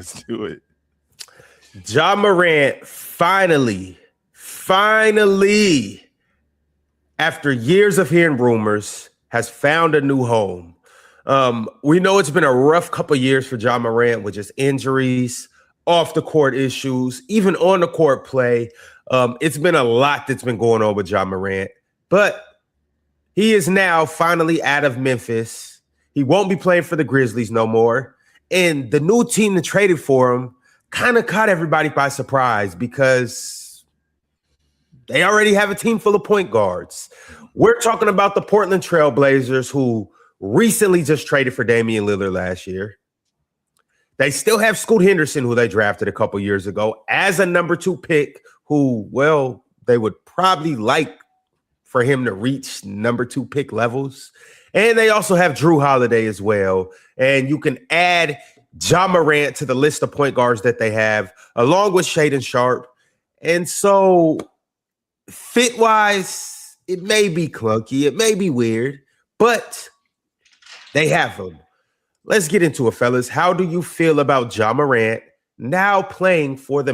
Let's do it. Ja Morant finally, after years of hearing rumors, has found a new home. We know it's been a rough couple years for Ja Morant with just injuries, off the court issues, even on the court play. It's been a lot that's been going on with Ja Morant, but he is now finally out of Memphis. He won't be playing for the Grizzlies no more. And the new team that traded for him kind of caught everybody by surprise because they already have a team full of point guards. We're talking about the Portland Trailblazers, who recently just traded for Damian Lillard last year. They still have Scoot Henderson, who they drafted a couple years ago, as a number 2 pick, who, well, they would probably like for him to reach number 2 pick levels. And they also have Drew Holiday as well. And you can add Ja Morant to the list of point guards that they have, along with Shaedon Sharpe. And so fit-wise, it may be clunky, it may be weird, but they have them. Let's get into it, fellas. How do you feel about Ja Morant now playing for the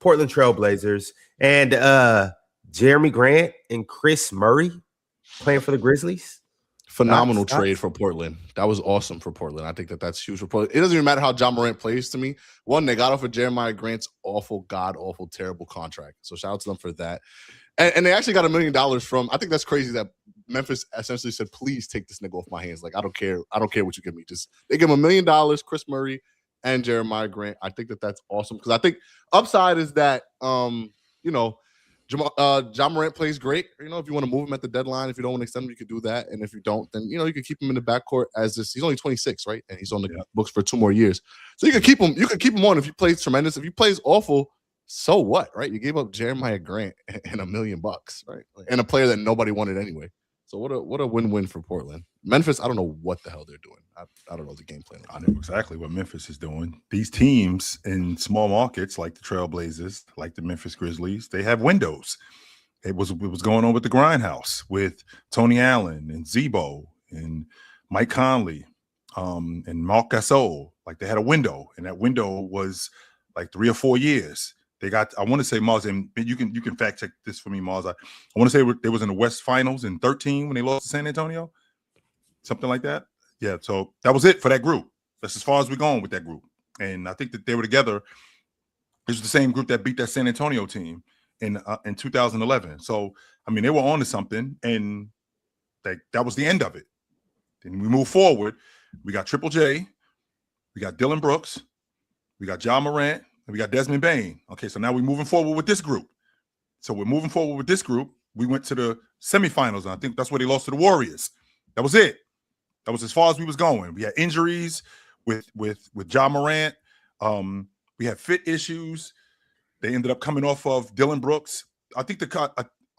Portland Trailblazers and Jeremy Grant and Chris Murray playing for the Grizzlies? Phenomenal trade for Portland. That was awesome for Portland. I think that's huge for Portland. It doesn't even matter how Ja Morant plays to me. One, they got off of Jeremiah Grant's awful, god-awful, terrible contract. So shout out to them for that. And they actually got $1 million from, I think that's crazy that Memphis essentially said, please take this nigga off my hands. Like, I don't care what you give me. Just, they give him $1 million, Chris Murray and Jeremiah Grant. I think that's awesome. Because I think upside is that, Ja Morant plays great. If you want to move him at the deadline, if you don't want to extend him, you can do that. And if you don't, then you can keep him in the backcourt as this. He's only 26, right? And he's on the books for 2 more years. So you can keep him. You can keep him on if he plays tremendous. If he plays awful, so what, right? You gave up Jeremiah Grant and $1 million, right? And a player that nobody wanted anyway. So what a win-win for Portland. Memphis, I don't know what the hell they're doing. I don't know the game plan. I know exactly what Memphis is doing. These teams in small markets like the Trailblazers, like the Memphis Grizzlies, they have windows. It was going on with the Grindhouse with Tony Allen and Zebo and Mike Conley and Marc Gasol. Like, they had a window, and that window was like 3 or 4 years. They got, I want to say, Mars, and you can fact check this for me, Mars. I want to say they was in the West Finals in 2013 when they lost to San Antonio, something like that. Yeah, so that was it for that group. That's as far as we're going with that group. And I think that they were together. It was the same group that beat that San Antonio team in 2011. So, I mean, they were on to something, and that was the end of it. Then we move forward. We got Triple J. We got Dylan Brooks. We got Ja Morant. And we got Desmond Bane. Okay, so now we're moving forward with this group. So we're moving forward with this group. We went to the semifinals, and I think that's where they lost to the Warriors. That was it. That was as far as we was going. We had injuries with Ja Morant. We had fit issues. They ended up coming off of Dylan Brooks. I think I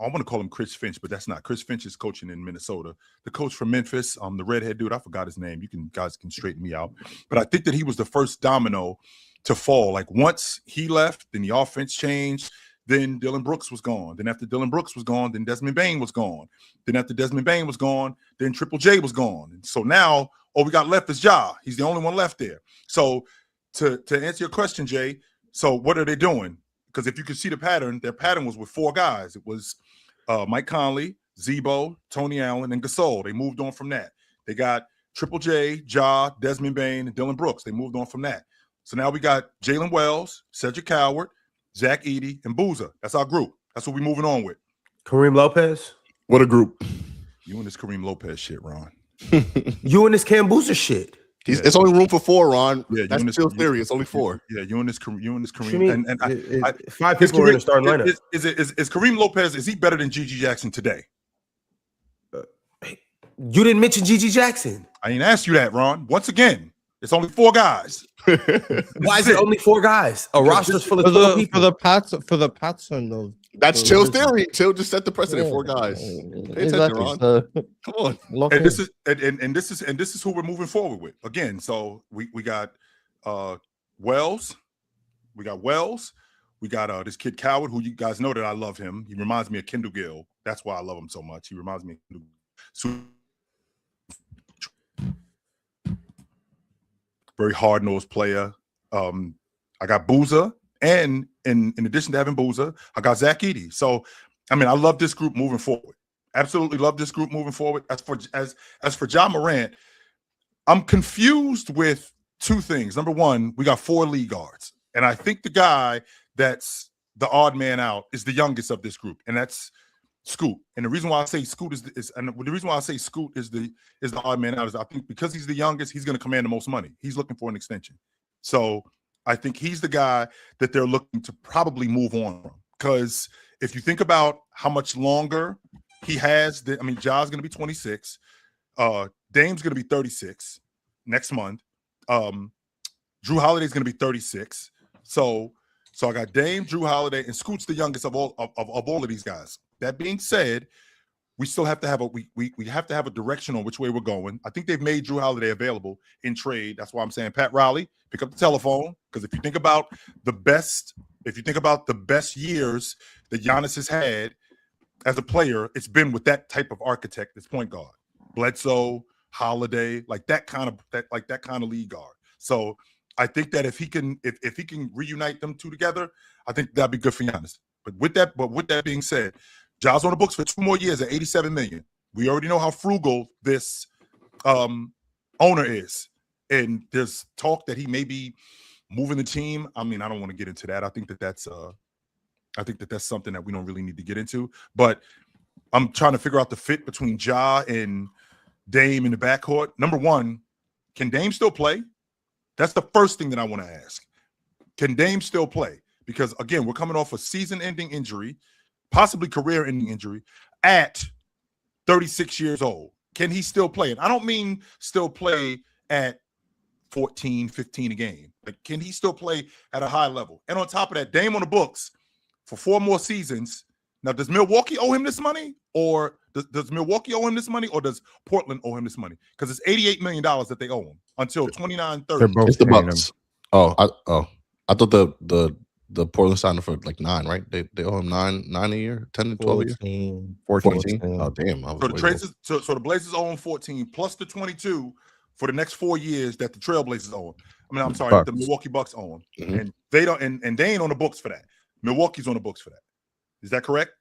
want to call him Chris Finch, but that's not. Chris Finch is coaching in Minnesota. The coach from Memphis, the redhead dude, I forgot his name. Guys can straighten me out. But I think that he was the first domino to fall. Like, once he left, then the offense changed. Then Dylan Brooks was gone. Then after Dylan Brooks was gone, then Desmond Bane was gone. Then after Desmond Bane was gone, then Triple J was gone. And so now all we got left is Ja. He's the only one left there. So to answer your question, Jay, so what are they doing? Because if you can see the pattern, their pattern was with 4 guys. It was Mike Conley, Zebo, Tony Allen, and Gasol. They moved on from that. They got Triple J, Ja, Desmond Bane, and Dylan Brooks. They moved on from that. So now we got Jalen Wells, Cedric Howard, Zach Edey, and Boozer. That's our group. That's what we're moving on with. Kareem Lopez? What a group. You and this Kareem Lopez shit, Ron. You and this Cam Boozer shit. It's only room for 4, Ron. Yeah, that's still theory. It's only 4. Yeah, you and this Kareem. And 5 people are in the starting lineup. Is Kareem Lopez, is he better than Gigi Jackson today? You didn't mention Gigi Jackson. I didn't ask you that, Ron. Once again, it's only 4 guys. Why is it only 4 guys? A roster's full of 4 people. For the Pats and the That's Chill's theory. Chill just set the precedent. 4 guys. Pay attention, Ron. Come on. And this is who we're moving forward with. Again, so we got Wells. We got Wells. We got this kid Coward, who you guys know that I love him. He reminds me of Kendall Gill. That's why I love him so much. He reminds me of Kendall Gill. very hard-nosed player. I got Boozer, and in addition to having Boozer, I got Zach Edey. So, I mean, I love this group moving forward. Absolutely love this group moving forward. As for Ja Morant, I'm confused with two things. Number one, we got 4 lead guards, and I think the guy that's the odd man out is the youngest of this group, and that's Scoot. And the reason why I say Scoot is the odd man out is I think because he's the youngest, he's going to command the most money. He's looking for an extension, so I think he's the guy that they're looking to probably move on from. Because if you think about how much longer he has, Ja's going to be 26. Dame's going to be 36 next month. Drew Holiday's going to be 36. So I got Dame, Drew Holiday, and Scoot's the youngest of all of these guys. That being said, we still have to have we have to have a direction on which way we're going. I think they've made Drew Holiday available in trade. That's why I'm saying, Pat Riley, pick up the telephone, because if you think about the best years that Giannis has had as a player, it's been with that type of architect, this point guard, Bledsoe, Holiday, like that kind of lead guard. So I think that if he can reunite them two together, I think that'd be good for Giannis. But with that being said, Ja's on the books for 2 more years at $87 million. We already know how frugal this owner is, and there's talk that he may be moving the team. I mean, I don't want to get into that. I think that's something that we don't really need to get into. But I'm trying to figure out the fit between Ja and Dame in the backcourt. Number one, can Dame still play? That's the first thing that I want to ask. Can Dame still play? Because, again, we're coming off a season-ending injury, possibly career-ending injury, at 36 years old. Can he still play? And I don't mean still play at 14, 15 a game. Like, can he still play at a high level? And on top of that, Dame on the books for 4 more seasons. Now, does Milwaukee owe him this money? Or does Milwaukee owe him this money? Or does Portland owe him this money? Because it's $88 million that they owe him until 29-30. It's the Bucks. I thought the Portland signed him for like 9, right? They owe him 9 a year, 10 to 12 a year. 14. Oh, damn. So the Blazers owe him 14 plus the 22 for the next 4 years that the Trailblazers owe him. The Milwaukee Bucks owe him. Mm-hmm. And they don't and they ain't on the books for that. Milwaukee's on the books for that. Is that correct?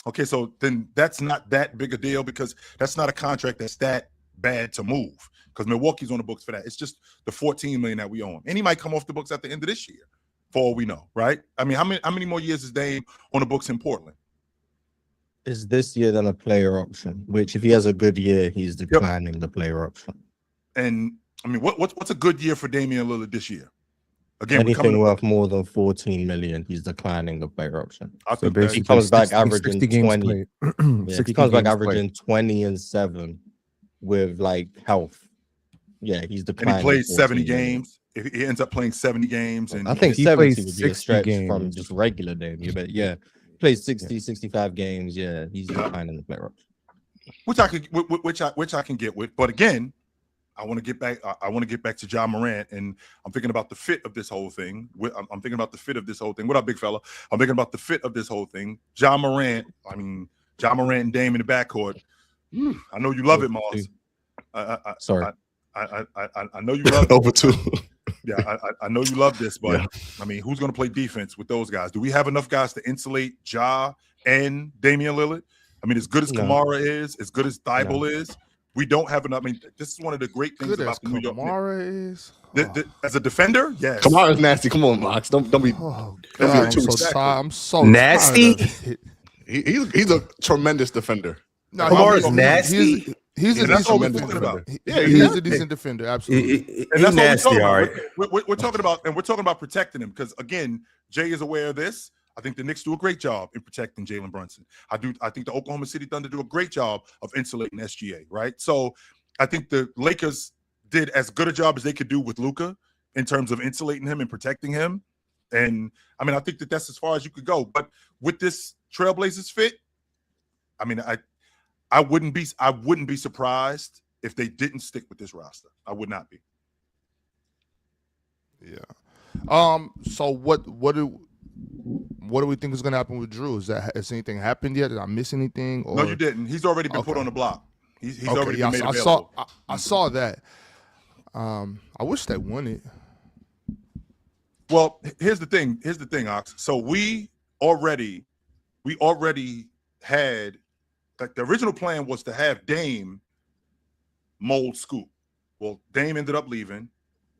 Okay, so then that's not that big a deal, because that's not a contract that's that bad to move, because Milwaukee's on the books for that. It's just the $14 million that we owe him. And he might come off the books at the end of this year, for all we know, right? I mean, how many more years is Dame on the books in Portland? Is this year then a player option? Which, if he has a good year, he's declining the player option. And I mean, what's a good year for Damian Lillard this year? Again, anything worth more than 14 million, he's declining the player option. So if he comes back averaging 20, if he comes back averaging 20 and 7 with like health, he's declining. And he played 70 games. If he ends up playing 70 games, and I think 70 would be a stretch from just regular Dame. But plays 60, 65 games. Yeah, he's declining the player option. Which I can get with. But again, I want to get back to Ja Morant, and I'm thinking about the fit of this whole thing. I'm thinking about the fit of this whole thing. What up, big fella? I'm thinking about the fit of this whole thing. Ja Morant and Dame in the backcourt. I know you love it, Moss. Sorry. I know you love it. Over 2. Yeah, I know you love this, but I mean, who's going to play defense with those guys? Do we have enough guys to insulate Ja and Damian Lillard? I mean, as good as Kamara is, as good as Thibault is, we don't have enough. I mean, this is one of the great things about the New York Knicks. Kamara is as a defender, yes. Kamara is nasty. Come on, Mox. Don't be. Oh, God, I'm so nasty. He's a tremendous defender. No, Kamara's nasty. He's a decent defender. He's a decent defender. Absolutely. And that's nasty, what all right. We're talking about, and we're talking about protecting him, because again, Jay is aware of this. I think the Knicks do a great job in protecting Jalen Brunson. I think the Oklahoma City Thunder do a great job of insulating SGA, right? So I think the Lakers did as good a job as they could do with Luka in terms of insulating him and protecting him. And I mean, I think that's as far as you could go. But with this Trailblazers fit, I mean, I wouldn't be surprised if they didn't stick with this roster. I would not be. Yeah. So what do we think is going to happen with Drew? Has anything happened yet? Did I miss anything? Or? No, you didn't. He's already been put on the block. He's already been made available. I saw that. I wish they won it. Well, here's the thing. Ox. So we already had, like, the original plan was to have Dame mold Scoot. Well, Dame ended up leaving,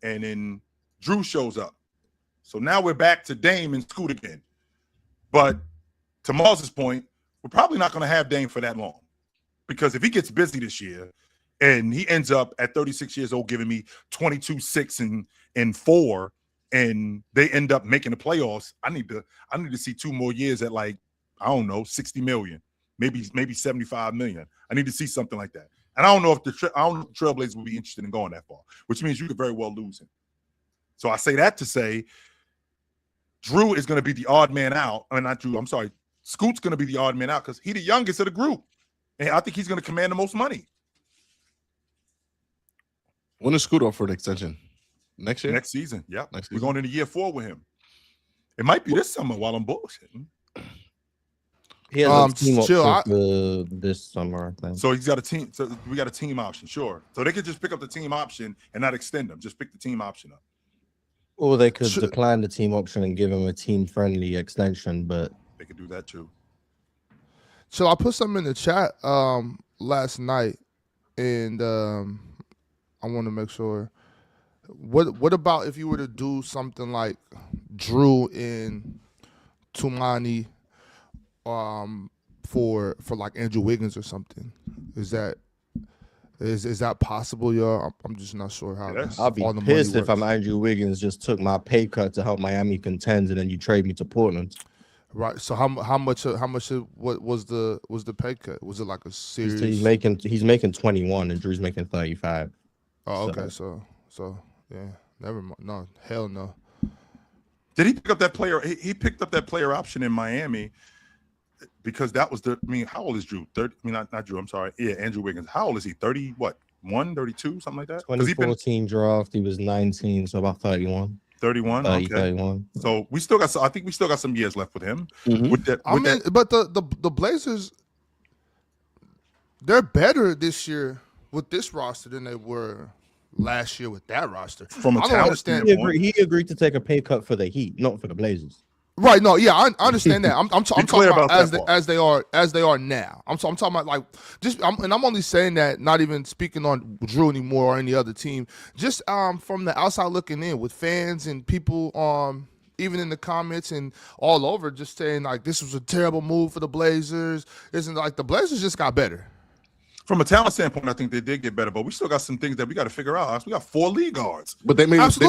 and then Drew shows up. So now we're back to Dame and Scoot again. But to Mars's point, we're probably not going to have Dame for that long, because if he gets busy this year and he ends up at 36 years old giving me 22, 6, and 4, and they end up making the playoffs, I need to see 2 more years at, like, I don't know, 60 million, maybe 75 million. I need to see something like that. And I don't know if the Trailblazers would be interested in going that far, which means you could very well lose him. So I say that to say Drew is going to be the odd man out. I mean, not Drew, I'm sorry. Scoot's going to be the odd man out because he's the youngest of the group. And I think he's going to command the most money. When is Scoot up for an extension? Next year? Next season, yeah. We're going into year 4 with him. It might be this summer while I'm bullshitting. He has a team option for this summer, I think. So he's got a team. So we got a team option, sure. So they could just pick up the team option and not extend them. Just pick the team option up. Or they could decline the team option and give him a team-friendly extension, but they could do that too. So I put something in the chat last night, and I want to make sure. What about if you were to do something like Drew and Tumani for like Andrew Wiggins or something? Is that possible, y'all? I'm just not sure how. I'll be pissed if I'm Andrew Wiggins, just took my pay cut to help Miami contend, and then you trade me to Portland. Right. So how much? What was the pay cut? Was it like a series? He's making 21, and Drew's making 35. Oh, okay. So yeah, never mind. No, hell no. Did he pick up that player? He picked up that player option in Miami because that was how old is Drew? 30, not Drew. I'm sorry. Yeah, Andrew Wiggins. How old is he? 30? What? 32? Something like that. 2014 draft. He was 19, so about 31. 31. Okay. 31. So we still got. I think we still got some years left with him. Mm-hmm. But the Blazers, they're better this year with this roster than they were last year with that roster. From a talent standpoint, he agreed to take a pay cut for the Heat, not for the Blazers. Right? No, yeah, I understand that. I'm talking about as they are now. I'm talking about like and I'm only saying that, not even speaking on Drew anymore or any other team. Just from the outside looking in, with fans and people even in the comments and all over, just saying like this was a terrible move for the Blazers. Isn't like the Blazers just got better. From a talent standpoint, I think they did get better, but we still got some things that we got to figure out. We got 4 league guards, but they made as they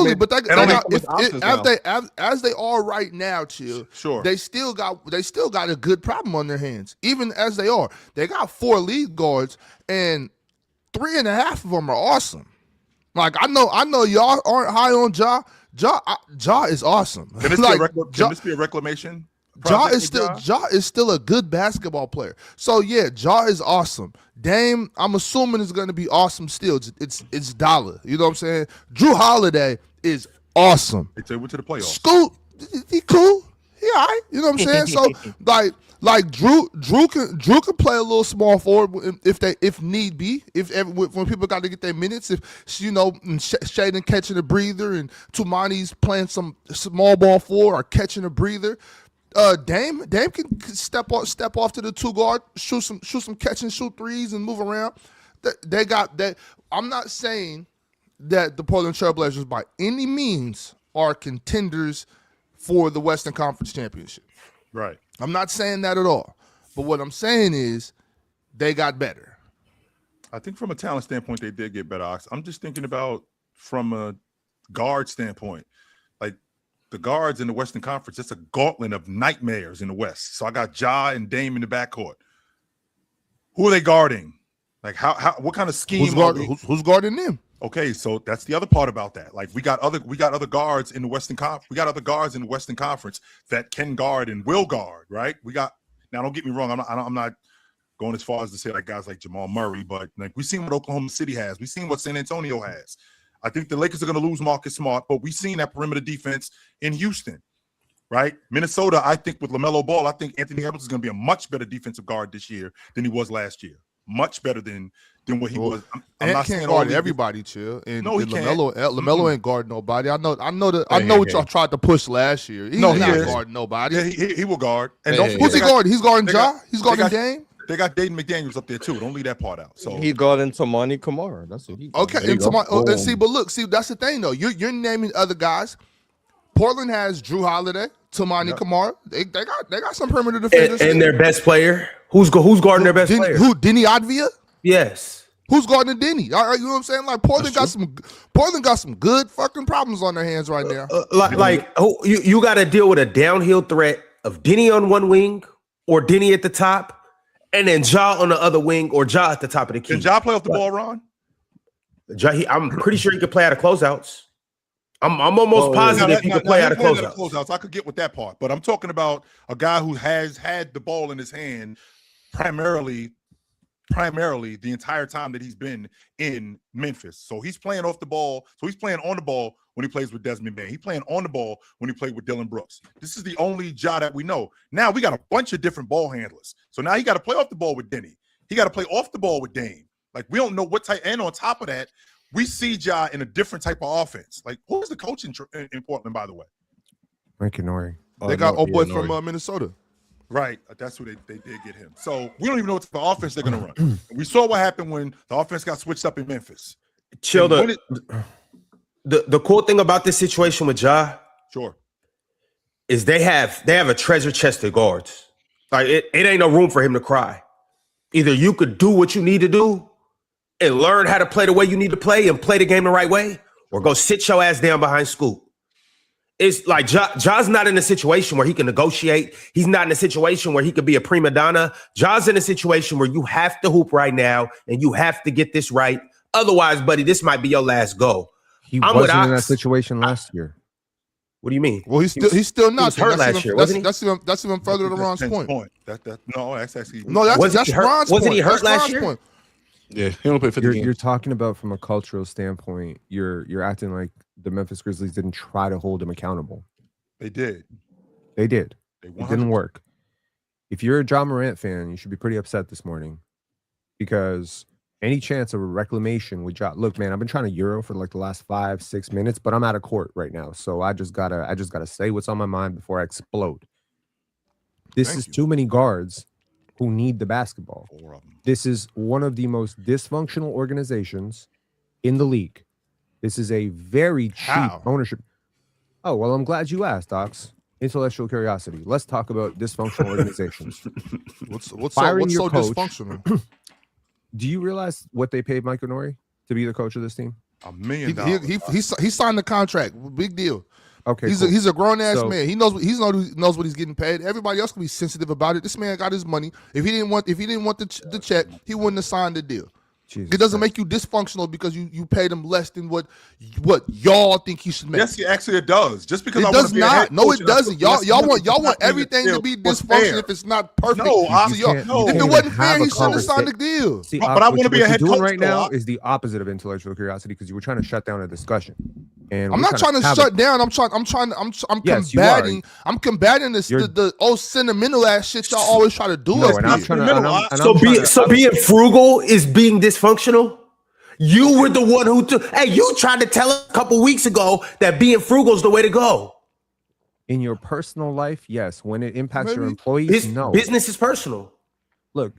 are right now, Chill. Sure, they still got a good problem on their hands, even as they are. They got 4 lead guards, and 3.5 of them are awesome. Like I know y'all aren't high on Ja. Ja is awesome. Can this be a reclamation? Ja is still a good basketball player. So yeah, Ja is awesome. Dame, I'm assuming is going to be awesome still. It's dollar. You know what I'm saying? Drew Holiday is awesome. They went to the playoffs. Scoot, he cool. He all right. You know what I'm saying? So like Drew can play a little small forward if need be. When people got to get their minutes, if Shaden catching a breather and Tumani's playing some small ball forward or catching a breather. Dame can step off to the 2 guard, shoot some catch and shoot threes and move around. They got that. I'm not saying that the Portland Trailblazers by any means are contenders for the Western Conference Championship. Right. I'm not saying that at all. But what I'm saying is they got better. I think from a talent standpoint, they did get better. I'm just thinking about from a guard standpoint. Like, the guards in the Western Conference, it's a gauntlet of nightmares in the West. So I got Ja and Dame in the backcourt. Who are they guarding? Like what kind of scheme? Who's guarding them? Okay, so that's the other part about that. Like we got other guards in the Western Conference. We got other guards in the Western Conference that can guard and will guard, right? Now don't get me wrong, I'm not going as far as to say like guys like Jamal Murray, but like we've seen what Oklahoma City has. We've seen what San Antonio has. I think the Lakers are going to lose Marcus Smart, but we've seen that perimeter defense in Houston, right? Minnesota, I think with LaMelo Ball, I think Anthony Edwards is going to be a much better defensive guard this year than he was last year. much better than what he was. I'm Ant not can't saying guard all everybody, chill. And, No, he and can't. LaMelo ain't guard nobody. I know what y'all tried to push last year. He's No, he not is. guarding nobody. Yeah, he will guard. And Hey, Who's he guarding? He's guarding Ja. He's guarding got- Dame. They got Dayton McDaniels up there too. Don't leave that part out. So He got into Monty Kamara. That's what he. Okay, There you and go. see, that's the thing though. You're naming other guys. Portland has Drew Holiday, Tamani Kamara. They got some perimeter defenders. And their best player. Who's guarding their best player? Who? Denny Advia? Yes. Who's guarding Denny? You know what I'm saying? Like Portland got some good fucking problems on their hands right now. You got to deal with a downhill threat of Denny on one wing or Denny at the top, and then Ja on the other wing or Ja at the top of the key. can Ja play off the ball, Ron? Ja, I'm pretty sure he could play out of closeouts. I'm almost positive he could play out of closeouts. I could get with that part, but I'm talking about a guy who has had the ball in his hand primarily the entire time that he's been in Memphis. So he's playing off the ball. So he's playing on the ball when he plays with Desmond Bain. He's playing on the ball when he played with Dylan Brooks. This is the only Ja that we know. Now we got a bunch of different ball handlers. So now he got to play off the ball with Denny. He got to play off the ball with Dame. Like we don't know what type. And on top of that, we see Ja in a different type of offense. Like who's the coach in Portland, by the way? Mike Nori. They got old boy from Minnesota. Right. That's who they did get him. So we don't even know what type of offense they're going to run. We saw what happened when the offense got switched up in Memphis. Chill. The cool thing about this situation with Ja, Sure, is they have a treasure chest of guards. Like it ain't no room for him to cry. Either you could do what you need to do and learn how to play the way you need to play and play the game the right way, or go sit your ass down behind Scoop. It's like Ja's not in a situation where he can negotiate. He's not in a situation where he could be a prima donna. Ja's in a situation where you have to hoop right now and you have to get this right. Otherwise, buddy, this might be your last go. He wasn't in that situation last year. What do you mean? Well, he's still not. He was hurt last year, wasn't he? That's even further to Ron's point. That's actually That's Ron's point. Wasn't he hurt last year? Point. Yeah, he only played 50 games. You're talking about from a cultural standpoint. You're acting like the Memphis Grizzlies didn't try to hold him accountable. They did. They did. It didn't work. If you're a Ja Morant fan, you should be pretty upset this morning because any chance of a reclamation with Ja. Look, man, I've been trying to Euro for like the last 5-6 minutes, but I'm out of court right now, so I just gotta say what's on my mind before I explode. This is too many guards who need the basketball. This is one of the most dysfunctional organizations in the league. This is a very cheap ownership. Oh, well, I'm glad you asked, Docs. Intellectual curiosity. Let's talk about dysfunctional organizations. What's so dysfunctional? Do you realize what they paid Mike Nori to be the coach of this team? $1 million. He signed the contract. Big deal. Okay, he's a grown ass man. He knows what he's getting paid. Everybody else can be sensitive about it. This man got his money. If he didn't want the check, he wouldn't have signed the deal. Jesus it doesn't Christ. make you dysfunctional because you paid him less than what y'all think he should make. Yes, actually it does. Just because it does not. No, it doesn't. Y'all want everything to be dysfunctional if it's not perfect. No, if it wasn't fair, he shouldn't have signed the deal. See, but I want to be a head coach right now is the opposite of intellectual curiosity because you were trying to shut down a discussion. And I'm not trying to shut down. I'm combating. I'm combating the old sentimental ass shit y'all always try to do. So being frugal is being dysfunctional. You were the one who took. Hey, you tried to tell us a couple weeks ago that being frugal is the way to go. In your personal life, yes. When it impacts your employees, no. Business is personal. Look.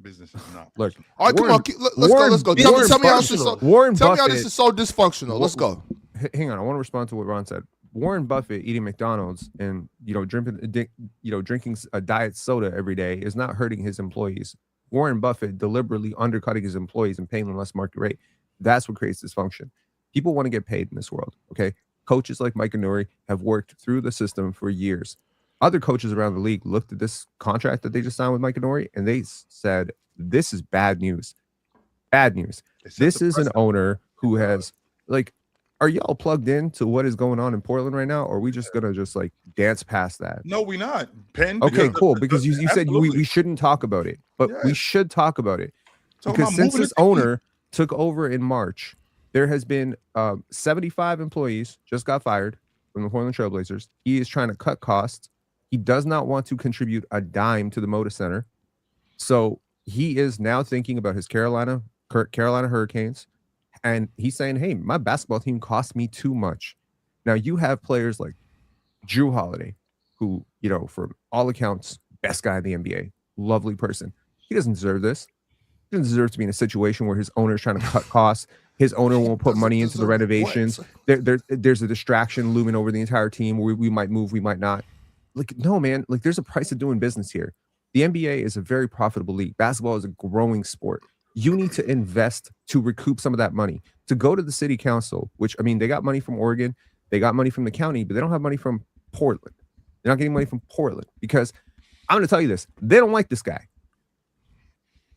Business is not. Look. All right, Warren, come on. Let's go. Tell me how this is so. Tell me how this is so dysfunctional. Let's go. Hang on. I want to respond to what Ron said. Warren Buffett eating McDonald's and drinking a diet soda every day is not hurting his employees. Warren Buffett deliberately undercutting his employees and paying them less market rate. That's what creates dysfunction. People want to get paid in this world. Okay. Coaches like Mike Nori have worked through the system for years. Other coaches around the league looked at this contract that they just signed with Mike Nori and they said, this is bad news. Bad news. This is an owner who has are y'all plugged in to what is going on in Portland right now? Or are we just going to dance past that? No, we're not. Okay, cool. Because you said we shouldn't talk about it, but we should talk about it. Because since this owner took over in March, there has been 75 employees just got fired from the Portland Trailblazers. He is trying to cut costs. He does not want to contribute a dime to the Moda Center. So he is now thinking about his Carolina Hurricanes, and he's saying, hey, my basketball team cost me too much. Now you have players like Drew Holiday, who, from all accounts, best guy in the NBA, lovely person. He doesn't deserve this. He doesn't deserve to be in a situation where his owner is trying to cut costs. His owner won't put money into the renovations. There's a distraction looming over the entire team where we might move, we might not. Like, no, man, like there's a price of doing business here. The NBA is a very profitable league. Basketball is a growing sport. You need to invest to recoup some of that money. To go to the city council, which, I mean, they got money from Oregon, they got money from the county, but they don't have money from Portland. They're not getting money from Portland because I'm going to tell you this. They don't like this guy.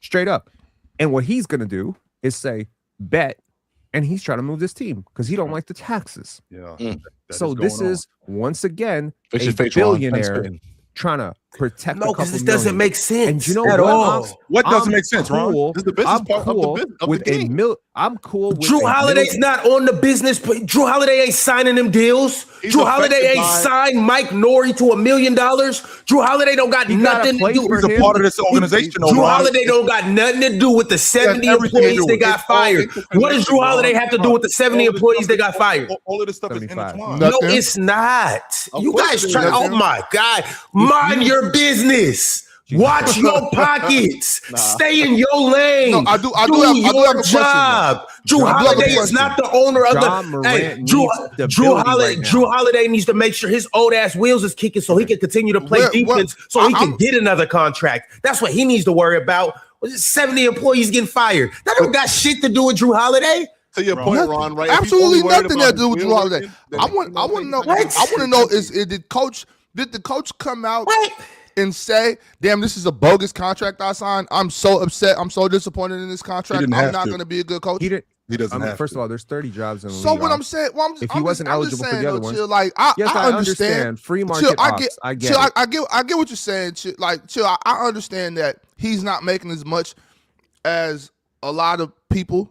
Straight up. And what he's going to do is say, bet, and he's trying to move this team because he don't like the taxes. Yeah. So this is, once again, Fish a billionaire trying to protect. No, because this doesn't make sense. And you know at what? all. What doesn't make sense, Ron? This is the business part of the game. I'm cool with Drew Holiday's not on the business. Drew Holiday ain't signing them deals. Drew Holiday ain't signed Mike Norrie to $1 million. Drew Holiday don't got nothing to do. He's a part of this organization. Drew Holiday don't got nothing to do with the 70 employees that got fired. What does Drew Holiday have to do with the 70 employees that got fired? All of this stuff is intertwined. No, it's not. You guys try. Oh my God! Mind your business. Watch your pockets. Stay in your lane. No, I do have a job. question. Drew Holiday is not the owner of Drew Holiday needs to make sure his old ass wheels is kicking so he can continue to play defense so he can get another contract. That's what he needs to worry about. 70 employees getting fired. That don't got shit to do with Drew Holiday. To your point, Ron, right? Absolutely nothing to do with Drew Holiday. I want to know is did the coach come out and say, damn, this is a bogus contract I signed? I'm so upset. I'm so disappointed in this contract. I'm not going to be a good coach. He doesn't have first of all, there's 30 jobs in the league. So what I'm saying, if he wasn't eligible for the other one, like I understand free market. I get what you're saying. I understand that he's not making as much as a lot of people.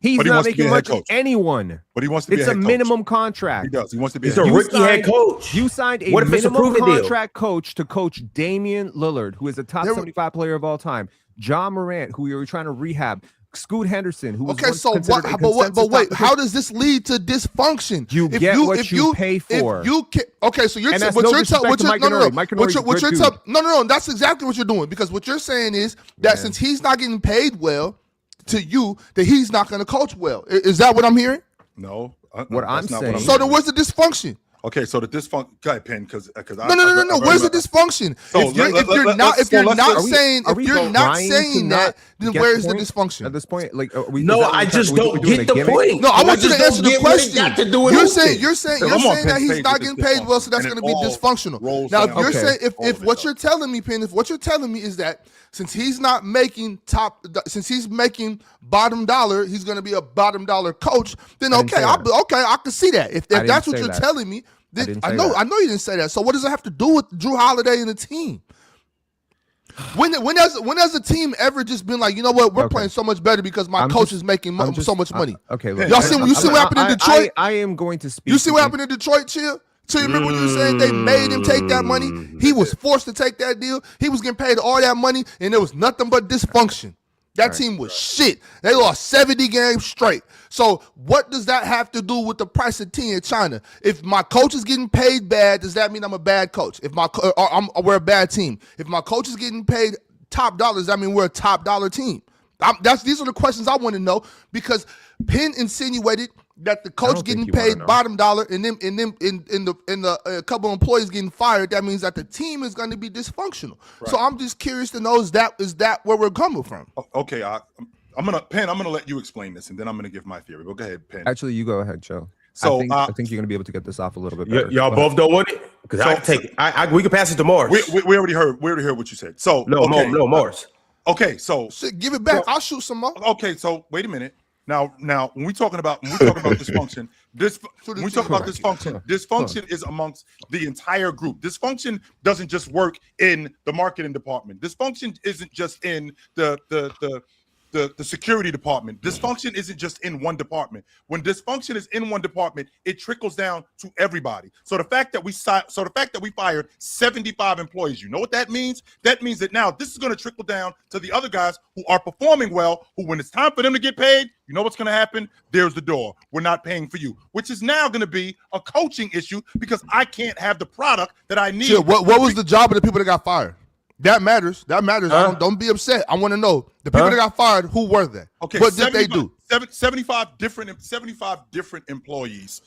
He's not making much of anyone. But he wants to be a head coach. It's a minimum contract. He does. He wants to be a rookie head coach. You signed a minimum contract coach to coach Damian Lillard, who is a top 75 player of all time. Ja Morant, who you were trying to rehab. Scoot Henderson, who was but wait, how does this lead to dysfunction? You get what you pay for. So you're that's exactly what you're doing, because what you're saying is that since he's not getting paid well to you, that he's not going to coach well. Is that what I'm hearing? No. What I'm saying. So then where's the dysfunction? Okay, so the dysfunction. Go ahead, Penn, because no. Where's the dysfunction? So if you're not saying that, then where's the dysfunction? At this point, I just don't get the point. No, I want you to answer the question. You're saying that he's not getting paid well, so that's going to be dysfunctional. Now, if you're saying if what you're telling me, Penn, if what you're telling me is that since he's not making since he's making bottom dollar, he's going to be a bottom dollar coach, then I can see that. If that's what you're telling me. I know you didn't say that. So what does it have to do with Drew Holiday and the team? When has a team ever just been like, you know what, we're playing so much better because my coach is making so much money? Look, y'all see what happened in Detroit? I am going to speak. You see what happened in Detroit, Chill? So you remember when you were saying they made him take that money? He was forced to take that deal. He was getting paid all that money, and there was nothing but dysfunction. That team was shit. They lost 70 games straight. So what does that have to do with the price of tea in China? If my coach is getting paid bad, does that mean I'm a bad coach? We're a bad team. If my coach is getting paid top dollar, does that mean we're a top dollar team? These are the questions I want to know, because Penn insinuated that the coach getting paid bottom dollar and then a couple of employees getting fired, that means that the team is going to be dysfunctional. Right. So I'm just curious to know, is that where we're coming from? Okay, I'm gonna let you explain this, and then I'm gonna give my theory. But go ahead, Penn. Actually, you go ahead, Joe. So I think you're gonna be able to get this off a little bit better. Y'all both don't want it, because I can take it. We can pass it to Morris. We already heard what you said. So no, Morris. Okay, so give it back. I'll shoot some more. Okay, so wait a minute. Now, when we talking about dysfunction, dysfunction is amongst the entire group. Dysfunction doesn't just work in the marketing department. Dysfunction isn't just in the the security department. Dysfunction isn't just in one department. When dysfunction is in one department, it trickles down to everybody. So the fact that we fired 75 employees, you know what that means? That means that now this is going to trickle down to the other guys who are performing well, who when it's time for them to get paid, you know what's going to happen? There's the door. We're not paying for you, which is now going to be a coaching issue because I can't have the product that I need. Chill, what was the job of the people that got fired? That matters. Don't be upset. I want to know the people that got fired. Who were they? Okay, what did they do? 75 different employees.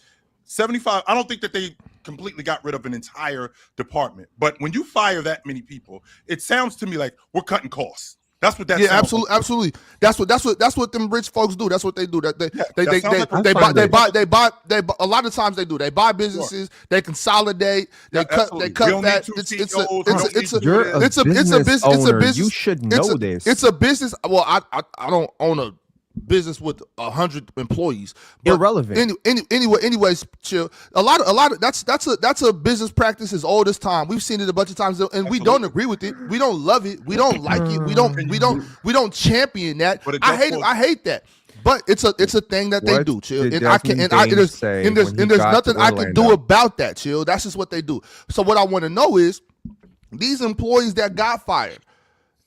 75. I don't think that they completely got rid of an entire department. But when you fire that many people, it sounds to me like we're cutting costs. That's what that. Yeah, sounds absolutely. That's what them rich folks do. That's what they do. They buy. A lot of times they do. They buy businesses. Sure. They consolidate. They cut that. It's a business. You should know this. It's a business. Well, I don't own a business with 100 employees. Irrelevant. Anyways, chill. A lot of that's a business practice as old as time. We've seen it a bunch of times, and Absolutely. We don't agree with it. We don't love it. We don't like it. We don't champion that. I hate that. But it's a thing that they do, chill. And there's nothing I can do about that, chill. That's just what they do. So what I want to know is these employees that got fired.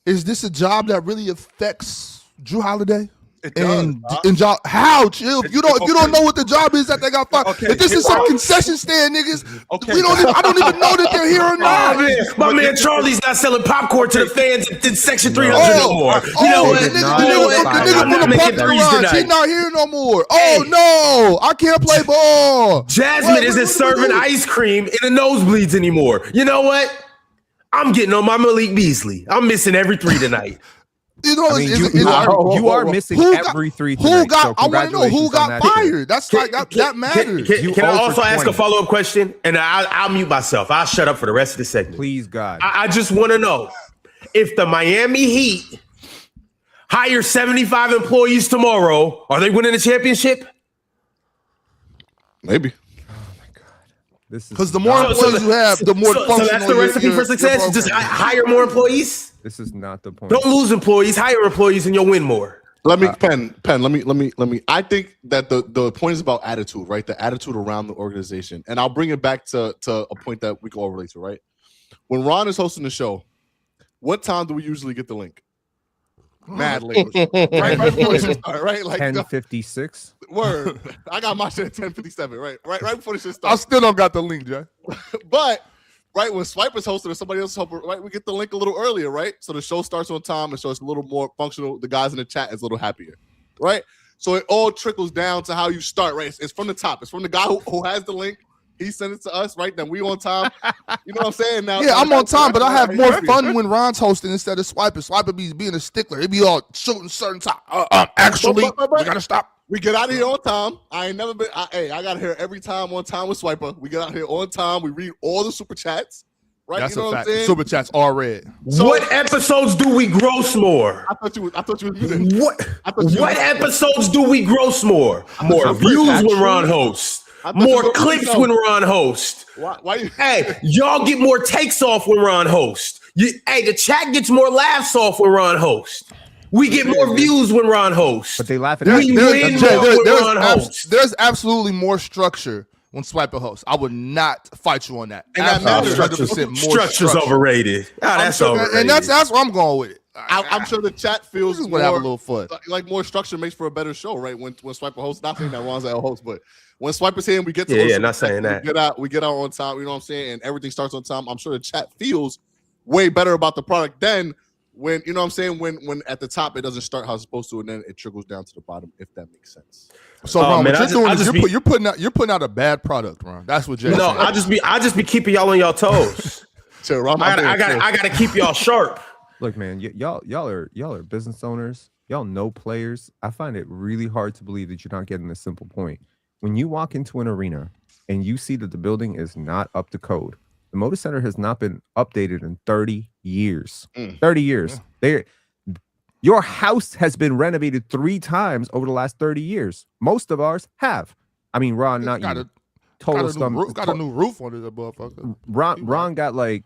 Is this a job that really affects Drew Holiday? It does. And job, how chill? If you don't know what the job is that they got fired. If this is some concession stand, niggas, I don't even know that they're here or not. My man Charlie's not selling popcorn to the fans in Section 300 no more. You know what? The nigga from the parking garage, he's not here no more. Oh no, I can't play ball. Jasmine isn't serving ice cream in the nosebleeds anymore. You know what? I'm getting on my Malik Beasley. I'm missing every 3 tonight. You know, you are missing every 3 tonight. I want to know who got fired. That matters. Can I also ask a follow-up question? And I'll mute myself. I'll shut up for the rest of the segment. Please, God. I just want to know if the Miami Heat hire 75 employees tomorrow, are they winning the championship? Maybe. Because the more employees you have, the more functional. So that's the recipe for success. Just hire more employees. This is not the point. Don't lose employees. Hire employees, and you'll win more. Let me. I think that the point is about attitude, right? The attitude around the organization, and I'll bring it back to a point that we can all relate to, right? When Ron is hosting the show, what time do we usually get the link? Mad late. right before it starts, right? Like 10:56. Word. I got my shit at 10:57. Right before the shit starts. I still don't got the link, Jay. But right when Swiper's hosting or somebody else hosting, right, we get the link a little earlier, right? So the show starts on time, and so it's a little more functional. The guys in the chat is a little happier, right? So it all trickles down to how you start, right? It's from the top. It's from the guy who has the link. He sent it to us, right? Then we on time. You know what I'm saying? Now, yeah, I'm on time, but I have more fun when Ron's hosting instead of Swiper. Swiper be being a stickler. He be all shooting certain time. Actually, we gotta stop. We get out of here on time. I ain't never been. I got here every time on time with Swiper. We get out here on time. We read all the super chats. Right? That's you know a what fact. I'm saying? Super chats are red. So, what episodes do we gross more? I thought you was What episodes do we gross more? More views when Ron hosts. More clips when Ron hosts. Why you? Hey, y'all get more takes off when Ron hosts. The chat gets more laughs off when Ron hosts. We get more views when Ron hosts. But they laugh at There's absolutely more structure when Swiper hosts. I would not fight you on that. And that matters. Structure's overrated. That's overrated. And that's where I'm going with it. I'm sure the chat feels just want to have a little fun. Like more structure makes for a better show, right? When Swiper hosts, not saying that Ron's our host, but when Swiper's here and we get to not saying that. We get out on time, you know what I'm saying, and everything starts on time. I'm sure the chat feels way better about the product than when, you know what I'm saying, when at the top it doesn't start how it's supposed to, and then it trickles down to the bottom, if that makes sense. So Ron, what you're doing is you're putting out a bad product, Ron. That's what Jay said. I just be keeping y'all on y'all toes. I gotta keep y'all sharp. Look, man, y'all are business owners. Y'all know players. I find it really hard to believe that you're not getting a simple point. When you walk into an arena and you see that the building is not up to code, the Moda Center has not been updated in 30 years. 30 years. Your house has been renovated 3 times over the last 30 years. Most of ours have. I mean, Ron, not you. Got a new roof on it, motherfucker. Ron got like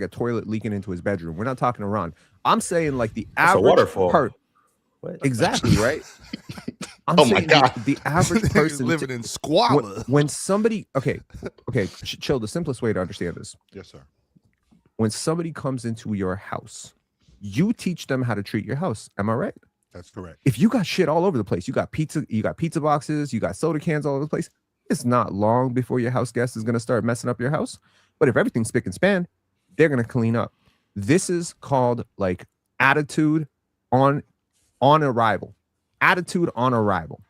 a toilet leaking into his bedroom. We're not talking to Ron. I'm saying like the average What? Exactly, right? I'm Oh my saying God. the average person living in squalor. when somebody chill. The simplest way to understand this: Yes, sir. when somebody comes into your house, you teach them how to treat your house. Am I right? That's correct. If you got shit all over the place, you got pizza boxes, you got soda cans all over the place, it's not long before your house guest is going to start messing up your house. But if everything's spick and span, they're going to clean up. This is called like attitude on arrival. Attitude on arrival.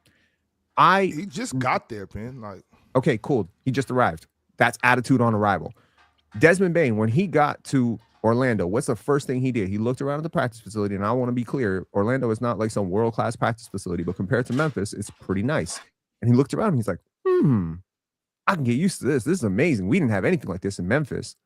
He just got there, man. Like, okay, cool. He just arrived. That's attitude on arrival. Desmond Bane, when he got to Orlando, what's the first thing he did? He looked around at the practice facility, and I want to be clear, Orlando is not like some world-class practice facility, but compared to Memphis, it's pretty nice. And he looked around and he's like, I can get used to this. This is amazing. We didn't have anything like this in Memphis.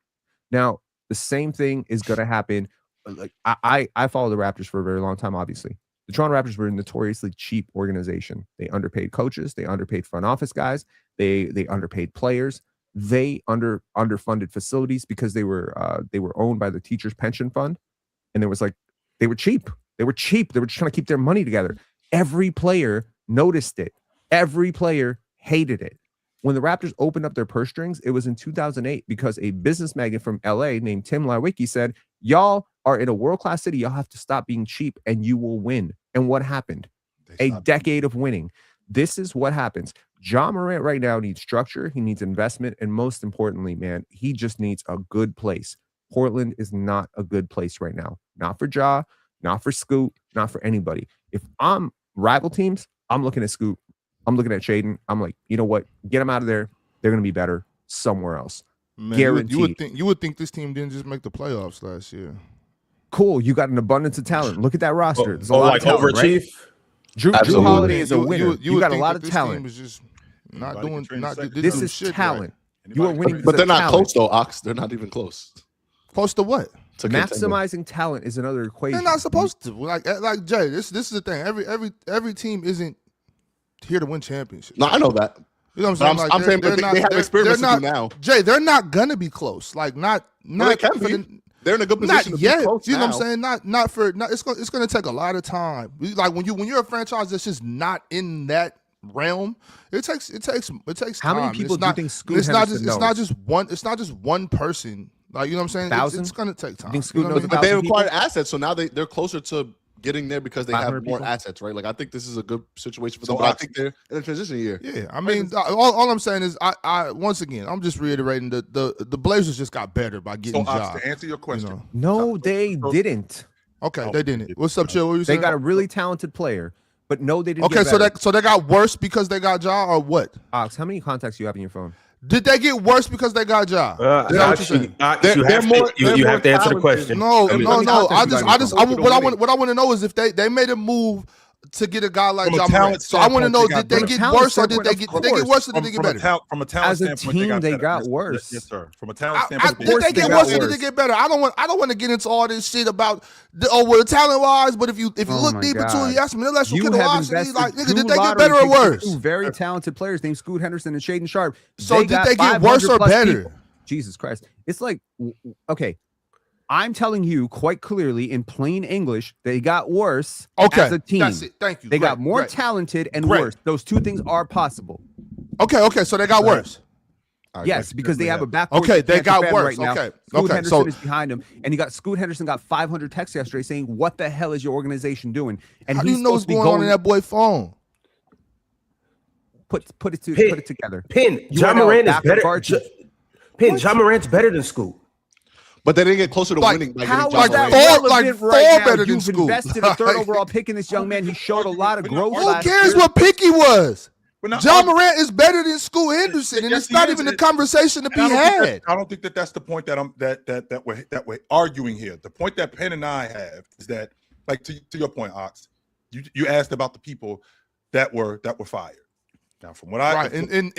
Now, the same thing is going to happen. Like I follow the Raptors for a very long time, obviously. The Toronto Raptors were a notoriously cheap organization. They underpaid coaches. They underpaid front office guys. They underpaid players. They underfunded facilities because they were owned by the teachers' pension fund, and it was like they were cheap. They were cheap. They were just trying to keep their money together. Every player noticed it. Every player hated it. When the Raptors opened up their purse strings, it was in 2008 because a business magnate from LA named Tim Lawicki said, "Y'all are in a world-class city. Y'all have to stop being cheap, and you will win." And what happened? A decade of winning. This is what happens. Ja Morant right now needs structure. He needs investment. And most importantly, man, he just needs a good place. Portland is not a good place right now. Not for Ja, not for Scoot, not for anybody. If I'm rival teams, I'm looking at Scoot. I'm looking at Shaden. I'm like, you know what? Get them out of there. They're going to be better somewhere else. man, Guaranteed. you would think this team didn't just make the playoffs last year. Cool. You got an abundance of talent. Look at that roster. There's a lot of talent, overachieve. right? Drew Holiday is a winner. You would got a think lot that of this talent. team is just not Anybody doing. can Not train didn't This do is shit talent. right. You are winning, But they're not talent. close though, Ox. They're not even close. Close to what? To contender. Maximizing talent is another equation. They're not supposed to. Like Jay, this is the thing. Every team isn't here to win championships. No, I know that. You know what I'm saying? I'm saying, but they have experiments to do now. Jay, they're not gonna be close. Like not they can for be. the, They're in a good position. not to yet. Be close You know now. what I'm saying? It's gonna take a lot of time. Like when you're a franchise that's just not in that realm, it takes How time. many people It's do you not- think Scoot it's not Henderson just it's not knows? just one person. Like, you know what I'm saying? 1,000? It's gonna take time. think Scoot You know what I knows mean? But they 1,000 acquired assets, so now they're closer to getting there because they have 500 more people? assets, right? Like I think this is a good situation for them. So But I I think they're in a transition year. Yeah, I mean, all I'm saying is, I once again, I'm just reiterating the Blazers just got better by So, getting Ox, Ja. to answer your question, know. No, they didn't. Okay, Oh, they didn't. What's up, Chill? What were you They saying? got a really talented player, but no, they didn't. Okay, get so better. they got worse because they got Ja, or what? Ox, how many contacts do you have in your phone? Did they get worse because they got Ja? Is that what you're saying? You have to answer the question. No. How many I contacts you got in your phone? what I want to know is if they made a move to get a guy like From a Ja talent Morant. So I want to standpoint, know, they got did they better. get From a talent worse or did they standpoint, get worse or did they get better? From a talent As a standpoint, team, they better. got Yes, worse. Yes, sir. From a talent Did standpoint, they they get got worse or did worse. they get better? I don't want to get into all this shit about talent wise, but if you Oh look my deep into God. it, you ask me, let's You look have at the invested like, nigga, two did they get lottery better or picks in worse? two very talented players named Scoot Henderson and Shaden Sharp. So did got they get worse or 500 plus better? people. Jesus Christ. It's like, okay, I'm telling you quite clearly in plain English, they got worse as a team. That's it. Thank you. They got Great, more great. talented and Great. worse. Those two things are possible. Okay, so they got worse. Yes, because they have a backcourt. Okay, that they can't got defend worse. Right now. Okay, Scoot okay, Henderson so- is behind him, and Scoot Henderson got 500 texts yesterday saying, "What the hell is your organization doing?" And How do he's you know what's supposed to be going on in that boy phone? Put it together. Pin, You Ja are now Morant is back better. of Archie. Ja Morant's better than Scoot. But they didn't get closer to Like, winning by How getting is Ja that Morant. relevant far right now? better than You've Scoot. invested a third overall pick in this young man. He showed a lot of growth Who last cares year. what pick he was? We're not Ja arguing. Morant is better than Scoot Henderson, and Yes, it's not he is. even a conversation to be And had. I don't think that's the point that we're arguing here. The point that Penn and I have is that, like to your point, Ox, you asked about the people that were fired. Now, from what I Right, and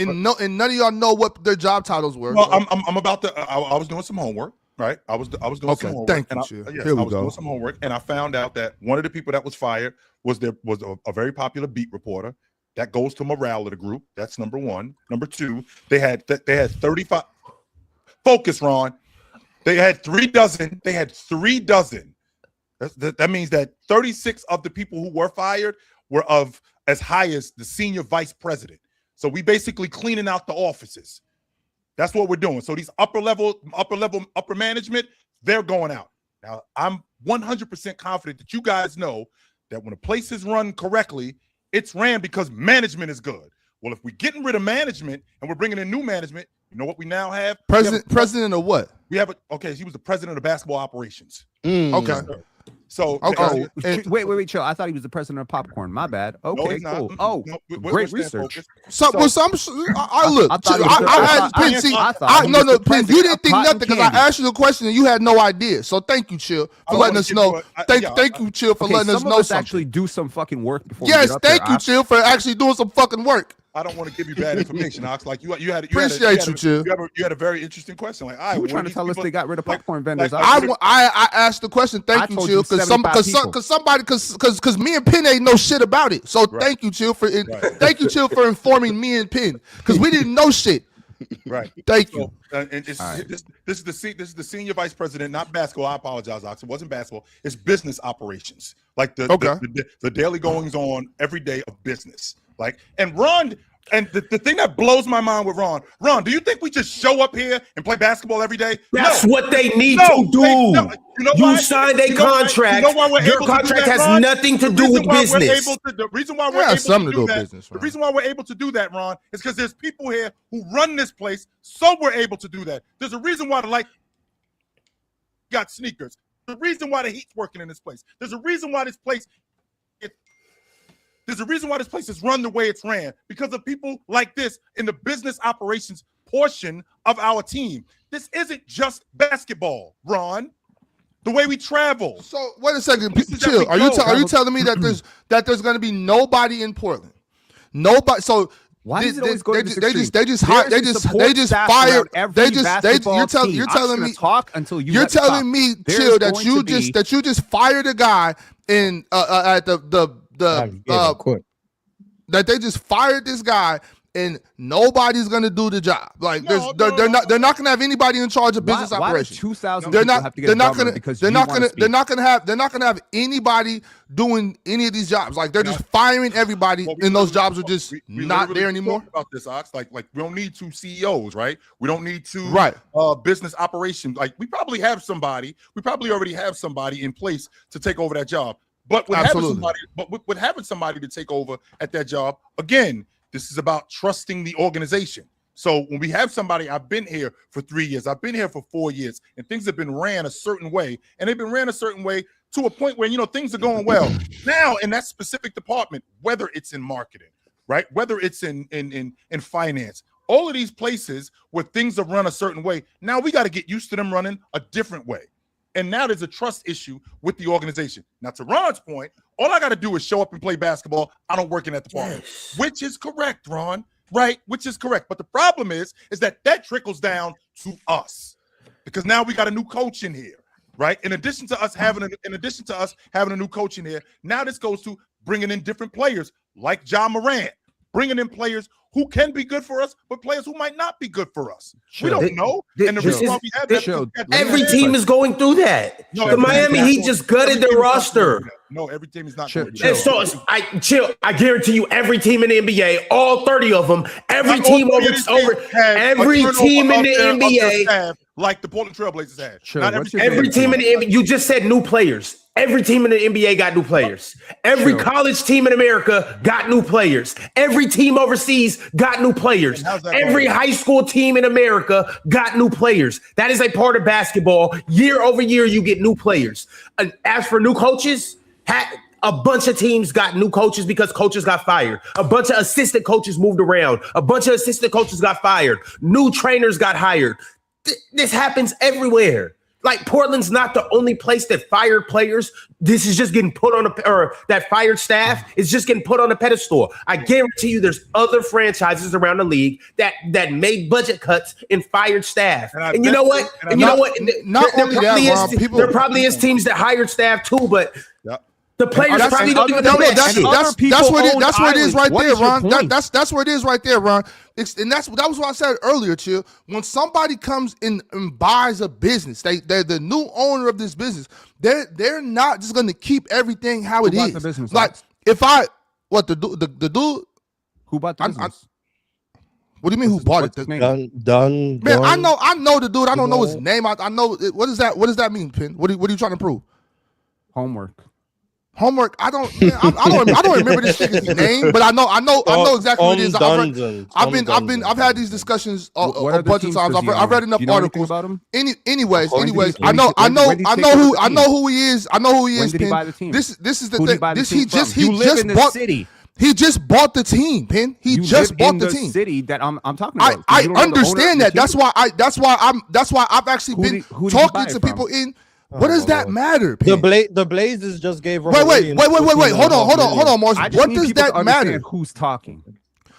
none of y'all know what their job titles were. well, I'm about to. I was doing some homework. Right, I was doing some homework. Thank you, and Chill. yes, Here we I was go. doing some homework, and I found out that one of the people that was fired was a very popular beat reporter. That goes to morale of the group. That's number one. Number two, they had 35. Focus, Ron. They had 3 dozen. They had 3 dozen That means that 36 of the people who were fired were of as high as the senior vice president. So we basically cleaning out the offices. That's what we're doing. So these upper management, they're going out. Now, I'm 100% confident that you guys know that when a place is run correctly, it's ran because management is good. Well, if we're getting rid of management and we're bringing in new management, you know what we now have? President of what? He was the president of basketball operations. Okay. So wait, chill. I thought he was the president of popcorn. My bad. Okay, no, cool. no. Great research. I look. Pin, you didn't think nothing because I asked you the question and you had no idea. So thank you, Chill, for letting us know. Thank you, Chill, for letting us know something. Actually, do some fucking work before. Yes, thank you, Chill, for actually doing some fucking work. I don't want to give you bad information, Ox. Like you had a very interesting question. Like, you were trying to tell us they got rid of popcorn vendors. I asked the question. Thank you, Chill, because me and Penn ain't know shit about it. So thank you, Chill, for informing me and Penn because we didn't know shit. Right. Thank you. This is the senior vice president, not basketball. I apologize, Ox. It wasn't basketball. It's business operations, like the daily goings on every day of business. Like, and Ron, and the thing that blows my mind with Ron, do you think we just show up here and play basketball every day? That's what they need to do. You signed a contract. Your contract has nothing to do with business. The reason why we're able to do that, Ron, is because there's people here who run this place, so we're able to do that. There's a reason why got sneakers. There's a reason why the Heat's working in this place. There's a reason why this place is run the way it's ran, because of people like this in the business operations portion of our team. This isn't just basketball, Ron. The way we travel. So wait a second, Chill. Are you telling me that there's going to be nobody in Portland? Nobody. So why does it always go to this extreme? You're telling me, Chill, that you just fired a guy in at that they just fired this guy and nobody's gonna do the job. Like they're not gonna have anybody in charge of business operations. 2,000 they're not gonna have anybody doing any of these jobs. Like they're just firing everybody, and those jobs are just not there anymore. About this, Ox, like we don't need two CEOs, right? We don't need two business operations. Like we probably already have somebody in place to take over that job. But with having somebody to take over at that job, again, this is about trusting the organization. So when we have somebody, I've been here for 3 years, I've been here for 4 years, and things have been ran a certain way, and they've been ran a certain way to a point where, things are going well. Now, in that specific department, whether it's in marketing, right, whether it's in finance, all of these places where things are run a certain way, now we got to get used to them running a different way. And now there's a trust issue with the organization. Now, to Ron's point, all I got to do is show up and play basketball. I don't work in that department, which is correct, Ron, right? Which is correct. But the problem is that trickles down to us, because now we got a new coach in here, right? In addition to us having a new coach in here, now this goes to bringing in different players like Ja Morant, bringing in players who can be good for us, but players who might not be good for us. We don't know. And the reason why we have that, every team is going through that. The Miami Heat just gutted their roster. No, every team is not going to. So I guarantee you, every team in the NBA, all 30 of them, every team in the NBA, like the Portland Trailblazers had. Every team in the NBA. You just said new players. Every team in the NBA got new players. Every college team in America got new players. Every team overseas got new players. Every high school team in America got new players. That is a part of basketball. Year over year, you get new players. And as for new coaches, a bunch of teams got new coaches because coaches got fired. A bunch of assistant coaches moved around. A bunch of assistant coaches got fired. New trainers got hired. This happens everywhere. Like, Portland's not the only place that fired players. This is just getting put on that fired staff is just getting put on a pedestal. I guarantee you there's other franchises around the league that made budget cuts and fired staff. And you know what? There probably is teams that hired staff too, but The players probably don't even know that's where it is right there, Ron. That's where it is right there, Ron. That was what I said earlier, Chill. When somebody comes in and buys a business, they're the new owner of this business. They're not just going to keep everything how it is. The business, like if the dude who bought the business? What do you mean? Who bought it? Done. Man, I know the dude. I don't know his name. I know what does that mean, Pin? What are you trying to prove? Homework. I don't remember this nigga's name, but I know exactly what it is. I've had these discussions a bunch of times. I've read enough articles about him. Anyways, I know who he is. I know who he is. When did he buy the team? This is the thing. He just bought the team, Pin. He just bought the team. City that I'm talking about. I understand that. That's why I've actually been talking to people in. What does that matter, Pin? The Blazers just gave. Wait. Hold on, Mars. What does that matter? Who's talking?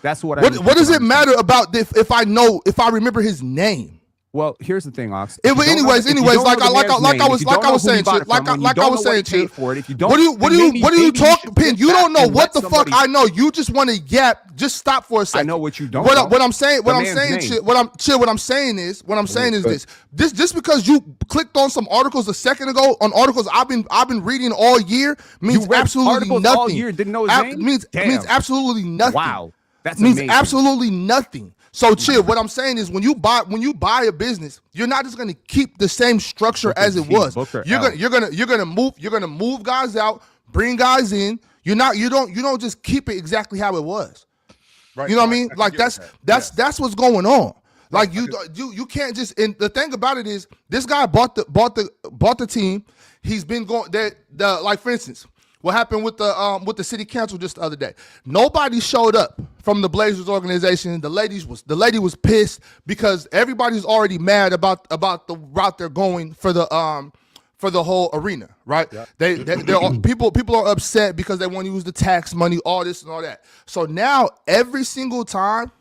That's what. What does it matter about if I remember his name? Well, here's the thing, Ox. Anyways, like I was saying, what do you talk, Pin? You don't know what the fuck I know. You just want to yap. Just stop for a second. I know what you don't. What I'm saying is this. Just because you clicked on some articles a second ago on articles I've been reading all year means absolutely nothing. All year, didn't know his name? Means absolutely nothing. Wow, that means absolutely nothing. So Chill, what I'm saying is when you buy a business, you're not just gonna keep the same structure as it was. You're gonna move guys out, bring guys in. You don't just keep it exactly how it was. Right. You know what I mean? Like that's what's going on. Like you can't just. And the thing about it is, this guy bought the team. He's been going like for instance. What happened with the city council just the other day? Nobody showed up from the Blazers organization. The lady was pissed because everybody's already mad about the route they're going for the whole arena, right? Yeah. People are upset because they want to use the tax money, all this and all that. So now every single time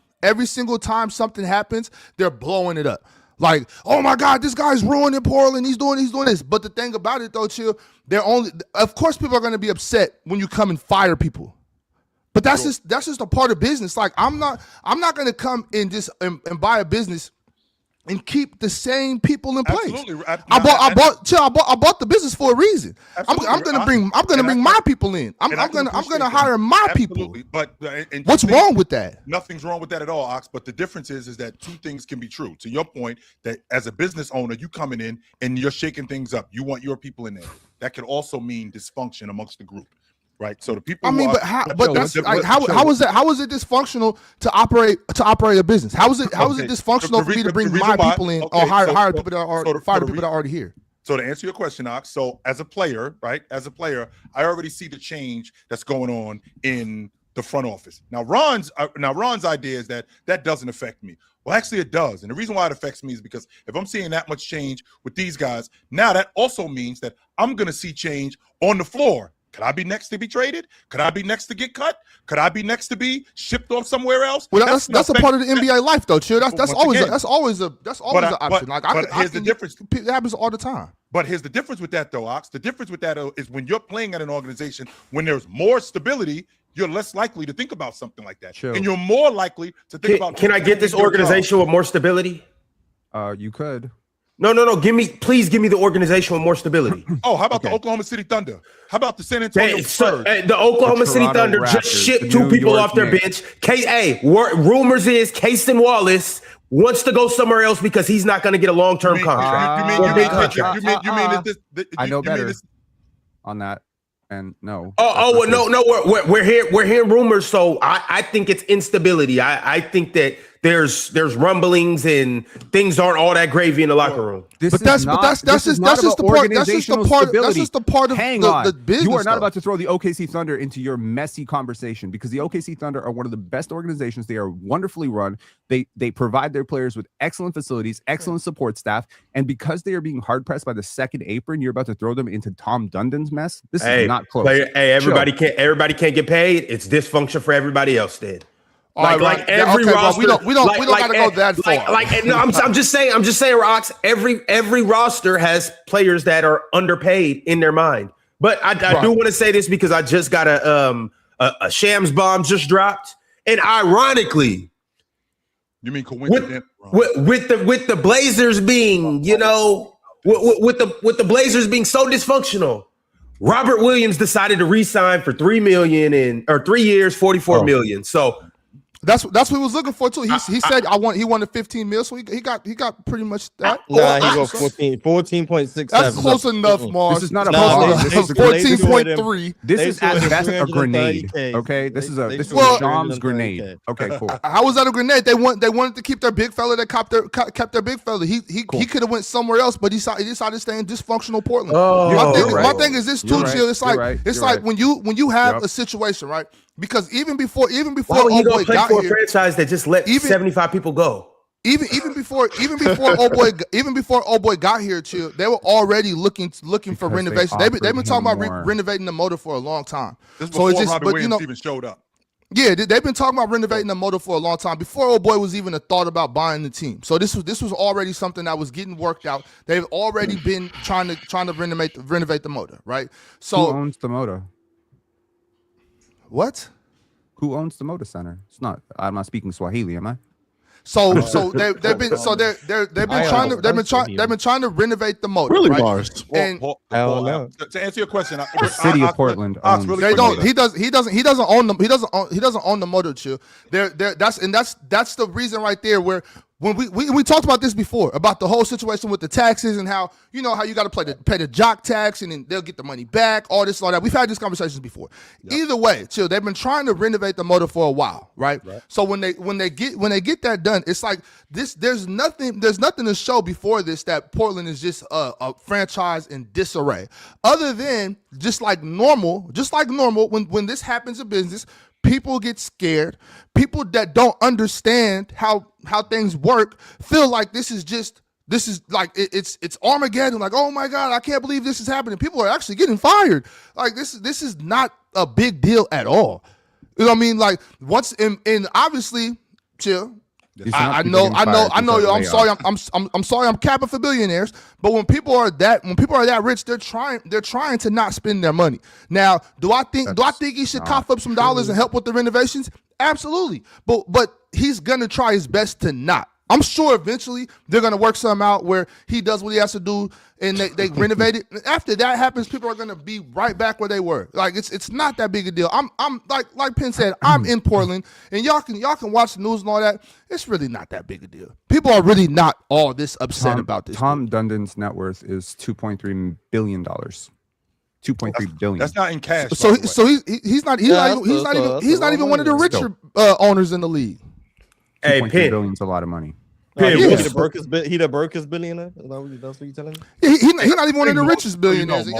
something happens, they're blowing it up. Like, oh my God, this guy's ruining Portland. He's doing this. But the thing about it though, Chill, of course people are going to be upset when you come and fire people. But that's just a part of business. Like I'm not going to come and just and buy a business and keep the same people in place. Absolutely. I bought the business for a reason. I'm gonna bring my people in. I'm gonna hire my people. But what's wrong with that? Nothing's wrong with that at all, Ox. But the difference is that two things can be true. To your point, that as a business owner, you coming in and you're shaking things up. You want your people in there. That could also mean dysfunction amongst the group. Right, so the people. How is it dysfunctional to operate a business? How is it dysfunctional for me to bring my people in or hire people that are fire the people that are already here? So to answer your question, Ox, so as a player, I already see the change that's going on in the front office. Now Ron's idea is that doesn't affect me. Well, actually it does. And the reason why it affects me is because if I'm seeing that much change with these guys, now that also means that I'm going to see change on the floor. Could I be next to be traded? Could I be next to get cut? Could I be next to be shipped off somewhere else? Well, that's a part of the NBA life, though, Chill. That's always an option. Here's the difference. It happens all the time. But here's the difference with that, though, Ox. The difference with that is when you're playing at an organization, when there's more stability, you're less likely to think about something like that, and you're more likely to think about. Can I get this organization with more stability? You could. No. Please give me the organization with more stability. How about the Oklahoma City Thunder? How about the San Antonio Spurs? The Oklahoma City Thunder just shipped two people off their bench. Rumors is Casey Wallace wants to go somewhere else because he's not going to get a long-term contract. You mean I know better on that. And no. No. We're hearing rumors. So I think it's instability. I think that there's rumblings and things aren't all that gravy in the locker room. That's just the part of the business. You are not about to throw the OKC Thunder into your messy conversation because the OKC Thunder are one of the best organizations. They are wonderfully run. They provide their players with excellent facilities, excellent support staff, and because they are being hard pressed by the second apron, you're about to throw them into Tom Dundon's mess. This is not close. Everybody can't get paid. It's dysfunction for everybody else. Then. Every roster, we don't gotta go that far. I'm just saying, Rox. Every roster has players that are underpaid in their mind. But I do want to say this because I just got a Shams bomb just dropped, and ironically, you mean coincident? With the Blazers being, with the Blazers being so dysfunctional, Robert Williams decided to re-sign for $3 million or 3 years, $44 million. So that's what he was looking for too. He said he wanted 15 mil, so he got pretty much that. Nah, he got 14.67. That's close enough, Mars. This is not a 14.3. This is at best a grenade. Okay, this is a Shams grenade. Okay, cool. How was that a grenade? They wanted to keep their big fella that kept their big fella. He could have went somewhere else, but he decided to stay in dysfunctional Portland. My thing is this too, Chill. It's like when you have a situation, right? Because even before Old Boy got here, a franchise that just let 75 people go. Even before Old Boy got here, Chill, they were already looking for renovation. They've been talking about renovating the motor for a long time. This before Robert Williams even showed up. Yeah, they've been talking about renovating the motor for a long time before Old Boy was even a thought about buying the team. So this was already something that was getting worked out. They've already been trying to renovate the motor, right? So who owns the motor? What? Who owns the motor center? I'm not speaking Swahili, am I? So they've been trying to renovate the motor. Really, right? Mars? And to answer your question, the city of Portland owns. They don't. He doesn't own them. He doesn't own the motor. Chill. That's the reason right there where. When we talked about this before about the whole situation with the taxes and how you got to pay the jock tax and then they'll get the money back, all this and all that. We've had these conversations before. Yep. Either way, Chill, they've been trying to renovate the motor for a while, right? So when they get that done, it's like this. There's nothing to show before this that Portland is just a franchise in disarray, other than just like normal when this happens in business. People get scared. People that don't understand how things work feel like this is like it's Armageddon. Like, oh my God, I can't believe this is happening. People are actually getting fired. Like this is not a big deal at all. You know what I mean? Like once and obviously, Chill. I know. Yo, I'm sorry. I'm sorry. I'm capping for billionaires. But when people are that rich, they're trying to not spend their money. Now, do I think he should cough up some dollars and help with the renovations? Absolutely. But he's gonna try his best to not. I'm sure eventually they're gonna work something out where he does what he has to do and they renovate it. After that happens, people are gonna be right back where they were. Like it's not that big a deal. I'm like Penn said, I'm in Portland and y'all can watch the news and all that. It's really not that big a deal. People are really not all this upset about this. Tom Dundon's net worth is $2.3 billion. 2.3 billion. That's not in cash. So he's not even one of the richer owners in the league. Hey, Penn. Billion's a lot of money. He the Burkus billionaire? That's what you telling me? He's not even one of the richest billionaires. Hey,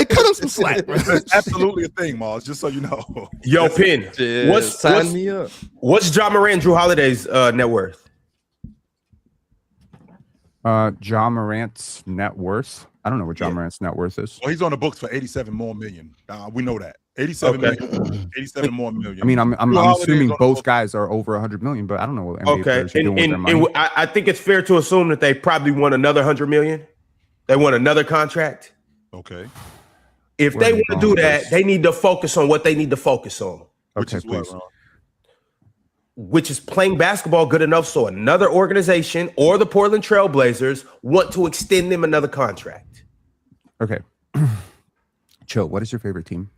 cut him some slack. That's absolutely a thing, Mars, just so you know. Yo, Penn, sign me up. What's Ja Morant, Drew Holiday's net worth? Ja Morant's net worth. I don't know what Ja Morant's net worth is. Well, he's on the books for 87 more million. We know that. 87 more million. I mean, I'm assuming both guys are over 100 million, but I don't know what NBA players are doing with their money. I think it's fair to assume that they probably won another 100 million. They won another contract. Okay. If they want to do that, they need to focus on what they need to focus on. Which is playing basketball good enough so another organization or the Portland Trailblazers want to extend them another contract. Okay. Chill. What is your favorite team?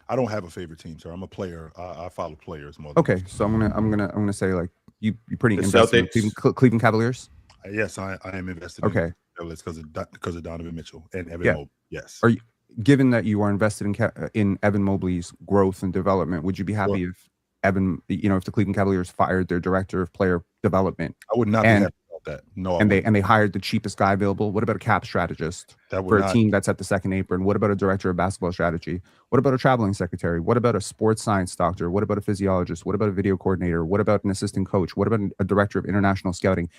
I don't have a favorite team, sir. I'm a player. I follow players more. Okay, so I'm gonna say like you pretty invested in Cleveland Cavaliers. Yes, I am invested. Okay, in because of Donovan Mitchell and Evan Mobley. Yes. Are you, given that you are invested in Evan Mobley's growth and development, would you be happy if Evan, if the Cleveland Cavaliers fired their director of player development? I would not be happy about that. No, and they hired the cheapest guy available. What about a cap strategist for a team that's at the second apron? What about a director of basketball strategy? What about a traveling secretary? What about a sports science doctor? What about a physiologist? What about a video coordinator? What about an assistant coach? What about a director of international scouting?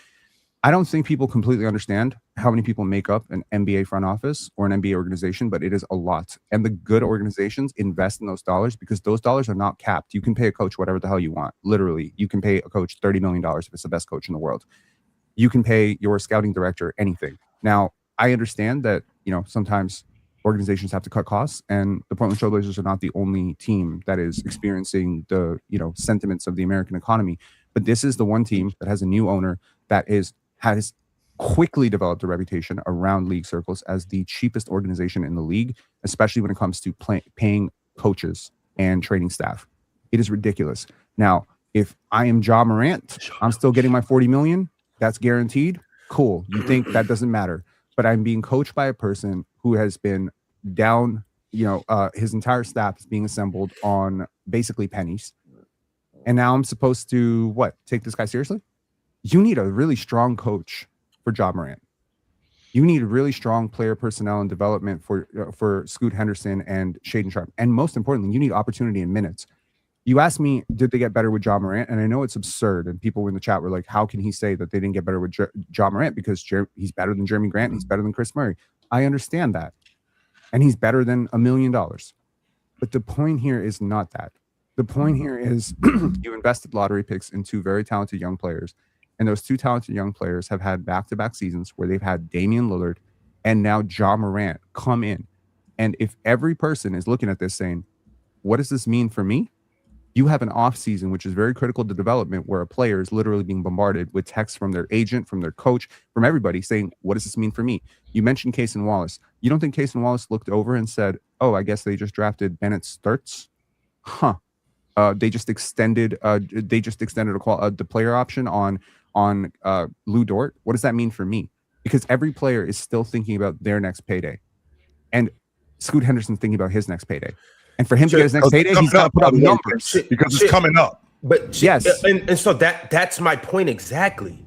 I don't think people completely understand how many people make up an NBA front office or an NBA organization, but it is a lot. And the good organizations invest in those dollars because those dollars are not capped. You can pay a coach whatever the hell you want. Literally, you can pay a coach $30 million if it's the best coach in the world. You can pay your scouting director anything. Now, I understand that, sometimes organizations have to cut costs, and the Portland Trailblazers are not the only team that is experiencing the sentiments of the American economy. But this is the one team that has a new owner that has quickly developed a reputation around league circles as the cheapest organization in the league, especially when it comes to paying coaches and training staff. It is ridiculous. Now, if I am Ja Morant, I'm still getting my $40 million. That's guaranteed. Cool. You think that doesn't matter? But I'm being coached by a person who has been down, his entire staff is being assembled on basically pennies. And now I'm supposed to, take this guy seriously? You need a really strong coach for Ja Morant. You need a really strong player personnel and development for Scoot Henderson and Shaedon Sharpe. And most importantly, you need opportunity in minutes. You asked me, did they get better with Ja Morant? And I know it's absurd. And people in the chat were like, how can he say that they didn't get better with Ja Morant? Because he's better than Jeremy Grant. He's better than Chris Murray. I understand that. And he's better than $1 million. But the point here is not that. The point here is you invested lottery picks in two very talented young players. And those two talented young players have had back-to-back seasons where they've had Damian Lillard and now Ja Morant come in. And if every person is looking at this saying, what does this mean for me? You have an off season, which is very critical to development, where a player is literally being bombarded with texts from their agent, from their coach, from everybody saying, what does this mean for me? You mentioned Cason Wallace. You don't think Cason Wallace looked over and said, oh, I guess they just drafted Bennett Sturts? They just extended the player option on Lou Dort. What does that mean for me? Because every player is still thinking about their next payday. And Scoot Henderson's thinking about his next payday. And for him to get his next payday, he's got to put up numbers because it's coming up. But yes, and so that's my point exactly.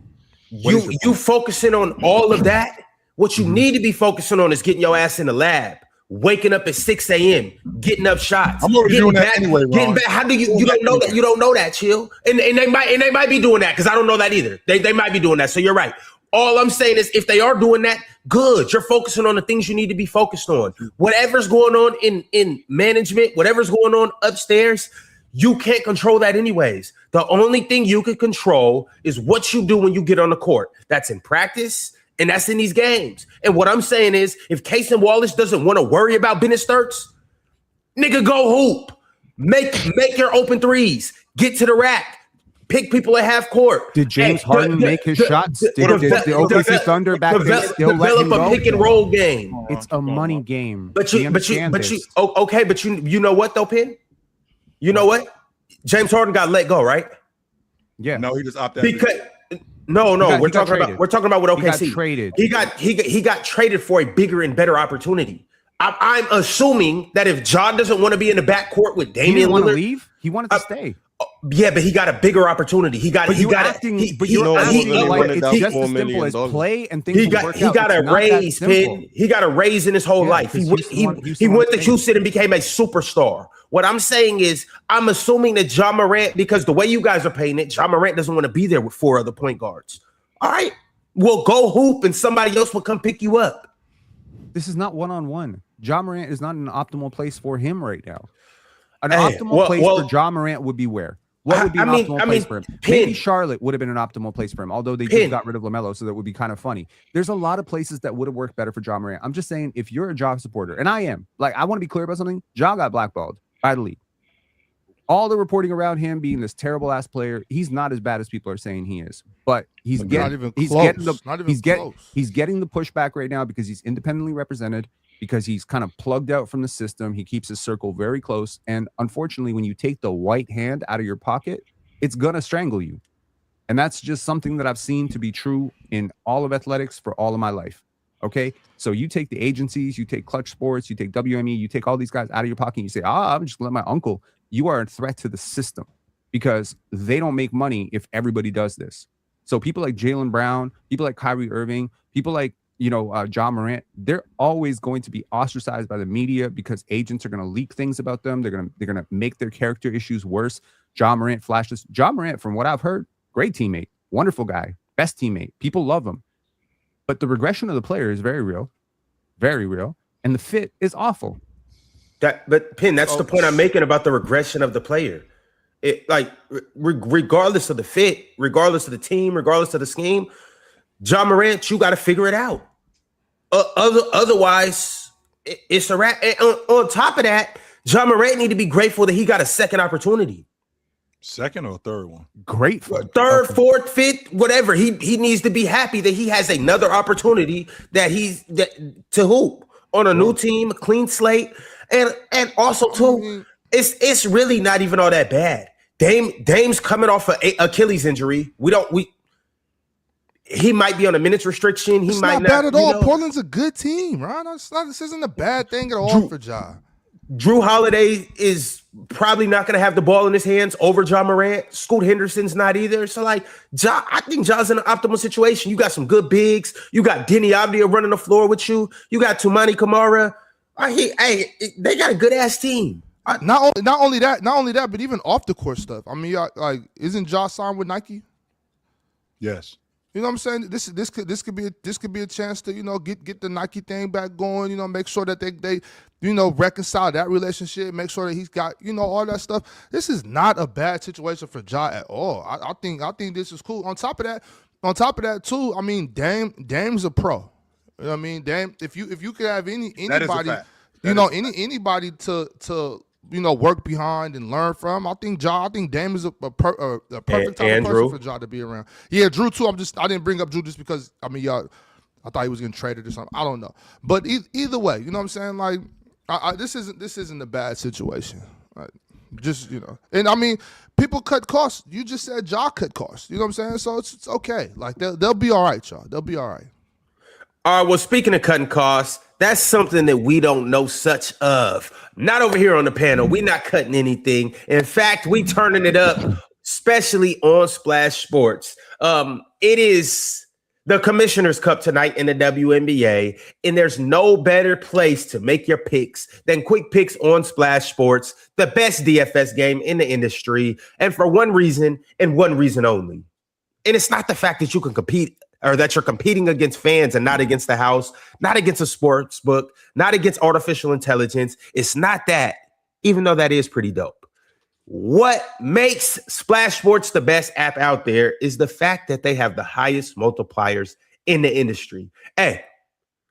You focusing on all of that. What you need to be focusing on is getting your ass in the lab, waking up at 6 a.m., getting up shots. I'm already doing that anyway. Getting back. How do you don't know that? You don't know that, chill. And they might be doing that because I don't know that either. They might be doing that. So you're right. All I'm saying is if they are doing that, good. You're focusing on the things you need to be focused on. Whatever's going on in management, whatever's going on upstairs, you can't control that anyways. The only thing you can control is what you do when you get on the court. That's in practice and that's in these games. And what I'm saying is if Cason Wallace doesn't want to worry about Bennett Sturts, nigga, go hoop. Make your open threes. Get to the rack. Pick people at half court. Did James Harden make his shots? Did the OKC Thunder back then still let him go? Pick and roll game. It's a money game. But you know what though, Penn? You know what? James Harden got let go, right? Yeah. No, he just opted out. We're talking about what OKC. He got traded. He got traded for a bigger and better opportunity. I'm assuming that if John doesn't want to be in the backcourt with Damian Lillard, he didn't want to leave. He wanted to stay. Yeah, but he got a bigger opportunity. He got. It's just as simple as play and things. He got a raise, Pin. He got a raise in his whole life. He went to Houston and became a superstar. What I'm saying is, I'm assuming that Ja Morant, because the way you guys are paying it, Ja Morant doesn't want to be there with 4 other point guards. All right, well, go hoop, and somebody else will come pick you up. This is not one-on-one. Ja Morant is not an optimal place for him right now. An optimal place for Ja Morant would be where? What would be an optimal place for him? Maybe Charlotte would have been an optimal place for him, although they just got rid of LaMelo, so that would be kind of funny. There's a lot of places that would have worked better for Ja Morant. I'm just saying, if you're a Ja supporter, and I am, I want to be clear about something. Ja got blackballed by the league. All the reporting around him being this terrible ass player, he's not as bad as people are saying he is. But he's getting the pushback right now because he's independently represented, because he's kind of plugged out from the system. He keeps his circle very close. And unfortunately, when you take the white hand out of your pocket, it's going to strangle you. And that's just something that I've seen to be true in all of athletics for all of my life. Okay. So you take the agencies, you take Clutch Sports, you take WME, you take all these guys out of your pocket and you say, I'm just gonna let my uncle. You are a threat to the system because they don't make money if everybody does this. So people like Jaylen Brown, people like Kyrie Irving, people like, Ja Morant, they're always going to be ostracized by the media because agents are going to leak things about them. They're going to make their character issues worse. Ja Morant flashes. Ja Morant, from what I've heard, great teammate, wonderful guy, best teammate. People love him. But the regression of the player is very real, and the fit is awful. But Penn, that's the point I'm making about the regression of the player. Regardless of the fit, regardless of the team, regardless of the scheme, Ja Morant, you got to figure it out. Otherwise, it's a wrap. On top of that, Ja Morant need to be grateful that he got a second opportunity. Second or third one? Grateful. Third, fourth, fifth, whatever. He needs to be happy that he has another opportunity to hoop on a new team, a clean slate, and also too, it's really not even all that bad. Dame's coming off an Achilles injury. He might be on a minutes restriction. He might not bad at all. Portland's a good team, right? This isn't a bad thing at all for Ja. Drew Holiday is probably not going to have the ball in his hands over Ja Morant. Scoot Henderson's not either. So, like, I think Ja's in an optimal situation. You got some good bigs. You got Denny Avdia running the floor with you. You got Tumani Kamara. They got a good-ass team. Not only that, but even off the court stuff. I mean, isn't Ja signed with Nike? Yes. You know what I'm saying? This could be a chance to, get the Nike thing back going, make sure that they reconcile that relationship, make sure that he's got, all that stuff. This is not a bad situation for Ja at all. I think this is cool. On top of that too, I mean, Dame's a pro. You know what I mean? Dame, if you could have anybody, anybody to work behind and learn from. I think Dame is a perfect type of person for Ja to be around. Yeah, Drew too. I didn't bring up Drew just because I thought he was getting traded or something. I don't know, but either way, you know what I'm saying? Like, this isn't a bad situation. Right? Just and I mean, people cut costs. You just said Ja cut costs. You know what I'm saying? So it's okay. Like they'll be all right, y'all. They'll be all right. All right. Well, speaking of cutting costs, that's something that we don't know such of. Not over here on the panel. We're not cutting anything. In fact, we turning it up, especially on Splash Sports. It is the Commissioner's Cup tonight in the WNBA, and there's no better place to make your picks than Quick Picks on Splash Sports, the best DFS game in the industry, and for one reason and one reason only. And it's not the fact that you can compete or that you're competing against fans and not against the house, not against a sports book, not against artificial intelligence. It's not that, even though that is pretty dope. What makes Splash Sports the best app out there is the fact that they have the highest multipliers in the industry. Hey,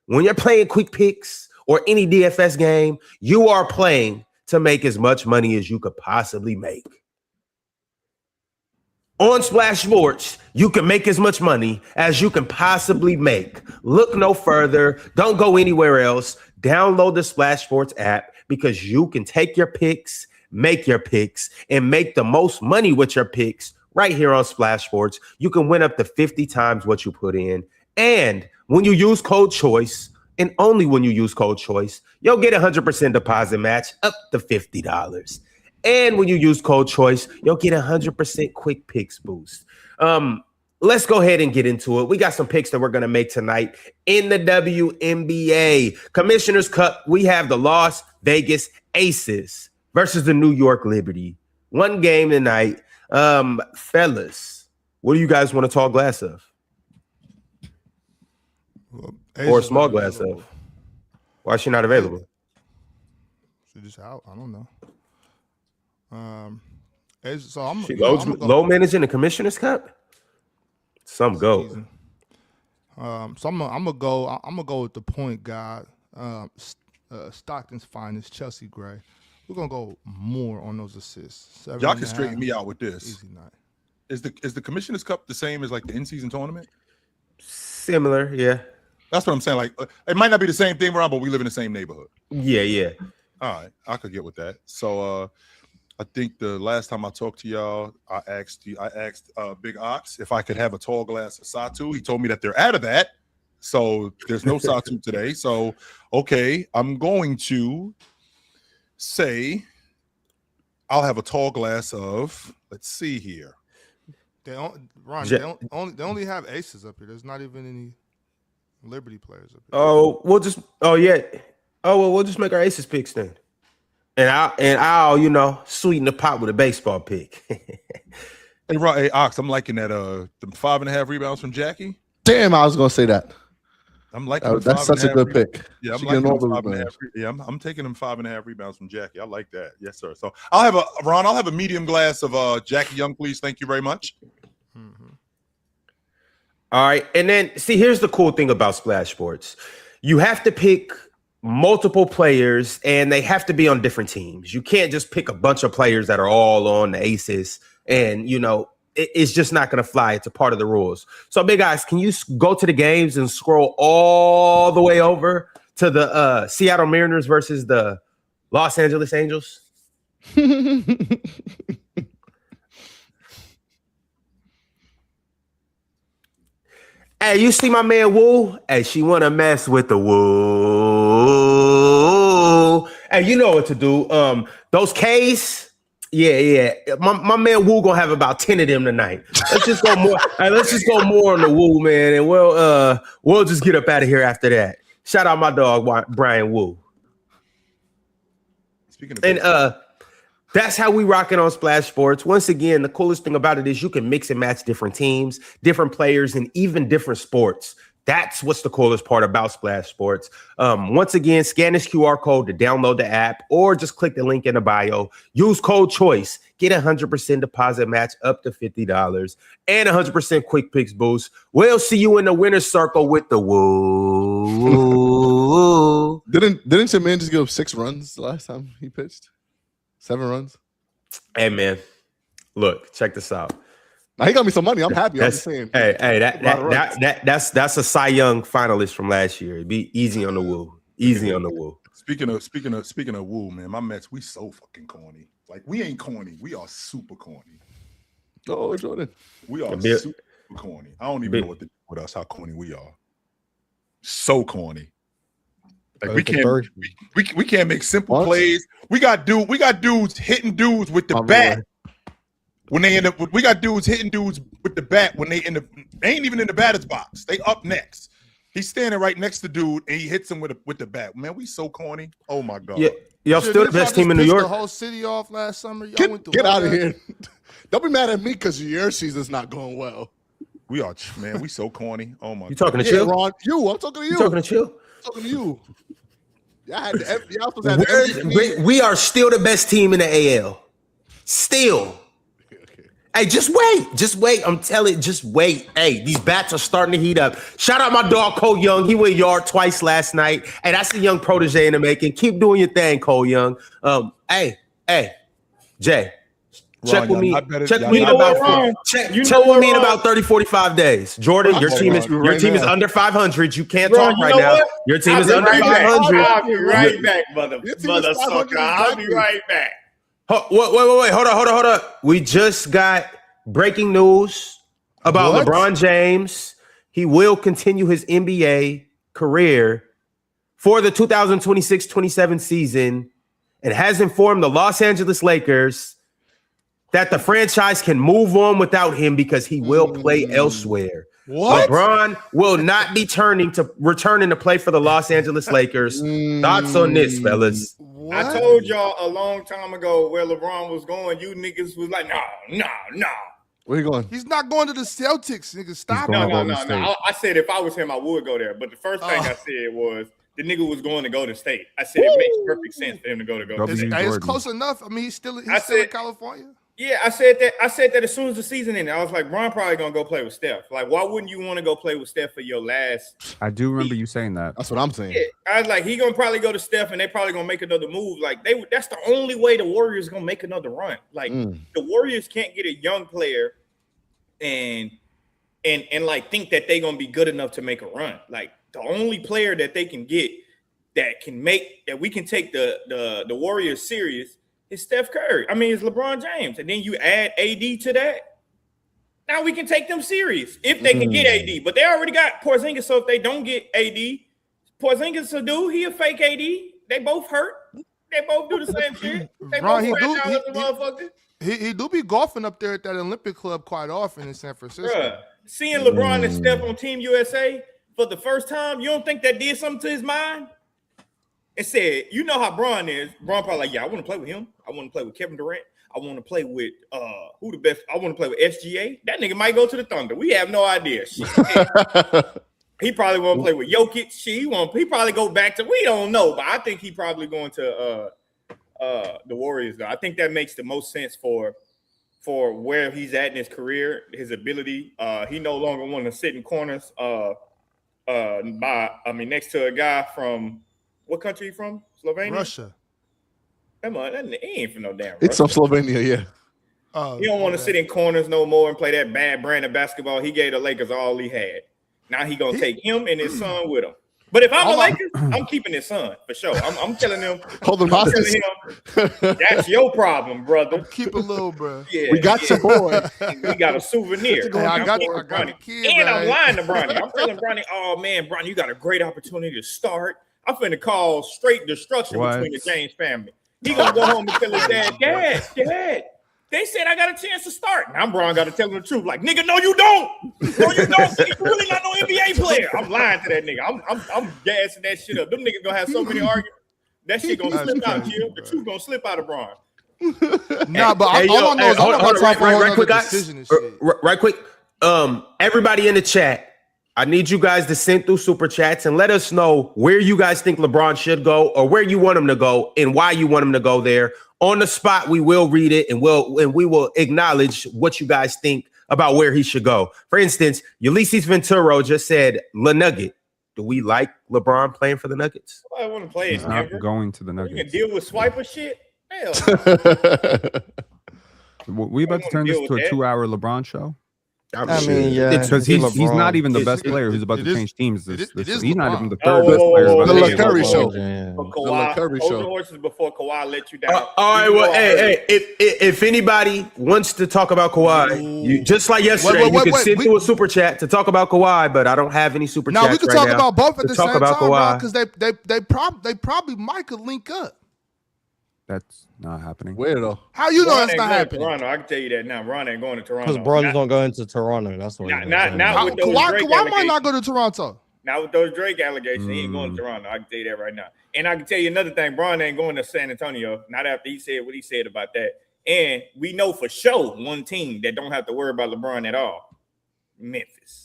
when you're playing Quick Picks or any DFS game, you are playing to make as much money as you could possibly make. On Splash Sports, you can make as much money as you can possibly make. Look no further. Don't go anywhere else. Download the Splash Sports app because you can take your picks, make your picks, and make the most money with your picks right here on Splash Sports. You can win up to 50 times what you put in. And when you use code CHOICE, and only when you use code CHOICE, you'll get a 100% deposit match up to $50. And when you use code CHOICE, you'll get a 100% Quick Picks boost. Let's go ahead and get into it. We got some picks that we're going to make tonight in the WNBA. Commissioner's Cup, we have the Las Vegas Aces versus the New York Liberty. One game tonight. Fellas, what do you guys want a tall glass of? Or a small glass of? Why is she not available? She's just out. I don't know. So I'm low managed in the Commissioner's Cup. Some go. So I'm gonna go with the point guard, Stockton's finest, Chelsea Gray. We're gonna go more on those assists. Y'all can straighten me out with this. Easy night. Is the Commissioner's Cup the same as like the in-season tournament? Similar, yeah. That's what I'm saying. Like, it might not be the same thing, Ron, but we live in the same neighborhood. Yeah. All right, I could get with that. So, I think the last time I talked to y'all, I asked Big Ox if I could have a tall glass of Satu. He told me that they're out of that, so there's no Satu today. So, okay, I'm going to say I'll have a tall glass of. Let's see here. They only have aces up here. There's not even any Liberty players up here. We'll just make our aces picks then. And I'll sweeten the pot with a baseball pick. Hey, Ox, I'm liking that the 5.5 rebounds from Jackie. Damn, I was gonna say that. I'm liking that's such a good pick. Yeah, I'm liking all the 5.5. Yeah, I'm taking them 5.5 rebounds from Jackie. I like that. Yes, sir. So I'll have a medium glass of Jackie Young, please. Thank you very much. Mm-hmm. All right, and then see, here's the cool thing about Splash Sports. You have to pick multiple players, and they have to be on different teams. You can't just pick a bunch of players that are all on the Aces, and it's just not going to fly. It's a part of the rules. So, big guys, can you go to the games and scroll all the way over to the Seattle Mariners versus the Los Angeles Angels? Hey, you see my man Woo? Hey, she want to mess with the Woo. Hey, you know what to do. Those K's, yeah. My man Woo gonna have about 10 of them tonight. Let's just go more. Let's just go more on the Woo, man, and we'll just get up out of here after that. Shout out my dog Brian Woo. Speaking of that's how we rocking on Splash Sports. Once again, the coolest thing about it is you can mix and match different teams, different players, and even different sports. That's what's the coolest part about Splash Sports. Once again, scan this QR code to download the app or just click the link in the bio. Use code CHOICE. Get 100% deposit match up to $50 and 100% quick picks boost. We'll see you in the winner's circle with the Woo. Didn't your man just give up 6 runs the last time he pitched? 7 runs. Hey man, look, check this out. Now he got me some money. I'm happy. I'm just saying. Hey, that's a Cy Young finalist from last year. Be easy on the Woo. Easy on the Woo. Speaking of Woo, man, my Mets, we so fucking corny. Like, we ain't corny. We are super corny. Oh, Jordan. We are super corny. I don't even know what to do with us, how corny we are. So corny. Like, we can't make simple plays. We got dudes hitting dudes with the bat when they end up. We got dudes hitting dudes with the bat when they ain't even in the batter's box. They up next. He's standing right next to dude and he hits him with the bat. Man, we so corny. Oh my god. Yeah, y'all still the best team in New York. The whole city off last summer. Get out of here. Don't be mad at me because your season's not going well. We are, man. We so corny. Oh my. You talking to Chill? Ron, I'm talking to you. You talking to Chill? I'm talking to you. We are still the best team in the AL. Still. Hey, just wait. I'm telling you, just wait. Hey, these bats are starting to heat up. Shout out my dog, Cole Young. He went yard twice last night. Hey, that's a young protege in the making. Keep doing your thing, Cole Young. Hey, Jay. Check with me. Check with me in about 30, 45 days. Jordan, your team is under 500. You can't talk right now. Your team is under 500. I'll be right back, mother sucker. I'll be right back. Wait. Hold on. We just got breaking news about LeBron James. He will continue his NBA career for the 2026-27 season and has informed the Los Angeles Lakers that the franchise can move on without him because he will play elsewhere. What? LeBron will not be returning to play for the Los Angeles Lakers. Thoughts on this, fellas? What? I told y'all a long time ago where LeBron was going. You niggas was like, nah. Where you going? He's not going to the Celtics, nigga. Stop. No. I said if I was him, I would go there. But the first thing I said was the nigga was going to Golden State. I said it makes perfect sense for him to go to Golden State. It's close enough. I mean, he's still in California. Yeah, I said that as soon as the season ended. I was like, Bron probably gonna go play with Steph. Like, why wouldn't you want to go play with Steph for your last? I do remember you saying that. That's what I'm saying. Yeah, I was like, he gonna probably go to Steph, and they probably gonna make another move. Like, that's the only way the Warriors gonna make another run. Like, the Warriors can't get a young player and like think that they gonna be good enough to make a run. Like, the only player that they can get that we can take the Warriors serious. It's Steph Curry. I mean, it's LeBron James. And then you add AD to that. Now we can take them serious if they can get AD. But they already got Porzingis, so if they don't get AD, Porzingis will do. He a fake AD. They both hurt. They both do the same shit. They both motherfucker. He do be golfing up there at that Olympic Club quite often in San Francisco. Bruh, seeing LeBron and Steph on Team USA for the first time, you don't think that did something to his mind? It said, you know how Bron is. Bron probably like, yeah, I want to play with him. I want to play with Kevin Durant. I want to play with who the best. I want to play with SGA. That nigga might go to the Thunder. We have no idea. He probably want to play with Jokic. He probably go back to. We don't know, but I think he probably going to the Warriors. Though I think that makes the most sense for where he's at in his career, his ability. He no longer want to sit in corners. Next to a guy from What country you from? Slovenia? Russia. Come on, he ain't from no damn Russia. It's from Slovenia, yeah. He don't want to sit in corners no more and play that bad brand of basketball. He gave the Lakers all he had. Now he gonna take him and his son with him. But if I'm the Lakers, I'm keeping his son for sure. I'm telling him. Hold him hostage. That's your problem, brother. Keep it little, bro. Yeah, we got your boy. We got a souvenir. Hey, I got the kid, and man. I'm lying to Bronny. I'm telling Bronny, oh man, Bronny, you got a great opportunity to start. I'm finna call straight destruction between the James family. He gonna go home and tell his dad, they said I got a chance to start. Now Bron got to tell him the truth. Like, nigga, no, you don't. No, you don't. You really not no NBA player. I'm lying to that nigga. I'm gassing that shit up. Them niggas gonna have so many arguments. That shit gonna slip out, Jill. The truth gonna slip out of Bron. Nah, but all I know is I'm not trying for right quick, decision and shit. Right quick. Everybody in the chat, I need you guys to send through super chats and let us know where you guys think LeBron should go or where you want him to go and why you want him to go there. On the spot, we will read it and we will acknowledge what you guys think about where he should go. For instance, Ulysses Venturo just said La Nugget. Do we like LeBron playing for the Nuggets? I want to play it. Not going to the Nuggets. You can deal with swiper shit. Hell, We about to turn this to a 2-hour LeBron show. I mean, yeah, because he's not even the best player who's about to change teams. He's not even the third Oh, best player. The about to Le change Curry the show. ball. for The Le Kawhi, Curry hold show. the horses before Kawhi let you down. All right, well, hey, if anybody wants to talk about Kawhi, you just like yesterday, you can send through a super chat to talk about Kawhi, but I don't have any super chats. Now we can talk about both at the same time, Kawhi. because they probably might could link up. That's not happening. Where though? How you know Bron that's ain't not going to happening? Toronto. I can tell you that now. Bron ain't going to Toronto. Because Bron's don't go into Toronto. That's what. Not with those Drake Kawhi might not allegations. go to Toronto. Now with those Drake allegations, he ain't going to Toronto. I can tell you that right now. And I can tell you another thing. Bron ain't going to San Antonio. Not after he said what he said about that. And we know for sure one team that don't have to worry about LeBron at all. Memphis.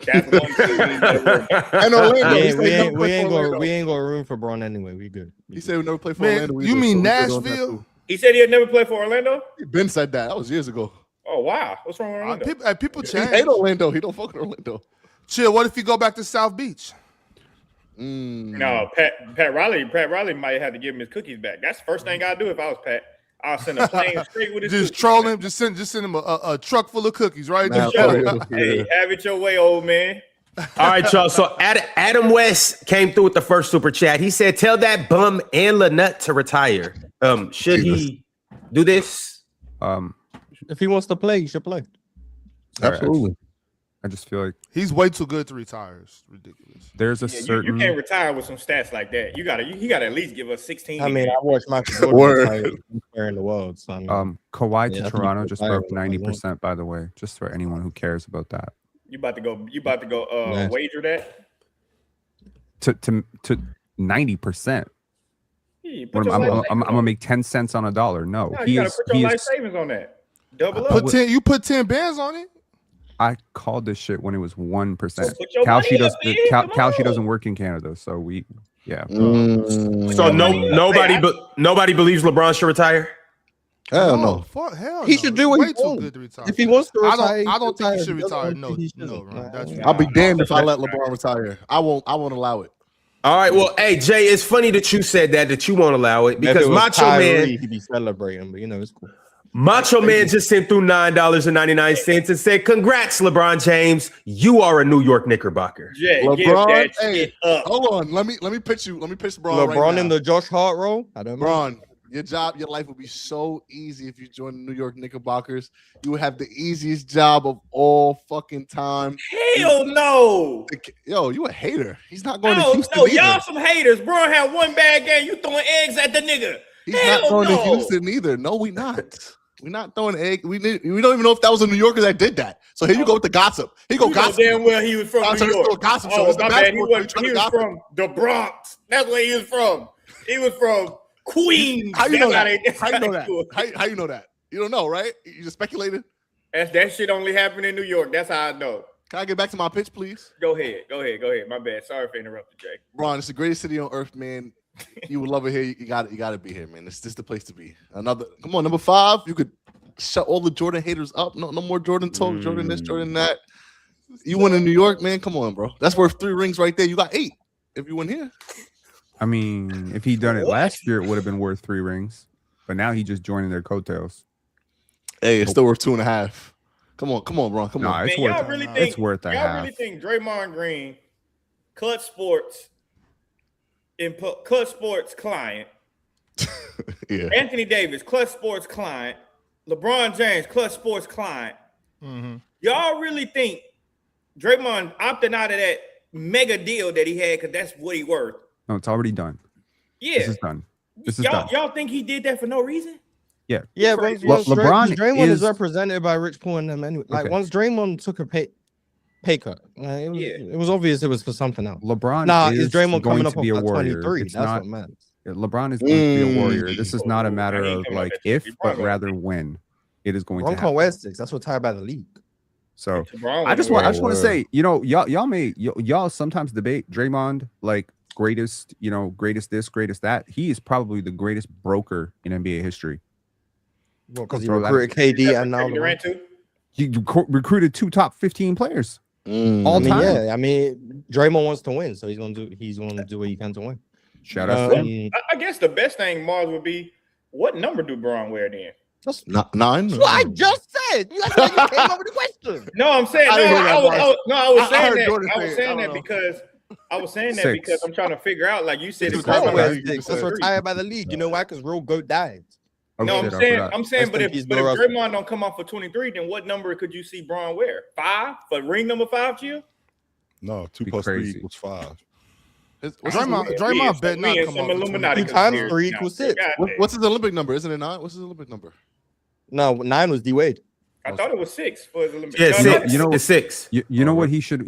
That's one team we ain't gotta worry about. And Orlando. we ain't got room for Bron anyway. We good. He said we never play for Man, Orlando. you mean Nashville? He said he'd never play for Orlando? Ben said that. That was years ago. Oh, wow. What's wrong with Orlando? People He change. hate Orlando. He don't fuck with Orlando. Chill. What if you go back to South Beach? No, Pat Riley might have to give him his cookies back. That's the first thing I'd do if I was Pat. I'll send a plane straight with his Just cookies. troll him. Just send him a truck full of cookies, right? Nah, Hey, have it your way, old man. All right, y'all. So Adam West came through with the first super chat. He said, "Tell that bum and Lynette to retire." Should he do this? If he wants to play, he should play. Absolutely. I just feel like He's way too good to retire. It's ridiculous. there's a Yeah, certain. you can't retire with some stats like that. You gotta at least give us 16. I mean, I watched Michael Word. Jordan retire in the world. So I mean, Kawhi Yeah, I to think Toronto he's just retired broke when he 90%. By the way, just for anyone who cares about that. You about to go Nasty. wager that? To 90%. Yeah, you What put am- your I'm life gonna savings make 10 cents on a dollar. No, on it. he You gotta is. put He your life is. savings on that. Double up. You put 10 bands on it. I called this shit when it was 1%. So put your Kalshi money does. up, man. Come Kalshi on. doesn't work in Canada, so yeah. So nobody believes LeBron should retire. Hell no. Fuck, hell He no. should do what Way he too wants. good to retire. if he wants to retire, I don't think he should If he retire. doesn't No, want to, he no, shouldn't. Ron, that's I'll be damned if I let LeBron retire. I won't allow it. All right. Well, hey Jay, it's funny that you said that you won't allow it If because it was Macho Kyrie, Man. he'd be celebrating, but it's cool. Macho Man just sent through $9.99 and said, "Congrats, LeBron James. You are a New York Knickerbocker." Yeah, give LeBron, that hey, shit up. hold on. Let me pitch you. Let me pitch LeBron. LeBron right in now. the Josh Hart role. I don't know. LeBron, your life would be so easy if you joined the New York Knickerbockers. You would have the easiest job of all fucking time. Hell no. Yo, you a hater. He's not going to No, Houston no, either. y'all some haters. Bro had one bad game. You throwing eggs at the nigga. He's Hell not going no. to Houston either. No, we not. We're not throwing egg. We don't even know if that was a New Yorker that did that. So here you go with the gossip. Here you go You know gossip. damn well he was from I'll New turn this York. to a gossip show. Oh, It's the my bad. He basketball was, show. he You was trying to from the Bronx. That's where he was from. He was from Queens. How you know that? That's How you know that? they do it. How you know that? You don't know, right? You just speculated. That shit only happened in New York. That's how I know. Can I get back to my pitch, please? Go ahead. My bad. Sorry for interrupting, Jay. Ron, it's the greatest city on earth, man. You would love it here. You got to be here, man. This is the place to be. Come on, number 5. You could shut all the Jordan haters up. No more Jordan talk. Jordan this, Jordan that. You win in New York, man. Come on, bro. That's worth 3 rings right there. You got 8 if you win here. I mean, if he'd done it last year, it would have been worth 3 rings. But now he just joining their coattails. Hey, it's still worth 2.5. Come on, Ron. Come on. It's Man, worth. y'all really think, It's worth a y'all half. really think Draymond Green, Clutch Sports client, Yeah. Anthony Davis, Clutch Sports client, LeBron James, Clutch Sports client. Y'all really think Draymond opting out of that mega deal that he had because that's what he worth? No, it's already done. Yeah, This is done. This is done. Y'all think he did that for no reason? Yeah, but Crazy. LeBron Draymond is is- represented by Rich Paul and them anyway. Like Okay. once Draymond took a pay cut, it was obvious it was for something else. LeBron is Draymond going coming up to be on a warrior. 23? It's That's not. what meant. LeBron is going to be a warrior. This is not a matter he ain't of coming up like at if, 23. but rather when it is going to Ron happen. can't wear 6. That's what tied by the league. So LeBron I just wouldn't want wear to say, y'all sometimes debate Draymond like greatest, greatest this, greatest that. He is probably the greatest broker in NBA history. Well, because he Throw that- recruited KD and now Kevin Durant too. He recruited 2 top 15 players Mm. all I mean, time. yeah, I mean, Draymond wants to win, so he's gonna do what he can to win. Shout out to him. I guess the best thing, Mars, would be what number do Braun wear then? That's 9. what I just said. You came up with the question. No, I'm saying I didn't hear that, Mars. I was I saying heard that. Jordan I was say it. saying I that don't because I was saying that 6. because I'm trying to figure out, like you said, It's it's not Draymond what Draymond. I wears think 6. you That's said. retired by the league. You know why? Because Real Goat died. Oh, No, shit, I'm I saying, forgot. I'm saying, Rest but in if peace, Bill Russell. Draymond don't come off for 23, then what number could you see Braun wear? 5 for ring number 5, Chill? No, 2 Be plus 3 crazy. equals 5. Draymond bet not come some off. Illuminati 2 times conspiracy 3 now. equals 6. God, What's his Olympic number? Isn't it 9? What's his Olympic number? No, 9 was D Wade. I thought it was 6 for his Olympic. Yeah, No, 6. you know- It's 6. You know what he should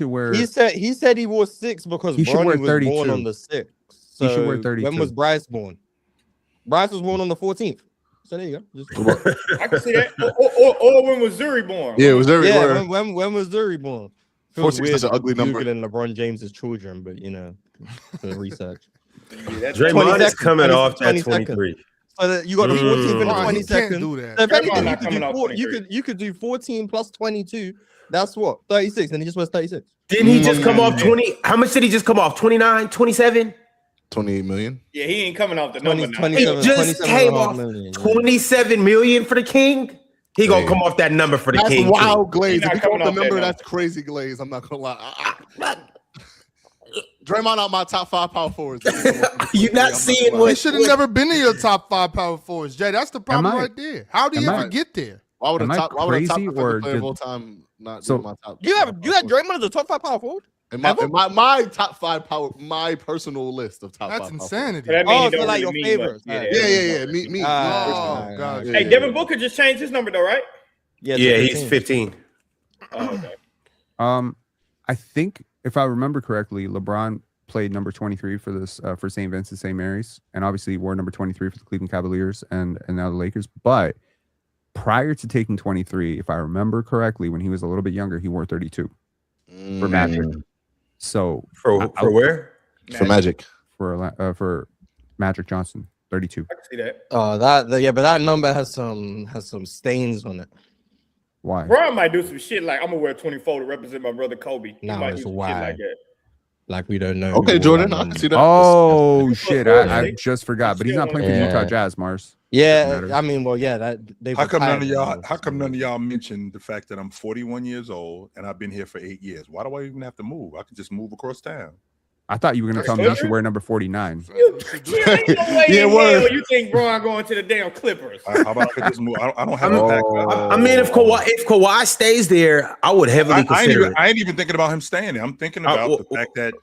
wear? He said he wore 6 because He should Bronny wear was 32. born on the 6th. He should wear So 32. When was Bryce born? Bryce was born on the 14th. So there you go. Just- I can see that. Or when was Zuri born? Yeah, it was very yeah, rare. when was Zuri born? 14 is such an ugly number. Googling LeBron James's children, but for the research. Draymond is 22nd, coming off that 22nd. 23. So that you got the 14th and the Bron, he can't 22nd. do So that. if anything, Draymond you not could, coming do off 23. you could do 14 plus 22. That's what? 36. And he just wears 36. Didn't he just come off 20? How much did he just come off? 29, 27? 28 million. Yeah, he ain't coming off the number 20, now. 27, He just 27 came and a half off million, yeah. 27 million for the King? He gonna Hey. come off that number for the That's King. too. wild glaze. He's not If you come coming up off the that number, number. that's crazy glaze. I'm not gonna lie. Draymond out my top 5 power forwards. You not seeing He what? should have never been in your top 5 power forwards, Jay. That's the problem I- right there. How do you am ever I- get there? Why would a Am I top crazy defensive or player did- of all time not So- be my top? You had top Draymond as the top 5 power forward? in my top 5 power, my personal list of top 5. That's power insanity. So that means Oh, he so don't like really your mean favorites. much. forwards. Yeah. Me. Oh, gosh. Yeah. Hey, Devin Booker just changed his number though, right? Yeah, to he's 15. Oh, okay. I think if I remember correctly, LeBron played number 23 for this for St. Vincent St. Mary's, and obviously wore number 23 for the Cleveland Cavaliers and now the Lakers. But prior to taking 23, if I remember correctly, when he was a little bit younger, he wore 32 for Magic. So For where? For Magic. for Magic Johnson, 32. I can see that. Oh, but that number has some stains on it. Why? Bron might do some shit like I'm gonna wear 24 to represent my brother Kobe. He Nah, might it's do some why. shit like that. Like we don't know. Okay, who Jordan, that I can number- see that. Oh shit! I Yeah. just forgot, but he's not playing for Yeah. Utah Jazz, Mars. Yeah, matter. I mean, well, yeah, that they've How come none of retired y'all? him. How come none of y'all mentioned the fact that I'm 41 years old and I've been here for 8 years? Why do I even have to move? I could just move across town. I thought you were going to tell me you should wear number 49. Yeah, ain't no way Yeah, in word. hell you think Bron going to the damn Clippers. How about I could just move? I don't have to pack up. I mean, if Kawhi stays there, I would heavily consider it. I ain't even thinking about him staying there. I'm thinking about the fact that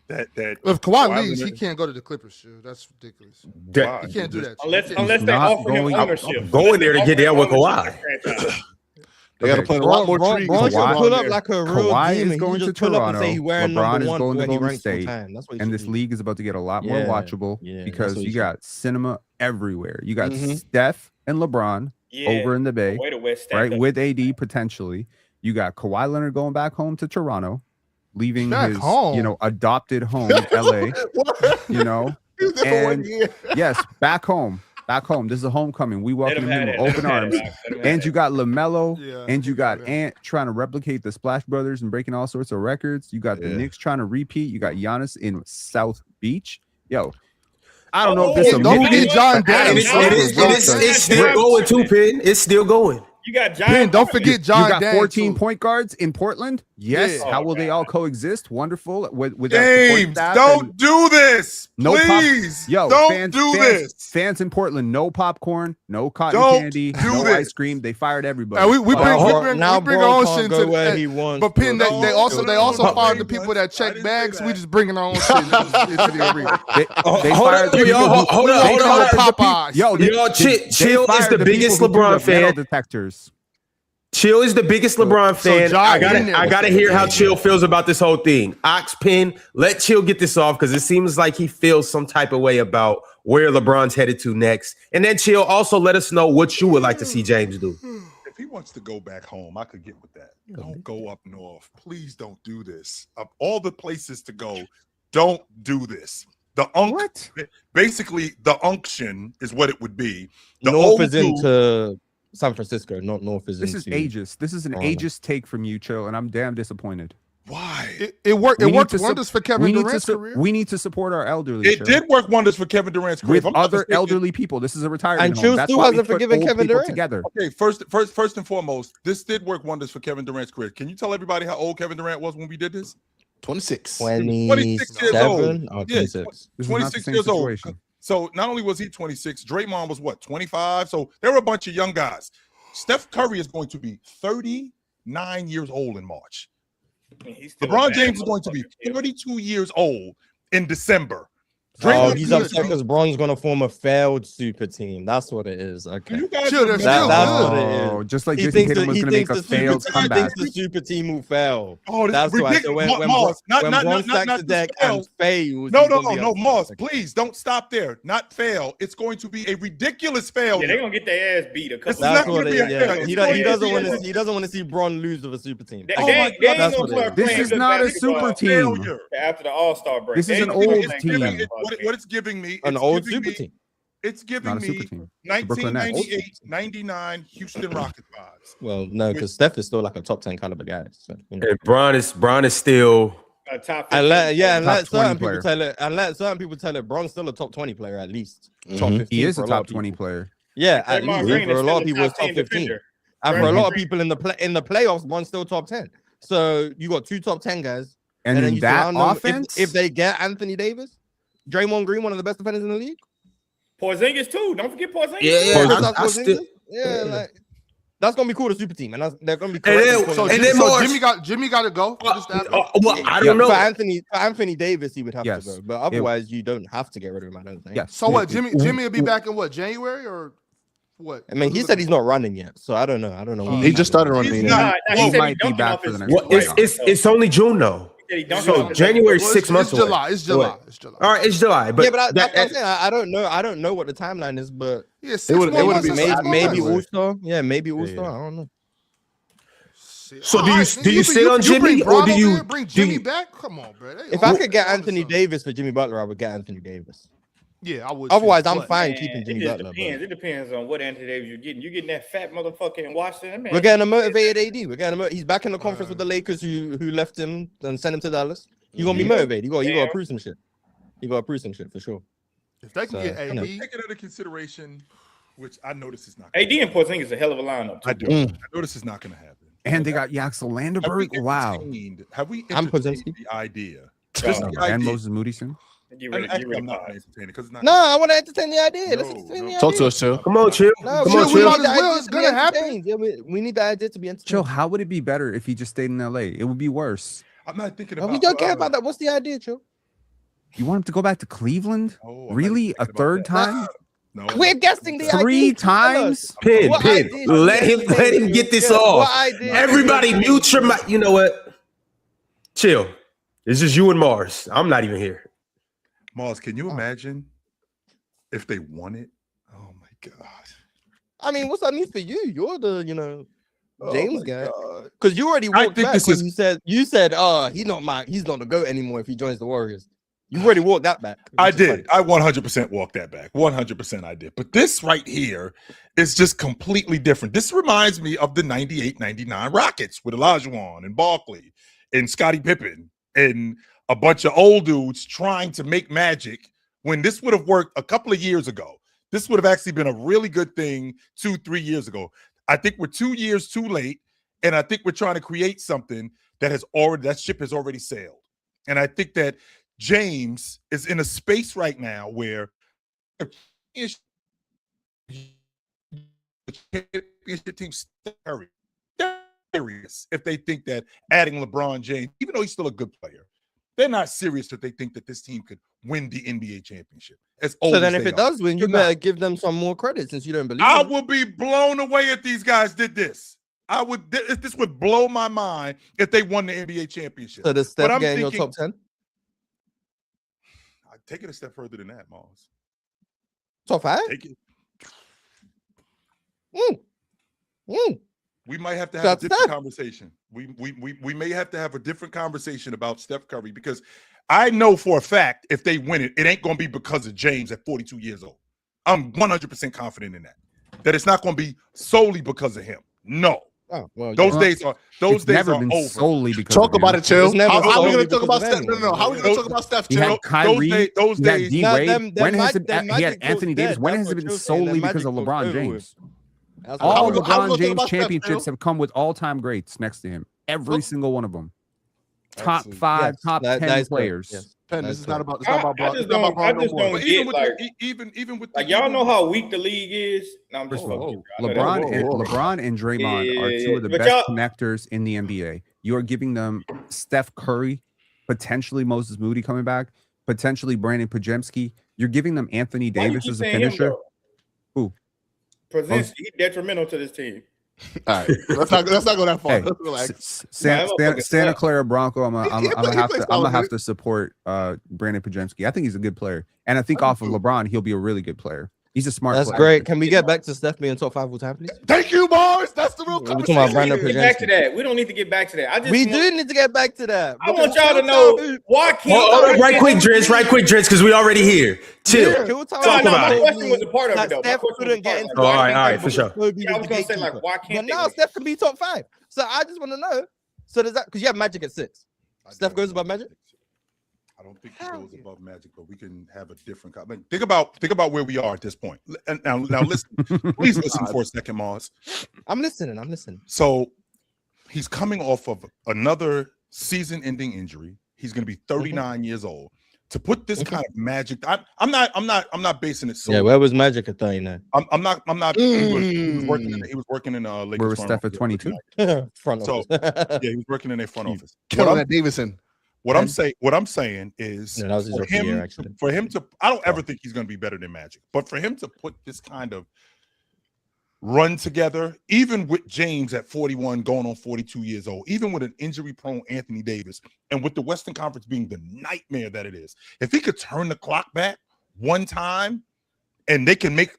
If Kawhi Kawhi leaves, he Leonard- can't go to the Clippers. Shoot, that's ridiculous. Why? He can't do that. Unless shit. they not offer him going- ownership. Going there to get down with Ownership Kawhi. of the franchise. They got to plant a lot more trees. Bron should Kawhi- pull up like a real Kawhi demon. is He going just to pull up and say Toronto. he wearing LeBron number is 1 going to when he Golden ranks full State, time. That's what he and should this do. league is about to get a lot more Yeah, watchable yeah, because that's what you he got cinema everywhere. You got Mhm. Steph and LeBron Yeah. over in the Bay, Way to West right? Stack. With AD potentially. You got Kawhi Leonard going back home to Toronto, leaving Back his home? adopted home, LA. You know, He was there for 1 and year. yes, back home. This is a homecoming. We Let welcome him him have with it. open Let him arms. have it. Let him have And it. you got LaMelo, Yeah, and you got yeah. Ant trying to replicate the Splash Brothers and breaking all sorts of records. You got the Yeah. Knicks trying to repeat. You got Giannis in South Beach. Yo, I don't know if this is a Don't movie. forget John Daniels. It's still going too, Pin. It's still going. You got John. Pin, don't forget John You got Daniels. 14 point guards in Portland. Yes. Yeah. How will they all coexist? Wonderful. With James, don't do this. No Please. Yo, don't do this. Fans in Portland, no popcorn, no cotton Don't candy, do no this. ice cream. They fired everybody. And we bring now our Bron own can't shit go to where the he wants. But Pin, No, they also no, fired no, the people that I check didn't bags. say We that. just bringing our own shit into the arena. They Hold fired on, the people who- hold on, they hold fired on. the people- Popeyes. Yo, Yo, Chill is fired the people biggest who do LeBron the metal fan. detectors. Chill is the biggest LeBron fan. Ja I in there gotta was hear how amazing. Chill feels about this whole thing. Oxpin, let Chill get this off because it seems like he feels some type of way about where LeBron's headed to next. And then Chill, also let us know what you would like to see James do. If he wants to go back home, I could get with that. Don't go up north. Please don't do this. Of all the places to go, don't do this. Basically, the unction is what it would be. The North old is dude- into San Francisco, not North is This is into. ageist. This is an Toronto. ageist take from you, Chill, and I'm damn disappointed. Why? It worked. We It need worked to wonders for Kevin Durant's career. We need to support our elderly. It Chill. did work wonders for Kevin Durant's career. With If I'm not other mistaken- elderly people. This is a retirement And home. Chill That's still why we hasn't put forgiven old Kevin people Durant. together. Okay, first and foremost, this did work wonders for Kevin Durant's career. Can you tell everybody how old Kevin Durant was when we did this? 26. 26 years old. 27 or Yeah, 26. This is not the 26 same years old. situation. So not only was he 26, Draymond was what, 25? So there were a bunch of young guys. Steph Curry is going to be 39 years old in March. He's still a LeBron bad James is going to be motherfucker. 32 years old in December. Oh, Draymond he's Green- upset because Bron's gonna form a failed super team. That's what it is. Okay. You guys Chill, they're remember- still That's good. what it is. Oh, just like He Jason thinks Tatum was going to make a the failed super, comeback. the super team will fail. Oh, this That's is why. So ridiculous. when Moss, not Bron stacks the just deck fail. and fails, No, he's gonna be upset. Moss, please don't stop there. Not fail. It's going to be a ridiculous failure. Yeah, they're gonna get their ass beat a couple. This is That's not what gonna it be is. a Yeah. failure. He, It's do, going he to doesn't be want a to. He doesn't want to see Bron lose with a super team. They, Oh they my ain't, they ain't That's gonna what it start is. This playing is good not a basketball super team. failure. after the All-Star break. This is They an ain't gonna old play good team. basketball What it's giving me, An it's old giving super me- team. It's giving Not a super me team. The Brooklyn Nets. 1998, 99 Houston Rockets vibes. Well, no, because Steph is still like a top 10 caliber guy. So, you know. And Bron is still. A top And 15 let Top certain 20 people player. tell it. And let certain people tell it. Bron's still a top 20 player at least. Mhm. Top 15 He is for a lot top of people. 20 player. Yeah, at Draymond least Green for is a lot of still people, a it's top top 10 15. defender. And for a Draymond lot of Green- people in the playoffs, one's still top 10. So you got two top 10 guys. And then in you that surround them- offense, if they get Anthony Davis, Draymond Green, one of the best defenders in the league. Porzingis too. Don't forget Porzingis. Yeah, too. yeah. Kristaps I still- Porzingis. Yeah, like that's gonna be cool. The super team, and they're gonna be. And then- correct in so calling and it. then more- Jimmy got to go. For this to happen. I don't know. For Anthony Davis, he would have Yes. to go, but otherwise, you don't have to get rid of him. I don't think. yes. So what? Jimmy will be back in what, January or what? I mean, he said he's not running yet, so I don't know. He just started running. He's in. not. He He said might be dunking back off for his- the next Well, it's only June though. He said he dunking So off his- January Well, 6 months It's away. July. It's July. What? It's July. All right, it's July, but yeah, but that's what I'm that- saying. I don't know. I don't know what the timeline is, but Yeah, It 6 would- more it would months. be It's maybe- 6 more maybe months. All-Star. Yeah, maybe All-Star. I don't know. So do All you right, do you sit on bring Jimmy or Bron do over you here, bring do Jimmy you- back? Come on, bro. If I could get Anthony Davis for Jimmy Butler, I would get Anthony Davis. Yeah, I would. Otherwise, too, I'm but- fine Man, keeping it Jimmy just Butler. depends. But It depends on what Anthony Davis you're getting. You getting that fat motherfucker in Washington, man. we're getting a motivated AD. We're getting he's back in the conference with the Lakers who left him and sent him to Dallas. You gonna be motivated. You got to prove some shit. You got to prove some shit for sure. If they can So, get you know. AD, Take it into consideration, which I know this is not. AD and Porzingis is a hell of a lineup. Too. I do. I know this is not going to happen. And they got Yaxel Landerberg. Wow. Have we I'm entertained Pozinski. the idea? Oh, Just the And idea. Moses Moodyson. You And ready? actually, You ready? I'm not entertaining because it's not. No, I want to entertain the idea. Let's No, entertain no. the Talk idea. to us, Chill. Come on, chill. No, Come Chill, on, we chill. might as well. It's gonna happen. Yeah, we need the idea to be entertained. Chill, how would it be better if he just stayed in LA? It would be worse. I'm not thinking Oh, about. we don't care about that. What's the idea, Chill? You want him to go back to Cleveland? Oh, I'm not Really? thinking A about third that. time? No. We're guessing the idea. 3 Tell us. times? Pin, What Pin. idea? Let him get this Yeah, off. what idea? Everybody mute your mic. You know what? Chill. It's just you and Mars. I'm not even here. Mars, can you imagine if they won it? Oh my god. I mean, what's that mean for you? You're the, Oh James my guy. God. Because you already I walked think back this when is- you said, he's not the GOAT anymore if he joins the Warriors. You already walked that back. I which is did. funny. I 100% walked that back. 100% I did. But this right here is just completely different. This reminds me of the 98-99 Rockets with Olajuwon and Barkley and Scottie Pippen and a bunch of old dudes trying to make magic when this would have worked a couple of years ago. This would have actually been a really good thing 2-3 years ago. I think we're 2 years too late, and I think we're trying to create something that ship has already sailed. And I think that James is in a space right now where the championship team Curry serious if they think that adding LeBron James, even though he's still a good player, they're not serious if they think that this team could win the NBA championship. So then if it does win, you better give them some more credit since you don't believe I it. would be blown away if these guys did this. This would blow my mind if they won the NBA championship. So does Steph get in your top 10? I'd take it a step further than that, Mars. Top 5? Take it. We might have to have a different conversation. We may have to have a different conversation about Steph Curry, because I know for a fact if they win it, it ain't going to be because of James at 42 years old. I'm 100% confident in that. That it's not going to be solely because of him. No. Oh, well, those days are over. Solely because talk about it, chill. How are we going to talk about Steph? Steph? No. How are we going to talk about Steph? He had Kyrie. Those days. He had Anthony Davis. When has it been solely because of LeBron James? All LeBron James championships have come with all-time greats next to him. Every single one of them. Top 5, top 10 players. Yes. Penn, this is not about. It's I not about. just don't get even with y'all know how weak the league is. No, I'm just LeBron and Draymond are two of the best connectors in the NBA. You are giving them Steph Curry, potentially Moses Moody coming back, potentially Brandon Podziemski. You're giving them Anthony Davis as a finisher. Who? He's detrimental to this team. All right, let's not go that far. Hey, Santa Clara Bronco. I'm gonna have to support Brandon Podziemski. I think he's a good player, and I think off of LeBron, he'll be a really good player. He's a smart. That's player. Great. Can we get back to Steph being top 5 all time, please? Thank you, Mars. That's the real conversation. Get back to that. We don't need to get back to that. We do need to get back to that. I want y'all to know why can't. Right quick, Drench, because we already here. Chill. Talk about it. My question was a part of it, though. Steph couldn't get into. All right, for sure. I was gonna say, like, why can't? But now Steph can be top 5. So I just want to know. So does that, because you have Magic at 6? Steph goes above Magic. I don't think he goes above Magic, but we can have a different. I mean, think about where we are at this point. And now listen. Please listen for a second, Mars. I'm listening. So he's coming off of another season-ending injury. He's going to be 39 years old. To put this kind of magic, I'm not basing it. Yeah, where was Magic at 39? I'm not. He was working in Lakers. Where was Steph at 22? Front office. Yeah, he was working in their front office. Killing that Davison. What I'm saying is for him to I don't ever think he's going to be better than Magic, but for him to put this kind of run together, even with James at 41 going on 42 years old, even with an injury-prone Anthony Davis, and with the Western Conference being the nightmare that it is, if he could turn the clock back one time and they can make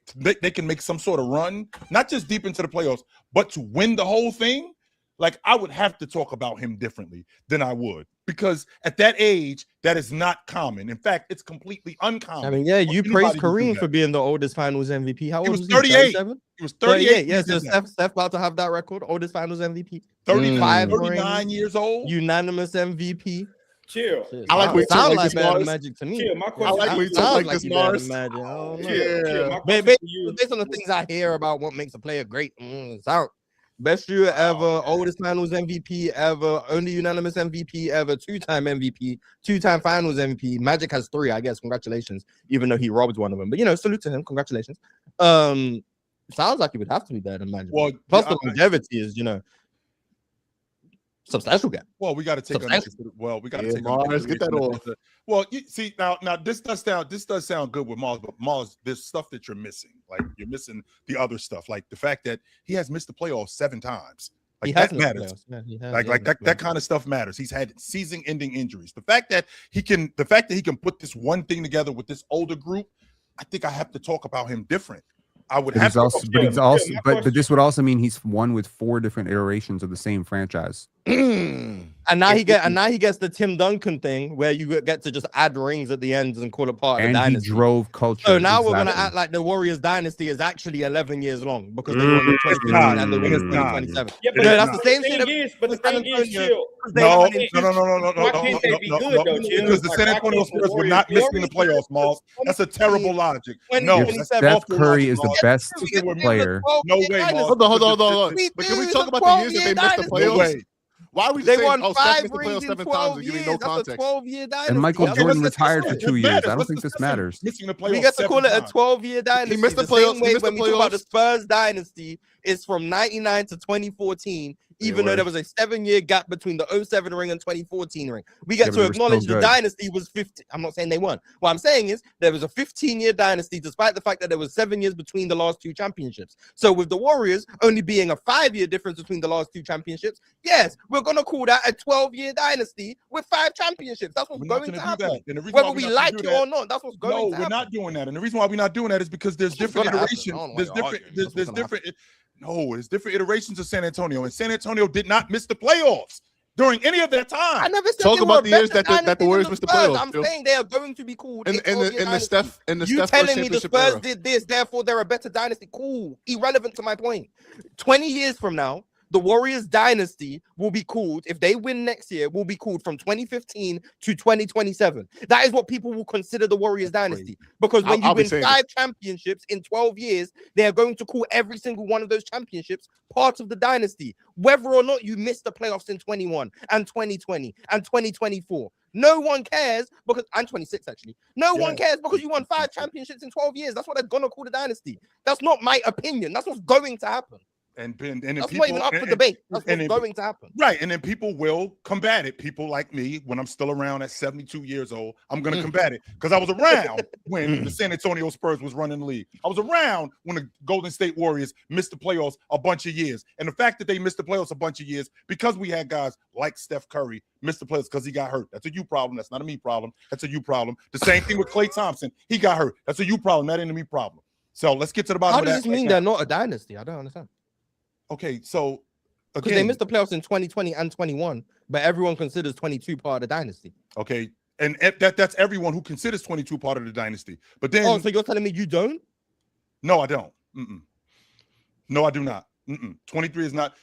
some sort of run, not just deep into the playoffs, but to win the whole thing, like I would have to talk about him differently than I would, because at that age, that is not common. In fact, it's completely uncommon. I mean, yeah, you praised Kareem for being the oldest Finals MVP. How old was he? 38. He was 38. Yeah, so Steph about to have that record, oldest Finals MVP. 39 years old. Unanimous MVP. Chill. I like when you talk like this, Mars. Magic to me. Chill. My question. I like when you talk like this, Mars. Yeah. Based on the things I hear about what makes a player great, best year ever, oldest Finals MVP ever, only unanimous MVP ever, 2-time MVP, 2-time Finals MVP. Magic has 3, I guess. Congratulations, even though he robbed one of them. But salute to him. Congratulations. Sounds like he would have to be better than Magic. Well, plus the longevity is, substantial gap. Well, we got to take. We got to take. Mars, get that off. Well, you see now this does sound good with Mars, but Mars, there's stuff that you're missing. Like you're missing the other stuff, like the fact that he has missed the playoffs 7 times. Like that matters. That kind of stuff matters. He's had season-ending injuries. The fact that he can put this one thing together with this older group, I think I have to talk about him different. I would have but this would also mean he's won with 4 different iterations of the same franchise. And now he gets the Tim Duncan thing where you get to just add rings at the ends and call it part of the And he dynasty. drove culture. So now we're gonna Exactly. act like the Warriors dynasty is actually 11 years long because they won in It's 2015 not. and they won in It's not. 2027. Yeah, No, that's the same thing. But the thing is, chill. No, Why no, no, no, no, Why can't they be good, though, Chill? because the Like, San why Antonio can't the Spurs would not Warriors- miss in the playoffs, Malls. That's a terrible logic. No, If that's Steph awful Curry logic, is the Malls. best They were- player. No way, Malls. Hold on. But can we talk about the years that they missed the No playoffs? way. Why are we They saying, won oh, Steph 5 missed the rings playoffs in 7 times 12 and years. giving no That's a context? 12-year dynasty. And Michael Okay, Jordan what's the retired for difference? 2 It years. matters. I don't What's think the this difference? matters. Missing the We playoffs get to call it a 7 times. 12-year dynasty. missed the the playoffs- same way he missed the when we talk about the playoffs. Spurs dynasty is from 99 to 2014, even though were. there was a 7-year gap between the 07 ring and 2014 ring. We Yeah, get but to they were still acknowledge the good. dynasty was 50. I'm not saying they won. What I'm saying is there was a 15-year dynasty, despite the fact that there was 7 years between the last 2 championships. So with the Warriors only being a 5-year difference between the last 2 championships, yes, we're gonna call that a 12-year dynasty with 5 championships. That's what's We're not going to gonna do happen. that. And the reason why Whether we're we not like gonna it do that- or not, that's what's going No, to we're happen. not doing that. And the reason why we're not doing that is because there's That's what's different gonna happen. iterations. I don't know There's why you're different. arguing. There's That's what's gonna different. No, there's different iterations of San Antonio, and San Antonio did not miss the playoffs during any of that I time. never said Talk they about were the years better that the dynasty Warriors than missed the Spurs. playoffs, I'm Phil. saying they are going to be called In a 12-year the dynasty. Steph You Steph telling first me the championship Spurs era. did this, therefore they're a better dynasty? Cool. Irrelevant to my point. 20 years from now, the Warriors dynasty will be called, if they win next year, will be called from 2015 to 2027. That is what people will consider the Warriors dynasty. Because when I'll you be win saying 5 championships in 12 years, they are going to call every single one of those championships part of the dynasty, whether or not you missed the playoffs in 21 and 2020 and 2024. No one cares because I'm 26 actually. No one cares because you won 5 championships in 12 years. That's what they're gonna call the dynasty. That's not my opinion. That's what's going to happen. And then That's people, not even up for debate. That's and what's then- going to happen. Right, and then people will combat it. People like me, when I'm still around at 72 years old, I'm going to combat it because I was around when the San Antonio Spurs was running the league. I was around when the Golden State Warriors missed the playoffs a bunch of years. And the fact that they missed the playoffs a bunch of years because we had guys like Steph Curry miss the playoffs because he got hurt. That's a you problem. That's not a me problem. That's a you problem. The same thing with Klay Thompson. He got hurt. That's a you problem. That ain't a me problem. So let's get to the bottom How of that. does this mean they're not a dynasty? I don't understand. Okay, so Because they missed the playoffs in 2020 and 21, but everyone considers 22 part of the dynasty. okay, and that's everyone who considers 22 part of the dynasty. But then, Oh, so you're telling me you don't? no, I don't. No, I do not. 23 is not.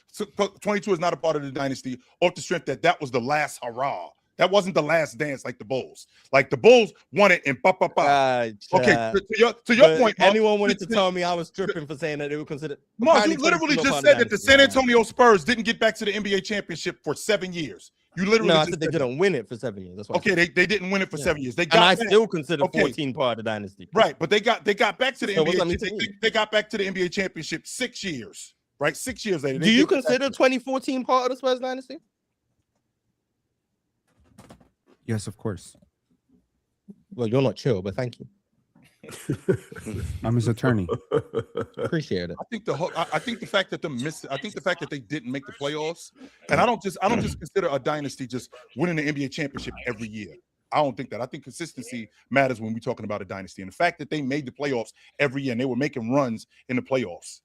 22 is not a part of the dynasty. Off the strength that was the last hurrah. That wasn't the last dance like the Bulls. Like the Bulls won it and Okay, to your point, Mark, anyone wanted to tell me I was tripping for saying that they were considered. Mark, you literally just said that the San Antonio Spurs didn't get back to the NBA championship for 7 years. You literally No, I just said they said didn't win it for 7 years. That's why. okay, they didn't win it for 7 years. They got And I back. still consider Okay. 14 part of the dynasty. Right, but they got back to the So what's that NBA. mean to me? They got back to the NBA championship 6 years. Right, 6 years later. Do you consider 2014 part of the Spurs dynasty? Yes, of course. Well, you're not chill, but thank you. I'm his attorney. Appreciate it. I think I think the fact that the fact that they didn't make the playoffs, and I don't just consider a dynasty just winning the NBA championship every year. I don't think that. I think consistency matters when we're talking about a dynasty, and the fact that they made the playoffs every year and they were making runs in the playoffs,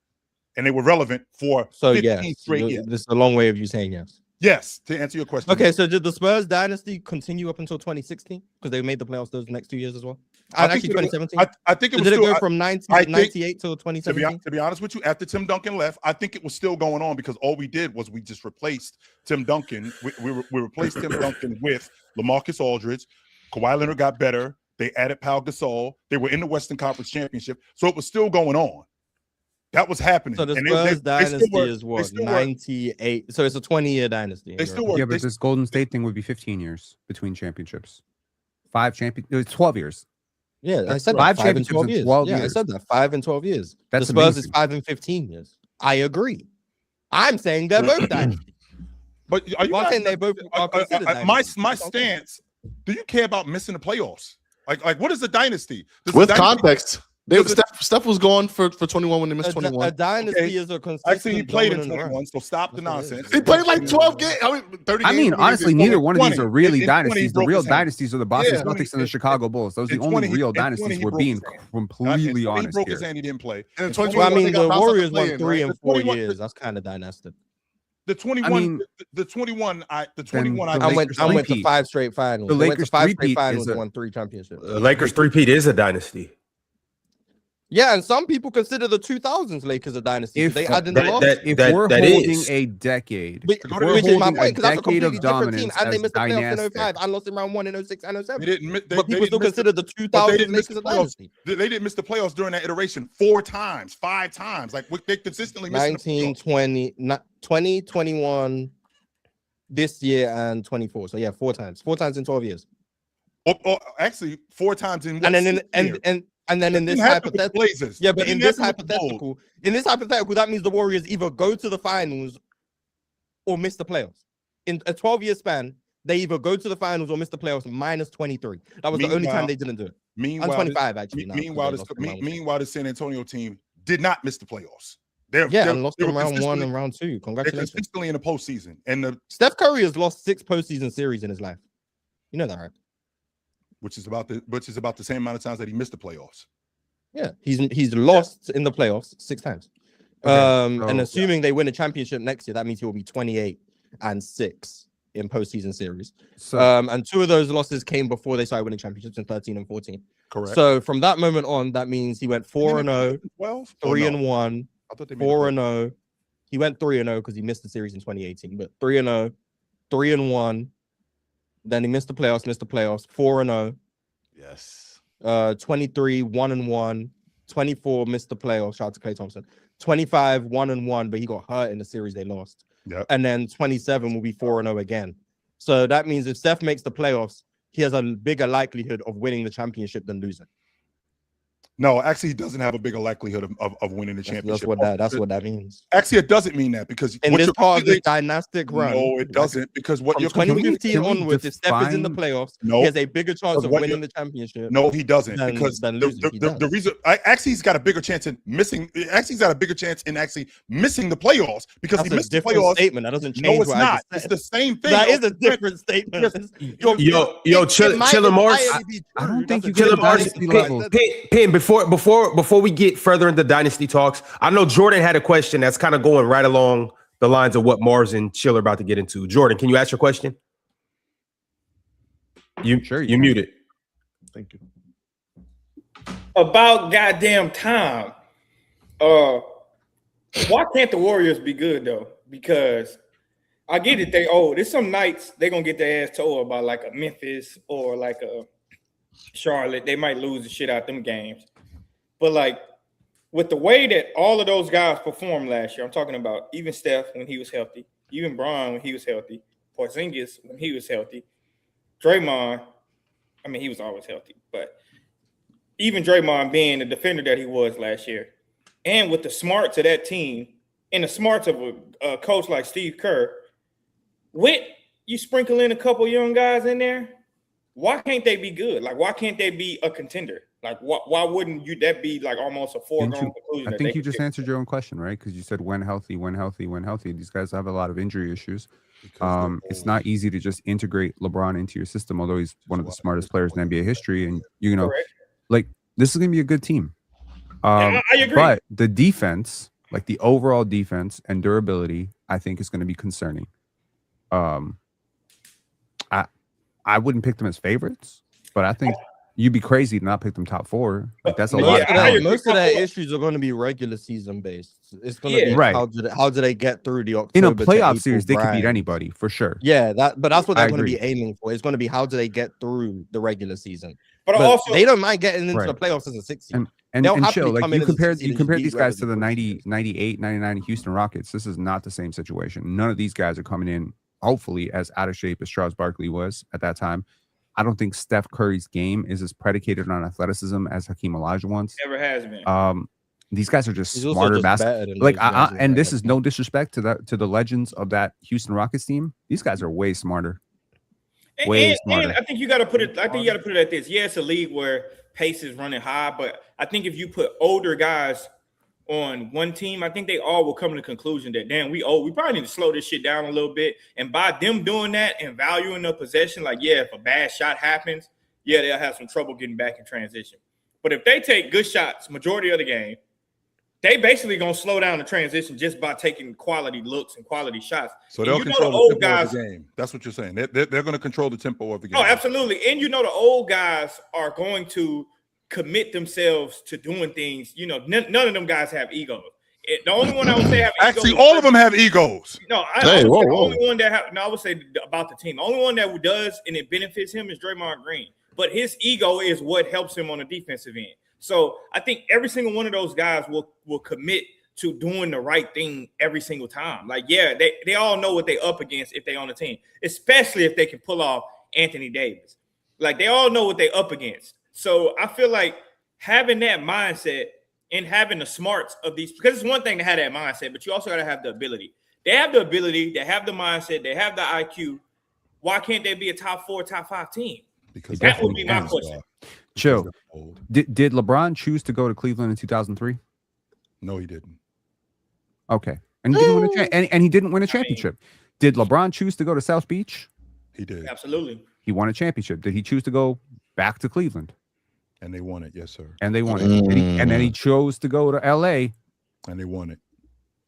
and they were relevant for 15 straight years. This is a long way of you saying yes. Yes, to answer your question. Okay, so did the Spurs dynasty continue up until 2016? Because they made the playoffs those next 2 years as well. I Actually, think 2017. I think it So was did it still, go from 98 till 2017? to be honest with you, after Tim Duncan left, I think it was still going on because all we did was we just replaced Tim Duncan. We replaced Tim Duncan with LaMarcus Aldridge. Kawhi Leonard got better. They added Pau Gasol. They were in the Western Conference Championship, so it was still going on. That was happening. So the And Spurs dynasty is they what, still were- 98? So it's a 20-year dynasty. They still were. Yeah, but this Golden State thing would be 15 years between championships. 5 champions. It was 12 years. Yeah, I said 5 that, 5 and championships 12 in years. 12 Yeah, years. I said that, 5 and 12 years. That's the Spurs amazing. is 5 and 15 years. I agree. I'm saying they're both dynasty. But are you Well, I'm not- saying they both are considered dynasty. my stance? Do you care about missing the playoffs? Like what is a dynasty? Does With a dynasty- context, Steph was gone for 21 when they missed A 21. dynasty Okay. is a consistent. Actually, he played in dominant 21, run. so stop the That's what it nonsense. is. He played like 12 games. I mean, 30 I mean, games. honestly, in neither one of these 20. are really In 20, dynasties. he The broke real his hand. dynasties are the Boston Yeah. Celtics and the Chicago Bulls. Those are the In 20, only real in 20, dynasties he we're broke being his hand. completely He honest broke here. his hand. He didn't play. And In 21, Well, I they mean, got the bounced out Warriors the won play-in, 3 right? and 4 21 years. That's kind of dynastic. The 21, I mean, the 21, the then 21. the I I Lakers went to three-peat. 5 straight finals. The They went to Lakers 5 straight three-peat finals is and a- won 3 championships. Lakers three-peat is a dynasty. Yeah, and some people consider the 2000s Lakers a dynasty. If They add in the that- loss. that- If that- we're that holding is. a decade, Which if we're is my holding a point, because that's a decade of completely different team. dominance And they as missed the playoffs in dynastic, 05 and lost in round 1 in 06 and 07. They didn't. They, But they people didn't still miss consider the but they 2000s didn't miss Lakers the a playoffs. dynasty. They didn't miss the playoffs during that iteration 4 times, 5 times. Like they consistently missed 19, 20, 20, 21, this year and 24. So yeah, 4 times. 4 times in 12 years. or actually 4 times in And then in, 6 years. and then in That this didn't happen with the hypothetical, Blazers. yeah, but That in didn't this happen with the Bulls. hypothetical, that means the Warriors either go to the finals or miss the playoffs. In a 12-year span, they either go to the finals or miss the playoffs minus 23. That was the only time they didn't do it. And Meanwhile, 25 actually. now, meanwhile, because they lost in round one. meanwhile, the San Antonio team did not miss the playoffs. They're And lost they in were round 1 consistently- and round 2. They're Congratulations. consistently in the postseason, and Steph Curry has lost 6 postseason series in his life. You know that, right? which is about the same amount of times that he missed the playoffs. Yeah, he's lost in the playoffs 6 times. And assuming they win a championship next year, that means he will be 28-6 in postseason series. So And 2 of those losses came before they started winning championships in 13 and 14. Correct. So from that moment on, that means he went 4-0, 12, 3-1, I thought they made 4-0. He went 3-0 because he missed the series in 2018, but 3-0, 3-1. Then he missed the playoffs, 4-0. Yes. 23, 1-1, 24, missed the playoffs. Shout out to Klay Thompson. 25, 1-1, but he got hurt in the series they lost. Yep. And then 27 will be 4-0 again. So that means if Steph makes the playoffs, he has a bigger likelihood of winning the championship than losing. No, actually, he doesn't have a bigger likelihood of winning the championship. That's what that means. Actually, it doesn't mean that because In what this you're part of this completely- dynastic run, No, it doesn't because what from you're 2015 can we onwards, if Steph is in the define- playoffs, No. he has a bigger chance Because of what winning you're- the championship. No, he doesn't Than- because than the, losing. He the, the reason actually he's got a bigger chance in missing. Actually, he's got a bigger chance in actually missing the playoffs because That's he a missed the different playoffs. statement. That doesn't change No, it's what I not. just It's said. the same thing. That is a different statement. Yo, It Chiller Mars. might be I don't true. think That's you a get Chiller to Mars. dynasty levels. Pin, before we get further into dynasty talks, I know Jordan had a question that's kind of going right along the lines of what Mars and Chiller are about to get into. Jordan, can you ask your question? You can. muted. Thank you. About goddamn time. Why can't the Warriors be good though? Because I get it. There's some nights they're gonna get their ass towed by like a Memphis or like a Charlotte. They might lose the shit out them games. But like with the way that all of those guys performed last year, I'm talking about even Steph when he was healthy, even Bron when he was healthy, Porzingis when he was healthy, Draymond. I mean, he was always healthy, but even Draymond being the defender that he was last year, and with the smarts of that team and the smarts of a coach like Steve Kerr, with you sprinkle in a couple young guys in there, why can't they be good? Like, why can't they be a contender? Like, why wouldn't that be like almost a foregone conclusion? I think you just answered your own question, right? Because you said when healthy. These guys have a lot of injury issues. It's not easy to just integrate LeBron into your system, although he's one of the smartest players in NBA history. And, like, this is going to be a good team. I agree. But the defense, like the overall defense and durability, I think is going to be concerning. I wouldn't pick them as favorites, but I think you'd be crazy to not pick them top 4. Like that's a lot. Most of their issues are going to be regular season based. It's going to be right. How do they get through the October In a to playoff April series, they could beat grind? anybody for sure. Yeah, but that's what I they're going to agree. be aiming for. It's going to be how do they get through the regular season. But But also, they don't mind getting into Right. the playoffs as a 6 seed. And They'll happily chill, like come in you as a compared 6 seed you and compared beat these guys to whoever the they 90, 98, 99 Houston Rockets. This is not the same situation. None of these guys are coming in, hopefully, as out of shape as Charles Barkley was at that time. I don't think Steph Curry's game is as predicated on athleticism as Hakeem Olajuwon's. never has been. These guys are just He's also smarter just basketball. better than Like those guys and in this the is no disrespect to the legends of that Houston Rockets team. These guys are way smarter. Way smarter. And I think you got to put it. I think you got to put it at this. Yeah, it's a league where pace is running high, but I think if you put older guys on one team, I think they all will come to the conclusion that damn, we probably need to slow this shit down a little bit. And by them doing that and valuing the possession, like if a bad shot happens, they'll have some trouble getting back in transition. But if they take good shots majority of the game, they basically gonna slow down the transition just by taking quality looks and quality shots. So they'll control the tempo of the game. That's what you're saying. They're going to control the tempo of the game. Oh, absolutely. And the old guys are going to commit themselves to doing things. None of them guys have egos. The only one I would say have actually all of them have egos. No, I would say the only one that I would say about the team. The only one that does and it benefits him is Draymond Green. But his ego is what helps him on the defensive end. So I think every single one of those guys will commit to doing the right thing every single time. Like, yeah, they all know what they're up against if they're on the team, especially if they can pull off Anthony Davis. Like, they all know what they're up against. So I feel like having that mindset and having the smarts of these, because it's one thing to have that mindset, but you also got to have the ability. They have the ability, they have the mindset, they have the IQ. Why can't they be a top 4, top 5 team? Because that would be my question. Joe, did LeBron choose to go to Cleveland in 2003? No, he didn't. Okay, and he didn't win and he didn't win a championship. Did LeBron choose to go to South Beach? He did. Absolutely. He won a championship. Did he choose to go back to Cleveland? And they won it, yes, sir. And they won it. And then he chose to go to LA. And they won it.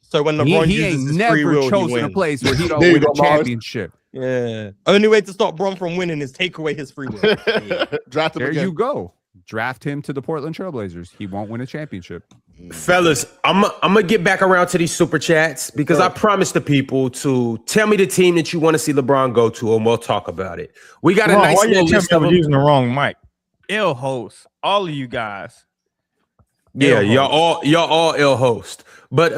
So when LeBron he ain't never chosen a place where he don't win a championship. Yeah. Only way to stop Bron from winning is take away his free will. Draft him there again. you go. Draft him to the Portland Trailblazers. He won't win a championship. Fellas, I'm gonna get back around to these super chats because I promised the people to tell me the team that you want to see LeBron go to, and we'll talk about it. We got a nice little list of them. Using the wrong mic. Ill host, all of you guys. Yeah, y'all all ill host. But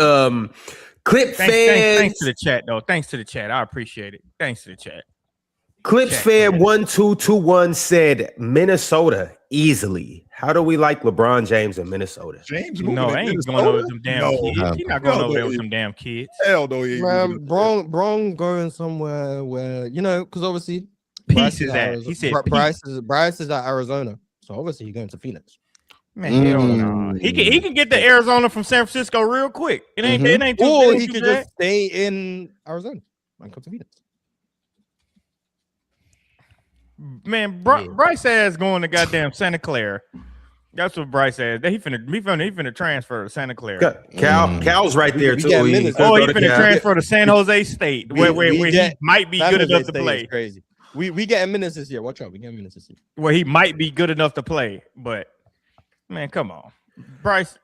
Clip fans, thanks to the chat though. Thanks to the chat, I appreciate it. Thanks to the chat. Clips fan 1221 said Minnesota easily. How do we like LeBron James in Minnesota? James, no, I ain't going over with them damn kids. He's not going over there with them damn kids. Hell no, he ain't. Man, Bron going somewhere where because obviously Peace is at. He said Bryce is at Arizona, so obviously he's going to Phoenix. Man, hell no. He can get to Arizona from San Francisco real quick. It ain't too. Or he could just stay in Arizona and come to Phoenix. Man, Bryce ass going to goddamn Santa Clara. That's what Bryce said. He finna transfer to Santa Clara. Cal's right there too. He finna transfer to San Jose State, where he might be good enough to play. Crazy. We getting minutes this year. Watch out, we getting minutes this year. Where he might be good enough to play, but man, come on, Bryce.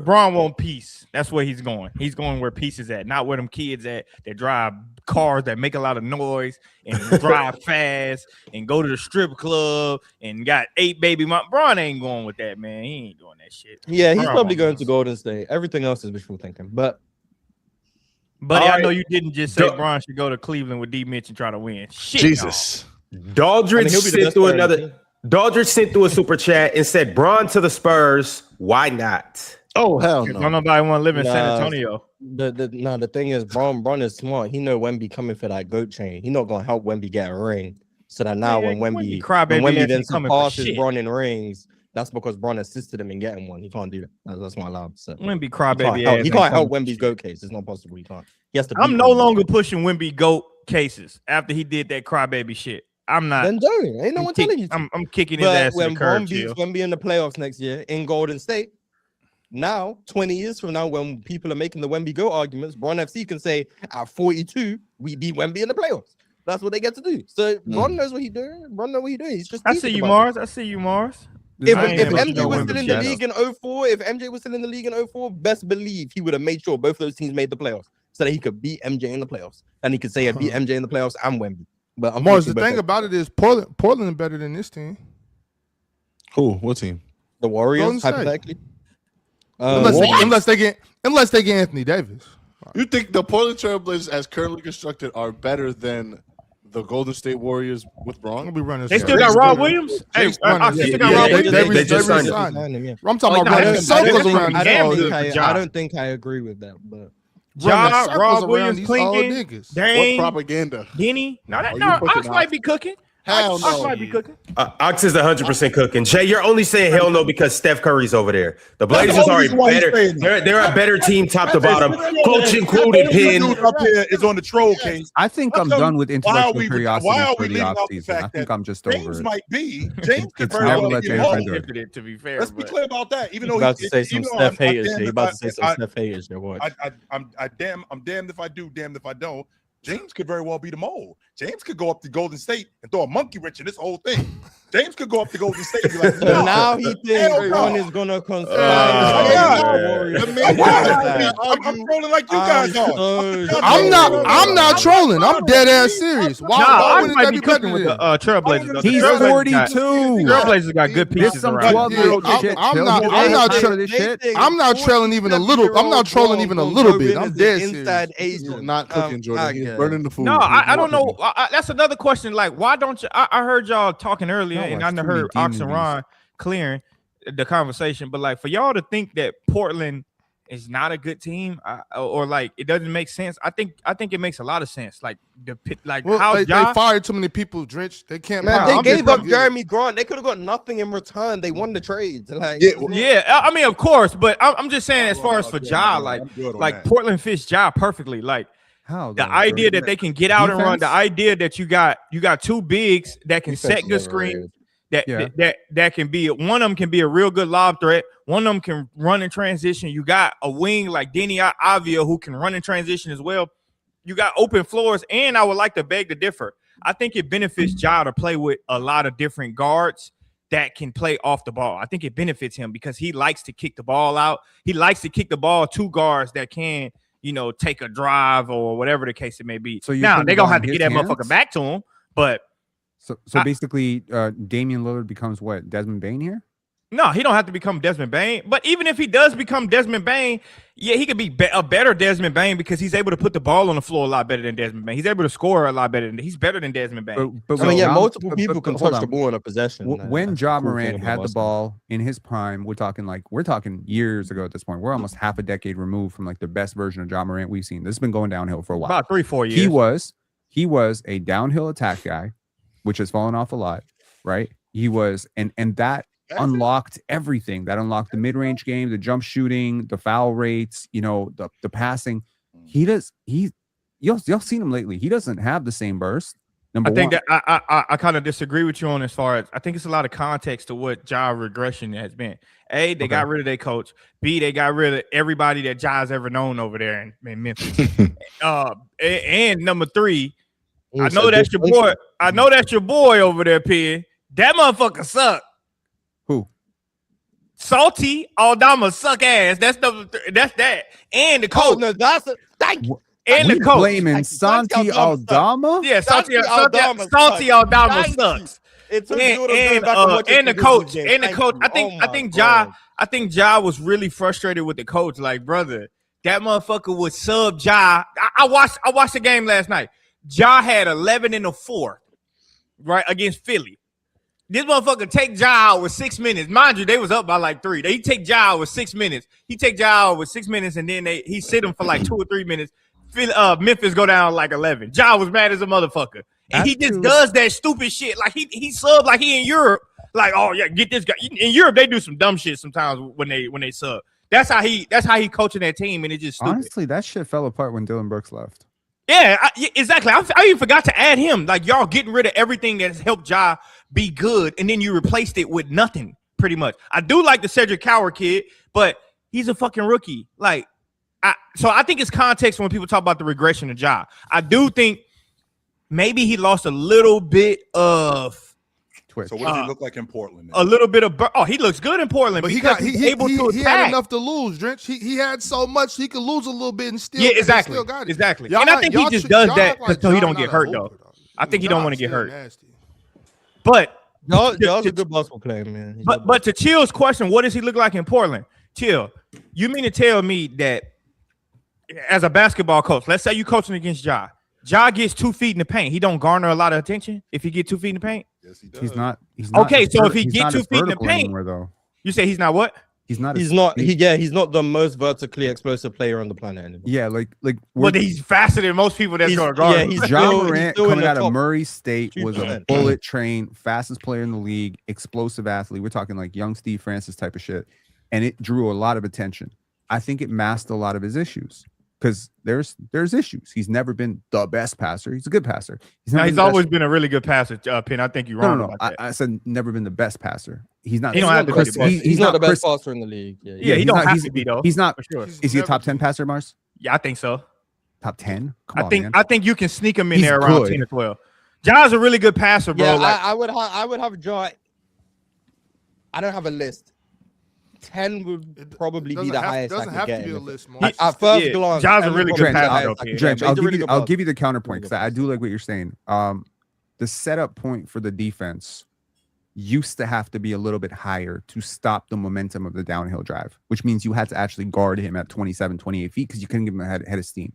Bron want peace. That's where he's going. He's going where peace is at, not where them kids at that drive cars that make a lot of noise and drive fast and go to the strip club and got 8 baby mom. Bron ain't going with that, man. He ain't doing that shit. Yeah, he's probably going to Golden State. Everything else is wishful thinking. But I know you didn't just say Bron should go to Cleveland with D Mitch and try to win. Shit, Jesus. Daldridge sent through a super chat and said Bron to the Spurs. Why not? Oh hell no! Don't nobody want to live in San Antonio. The thing is, Bron is smart. He know Wemby coming for that goat chain. He not gonna help Wemby get a ring. So that now when Wemby then surpasses Bron in rings, that's because Bron assisted him in getting one. He can't do that. That's not allowed. So Wemby crybaby. He can't help Wemby's goat case. It's not possible. He can't. He has to. I'm no longer pushing Wemby goat cases after he did that crybaby shit. I'm not. Then don't. Ain't no one telling you. I'm kicking his ass. When Bron beats Wemby in the playoffs next year in Golden State. Now, 20 years from now, when people are making the Wemby go arguments, Bron FC can say at 42, we beat Wemby in the playoffs. That's what they get to do. So Bron knows what he's doing. Bron knows what he's doing. He's just. I see you, Mars. If MJ was still in the league in 04, best believe he would have made sure both of those teams made the playoffs so that he could beat MJ in the playoffs. And he could say beat MJ in the playoffs and Wemby. But Mars, the thing about it is Portland better than this team. Who? What team? The Warriors, hypothetically. Unless they get Anthony Davis. You think the Portland Trailblazers, as currently constructed, are better than the Golden State Warriors with Bron? They still got Rob Williams. Hey, they still got Rob Williams. They just signed him. I'm talking about running circles around. I don't think I agree with that, but. Rob Williams, Clinton, What propaganda? Denny. No, Ox might be cooking. Hell Ox no. might be cooking. Ox is 100% cooking. Jay, you're only saying hell no because Steph Curry's over there. The That's the Blazers only are a reason why he's better. saying that. They're a better team, top to bottom. Coach included. Dude Pin. up here is on the troll case. I think How I'm come- done with Why are intellectual we curiosity leaving for the out the offseason. fact I think that I'm just over James it. might be? James could It's very never well let be James involved. Harden do it. To be fair, Let's be but clear about that. Even He's though about to say some Steph haters. He about to say some Steph haters. There was. I'm damned if I do, damned if I don't. James could very well be the mole. James could go up to Golden State and throw a monkey wrench in this whole thing. James could go up to Golden State and be like, So no, now he thinks hell no. Bron is gonna conspire. I'm trolling like you guys are. I'm not trolling. I'm dead ass serious. Why Ox wouldn't might that be be better cooking with than? the Trailblazers. though. The He's Trailblazers 42. Trailblazers got good This pieces some around. 12-year-old I'm- shit. I'm Chill. not- He I'm ain't not tired chill- of this shit. I'm not trailing even a little. I'm not trolling even a little bit. I'm dead serious. Inside He's agent. not cooking, Jordan. He's burning the food. No, He's I don't not know. cooking. That's another question. Like, why don't you? I heard y'all talking earlier, Y'all and watch I too heard many Ox and movies. Ron clearing the conversation. But like, for y'all to think that Portland is not a good team, or like it doesn't make sense. I think it makes a lot of sense. Like Well, how they Ja, fired too many people. Drench. They can't. Man, I'm they just gave up gonna- Jeremy Grant. They could have got nothing in return. They won the trades. Like, yeah. I mean, of course, but I'm just saying, as far as for Ja, like like Portland fits Ja perfectly. Like. How The though? idea that they can get out and run, the Defense? idea that you got two bigs that can Defense set is good screen, overrated. that can be one of them can be a real good lob threat. One of them can run in transition. You got a wing like Denny Avia who can run in transition as well. You got open floors, and I would like to beg to differ. I think it benefits Ja to play with a lot of different guards that can play off the ball. I think it benefits him because he likes to kick the ball out. He likes to kick the ball to guards that can, take a drive or whatever the case it may be. So you now put they're it gonna on have to his get that hands? motherfucker back to him, but So I- basically, Damian Lillard becomes what? Desmond Bain here? no, he don't have to become Desmond Bain. But even if he does become Desmond Bain, yeah, he could be a better Desmond Bain because he's able to put the ball on the floor a lot better than Desmond Bain. He's able to score a lot better than he's better than Desmond Bain. But I mean, yeah, Ja- multiple but- people but can hold touch the on. ball in a possession. When That's Ja the cool Morant thing had about the ball in his prime, we're talking years ago at this point. We're almost half a decade removed from like the best version of Ja Morant we've seen. This has been going downhill for a while. About 3-4 years. He was a downhill attack guy, which has fallen off a lot, right? He was, and that unlocked everything. That unlocked the mid-range game, the jump shooting, the foul rates, the passing. Y'all seen him lately. He doesn't have the same burst. Number I think one. that I kind of disagree with you on as far as I think it's a lot of context to what Ja regression has been. A, they got rid of their coach. B, they got rid of everybody that Ja's ever known over there in Memphis. And number three, I know that's your boy. I know that's your boy over there, P. That motherfucker suck. Who? Salty Aldama suck ass. That's that. And the Oh coach. no, thank you. And the We coach. blaming Santi Aldama? Yeah, Salty Aldama Aldama Thank sucks. It took And, you to go back and watch and the Grizzlies coach, game. and the Thank coach. you. I think Oh my Ja. God. I think Ja was really frustrated with the coach. Like, brother, that motherfucker would sub Ja. I watched the game last night. Ja had 11 in the fourth, right, against Philly. This motherfucker take Ja out with 6 minutes. Mind you, they was up by like 3. They take Ja out with 6 minutes. He take Ja out with 6 minutes, and then he sit him for like 2 or 3 minutes. Memphis go down like 11. Ja was mad as a motherfucker. And he just does that stupid shit. Like he sub like he in Europe. Like, oh yeah, get this guy. In Europe, they do some dumb shit sometimes when they sub. That's how he coaching that team, and it just stupid. Honestly, that shit fell apart when Dylan Brooks left. Yeah, exactly. I even forgot to add him. Like, y'all getting rid of everything that's helped Ja be good, and then you replaced it with nothing, pretty much. I do like the Cedric Coward kid, but he's a fucking rookie. Like, so I think it's context when people talk about the regression of Ja. I do think maybe he lost a little bit of Twitch. So what does he look like in Portland? a little bit of he looks good in Portland, But he because got he's able to he attack. had enough to lose, Drench. He had so much he could lose a little bit and still Yeah, exactly, still got it. exactly. Y'all And I act- think he y'all just tr- does y'all that act like so he Ja don't not get a hurt, hooper, though. I think he don't Ja want to get still hurt. nasty. But Ja's a good basketball player, man. He's But to Chill's question, what does he look like in Portland? Chill, you mean to tell me that as a basketball coach, let's say you coaching against Ja gets 2 feet in the paint, he don't garner a lot of attention if he get 2 feet in the paint? Yes, he does. He's not. Okay, as so if he he's get not 2 as feet in the vertical paint- anymore, though. You say he's not what? He's not. He's not. He's not the most vertically explosive player on the planet anymore. Yeah, like. But he's faster than most people that's going to guard. Yeah, him. he's Ja still- he's Morant still in coming the out of top Murray State was a 2%. bullet train, fastest player in the league, explosive athlete. We're talking like young Steve Francis type of shit, and it drew a lot of attention. I think it masked a lot of his issues because there's issues. He's never been the best passer. He's a good passer. He's always been a really good passer, Penn. I think you're wrong. No. I said never been the best passer. He's not. He don't have to be the best. He's not the best passer in the league. Yeah, he don't have to be though. He's not. For sure. Is he a top 10 passer, Mars? Yeah, I think so. Top 10? I think you can sneak him in He's there around good. 10 or 12. Ja's a really good passer, bro. Yeah, Like, I would have Ja. I don't have a list. 10 would probably be the highest. Doesn't I have could to get be a him. list, Mo. At first glance, Ja's a 10 really would good probably be the passer, highest though, I could Pete. get him. Drench, But I'll he's a really good I'll passer. give you the counterpoint because I do like what you're saying. The setup point for the defense used to have to be a little bit higher to stop the momentum of the downhill drive, which means you had to actually guard him at 27, 28 feet because you couldn't give him a head of steam.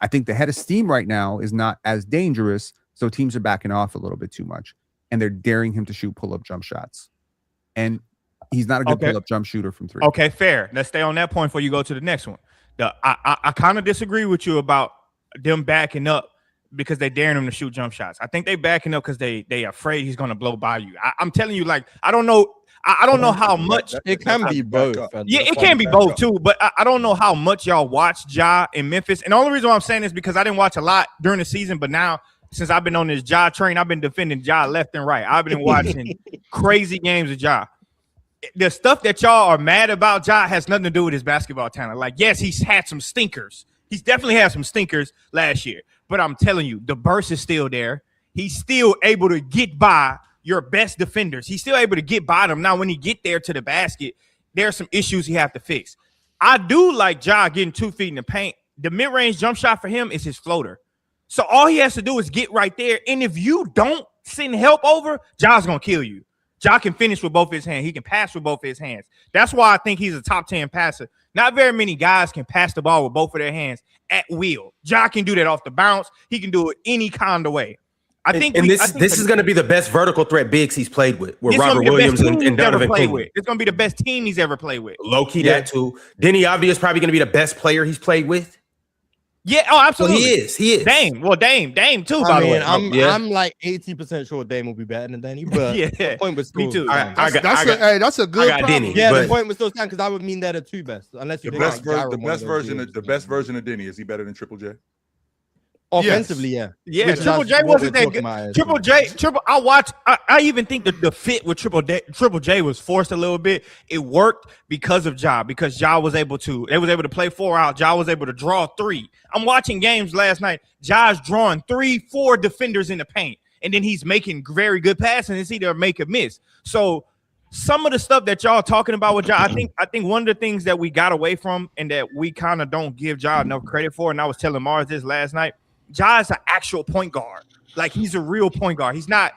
I think the head of steam right now is not as dangerous, so teams are backing off a little bit too much, and they're daring him to shoot pull-up jump shots. And he's not a good pull-up jump shooter from three. Okay, fair. Let's stay on that point before you go to the next one. I kind of disagree with you about them backing up because they daring him to shoot jump shots. I think they backing up because they afraid he's going to blow by you. I'm telling you, like, I don't know. I don't know how much. It can be both. Yeah, it can be both too, but I don't know how much y'all watch Ja in Memphis. And the only reason why I'm saying this is because I didn't watch a lot during the season, but now since I've been on this Ja train, I've been defending Ja left and right. I've been watching crazy games of Ja. The stuff that y'all are mad about Ja has nothing to do with his basketball talent. Like, yes, he's had some stinkers. He's definitely had some stinkers last year. But I'm telling you, the burst is still there. He's still able to get by your best defenders. He's still able to get by them. Now, when he get there to the basket, there are some issues he have to fix. I do like Ja getting 2 feet in the paint. The mid-range jump shot for him is his floater. So all he has to do is get right there. And if you don't send help over, Ja's going to kill you. Ja can finish with both his hands. He can pass with both his hands. That's why I think he's a top 10 passer. Not very many guys can pass the ball with both of their hands at will. Ja can do that off the bounce. He can do it any kind of way. I think this is going to be the best vertical threat bigs he's played with Robert Williams and Donovan King. It's going to be the best team he's ever played with. Low key that too. Denny Avdija is probably going to be the best player he's played with. Yeah, oh, absolutely. Well, he is. Dame too, I by the mean, way. I'm like 80% sure Dame will be better than Danny, but yeah, the point was still, me too. That's a good problem. Denny. Yeah, but the point was still stand because I would mean they're the two best, unless you The think best, like the Gyro best one of those version, dudes. the best version of Denny, is he better than Triple J? Offensively, yeah. Yeah, Which Triple that's J what wasn't we're that talking good. about. I even think that the fit with Triple J was forced a little bit. It worked because of Ja, because Ja was able to play 4 out. Ja was able to draw 3. I'm watching games last night. Ja's drawing 3-4 defenders in the paint, and then he's making very good passes, and it's either make or miss. So some of the stuff that y'all talking about with Ja, I think one of the things that we got away from and that we kind of don't give Ja enough credit for, and I was telling Mars this last night, Ja is an actual point guard. Like, he's a real point guard. He's not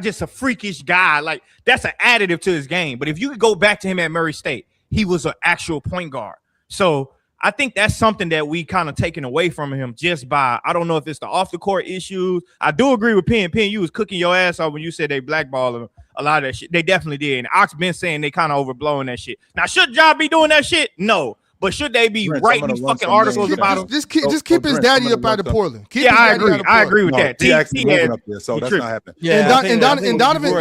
just a freakish guy. Like, that's an additive to his game. But if you could go back to him at Murray State, he was an actual point guard. So I think that's something that we kind of taken away from him just by, I don't know if it's the off the court issues. I do agree with Penn. You was cooking your ass off when you said they blackballed him. A lot of that shit. They definitely did. And Ox been saying they kind of overblowing that shit. Now, should Ja be doing that shit? No. But should they be writing these fucking articles about him? Just keep his daddy up out of Portland. I agree with that. He actually moving up there, so that's not happening. Yeah, And Donovan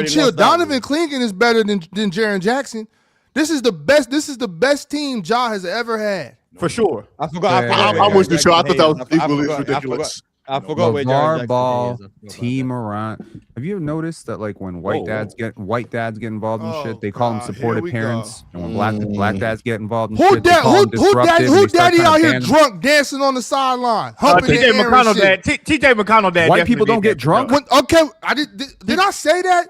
Clingan is better than Jaren Jackson. This is the best team Ja has ever had. For sure. I forgot. I'm with you, sure. I thought that was equally ridiculous. I forgot where Jaren LeVar Ball, Jackson is. T. Morant. Have you noticed that, like, when white dads get involved in shit, they call them supportive here we parents, go. and when black dads get involved in Who shit, they call them disruptive. who and they start daddy trying to out here ban them. drunk dancing on the sideline, humping the TJ air and McConnell shit? dad. TJ McConnell dad. White definitely people don't did get that. drunk? Okay, did I say that?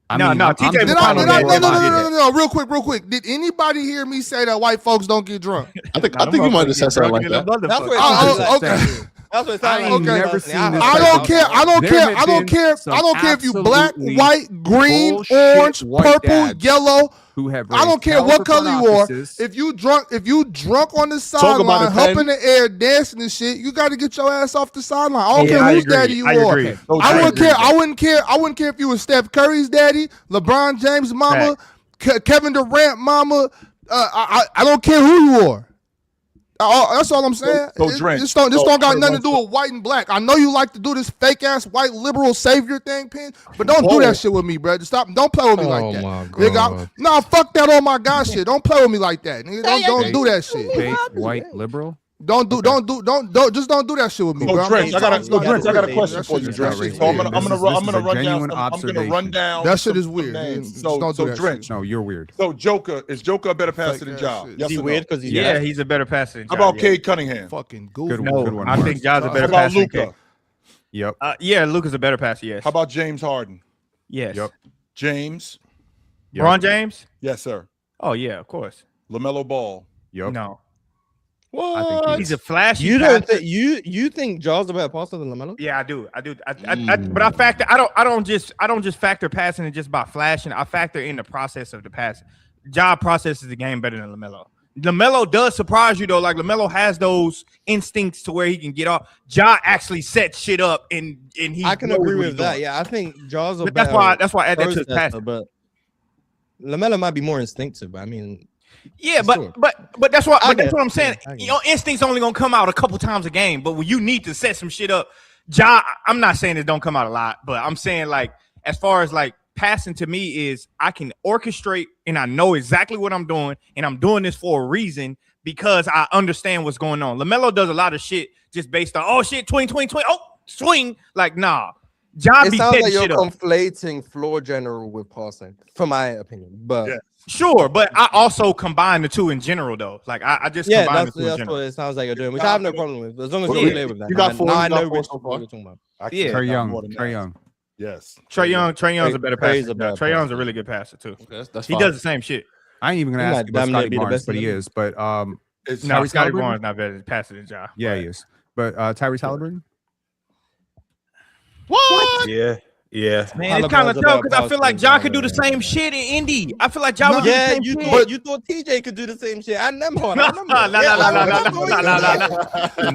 No, TJ I'm just McConnell following did what No, real quick. Did anybody hear me say that white folks don't get drunk? I think you might have said something like that. That's what it Oh, sounded okay. like. That's what it sounded I like. ain't never seen this. I don't care. I don't There care. have I don't been care. some I don't care if you black, absolutely white, green, bullshit orange, white purple, dads yellow. who have I don't raised care hell what for color front you are. offices. If you drunk on the about sideline, it, humping the air, dancing and shit, you got to get your ass off the sideline. I don't Yeah, care I whose agree. daddy you I are. agree. I wouldn't care if you were Steph Curry's daddy, LeBron James' mama, Kevin Durant mama, I don't care who you are. That's all I'm saying. This don't got nothing to do with white and black. I know you like to do this fake ass white liberal savior thing, Pin, but don't do that shit with me, bro. Stop. Don't play with me like that. Nigga, nah, fuck that on my God shit. Don't play with me like that. Nigga, don't do that shit. Fake white liberal. Don't do that shit with me, bro. Drench, I got a question for you, Drench. So I'm gonna run down. That shit is weird. So Drench. No, you're weird. So is Joker a better passer than Ja? Is he weird because he's a better passer than Ja. How about Cade Cunningham? Fucking goofy. Good one. I think Ja's a better How about passer than Cade. Luka? Yep. Yeah, Luka's a better passer, yes. How about James Harden? Yes. Yep. James? LeBron James? Yes, sir. Oh, yeah, of course. LaMelo Ball? Yep. No. I think He's a flashy You don't passer. think you think Ja's a better passer than LaMelo? Yeah, I do. But I factor. I don't just factor passing it just by flashing. I factor in the process of the passing. Ja processes the game better than LaMelo. LaMelo does surprise you though. Like LaMelo has those instincts to where he can get off. Ja actually sets shit up and he. I can agree with that. Yeah, I think Ja's a But better. that's why I add that to his processor, passing. But LaMelo might be more instinctive. I mean, Yeah, Sure. but that's what I get I'm it. saying. I get it. Your instincts only gonna come out a couple times a game, but when you need to set some shit up, Ja, I'm not saying it don't come out a lot, but I'm saying like as far as like passing to me is I can orchestrate and I know exactly what I'm doing, and I'm doing this for a reason because I understand what's going on. LaMelo does a lot of shit just based on twing, oh swing, like nah. Ja it be sounds setting like you're shit up. conflating floor general with passing, from my opinion. But Yeah. Sure, but I also combine the two in general though. Like I just yeah, combine that's the two in general. what it sounds like you're doing, which I have no problem with, as long as Well, you you- play with that. you got And four- now you I got know four which so one far? you're talking about. Yeah. Trey Young. More than Trey that. Young. Yes. Trey Young's a better Trey's passer. a better Trey Young's passer. a really good passer too. Okay, that's He fine. does the same shit. I ain't even gonna He ask might you about damn near Scotty be the Barnes, best but in he the is. But It's No, Tyrese Scotty Halliburton? Barnes not better passer than Ja. yeah, he is. But Tyrese Halliburton. What? Yeah. Man, it's kind of Halliburton's a tough better because I feel passer like than Ja Ja, could do the man. same shit in Indy. I feel like Ja would do the Yeah, same you shit. thought TJ could do the same shit. I remember. No, no.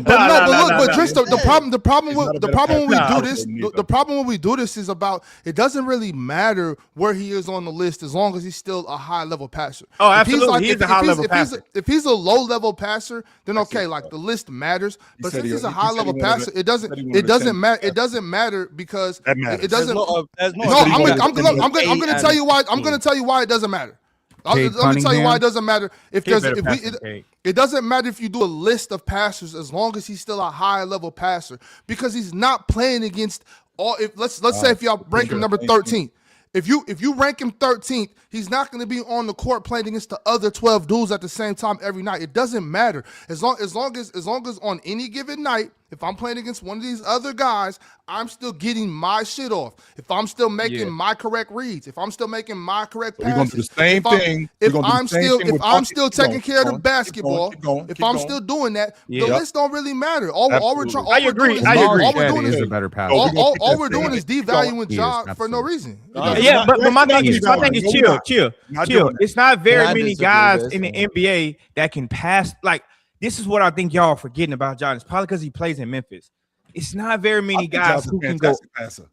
But Drench, the problem when we do this is about it doesn't really matter where he is on the list as long as he's still a high level passer. Oh, If he's absolutely. He's a high-level passer. If he's a low level passer, then okay, like the list matters. But since he's a high level passer, it doesn't matter. It doesn't matter because That matters. it doesn't. There's No, I'm gonna tell you why. I'm gonna tell you why it doesn't matter. Let me tell you why it doesn't matter. It doesn't matter if you do a list of passers as long as he's still a high level passer because he's not playing against all. Let's say if y'all rank him number 13th. If you rank him 13th, he's not going to be on the court playing against the other 12 dudes at the same time every night. It doesn't matter as long as on any given night, if I'm playing against one of these other guys, I'm still getting my shit off. If I'm still making my correct reads, if I'm still making my correct passes, we're gonna do the same thing. If I'm still taking care of the basketball, if I'm still doing that, the list don't really matter. All we're doing is a better passer. all we're doing is devaluing He is, Ja for no reason. Yeah, but my thing is chill. It's not very I many disagree guys with in the this. NBA that can pass. Like this is what I think y'all are forgetting about Ja. It's probably because he plays in Memphis. It's not very many guys who can go.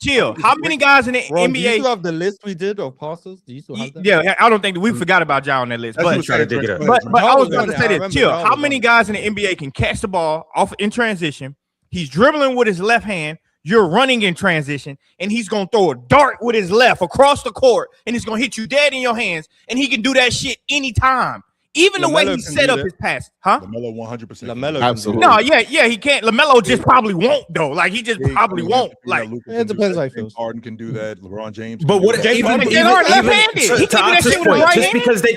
Chill. How many guys in the Ron, do you NBA? still have the list we did of passes? Do you still have that? Yeah, I don't think that we forgot about Ja on that list. But trying to dig it up. But I was Ja going was to say on it. I this. remember Chill. Ja How was many on it. guys in the NBA can catch the ball off in transition? He's dribbling with his left hand. You're running in transition, and he's gonna throw a dart with his left across the court, and it's gonna hit you dead in your hands. And he can do that shit anytime. Even the way LaMelo he can set do up that. his pass, huh? LaMelo 100%. LaMelo. Absolutely. No, yeah, he can't. LaMelo just probably won't though. Like he just probably won't. Like, It depends how he feels. Harden can do that. LeBron James. But what James even, Harden even, left-handed. even He to can do that Ox's shit with the point, right just hand. because they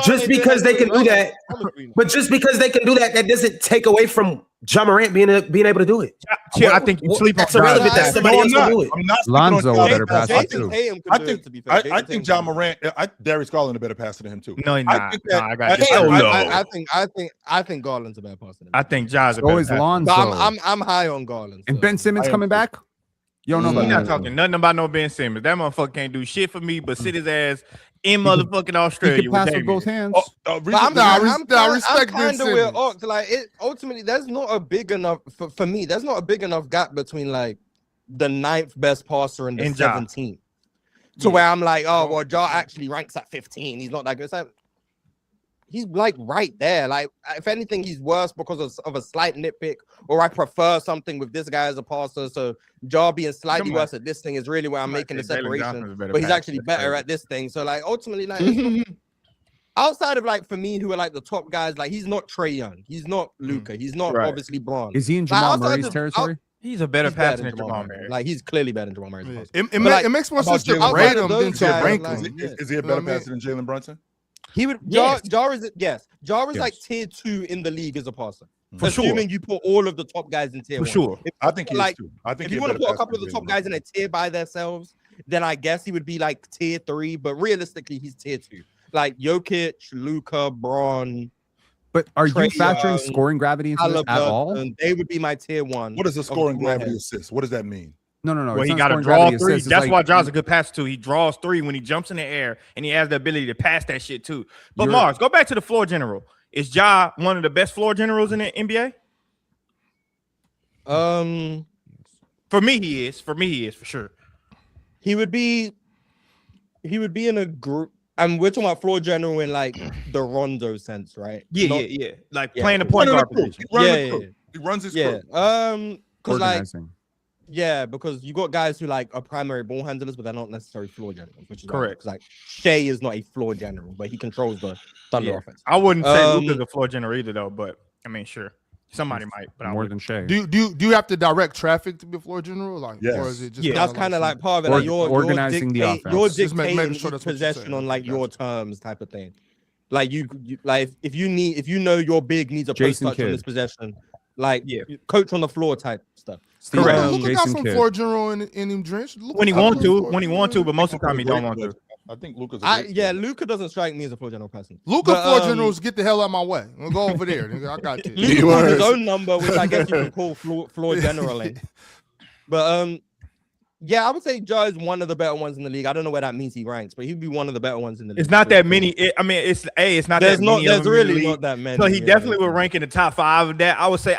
just because they can do that, but But just because they can do that, that doesn't take away from Ja Morant being able to do it. Chill, I think you sleep on That's irrelevant. Ja. That's somebody else can do it. I'm not Lonzo sleeping on a better Ja. passer too. I think Ja Morant. Darius Garland a better passer than him too. No, he's not. I got you. Hell no. I think Garland's a better passer than I think Ja's a So better is passer. Lonzo. I'm high on Garland. And so. Ben Simmons I am coming too. back. You don't know We're about not that. talking nothing about no Ben Simmons. That motherfucker can't do shit for me, but sit his ass in motherfucking He Australia. can pass with Damian. both hands. But I'm respect Ben kind of with Simmons. Ox. Like, it ultimately, there's not a big enough for me. There's not a big enough gap between like the 9th best passer and the And Ja. 17th. To where I'm like, oh well, Ja actually ranks at 15. He's not that good. So he's like right there. Like if anything, he's worse because of a slight nitpick, or I prefer something with this guy as a passer. So Ja being slightly worse at this thing is really where I'm making the separation. But he's actually better at this thing. So like ultimately, like outside of like for me, who are like the top guys, like he's not Trae Young, he's not Luka, he's not obviously Bron. Is he in Jamal Murray's territory? He's a better passer than Jamal Murray. Like he's clearly better than Jamal Murray. It makes more sense to rate him than to rank him. Is he a better passer than Jalen Brunson? He would. Ja is like tier 2 in the league as a passer. For Assuming you put all of the top guys in tier 1. For sure. I think he is too. I think if you want to put a couple of the top guys in a tier by themselves, then I guess he would be like tier 3. But realistically, he's tier 2. Like Jokic, Luka, Bron. But are you factoring scoring gravity into this at all? They would be my tier 1. What is a scoring gravity assist? What does that mean? No. Well, he got to draw 3. That's why Ja's a good passer too. He draws 3 when he jumps in the air, and he has the ability to pass that shit too. But Mars, go back to the floor general. Is Ja one of the best floor generals in the NBA? For me, he is. For sure. He would be in a group. And we're talking about floor general in like the Rondo sense, right? Yeah. Like playing the point guard position. He runs his crew. Because like. Yeah, because you got guys who like are primary ball handlers, but they're not necessarily floor generals, which is correct. Like Shea is not a floor general, but he controls the Thunder offense. I wouldn't say Luka's a floor general either, though. But I mean, sure, somebody might, but more than Shea. Do you have to direct traffic to be a floor general? Like, or is it just that's kind of like part of it. Like you're organizing the offense. You're dictating possession on like your terms, type of thing. Like you like if you know your big needs a post touch on this possession. Like coach on the floor type stuff. Correct. Luka got some floor general in him drench. When he want to, but most of the time he don't want to. I think Luka's. Luka doesn't strike me as a floor general person. Luka floor generals get the hell out of my way. We'll go over there. I got this. Luka has his own number, which I guess you can call floor generally. But I would say Ja is one of the better ones in the league. I don't know where that means he ranks, but he'd be one of the better ones in the league. It's not that many. It's not that many. There's really not that many. So he definitely would rank in the top 5 of that. I would say.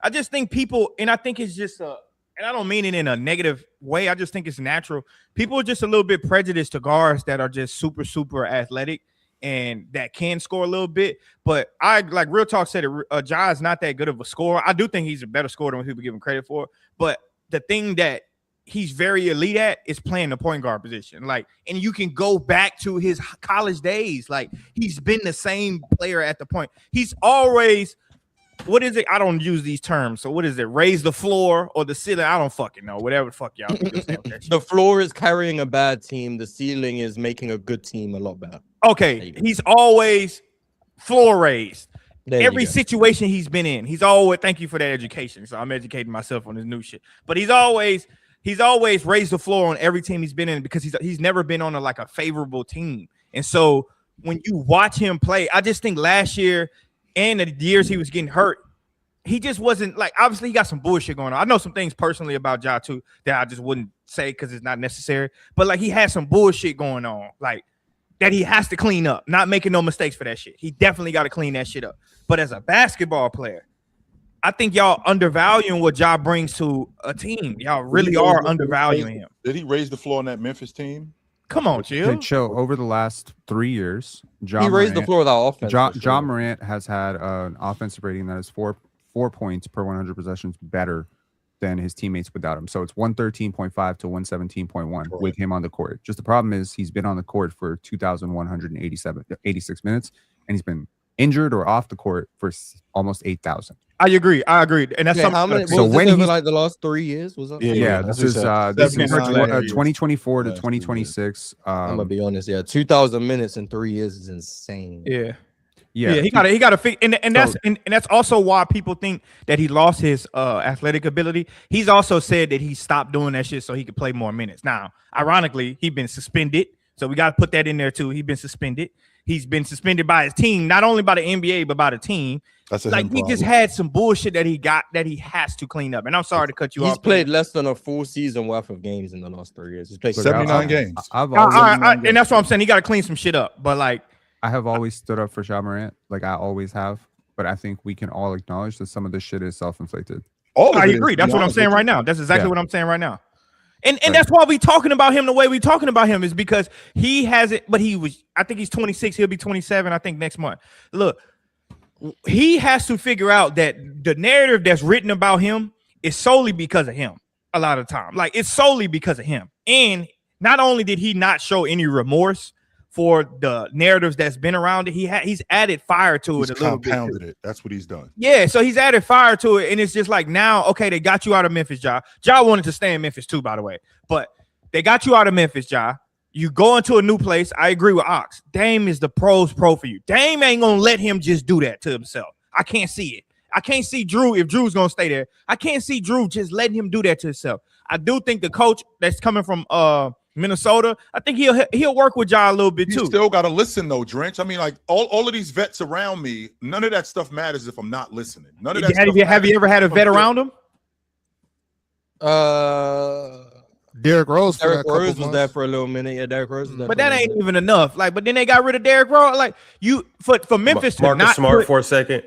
I just think people, and I think it's just and I don't mean it in a negative way. I just think it's natural. People are just a little bit prejudiced to guards that are just super, super athletic and that can score a little bit. But I like real talk said it. Ja is not that good of a scorer. I do think he's a better scorer than what people give him credit for. But the thing that he's very elite at is playing the point guard position. Like, and you can go back to his college days. Like, he's been the same player at the point. He's always, what is it? I don't use these terms. So what is it? Raise the floor or the ceiling? I don't fucking know. Whatever the fuck y'all The floor is carrying a bad team. The ceiling is making a good team a lot better. Okay. He's always floor raised. Every situation he's been in. He's always, thank you for that education. So I'm educating myself on this new shit. But he's always raised the floor on every team he's been in because he's never been on a favorable team. And so when you watch him play, I just think last year and the years he was getting hurt, he just wasn't like, obviously he got some bullshit going on. I know some things personally about Ja too that I just wouldn't say because it's not necessary, but like he had some bullshit going on, like that he has to clean up, not making no mistakes for that shit. He definitely got to clean that shit up. But as a basketball player, I think y'all undervaluing what Ja brings to a team. Y'all really are undervaluing him. Did he raise the floor on that Memphis team? Come on, chill. Chill. Over the last 3 years, he raised the floor with our offense. Ja Morant has had an offensive rating that is 4 points per 100 possessions better than his teammates without him. So it's 113.5 to 117.1 with him on the court. Just the problem is he's been on the court for 2,186 minutes, and he's been injured or off the court for almost 8,000. I agree. And that's how many. So when over like the last 3 years was that? Yeah, this is 2024 to 2026. I'm gonna be honest. Yeah, 2,000 minutes in 3 years is insane. Yeah. He got to fix, and that's also why people think that he lost his athletic ability. He's also said that he stopped doing that shit so he could play more minutes. Now, ironically, he's been suspended, so we got to put that in there too. He's been suspended. He's been suspended by his team, not only by the NBA but by the team. That's like he just had some bullshit that he got that he has to clean up. And I'm sorry to cut you off. He's played less than a full season worth of games in the last 3 years. He's played 79 games. And that's what I'm saying. He got to clean some shit up. But like, I have always stood up for Ja Morant, like I always have. But I think we can all acknowledge that some of this shit is self-inflicted. I agree. That's what I'm saying right now. That's exactly what I'm saying right now. And that's why we talking about him the way we talking about him is because he hasn't. But I think he's 26. He'll be 27. I think next month. Look, he has to figure out that the narrative that's written about him is solely because of him. A lot of time, like it's solely because of him. And not only did he not show any remorse for the narratives that's been around it, he's added fire to it a little bit. Compounded it. That's what he's done. Yeah, so he's added fire to it, and it's just like now, okay, they got you out of Memphis, Ja. Ja wanted to stay in Memphis too, by the way, but they got you out of Memphis, Ja. You go into a new place. I agree with Ox. Dame is the pro for you. Dame ain't gonna let him just do that to himself. I can't see it. I can't see Drew if Drew's gonna stay there. I can't see Drew just letting him do that to himself. I do think the coach that's coming from Minnesota, I think he'll work with Ja a little bit too. You still got to listen though, Drench. I mean, like all of these vets around me, none of that stuff matters if I'm not listening. None of that. Have you ever had a vet around him? Derrick Rose. Derrick Rose was there for a little minute. Yeah, Derrick Rose was there. But that ain't even enough. Like, but then they got rid of Derrick Rose. Like you for Memphis to Marcus not Smart for a second.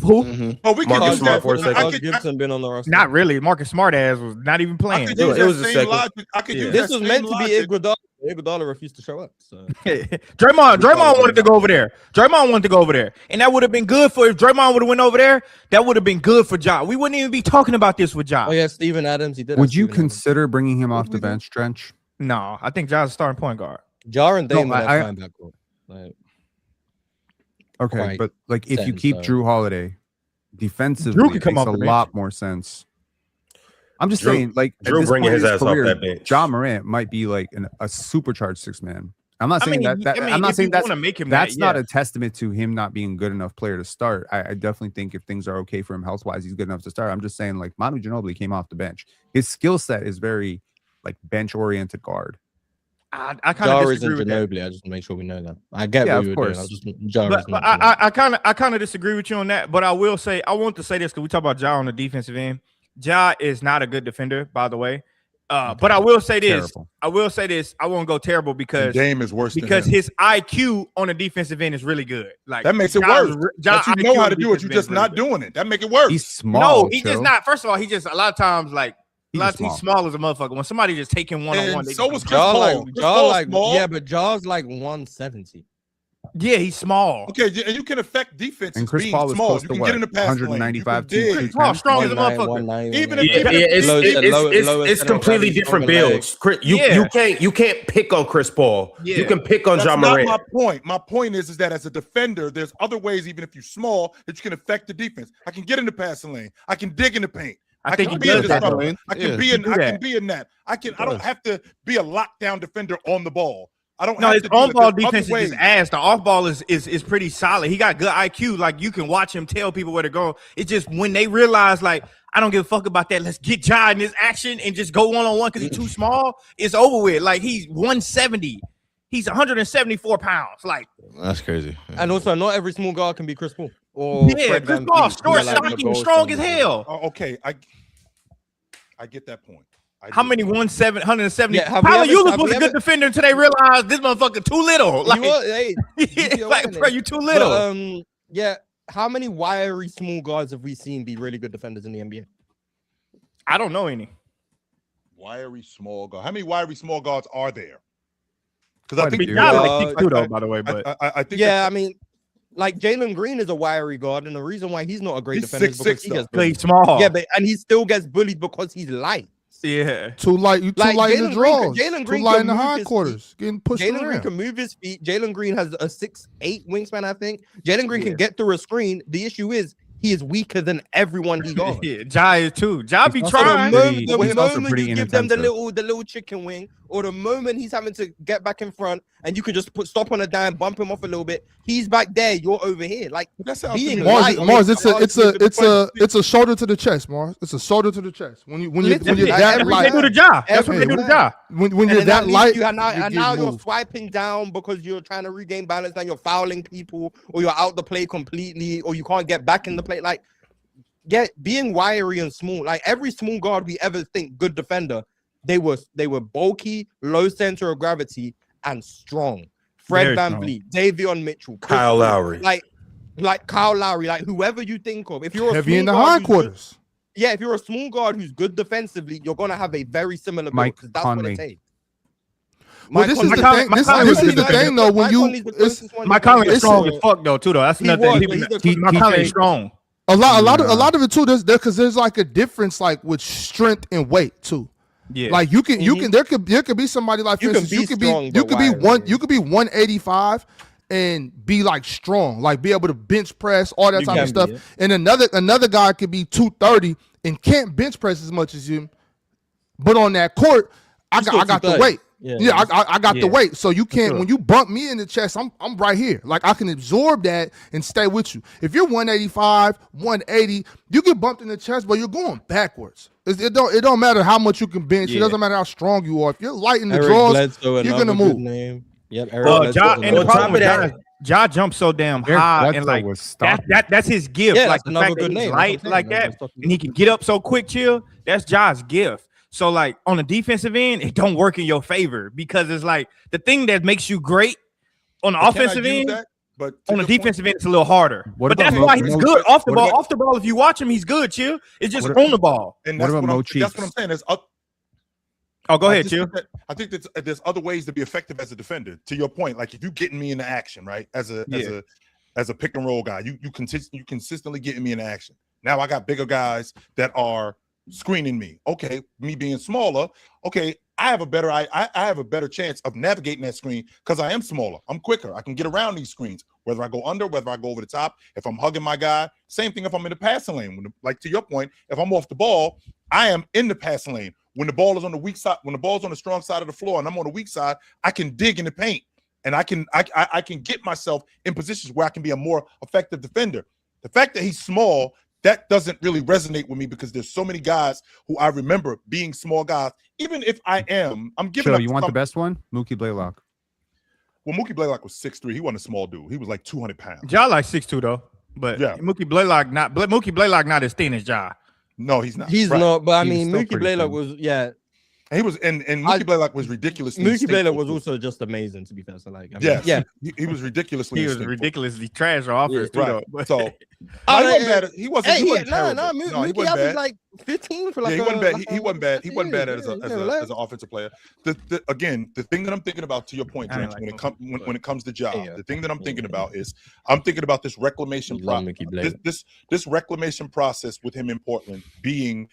Who? Mm-hmm. Oh, we can Marcus use Smart that for a second. Marcus Gibson been on the roster. Not really. Marcus Smart ass was not even playing. It was a second. This was meant to be Iguodala. Iguodala refused to show up. So. Draymond wanted to go over there. Draymond wanted to go over there, and that would have been good for if Draymond would have went over there. That would have been good for Ja. We wouldn't even be talking about this with Ja. Oh yeah, Steven Adams. He did. Would you consider bringing him off the bench, Trench? No, I think Ja's a starting point guard. Ja and Dame. Okay, Quite but like if you sense, keep so. Drew Holiday defensively, Drew it can come makes off a the lot more sense. I'm just Drew- saying, like Drew at this bringing point in his ass off career, that bench. Ja Morant might be like a supercharged six man. I'm not saying I'm not if saying you that's wanna make him that's that, not yeah. a testament to him not being a good enough player to start. I definitely think if things are okay for him health wise, he's good enough to start. I'm just saying, like Manu Ginobili came off the bench. His skill set is very like bench oriented guard. I kind of disagree with that. Ginobili. I just make sure we know that. I get Yeah, what of you were course. doing. I was just Ja But is not I kind of disagree with you on that. But I will say I want to say this because we talk about Ja on the defensive end. Ja is not a good defender, by the way. But I will say this. Terrible. I will say this. I won't go terrible because Dame is worse because than him. his IQ on the defensive end is really good. Like That makes it Ja's- worse. Ja's But you IQ know how on to the do it. You're defensive just end is not really good. doing it. That make it worse. He's small. No, he just not. First of all, he just a lot of times like he's small as a motherfucker. When somebody just taking one on one, And so was Chris Ja Paul. Chris Paul's small. yeah, but Ja's like 170. yeah, he's small. Okay, and you can affect defense And Chris being Paul was small. close You to can what? get in the pass 195, lane. You can 210. dig. Paul strong as a 190, motherfucker. Even yeah. if It's completely different builds. You can't pick on Chris Paul. Yeah. You can pick on That's Ja not Morant. my point. My point is that as a defender, there's other ways, even if you're small, that you can affect the defense. I can get in the passing lane. I can dig in the paint. I think can he be in does that, the though. cover. I can Yeah, be he in. do I that. can be in that. I don't have to be a lockdown defender on the ball. I don't. No, have his to do on it. ball There's other defense is ways. just ass. The off ball is pretty solid. He got good IQ. Like you can watch him tell people where to go. It's just when they realize like I don't give a fuck about that. Let's get Ja in this action and just go one on one because he's too small. It's over with. Like he's 170. He's 174 pounds. Like That's crazy. And also, not every small guard can be Chris Paul. Or yeah, Fred Chris VanVleet. Paul, Yeah, short, like stocky, LeBron strong as James. hell. Oh, okay, I get that point. How many 170? Yeah, have we Paolo ever- Eulis have was we a good ever- defender until they realized this motherfucker too little. Like, You are, hey, like bro, you too little. But, yeah. How many wiry small guards have we seen be really good defenders in the NBA? I don't know any. Wiry small guard. How many wiry small guards are there? Because I Quite a think few. Ja Uh, like 6'2" though, by the way. But I think Yeah, I mean, like Jalen Green is a wiry guard, and the reason why he's not a great He's defender is because 6'6" he though. gets he's bullied. small. Yeah, but and he still gets bullied because he's light. yeah. Too light. You too Like, light in the Jalen Green- draws. Jalen Too Green light can in the move his hindquarters. Getting pushed Jalen Green around. can move his feet. Jalen Green has a 6'8" wingspan, I think. Jalen Green can get through a screen. The issue is he is weaker than everyone he guards. Yeah, Ja is too. Ja be He's also trying. pretty- The he's also moment pretty you give them the inattentive. little chicken wing, or the moment he's having to get back in front, and you can just stop on a dime, bump him off a little bit. He's back there. You're over here. Like that sounds being to me- light Mars, makes it's a shoulder to the chest, Mars. It's a shoulder to the chest. When you're Literally, that That's what light, they do to Ja. That's what they do to Everywhere. Ja. when And you're then that leaves light, you, and now get you're moved. swiping down because you're trying to regain balance and you're fouling people, or you're out the play completely, or you can't get back in the play. Like, being wiry and small. Like every small guard we ever think good defender, they were bulky, low center of gravity, and strong. Fred Very VanVleet, Davion Mitchell, Kyle Chris- Lowry. like Kyle Lowry, like whoever you think of. If you're a heavy in the small guard, you hindquarters. if you're a small guard who's good defensively, you're gonna have a very similar build Mike because that's what Conley. it takes. Well, this is the thing. This is the thing, though. When you, Mike Conley is it's- strong as fuck though, too. Though that's another was, thing. but he's a- Mike Conley is strong. a lot of it too. Because there's like a difference, like with strength and weight too. Yeah, Like you can there could be somebody like, for You can instance, be strong, but wiry. you could be 185 and be like strong, like be able to bench press, all that You type of can stuff. be, yeah. And another guy could be 230 and can't bench press as much as you, but on that court, I still got the 230. weight. Yeah, Yeah, I got the Yeah. weight. So you can't, sure. when you bump me in the chest, I'm right here. Like I can absorb that and stay with you. If you're 185, 180, you get bumped in the chest, but you're going backwards. It don't matter how much you can bench. It Yeah. doesn't matter how strong you are. If you're light in the Eric draws, Bledsoe, you're gonna another good move. name. Yep, Eric Ja, Bledsoe. and the On top problem of with that- Ja jumped so damn Eric high, Bledsoe and like was stopped. that's his gift. Yeah, Like that's the another fact that good he's name. light That's what I'm like saying. that, That's what I'm and he can get up so quick, chill. That's Ja's gift. So like on the defensive end, it don't work in your favor because it's like the thing that makes you great on the But can I offensive use end. that? But to On the your point- defensive end, it's a little harder. What But about that's Mo- why he's Mo- good off the what ball. about- Off the ball, if you watch him, he's good, chill. It's just What on the ball. And What that's about what, Mo I'm, Cheeks? that's what I'm saying. Oh, go I ahead, just chill. think I think that there's other ways to be effective as a defender. To your point, like if you getting me into action, right? As a pick and roll guy, you consistently getting me into action. Now I got bigger guys that are screening me. Okay, me being smaller. Okay, I have a better chance of navigating that screen because I am smaller. I'm quicker. I can get around these screens, whether I go under, whether I go over the top. If I'm hugging my guy, same thing if I'm in the passing lane. Like to your point, if I'm off the ball, I am in the passing lane. When the ball is on the weak side, when the ball's on the strong side of the floor and I'm on the weak side, I can dig in the paint and I can get myself in positions where I can be a more effective defender. The fact that he's small, that doesn't really resonate with me because there's so many guys who I remember being small guys. Even if I'm giving Joe, up. you want the best one? Mookie Blaylock. Well, Mookie Blaylock was 6'3". He wasn't a small dude. He was like 200 pounds. Ja like 6'2" though, but Yeah. Mookie Blaylock not as thin as Ja. No, he's not. He's Right. not, but I He was mean, still Mookie pretty Blaylock thin. was, yeah. And he was, and Mookie Blaylock was ridiculously. Mookie Blaylock instinctive. was also just amazing, to be fair. So, like, I mean, Yes. yeah. He was ridiculously. He was instinctive. ridiculously trash on offense too, Right. though. But So he Oh, wasn't yeah. bad. He wasn't. Hey, he wasn't no, terrible. Mookie he averaged wasn't bad. like 15 for like Yeah, he wasn't bad. He like wasn't bad. He wasn't bad yeah, as yeah, an offensive player. Again, the thing that I'm thinking about, to your point, I ain't Drench, like when it comes to Ja, Yeah. the thing that I'm thinking about is I'm thinking about this reclamation Love process. Mookie Blaylock. This reclamation process with him in Portland being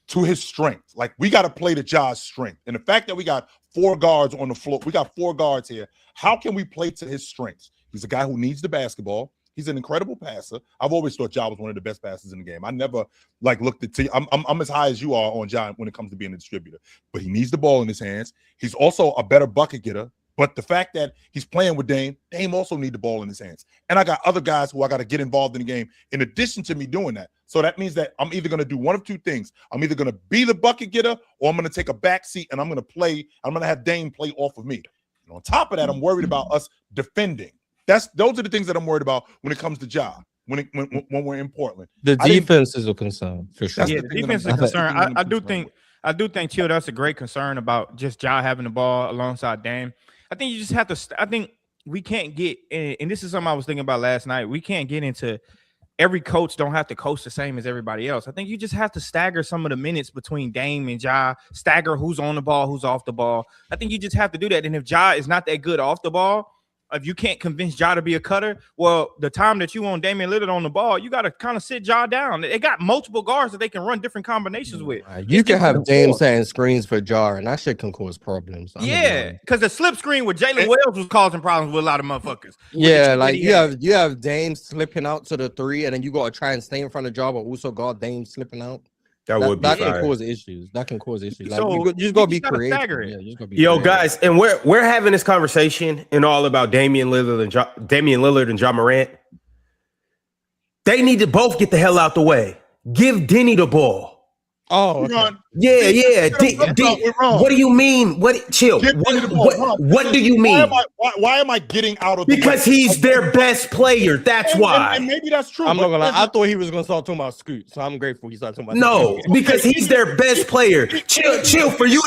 to his strength. Like we got to play to Ja's strength, and the fact that we got 4 guards on the floor, we got 4 guards here. How can we play to his strengths? He's a guy who needs the basketball. He's an incredible passer. I've always thought Ja was one of the best passers in the game. I never like looked at. I'm as high as you are on Ja when it comes to being a distributor, but he needs the ball in his hands. He's also a better bucket getter. But the fact that he's playing with Dame also need the ball in his hands. And I got other guys who I got to get involved in the game in addition to me doing that. So that means that I'm either going to do one of two things. I'm either going to be the bucket getter or I'm going to take a back seat and I'm going to have Dame play off of me. And on top of that, I'm worried about us defending. Those are the things that I'm worried about when it comes to Ja, when we're in Portland. The defense is a concern for sure. That's yeah, the the thing that defense is a I'm- concern. that's the thing that I I'm do concerned think I do think Chill, that's a great concern about just Ja having the ball alongside Dame. I think you just have to. I think we can't get, and this is something I was thinking about last night. We can't get into every coach don't have to coach the same as everybody else. I think you just have to stagger some of the minutes between Dame and Ja, stagger who's on the ball, who's off the ball. I think you just have to do that. And if Ja is not that good off the ball, if you can't convince Ja to be a cutter, well, the time that you want Damian Lillard on the ball, you got to kind of sit Ja down. They got multiple guards that they can run different combinations with. You can have Dame setting screens for Jar, and that shit can cause problems. Yeah, because the slip screen with Jalen Wells was causing problems with a lot of motherfuckers. Yeah, like you have Dame slipping out to the 3, and then you got to try and stay in front of Jar, but also got Dame slipping out. That would be that can fire. cause issues. That can cause issues. Like, So, you just gotta be gotta creative. stagger it. Yeah, you just gotta be Yo, creative. guys, and we're having this conversation and all about Damian Lillard and Ja Morant. They need to both get the hell out the way. Give Denny the ball. Oh, okay. Yeah. We're wrong. What do you mean? Chill. What do you mean? Why am I getting out of the Because way? he's their best player. That's why. And maybe that's true. I'm not gonna lie. I thought he was gonna start talking about Scoot, so I'm grateful he started talking about. No, because he's their best player. Chill. For you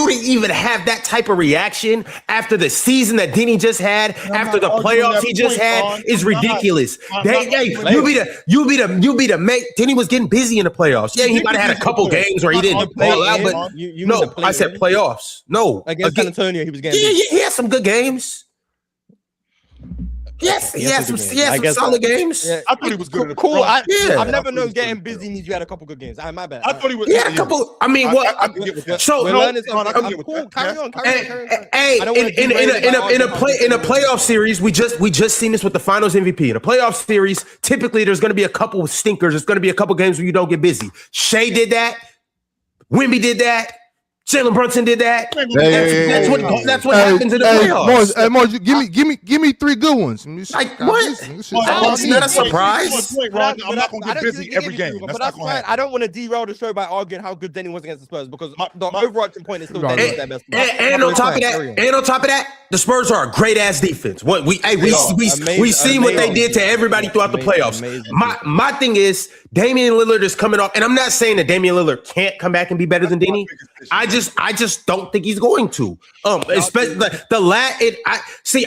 to even have that type of reaction after the season that Denny just had, after the playoffs he just had, is ridiculous. You be the mate. Denny was getting busy in the playoffs. Yeah, he might have had a couple games where he didn't ball out, but no, I said playoffs. No, against San Antonio, he was getting busy. He had some good games. Yes, he had some solid games. Yeah. I thought he was good. Cool. I've never known getting busy means you had a couple good games. My bad. I thought he was. He had a couple. I mean, what? So cool. Carry on. Hey, in a playoff series, we just seen this with the Finals MVP. In a playoff series, typically there's going to be a couple of stinkers. There's going to be a couple games where you don't get busy. Shea did that. Wemby did that. Jalen Brunson did that. That's what happens in the playoffs. Mars, give me 3 good ones. Like what? That's not a surprise. I'm not gonna get busy every game. But that's fine. I don't want to derail the show by arguing how good Denny was against the Spurs because the overarching point is still Denny was their best player. And on top of that, the Spurs are a great ass defense. We seen what they did to everybody throughout the playoffs. My thing is Damian Lillard is coming off, and I'm not saying that Damian Lillard can't come back and be better than Denny. I just don't think he's going to. Especially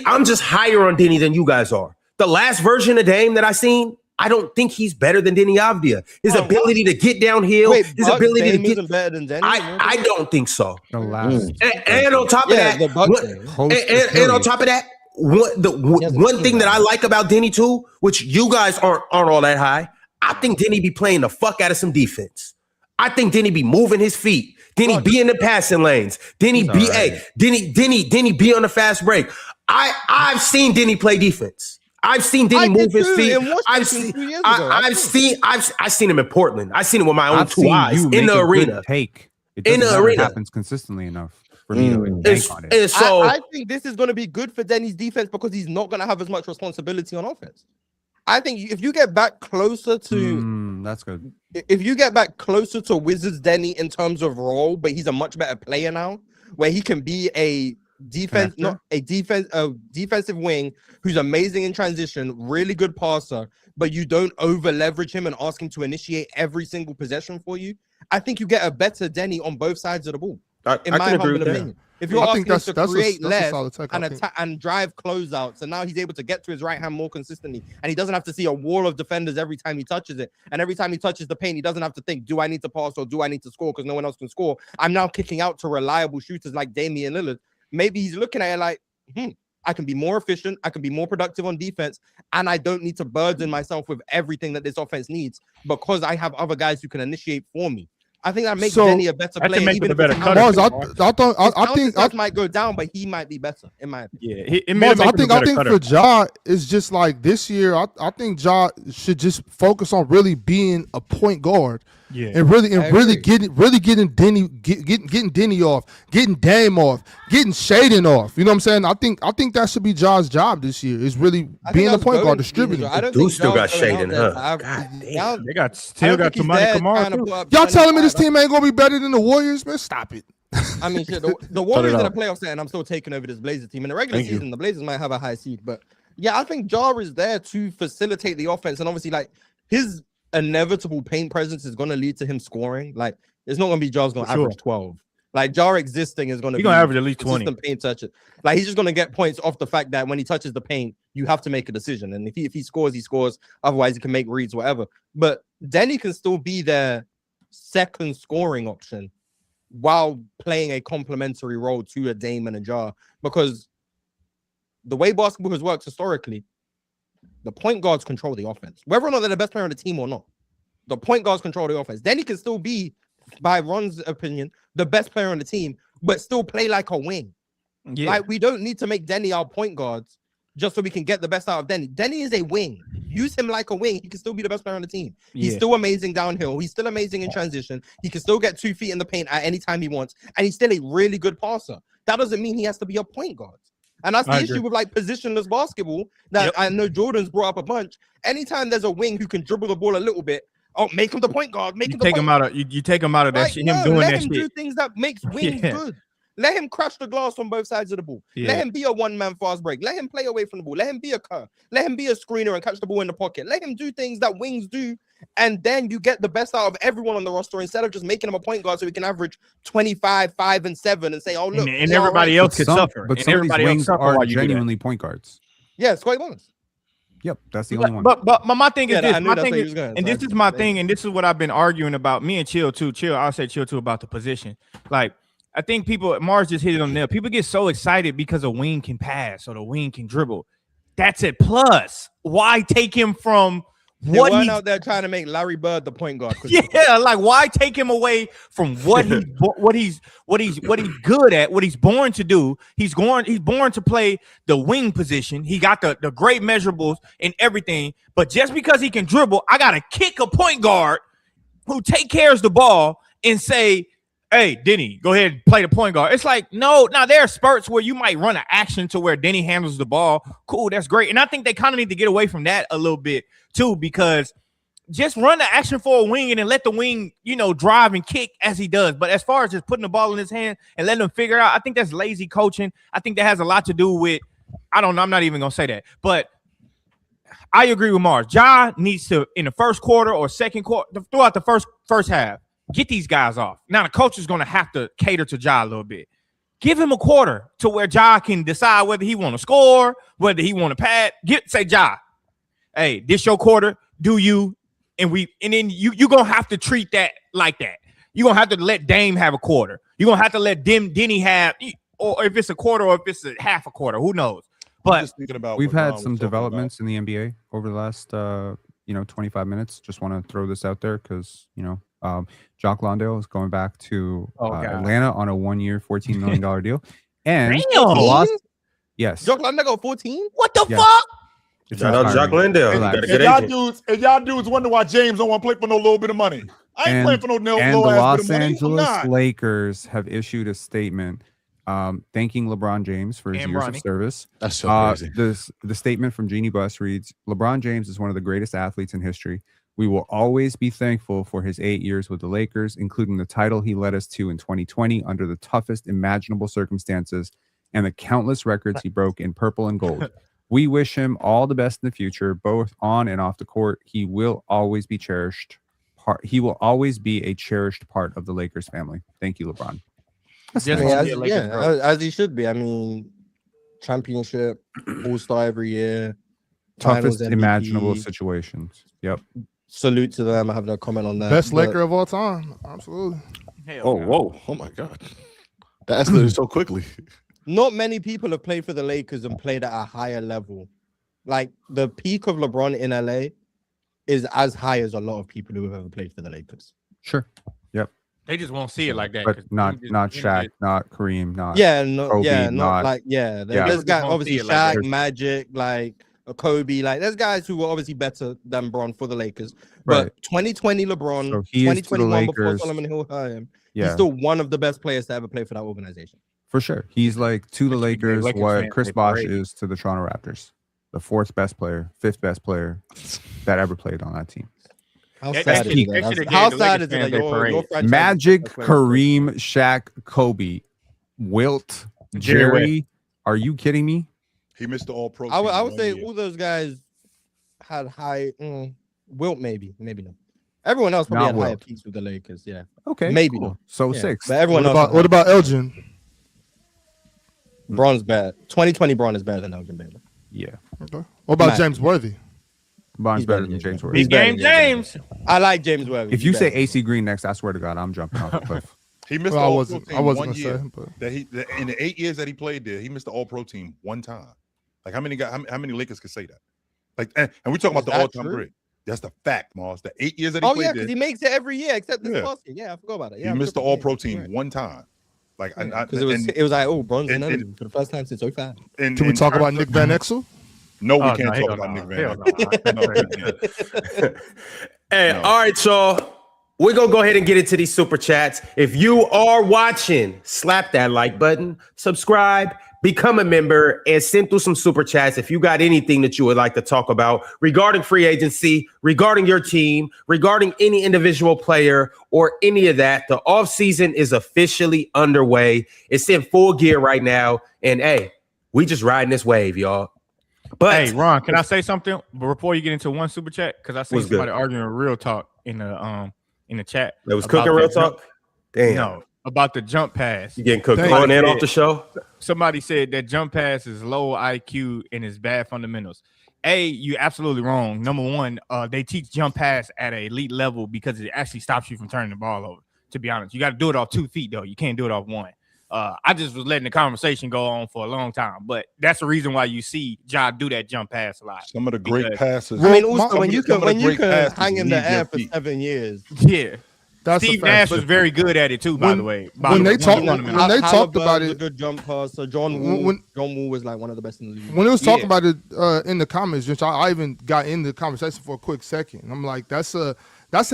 I'm just higher on Denny than you guys are. The last version of Dame that I seen, I don't think he's better than Denny Avdia. His ability to get downhill, his ability to get better than Denny. I don't think so. The last and on top of that, on top of that, one thing that I like about Denny too, which you guys aren't all that high. I think Denny be playing the fuck out of some defense. I think Denny be moving his feet. Denny be in the passing lanes. Denny be be on the fast break. I've seen Denny play defense. I've seen Denny move his feet. I've seen him in Portland. I've seen him with my own 2 eyes in the arena. In the arena, happens consistently enough for me to bank on it. And so I think this is going to be good for Denny's defense because he's not going to have as much responsibility on offense. I think if you get back closer to that's good. If you get back closer to Wizards Denny in terms of role, but he's a much better player now, where he can be a defensive wing who's amazing in transition, really good passer, but you don't over leverage him and ask him to initiate every single possession for you. I think you get a better Denny on both sides of the ball. In my humble opinion. If you're asking him to create less and drive closeouts, and now he's able to get to his right hand more consistently, and he doesn't have to see a wall of defenders every time he touches it. And every time he touches the paint, he doesn't have to think, do I need to pass or do I need to score because no one else can score? I'm now kicking out to reliable shooters like Damian Lillard. Maybe he's looking at it like, I can be more efficient, I can be more productive on defense, and I don't need to burden myself with everything that this offense needs because I have other guys who can initiate for me. I think that makes Denny a better player. Even if better I think might go down, but he might be better in my opinion. I think for Ja, it's just like this year. I think Ja should just focus on really being a point guard. Yeah, and really getting Denny getting Denny off, getting Dame off, getting Shaden off. You know what I'm saying? I think that should be Ja's job this year. Is really being a point guard, distributing. Dude still got Shaden, huh? They still got Toumani Camara. Y'all telling me this team ain't gonna be better than the Warriors, man? Stop it. I mean, shit, the Warriors in the playoffs, and I'm still taking over this Blazers team. In the regular season, the Blazers might have a high seed, but yeah, I think Ja is there to facilitate the offense, and obviously, like his inevitable paint presence is going to lead to him scoring. Like, it's not going to be Ja's going to average 12. Like, Ja existing is going to be average at least 20 paint touches. Like, he's just going to get points off the fact that when he touches the paint, you have to make a decision. And if he scores, he scores. Otherwise, he can make reads, whatever. But Denny can still be their second scoring option while playing a complementary role to a Dame and a Ja. Because the way basketball has worked historically, the point guards control the offense. Whether or not they're the best player on the team or not, the point guards control the offense. Denny can still be, by Ron's opinion, the best player on the team, but still play like a wing. Yeah. Like, we don't need to make Denny our point guards just so we can get the best out of Denny. Denny is a wing. Use him like a wing. He can still be the best player on the team. He's still amazing downhill. He's still amazing in transition. He can still get 2 feet in the paint at any time he wants. And he's still a really good passer. That doesn't mean he has to be a point guard. And that's the issue with like positionless basketball that I know Jordan's brought up a bunch. Anytime there's a wing who can dribble the ball a little bit, Oh, make him the point guard. Make You him the take point him out of you take him out of that Like, shit. no, Him doing let that him shit. do things that makes wings Yeah. good. Let him crush the glass on both sides of the ball. Yeah. Let him be a one-man fast break. Let him play away from the ball. Let him be a cut. Let him be a screener and catch the ball in the pocket. Let him do things that wings do. And then you get the best out of everyone on the roster instead of just making him a point guard so he can average 25, 5, and 7 and say, oh, look. And everybody else could suffer. But And some of these everybody else wings suffer are while you do that. genuinely point guards. Yeah, Scotty Barnes. Yep, that's the only one. But my thing is Yeah, this. I knew My that's thing where he is, was going, and so this I is my just- thing, and this is what I've been arguing about. Me and Chill too. Chill, I'll say Chill too about the position. Like, I think people, Mars just hit it on there. People get so excited because a wing can pass or the wing can dribble. That's it. Plus, why take him from They what weren't he's out there trying to make Larry Bird the point guard. yeah, like why take him away from what he's good at, what he's born to do. He's born to play the wing position. He got the great measurables and everything. But just because he can dribble, I gotta kick a point guard who take cares of the ball and say, hey, Denny, go ahead and play the point guard. It's like, no, now there are spurts where you might run an action to where Denny handles the ball. Cool, that's great. And I think they kind of need to get away from that a little bit too, because just run the action for a wing and then let the wing, drive and kick as he does. But as far as just putting the ball in his hand and letting him figure it out, I think that's lazy coaching. I think that has a lot to do with, I don't know, I'm not even going to say that. But I agree with Mars. Ja needs to, in the first quarter or second quarter, throughout the first half, get these guys off. Now the coach is going to have to cater to Ja a little bit. Give him a quarter to where Ja can decide whether he want to score, whether he want to pad. Say, Ja, hey, this your quarter. Do you? And then you gonna have to treat that like that. You're gonna have to let Dame have a quarter. You're gonna have to let Denny have, or if it's a quarter or if it's a half a quarter, who knows? But just thinking about We've what Ron had was some talking developments in the NBA over the last 25 minutes. Just want to throw this out there because Jock Landale is going back to Atlanta on a 1-year, $14 million deal. And yes, Jock Landale got 14? What the Yes. fuck? It's Shout out Jock inspiring. Landale. Relax. Got a good agent. y'all dudes wonder why James don't want to play for no little bit of money. I ain't playing for no And low the ass Los bit of money. I'm Angeles not. Lakers have issued a statement thanking LeBron James for his And years Bronny. of service. That's so crazy. The statement from Jeannie Buss reads, LeBron James is one of the greatest athletes in history. We will always be thankful for his 8 years with the Lakers, including the title he led us to in 2020 under the toughest imaginable circumstances and the countless records he broke in purple and gold. We wish him all the best in the future, both on and off the court. He will always be cherished. He will always be a cherished part of the Lakers family. Thank you, LeBron. Just I mean, wanna be a Lakers bro. as he should be. I mean, championship, all-star every year. Toughest Finals MVP. imaginable situations. Yep. Salute to them. I have no comment on that. Best but- Laker of all time. Absolutely. Oh, whoa. Oh, my God. That escalated so quickly. Not many people have played for the Lakers and played at a higher level. Like the peak of LeBron in LA is as high as a lot of people who have ever played for the Lakers. Sure. Yep. They just won't see it like that. 'cause But not Denny Shaq, just- not Kareem, not Kobe, Kobe, not not- like Yeah. There's guys Won't obviously see it like Shaq, that. Magic, like a Kobe, like there's guys who were obviously better than Bron for the Lakers. But Right. 2020 LeBron, So he is to the 2021 before Lakers. Solomon Hill hired him, he's Yeah, still one of the best players to ever play for that organization. for sure. He's like to the But you can make Lakers Lakers what fans Chris say Bosh parade. is to the Toronto Raptors. The 4th best player, 5th best player that ever played on that team. How That- sad that is shit- that? that shit How gave the sad Lakers is it fans that their your parade. franchise Magic, is the best player? Kareem, Shaq, Kobe, Wilt, Jerry Jerry. Are you kidding me? He missed the All Pro. I would say all those guys had high. Wilt maybe not. Everyone else probably Not had higher Wilt. peaks with the Lakers. Yeah, Okay, Maybe cool. not. So Yeah. 6th. But everyone else. What about Elgin? Bron's better. 2020 Bron is better than Elgin Baylor. Yeah, Okay. What about Matt. James Worthy? Bond's He's better better than than James James. Worthy. He's Big better game than James. I like James Worthy. If you say AC Green next, I swear to God, I'm jumping off the cliff. He missed Well, the I All wasn't. Pro I team wasn't 1 gonna year. say, but In the 8 years that he played there, he missed the All Pro team 1 time. Like how many Lakers could say that? Like, and we're talking about Is the that all-time true? great. That's the fact, Mars. The 8 years that he Oh played yeah, there, because he makes it every year except this Yeah. past year. Yeah, I forgot about it. Yeah, he I'm missed the tripping. All-Pro Yeah, team right. 1 time. Like, Because it was like, oh, Bron's and- in for the first time since 05. and can we talk about Nick Van Exel? No, we Oh, can't no, talk hell about no. Nick Van Hell Exel. no. No, we can't. Hey, No. all right, y'all. We're going to go ahead and get into these super chats. If you are watching, slap that like button, subscribe, become a member and send through some super chats if you got anything that you would like to talk about regarding free agency, regarding your team, regarding any individual player or any of that. The offseason is officially underway. It's in full gear right now. And hey, we just riding this wave, y'all. But hey, Ron, can I say something before you get into one super chat? Because I see somebody arguing real talk in the chat. That was cooking real talk? Damn. No, about the jump pass. You getting cooked on and off the show? Somebody said that jump pass is low IQ and is bad fundamentals. You're absolutely wrong. Number one, they teach jump pass at an elite level because it actually stops you from turning the ball over. To be honest, you got to do it off 2 feet, though. You can't do it off 1. I just was letting the conversation go on for a long time, but that's the reason why you see Ja do that jump pass a lot. Some of the great passes. I mean, also when you can hang in the air for 7 years, yeah. Steve Nash was very good at it too, by the way. When they talked about it, a good jump pass. So John Wall was like one of the best in the league. When it was talking about it in the comments, which I even got in the conversation for a quick second. I'm like, that's an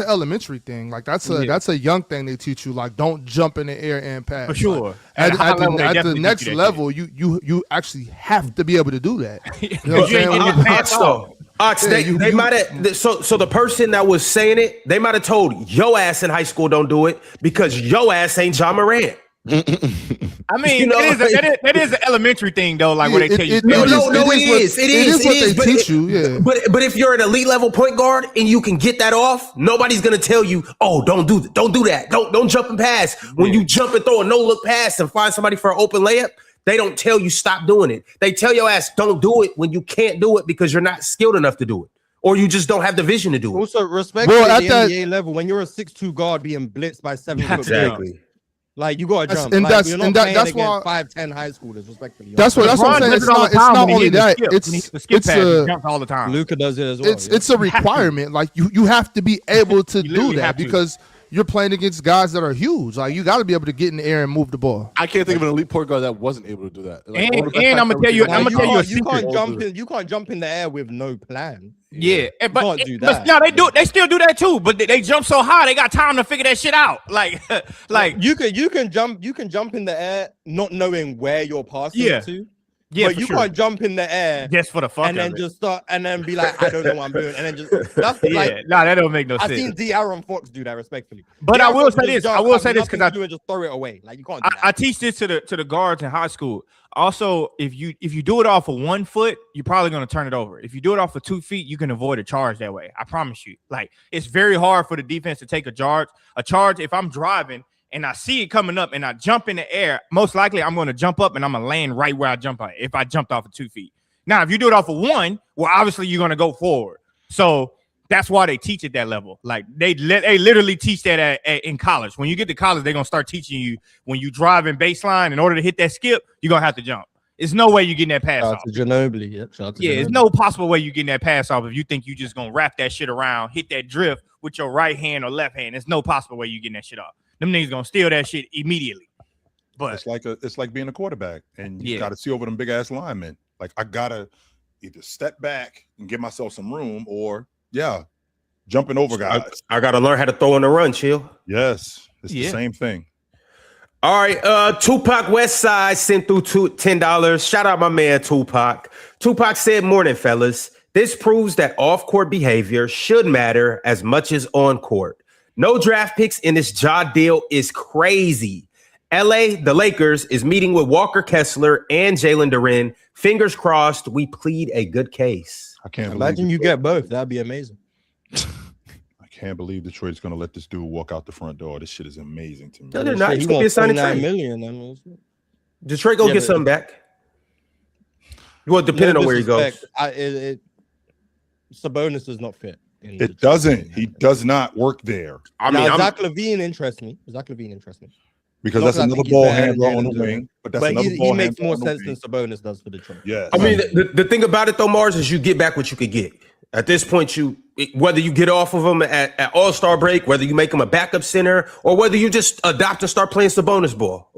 elementary thing. Like that's a young thing they teach you. Like, don't jump in the air and pass. For sure. Like, at the next level, you actually have to be able to do that. You know what I'm saying? Ox, they might have. So the person that was saying it, they might have told yo ass in high school don't do it because yo ass ain't Ja Morant. I mean, that is an elementary thing though. Like where they tell you, it is what they teach you. Yeah, but if you're an elite level point guard and you can get that off, nobody's gonna tell you, oh, don't do that, don't jump and pass. When you jump and throw a no look pass and find somebody for an open layup, they don't tell you stop doing it. They tell your ass don't do it when you can't do it because you're not skilled enough to do it, or you just don't have the vision to do it. Also, respect at the NBA level when you're a 6'2" guard being blitzed by 7 foot. Exactly. Like you gotta jump. And like, that's why 5'10" high schoolers, respectfully. That's what I'm saying. It's not only that. It's all the time. Luka does it as well. It's a requirement. Like you have to be able to do that because you're playing against guys that are huge. Like you got to be able to get in the air and move the ball. I can't think of an elite point guard that wasn't able to do that. Like, and I'm gonna tell you, a secret. You can't jump in the air with no plan. Yeah, but do that. No, they do. They still do that too. But they jump so high, they got time to figure that shit out. Like you can jump in the air not knowing where you're passing to. Yeah, but you can't jump in the air just for the fuck and then just start and then be like, I don't know what I'm doing, and then just that's like, that don't make no sense. I've seen De'Aaron Fox do that respectfully. But I will say this because I do it, just throw it away. Like you can't. I teach this to the guards in high school. Also, if you do it off of 1 foot, you're probably gonna turn it over. If you do it off of 2 feet, you can avoid a charge that way. I promise you. Like it's very hard for the defense to take a charge. If I'm driving and I see it coming up and I jump in the air, most likely I'm going to jump up and I'm going to land right where I jump at if I jumped off of 2 feet. Now, if you do it off of 1, well, obviously you're going to go forward. So that's why they teach at that level. Like they literally teach that in college. When you get to college, they're going to start teaching you when you drive in baseline, in order to hit that skip, you're going to have to jump. There's no way you're getting that pass off. There's no possible way you're getting that pass off if you think you're just going to wrap that shit around, hit that drift with your right hand or left hand. There's no possible way you're getting that shit off. Them niggas gonna steal that shit immediately. But it's like being a quarterback, and you gotta see over them big ass linemen. Like I gotta either step back and give myself some room, or jumping over guys. I gotta learn how to throw in the run, chill. Yes, it's the same thing. All right, Tupac Westside sent through $10. Shout out my man Tupac. Tupac said, "Morning, fellas. This proves that off-court behavior should matter as much as on-court. No draft picks in this Ja deal is crazy. LA, the Lakers, is meeting with Walker Kessler and Jalen Duren. Fingers crossed, we plead a good case." I can't imagine you get both. That'd be amazing. I can't believe Detroit's going to let this dude walk out the front door. This shit is amazing to me. No, they're not. He's going to be a signing trade. Million, Detroit go get something back. Well, depending on where he goes. Sabonis does not fit. It doesn't. He does not work there. Zach LaVine interests me. Because that's another ball handler on the wing. But he makes more sense than Sabonis does for Detroit. Yeah. I mean, the thing about it though, Mars, is you get back what you could get. At this point, whether you get off of him at All-Star break, whether you make him a backup center, or whether you just adopt and start playing Sabonis ball,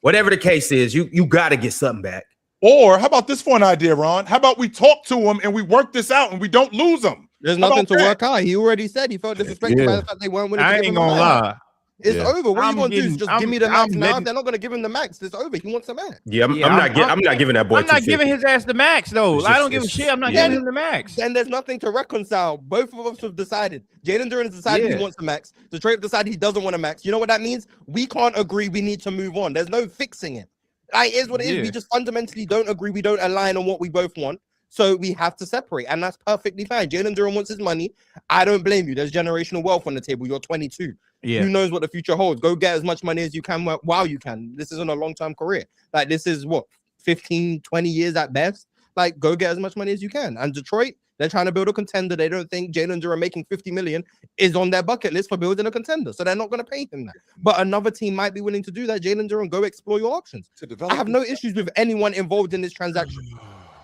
whatever the case is, you got to get something back. Or how about this for an idea, Ron? How about we talk to him and we work this out and we don't lose him? There's nothing to work out. He already said he felt disrespected by the fact they weren't winning. I ain't gonna lie. It's over. What are you I'm gonna do? getting- Just I'm- give me the I'm max now. letting- They're not gonna give him the max. It's over. He wants the max. Yeah, I'm Yeah, not giving that boy. I'm not 250. giving his ass the max though. It's I just- don't give a it's- shit. I'm not yeah. giving him the max. Then there's nothing to reconcile. Both of us have decided. Jalen Duren has decided Yeah. he wants the max. Detroit decided he doesn't want a max. You know what that means? We can't agree. We need to move on. There's no fixing it. It is what it is. Yeah. We just fundamentally don't agree. We don't align on what we both want. So we have to separate, and that's perfectly fine. Jalen Duren wants his money. I don't blame you. There's generational wealth on the table. You're 22. Yeah. Who knows what the future holds? Go get as much money as you can while you can. This isn't a long-term career. Like, this is what, 15, 20 years at best? Like, go get as much money as you can. And Detroit, they're trying to build a contender. They don't think Jalen Duren making $50 million is on their bucket list for building a contender. So they're not going to pay him that. But another team might be willing to do that. Jalen Duren, go explore your options. I have no issues with anyone involved in this transaction.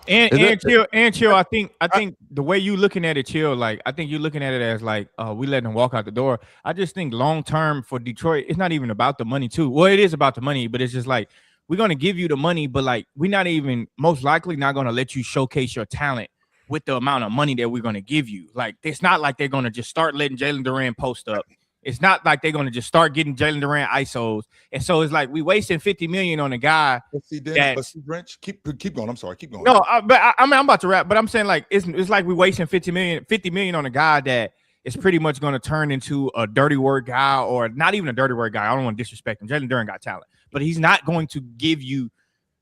And chill. I think the way you looking at it, chill. Like, I think you're looking at it as like, we letting him walk out the door. I just think long term for Detroit, it's not even about the money too. Well, it is about the money, but it's just like, we're gonna give you the money, but like, we're not even most likely not gonna let you showcase your talent with the amount of money that we're gonna give you. Like, it's not like they're gonna just start letting Jalen Duren post up. It's not like they're gonna just start getting Jalen Duren ISOs. And so it's like we wasting $50 million on a guy. Drench, keep going. I'm sorry, keep going. No, I'm about to wrap, but I'm saying like it's like we wasting $50 million on a guy that is pretty much going to turn into a dirty word guy, or not even a dirty word guy. I don't want to disrespect him. Jalen Duren got talent, but he's not going to give you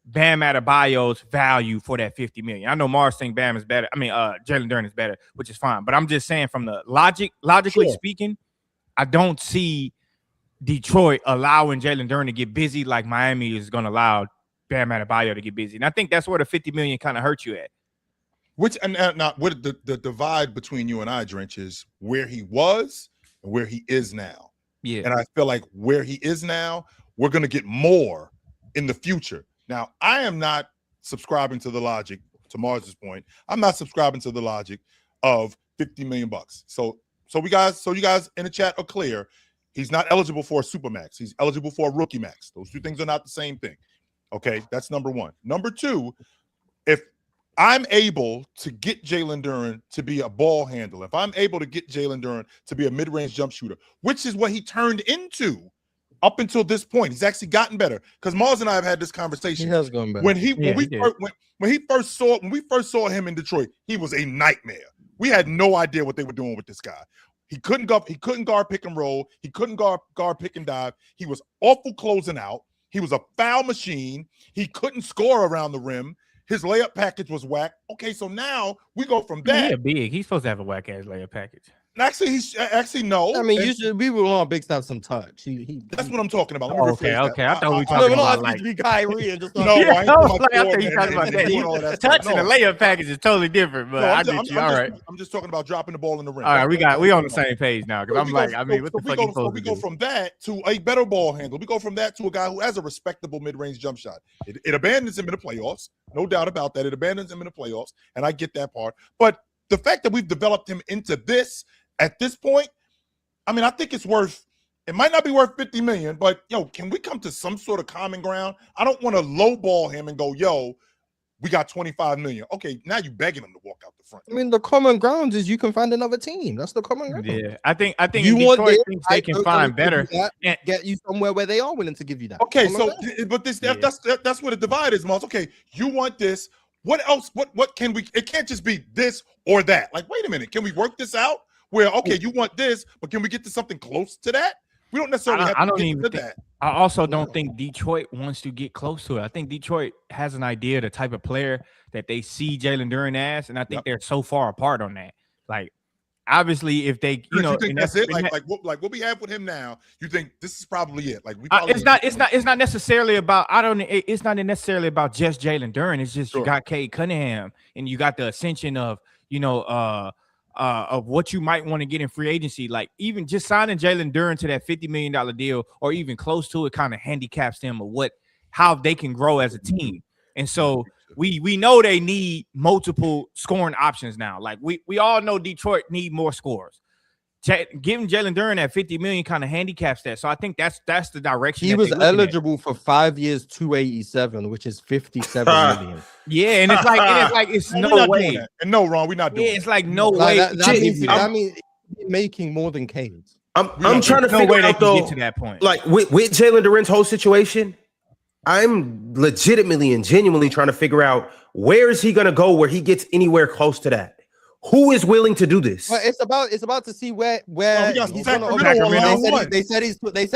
Bam Adebayo's value for that $50 million. I know Mars think Bam is better. I mean, Jalen Duren is better, which is fine. But I'm just saying, from the logically speaking, I don't see Detroit allowing Jalen Duren to get busy like Miami is going to allow Bam Adebayo to get busy. And I think that's where the $50 million kind of hurt you at. Which and not what the divide between you and I, Drench, is where he was and where he is now. Yeah. And I feel like where he is now, we're going to get more in the future. Now, I am not subscribing to the logic, to Mars's point. I'm not subscribing to the logic of $50 million. So you guys in the chat are clear. He's not eligible for a supermax. He's eligible for a rookie max. Those two things are not the same thing. Okay, that's number one. Number two, if I'm able to get Jalen Duren to be a ball handler, if I'm able to get Jalen Duren to be a mid-range jump shooter, which is what he turned into up until this point, he's actually gotten better. Because Mars and I have had this conversation. He has gone better. When we first saw him in Detroit, he was a nightmare. We had no idea what they were doing with this guy. He couldn't guard pick and roll. He couldn't guard pick and dive. He was awful closing out. He was a foul machine. He couldn't score around the rim. His layup package was whack. Okay, so now we go from that. Yeah, big. He's supposed to have a whack ass layup package. Actually no. I mean, we would want Big to have some touch. That's what I'm talking about. Let me rephrase that. Okay. I thought we were talking about like Kyrie and just no. I thought you talking about that. Touching the layup package is totally different, but I get you. All right. I'm just talking about dropping the ball in the rim. All right, we on the same page now, because I'm like, I mean, what the fuck you supposed to do? We go from that to a better ball handler. We go from that to a guy who has a respectable mid-range jump shot. It abandons him in the playoffs, no doubt about that. It abandons him in the playoffs, and I get that part. But the fact that we've developed him into this at this point, I mean, I think it's worth. It might not be worth $50 million, but can we come to some sort of common ground? I don't want to lowball him and go, we got $25 million. Okay, now you're begging him to walk out the front. I mean, the common ground is you can find another team. That's the common ground. Yeah, I think you want Detroit thinks they can find better and get you somewhere where they are willing to give you that. Okay, so but that's where the divide is, Miles. Okay, you want this. What else? What can we? It can't just be this or that. Like, wait a minute, can we work this out? Where you want this, but can we get to something close to that? We don't necessarily have to get to that. I also don't think Detroit wants to get close to it. I think Detroit has an idea of the type of player that they see Jalen Duren as, and I think they're so far apart on that. Like, obviously, if they, you think that's it, like what we have with him now, you think this is probably it? Like, it's not necessarily about. It's not necessarily about just Jalen Duren. It's just you got Cade Cunningham, and you got the ascension of of what you might want to get in free agency. Like, even just signing Jalen Duren to that $50 million deal, or even close to it, kind of handicaps them of how they can grow as a team. And so we know they need multiple scoring options now. Like, we all know Detroit need more scores. Giving Jalen Duren at $50 million kind of handicaps that. So I think that's the direction. He was eligible for 5 years, 287, which is $57 million. Yeah, and it's no way. And no, Ron, we're not doing. Yeah, it's like no way. That means he's making more than Cade. I'm trying to no figure way they out can though, get to that point. like with Jalen Duren's whole situation, I'm legitimately and genuinely trying to figure out where is he going to go where he gets anywhere close to that. Who is willing to do this? Well, it's about to see where we got he's Sacramento gonna. on line one. They said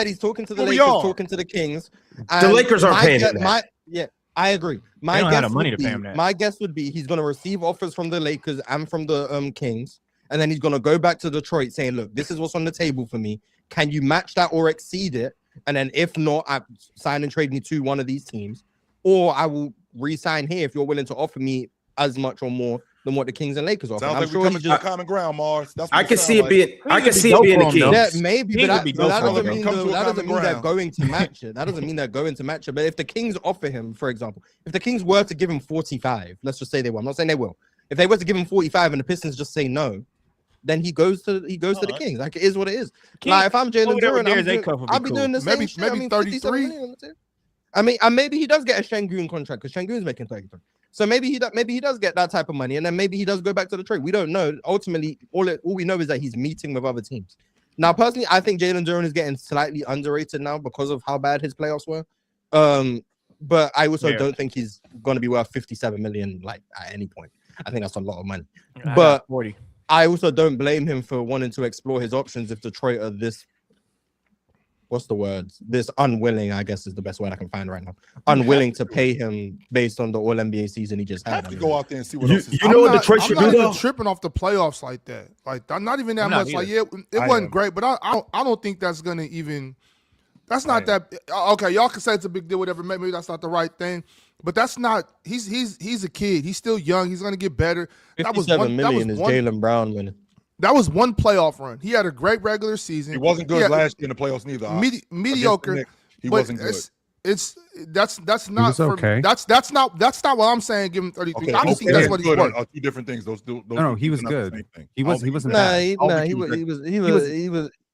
he's talking to the Who we Lakers, are? talking to the Kings. The And Lakers aren't my paying guess- him that. Yeah, I agree. They don't have guess the money would to pay be- him that. My guess would be he's gonna receive offers from the Lakers and from the Kings, and then he's gonna go back to Detroit saying, "Look, this is what's on the table for me. Can you match that or exceed it? And then if not, I sign and trade me to one of these teams, or I will re-sign here if you're willing to offer me as much or more than what the Kings and Lakers offer." Sounds I'm like we're sure coming he's to just common ground, Mars. That's what I it can sounds see it like. being. I can could see be it dope being the for him, Kings. though. yeah, maybe, He but could that, be but that dope for doesn't him. mean Come to a that doesn't common mean they're ground. going to match it. That doesn't mean they're going to match it. But if the Kings offer him, for example, if the Kings were to give him 45, let's just say they will. I'm not saying they will. If they were to give him 45 and the Pistons just say no, then he goes to the Alright. Kings. Like it is what it is. King- Like if I'm Jalen over there with Duren, Darius Acuff would be I'll be cool. doing the same Maybe- shit. maybe I mean, 33. 57 million, that's it. I mean, and maybe he does get a Şengün contract because Şengün's making 33. So maybe he does get that type of money, and then maybe he does go back to the trade. We don't know. Ultimately, all we know is that he's meeting with other teams. Now, personally, I think Jalen Duren is getting slightly underrated now because of how bad his playoffs were. But I also don't think he's going to be worth 57 million like at any point. I think that's a lot of money. I got But 40. I also don't blame him for wanting to explore his options if Detroit are this. What's the word? This unwilling, I guess, is the best word I can find right now. Unwilling to pay him based on the All NBA season he just had. Have to go out there and see what You, else is you know what Detroit I'm should not do even though? tripping off the playoffs like that. Like I'm not even that I'm not much. Like either. it I wasn't am. great, but I don't think that's gonna even. That's not I am. that. Okay, y'all can say it's a big deal, whatever. Maybe that's not the right thing, but that's not. He's a kid. He's still young. He's gonna get better. That was 57 million is one. Jalen Brown winning. That was one playoff run. He had a great regular season. He wasn't good He had- last year in the playoffs neither. Against the mediocre. Knicks, He but wasn't good. That's not was okay. that's not what I'm saying. Give him 33. Okay, I don't okay, think that's and what he's good worth. are two different things. Those No, he two was are not the good. same thing. He I don't wasn't think- bad.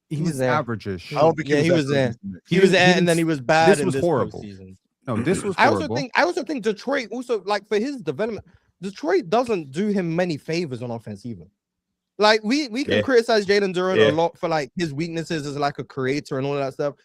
He was there. average-ish. I don't think Yeah, he was that there. good. He was there, and then he was bad. This in was horrible. postseason. No, this was I horrible. also think Detroit also like for his development, Detroit doesn't do him many favors on offense either. Like we can Yeah. criticize Jalen Duren Yeah. a lot for like his weaknesses as like a creator and all of that stuff.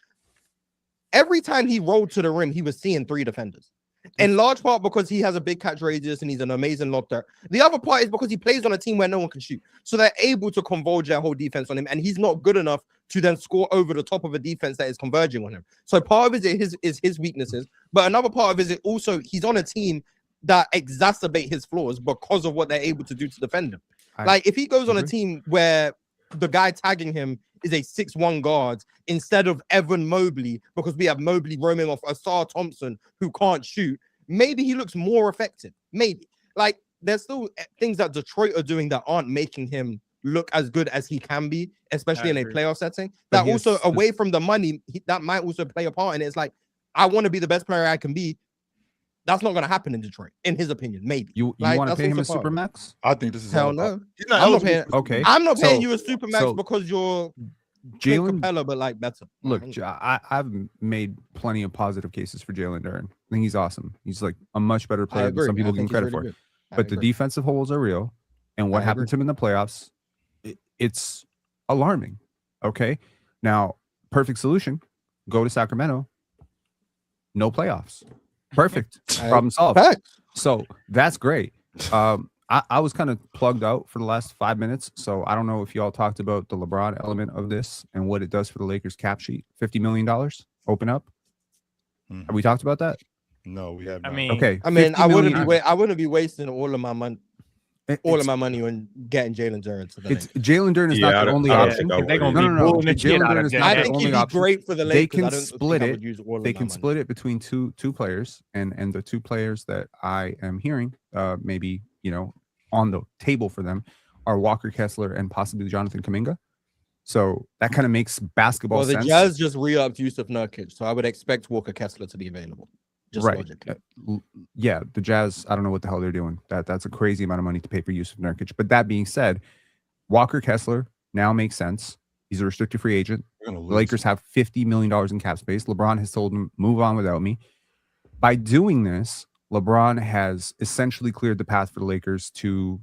Every time he rolled to the rim, he was seeing three defenders. In large part because he has a big catch radius and he's an amazing lobster. The other part is because he plays on a team where no one can shoot. So they're able to converge their whole defense on him, and he's not good enough to then score over the top of a defense that is converging on him. So part of it is his weaknesses, but another part of it is also he's on a team that exacerbate his flaws because of what they're able to do to defend him. Like if he goes on a team where the guy tagging him is a 6'1" guard instead of Evan Mobley, because we have Mobley roaming off Asar Thompson who can't shoot, maybe he looks more effective. Maybe. Like there's still things that Detroit are doing that aren't making him look as good as he can be, especially in a playoff setting. But That also away from the money, that might also play a part in it. It's like, I want to be the best player I can be. That's not going to happen in Detroit, in his opinion. Maybe You Like, want to that's pay him a also part of it. supermax? I think this is Hell all no. about- He's not I'm not eligible paying. for- Okay. I'm not paying So- you a supermax so because you're Clint Jalen. Capella, but like better. Look, I've made plenty of positive cases for Jalen Duren. I think he's awesome. He's like a much better I player than agree. some people I give him think he's credit really for. good. I But the agree. defensive holes are real, and what I happened agree. to him in the playoffs, it's alarming. Okay, now perfect solution: go to Sacramento. No playoffs. Perfect. Problem solved. Facts. So that's great. I was kind of plugged out for the last 5 minutes, so I don't know if y'all talked about the LeBron element of this and what it does for the Lakers cap sheet. $50 million open up. Mhm. Have we talked about that? No, we have I not. mean, Okay. I mean, 50 I wouldn't million- be I wouldn't be wasting all of my money It's- on getting Jalen Duren to the It's Lakers. Jalen Duren is Yeah, I not the don't- only I don't option. think I if they're would. gonna No, be no, no. bulling the shit Jalen out Duren of is Jalen not I the think only he'd be option. great for the Lakers. They I can don't think split I it. would use all of They my can money. split it between two players, and the two players that I am hearing, maybe on the table for them, are Walker Kessler and possibly Jonathan Kuminga. So that kind of makes basketball Well, the sense. Jazz just re-upped Yusuf Nurkic, so I would expect Walker Kessler to be available. Just Right. logically. Yeah, the Jazz, I don't know what the hell they're doing. That's a crazy amount of money to pay for Yusuf Nurkic. But that being said, Walker Kessler now makes sense. He's a restricted free agent. We're gonna The lose. Lakers have $50 million in cap space. LeBron has told him, move on without me. By doing this, LeBron has essentially cleared the path for the Lakers to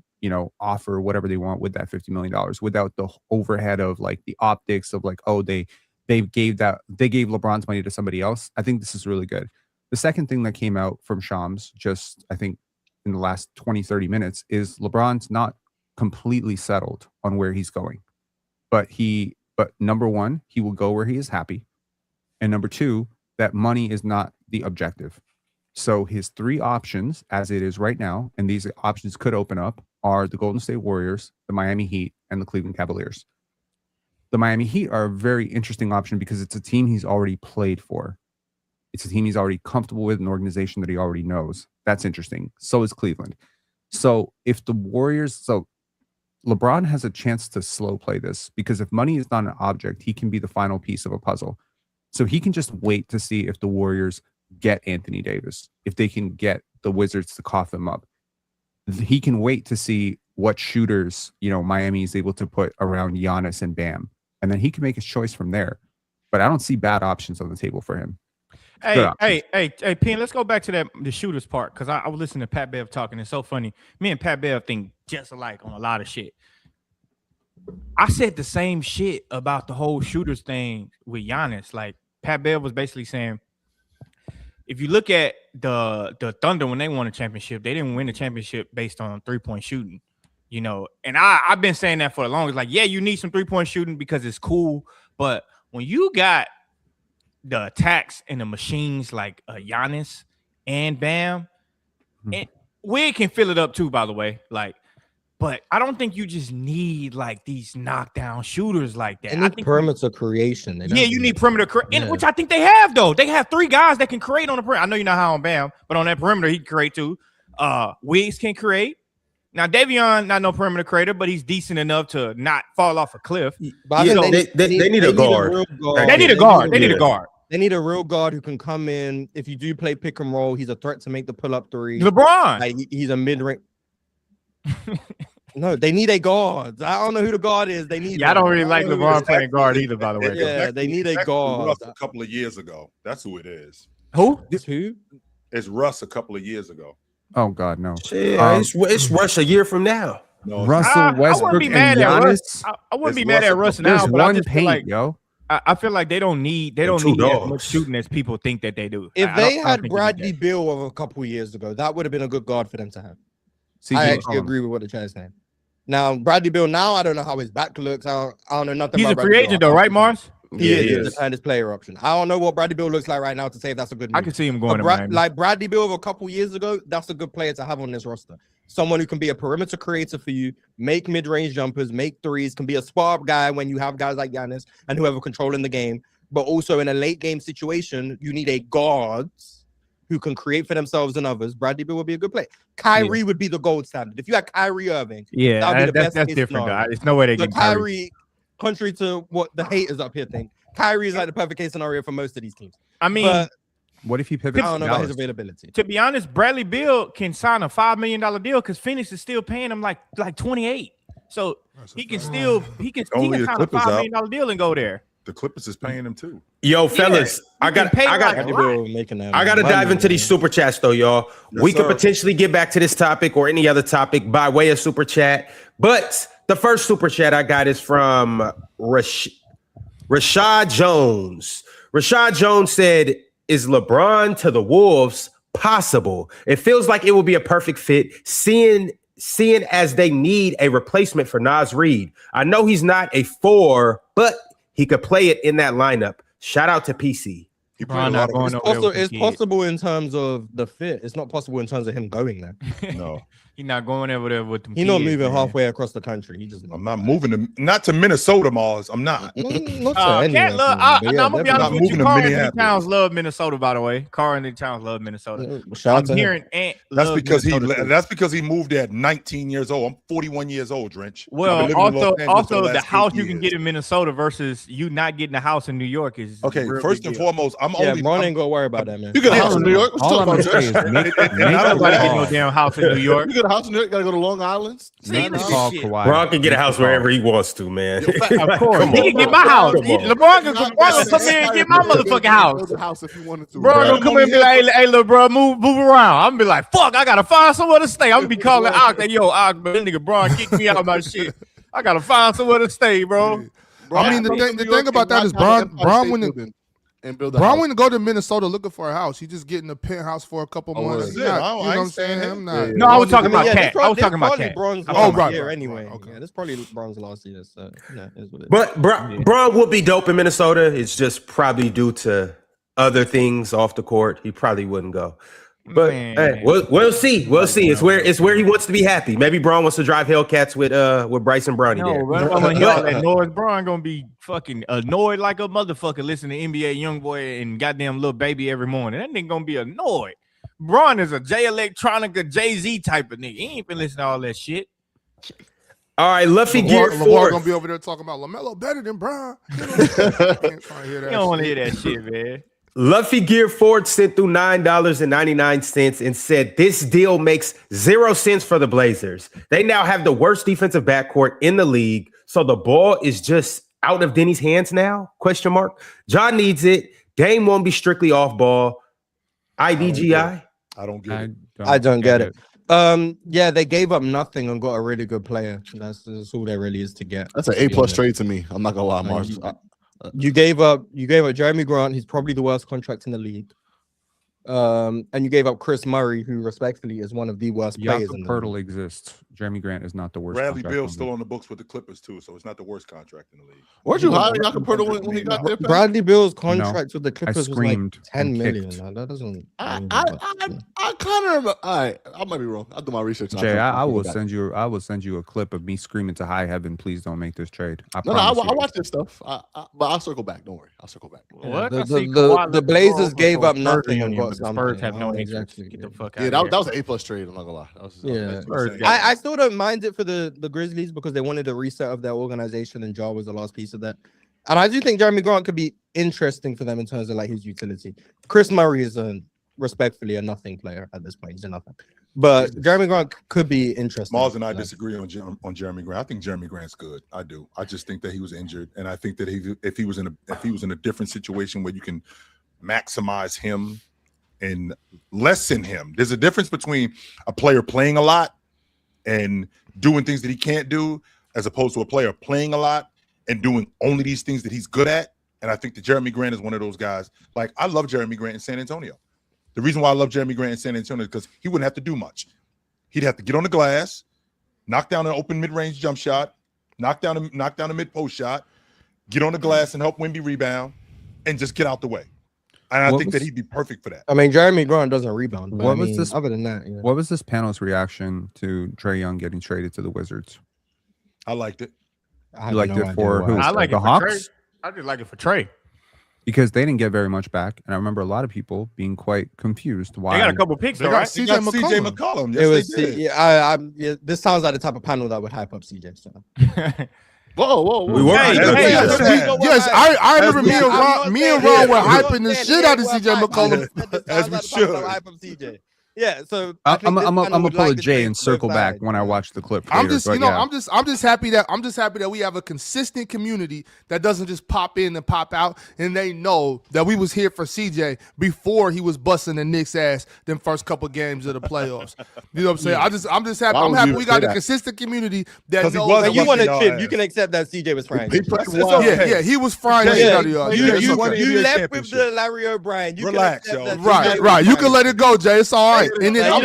offer whatever they want with that $50 million without the overhead of like the optics of like, oh, they gave LeBron's money to somebody else. I think this is really good. The second thing that came out from Shams, just I think in the last 20, 30 minutes, is LeBron's not completely settled on where he's going. But number one, he will go where he is happy. And number two, that money is not the objective. So his three options as it is right now, and these options could open up, are the Golden State Warriors, the Miami Heat, and the Cleveland Cavaliers. The Miami Heat are a very interesting option because it's a team he's already played for. It's a team he's already comfortable with, an organization that he already knows. That's interesting. So is Cleveland. So if the Warriors, LeBron has a chance to slow play this, because if money is not an object, he can be the final piece of a puzzle. So he can just wait to see if the Warriors get Anthony Davis, if they can get the Wizards to cough him up. He can wait to see what shooters, Miami is able to put around Giannis and Bam. And then he can make his choice from there. But I don't see bad options on the table for him. Hey, Pin, let's go back to the shooters part, because I was listening to Pat Bev talking. It's so funny. Me and Pat Bev think just alike on a lot of shit. I said the same shit about the whole shooters thing with Giannis. Like, Pat Bev was basically saying, if you look at the Thunder when they won a championship, they didn't win the championship based on 3-point shooting. And I've been saying that for the longest. Like, yeah, you need some 3-point shooting because it's cool, but when you got the attacks and the machines like Giannis and Bam, and Wig can fill it up too, by the way. Like, but I don't think you just need like these knockdown shooters like that. I think perimeter creation. You need perimeter which I think they have though. They have three guys that can create on the perimeter. I know you're not high on Bam, but on that perimeter he can create too. Wiggs can create. Now, Davion, not no perimeter creator, but he's decent enough to not fall off a cliff. But they need a guard. They need a guard. They need a guard. They need a real guard who can come in. If you do play pick and roll, he's a threat to make the pull-up three. LeBron. Like, he's a mid-range. No, they need a guard. I don't know who the guard is. They need. I don't really like LeBron playing guard either, by the way. Yeah, they need a guard. Russ a couple of years ago. That's who it is. Who? Who? It's Russ a couple of years ago. Oh God, no! It's Russ a year from now. No, Russell Westbrook and Giannis. I wouldn't be mad at Russ now, There's but I one just feel paint, like yo. I feel like they don't need as much shooting as people think that they do. If they had Bradley Beal of a couple of years ago, that would have been a good guard for them to have. I actually agree with what the is saying. Now, Bradley Beal, I don't know how his back looks. I don't know nothing. He's about a free agent though, right, Mars? He is and his player option. I don't know what Bradley Beal looks like right now to say if that's a good move. I can see him going to Miami. Like Bradley Beal of a couple years ago, that's a good player to have on this roster. Someone who can be a perimeter creator for you, make mid-range jumpers, make threes, can be a spark guy when you have guys like Giannis and whoever controlling the game. But also in a late game situation, you need a guard who can create for themselves and others. Bradley Beal would be a good player. Kyrie would be the gold standard. If you had Kyrie Irving, that would be the best that's different. There's no way they can Kyrie. Contrary to what the haters up here think, Kyrie is like the perfect case scenario for most of these teams. I mean, but what if he pivots? I don't know about his availability. To be honest, Bradley Beal can sign a $5 million deal because Phoenix is still paying him like 28. So he can sign a $5 million deal and go there. The Clippers is paying him too. Yo, fellas, I got to dive into these super chats though, y'all. We could potentially get back to this topic or any other topic by way of super chat, but the first super chat I got is from Rashad Jones. Rashad Jones said, "Is LeBron to the Wolves possible? It feels like it will be a perfect fit, seeing as they need a replacement for Naz Reid. I know he's not a 4, but he could play it in that lineup. Shout out to PC." It's possible in terms of the fit. It's not possible in terms of him going there. No. He's not going over there with them. He's not moving halfway across the country. I'm not moving not to Minnesota, Mars. I'm not. I'm gonna be honest with you. Carl Anthony Towns love Minnesota, by the way. Carl Anthony Towns love Minnesota. That's because he moved there at 19 years old. I'm 41 years old, Drench. Well, also the house you can get in Minnesota versus you not getting a house in New York is okay. First and foremost, Ron ain't gonna worry about that, man. You get a house in New York. Nobody get no damn house in New York. a house in New York. Gotta go to Long Island. See, this Call shit. Kawhi. Bron can get a house wherever he wants to, man. Of course, he can get my house. LeBron can come here and get my motherfucking house. Build a house if you wanted to. Bro, gonna come in and be like, hey, little bro, move around. I'm gonna be like, fuck, I gotta find somewhere to stay. I'm gonna be calling Ock, like, yo, Ock, but this nigga Bron kicked me out of my shit. I gotta find somewhere to stay, bro. I mean, the thing about that is Bron wouldn't go to Minnesota looking for a house. He just getting a penthouse for a couple months. that's it. I ain't saying him. No, I was talking about Cat. I was talking about Cat. Right. Anyway, Okay. yeah, that's probably Bron's last year. So yeah, is what it is. But Bron would be dope in Minnesota. It's just probably due to other things off the court. He probably wouldn't go. But hey, we'll see. We'll see. It's where he wants to be happy. Maybe Bron wants to drive Hellcats with Bryce and Brownie there. No, I'm gonna hear all that noise. Bron gonna be fucking annoyed like a motherfucker listening to NBA Youngboy and goddamn Little Baby every morning. That nigga gonna be annoyed. Bron is a Jay Electronica, Jay-Z type of nigga. He ain't been listening to all that shit. All right, Luffy Gear LeVar gonna 4. be over there talking about LaMelo better than Bron. You don't want to hear that shit, man. Luffy Gear Ford sent through $9.99 and said this deal makes 0 cents for the Blazers. They now have the worst defensive backcourt in the league, so the ball is just out of Denny's hands now? ? John needs it. Dame won't be strictly off ball. IDGI. I don't get it. I don't get it. Yeah, they gave up nothing and got a really good player. That's all there really is to get. That's an A+ trade to me. I'm not gonna lie, Mars. You gave up Jeremy Grant. He's probably the worst contract in the league. And you gave up Chris Murray, who respectfully is one of the worst players in the Pirtle league. exists. Jeremy Grant is not the worst. Bradley contract Beal's in the still league. on the books with the Clippers too, so it's not the worst contract in the league. Where'd you hire Jakob Pirtle when he got there? Bradley Beal's contract with the Clippers was like screamed 10 and million. kicked. Now, that doesn't. I kind of remember. All right, I might be wrong. I'll do my research. Jay, I will send you. I will send you a clip of me screaming to high heaven, "Please don't make this trade." I watch this stuff. But I'll circle back. Don't worry, I'll circle back. What? The Blazers gave up nothing and got the something. Spurs have no interest. Exactly. Get the fuck Yeah, out. that was an A+ trade. I'm not gonna lie. I still don't mind it for the Grizzlies because they wanted a reset of their organization and Ja was the last piece of that. And I do think Jeremy Grant could be interesting for them in terms of like his utility. Chris Murray is respectfully a nothing player at this point. He's a nothing. But Jeremy Grant could be interesting. Mars and I disagree on Jeremy Grant. I think Jeremy Grant's good. I do. I just think that he was injured, and I think that if he was in a different situation where you can maximize him and lessen him. There's a difference between a player playing a lot and doing things that he can't do, as opposed to a player playing a lot and doing only these things that he's good at. And I think that Jeremy Grant is one of those guys. Like, I love Jeremy Grant in San Antonio. The reason why I love Jeremy Grant in San Antonio is because he wouldn't have to do much. He'd have to get on the glass, knock down an open mid-range jump shot, knock down a mid-post shot, get on the glass and help Wemby rebound, and just get out the way. And I think that he'd be perfect for that. I mean, Jeremy Grant doesn't rebound. But Was this other than that? Yeah. What was this panel's reaction to Trae Young getting traded to the Wizards? I liked it. You liked it for who? I like the it for Hawks? Trae. I just like it for Trae. Because they didn't get very much back, and I remember a lot of people being quite confused. Why They got a couple picks, They though, got right? CJ McCollum. Yes, It was. they did. Yeah, this sounds like the type of panel that would hype up CJ. So. Whoa. We were. Yes, I remember me and Ron were hyping the shit out of CJ McCollum. As we should. Yeah, so I'm gonna pull a J and circle back when I watch the clip. I'm later, just, but you know, yeah. I'm just happy that we have a consistent community that doesn't just pop in and pop out, and they know that we was here for CJ before he was busting the Knicks' ass them first couple games of the playoffs. You know what I'm saying? I'm just happy. I'm happy we got a consistent community that knows. When you want to chip, you can accept that CJ was frying. Yeah, he was frying. You left with the Larry O'Brien. You relax, yo. Right. You can let it go, Jay. It's all right. And then I'm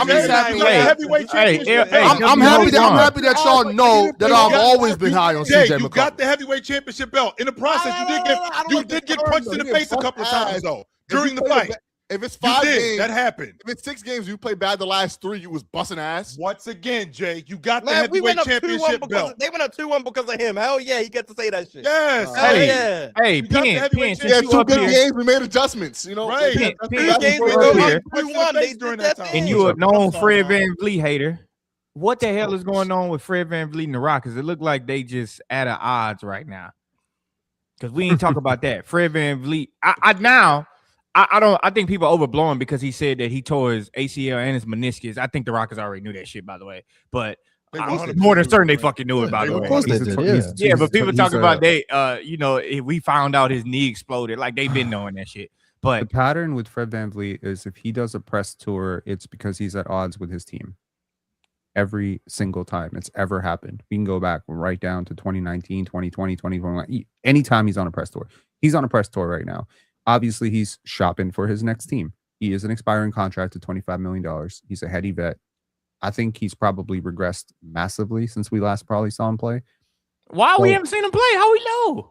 just happy. I'm happy that y'all know that I've always been high on CJ McCollum. You got the heavyweight championship belt. In the process, you did get punched in the face a couple of times though during the fight. If it's 5 games, that happened. If it's 6 games, you played bad the last 3, you was busting ass. Once again, Jay, you got the heavyweight championship belt. They went up 2-1 because of him. Hell yeah, he get to say that shit. Yes. Hey, Penn, yeah, 2 good games, we made adjustments. You know, right? 2 games we go up 2-1 during that time. And you a known Fred VanVleet hater. What the hell is going on with Fred VanVleet and the Rockets? It look like they just at odds right now. Because we ain't talk about that. Fred VanVleet. I think people are overblowing because he said that he tore his ACL and his meniscus. I think the Rockets already knew that shit, by the way. But I'm more than certain they fucking knew it, by the way. Of course they did. Yeah, but people talking about if we found out his knee exploded, like they've been knowing that shit. But the pattern with Fred VanVleet is if he does a press tour, it's because he's at odds with his team. Every single time it's ever happened. We can go back right down to 2019, 2020, 2021. Anytime he's on a press tour. He's on a press tour right now. Obviously, he's shopping for his next team. He is an expiring contract of $25 million. He's a heady vet. I think he's probably regressed massively since we last probably saw him play. Why we haven't seen him play? How we know?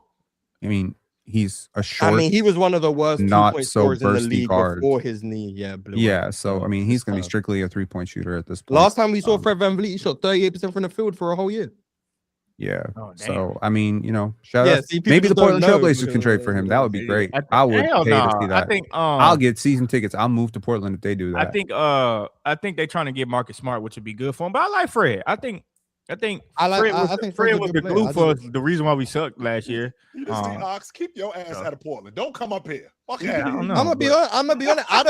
I mean, he's a short. I mean, he was one of the worst not two-point so scorers in the bursty league guard. before his knee. Yeah, blew Yeah, up. so I mean, he's going to be strictly a 3-point shooter at this point. Last time we saw Fred VanVleet, he shot 38% from the field for a whole year. Yeah. Oh, damn. So I mean, shout Yeah, out. see, people Maybe the just don't Portland know Trailblazers because- can trade for him. That would be great. I I would hell pay to nah. see that. I think I'll get season tickets. I'll move to Portland if they do that. I think they're trying to get Marcus Smart, which would be good for him. But I like Fred. I think Fred Fred's was a the good glue player. for us, the reason why we sucked last year. You just see Ox, keep your ass out of Portland. Don't come up here. Fuck I out don't here. know, I'm gonna be but- honest. I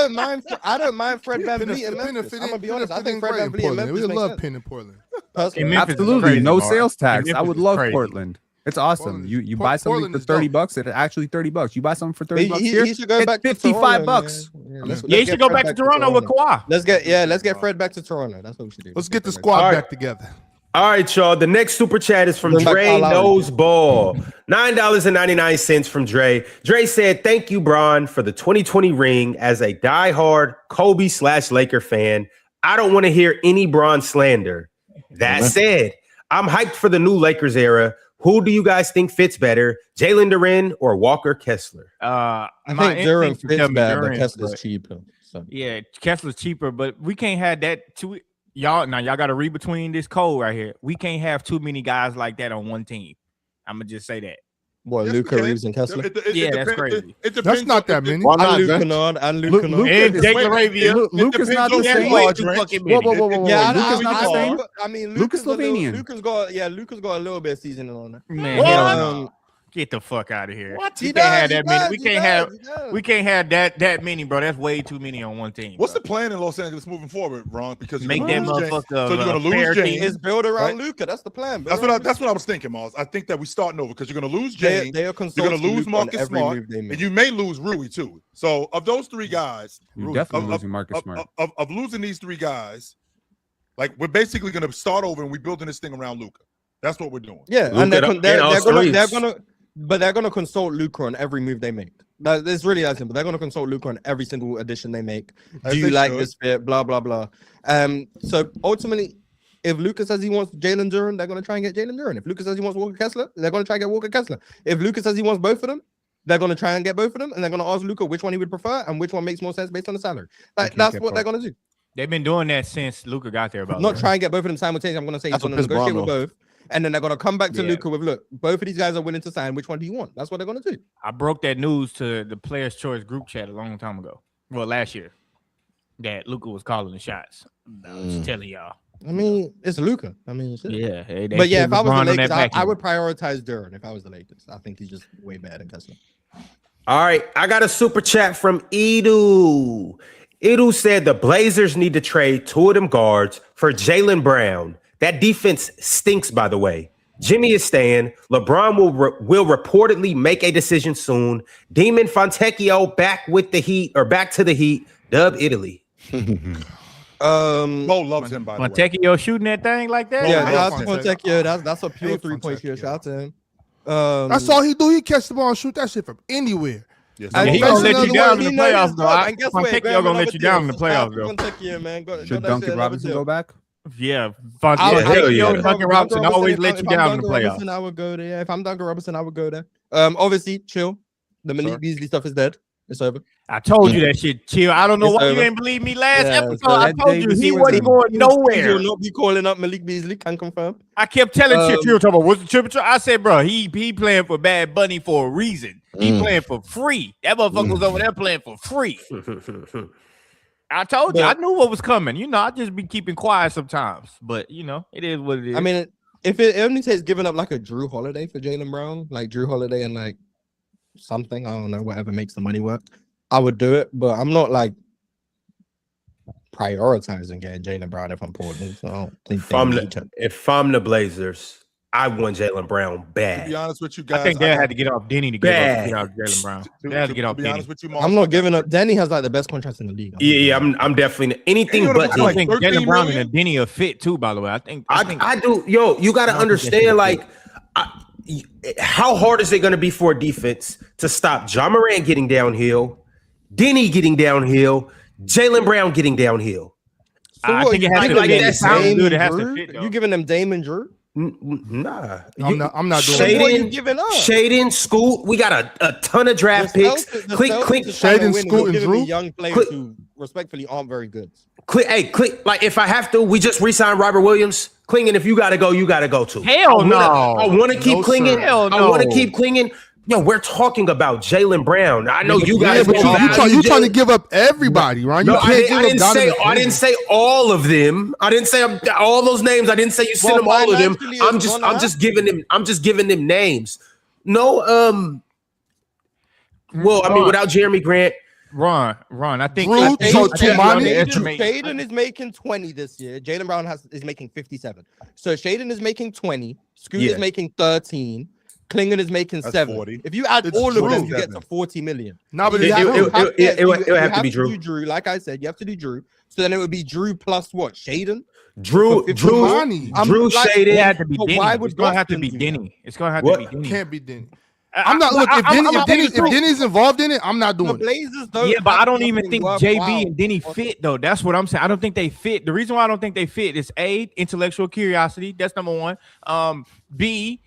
don't mind Fred VanVleet in Penn Memphis. fit I'm gonna in- be honest. I Penn think fit Fred in VanVleet in Portland. Memphis We makes love sense. Penn in Portland. Personally. In Memphis is Absolutely, crazy, no Mark. sales tax. Memphis I would is love crazy. Portland. It's awesome. Portland- You buy something Portland for is $30 dope. bucks. It's actually $30. You buy something for $30 He here. should go it's back to 55 Toronto, bucks. man. Yeah, let's he get should go Fred back to Toronto with Kawhi. Let's get Fred back to Toronto. That's what we should do. Let's get the Fred squad All right. back together. All right, y'all. The next super chat is from Bring back Dre Kyle Lowry. Knows Ball. $9.99 from Dre. Dre said, "Thank you, Bron, for the 2020 ring. As a diehard Kobe/Laker fan, I don't want to hear any Bron slander. That said, I'm hyped for the new Lakers era. Who do you guys think fits better, Jalen Duren or Walker Kessler?" I think Duren fits bad, but Kessler's but cheaper. So. yeah, Kessler's cheaper, but we can't have that too. Y'all got to read between this code right here. We can't have too many guys like that on one team. I'm gonna just say that. What, Yes, Luka we can. Reeves and Kessler? Yeah, that's crazy. It depends. That's not that on- many. Why And not, Luke Dre? Kennard. And Luke Luke- Kennard. Luke- And is- Jake wait, Laravia. Luke is not the depends on same. what Way Dre- too fucking Whoa, many. whoa, whoa, whoa, whoa. Yeah, Luke is not the same. I mean, Luke is Slovenian. Luka's got a little bit of seasoning on it. Man, What? hell no. Get the fuck out of here. What? We He can't have does, that he many. does, We he can't does, have. he does. We can't have that many, bro. That's way too many on one team. What's bro. the plan in Los Angeles moving forward, Ron? Because you're Make gonna that lose James. motherfucker So you're gonna a fair lose team. James. It's built around Right. Luka. That's the plan. That's what I was thinking, Miles. I think that we starting over because you're gonna lose They James. are You're consulting gonna lose Luka on Marcus every Smart, move they and make. you may lose Rui too. So of those three guys, You're Rui, definitely of- losing Marcus of, Smart. of losing these three guys, like we're basically gonna start over and we're building this thing around Luka. That's what we're doing. Yeah, Luka and they're and gonna consult Luka on every move they make. It's really that simple. They're gonna consult Luka on every single addition they make. As Do you they like should. this fit? Blah blah blah. So ultimately, if Luka says he wants Jalen Duren, they're gonna try and get Jalen Duren. If Luka says he wants Walker Kessler, they're gonna try and get Walker Kessler. If Luka says he wants both of them, they're gonna try and get both of them, and they're gonna ask Luka which one he would prefer and which one makes more sense based on the salary. Like can't that's get what they're both. gonna do. They've been doing that since Luka got there. About Not try and get both of them simultaneously. I'm gonna say he's That's what gonna pissed negotiate Bron with both. And then they're gonna come back to Yeah. Luka with, look, both of these guys are willing to sign. Which one do you want? That's what they're gonna do. I broke that news to the Players' Choice group chat a long time ago. Well, last year, that Luka was calling the shots. I was just telling y'all. I mean, it's Luka. I mean, shit. Yeah, hey, they But yeah, put if I was LeBron the on Lakers, that I vacuum. would prioritize Duren. If I was the Lakers, I think he's just way better than Kessler. All right, I got a super chat from Edu. Edu said the Blazers need to trade two of them guards for Jaylen Brown. That defense stinks, by the way. Jimmy is staying. LeBron will reportedly make a decision soon. Demon Fontecchio back with the Heat or back to the Heat. Dub Italy. Mo loves him, by the way. Fontecchio shooting that thing like that? Yeah, I that's love Fontecchio. That's a pure Hate 3-point shooter. Fontecchio. Shout out to him. That's all he do. He catch the ball and shoot that shit from anywhere. Yes, And Yeah, he Mo gonna loves let him. you down in the playoffs, though. And guess what? Fontecchio Grab gonna another let you down in the deal. Shout out playoffs, to though. Fontecchio, man. Should Duncan Robinson go back? Yeah, Hell Fontecchio yeah. and Duncan Robinson always if let you I'm down in the Duncan playoffs. Robinson, I would go there. Yeah, if I'm Duncan Robinson, I would go there. Obviously, chill. The Malik Beasley stuff is dead. It's over. I told you that shit, chill. I don't know It's why you over. didn't believe me last Yeah, episode. so I that told day you was he season. wasn't going He nowhere. will not be calling up Malik Beasley. Can confirm. I kept telling Um, Chill talking about what's the temperature. I said, bro, he playing for Bad Bunny for a reason. He playing for free. That motherfucker was over there playing for free. I told you, I knew what was coming. You know, I just be keeping quiet sometimes, but you know, it is what it is. I mean, if it only takes giving up like a Drew Holiday for Jaylen Brown, like Drew Holiday and like something, I don't know, whatever makes the money work. I would do it, but I'm not like prioritizing getting Jaylen Brown if I'm Portland. So I don't think if I'm the Blazers, I want Jaylen Brown bad. To be honest with you guys, I think they had to get off Denny to get off Jaylen Brown. They had to get off be Denny. honest with you, I'm not giving up. Denny has like the best contracts in the league. Yeah, I'm definitely anything but. I think Jaylen Brown and Denny are fit too. By the way, I do. Yo, you got to understand, like, how hard is it going to be for a defense to stop Ja Morant getting downhill, Denny getting downhill, Jaylen Brown getting downhill? So I think it has to like fit. that It sounds Dame good. It has Drew? to fit. Though. You giving them Dame and Drew? Nah, I'm not doing Shaden, it. what are you giving up? Shaden, Scoot, we got a ton of draft picks. Click, Shaden, Scoot, and Drew. Young players who respectfully aren't very good. click. Like if I have to, we just re-sign Robert Williams. Clinging, if you gotta go, you gotta go too. Hell no. I want to keep clinging. Hell I no. want to keep clinging. Yo, we're talking about Jaylen Brown. I know you Yeah, guys. but don't you value trying to Jaylen. give up everybody, right? You No, can't give I up didn't say. Donovan I didn't say all of them. I didn't say all those names. I didn't say you send them all of them. I'm just giving them. I'm just giving them names. No. Well, I mean, without Jeremy Grant, Ron, I think Drew, Shaden is making 20 this year. Jaylen Brown is making 57. So Shaden is making 20. Scoot is making 13. Klingon is making 7. 40. If you add It's all Drew. of them, you get to 40 million. No, but it would have to be Drew. Do Drew. Like I said, you have to do Drew. So then it would be Drew plus what? Shaden? Drew, Money. Shaden. It had to be But Denny. why would It's gonna have to Boston be do that? Denny. It's gonna have What? to be Denny. Can't be Denny. I'm not. Look, if Denny's involved in it, I'm not The doing it. Blazers don't. Yeah, but I have don't even nothing think worthwhile. JB and Denny fit though. That's what I'm saying. I don't think they fit. The reason why I don't think they fit is A, intellectual curiosity. That's number one. B,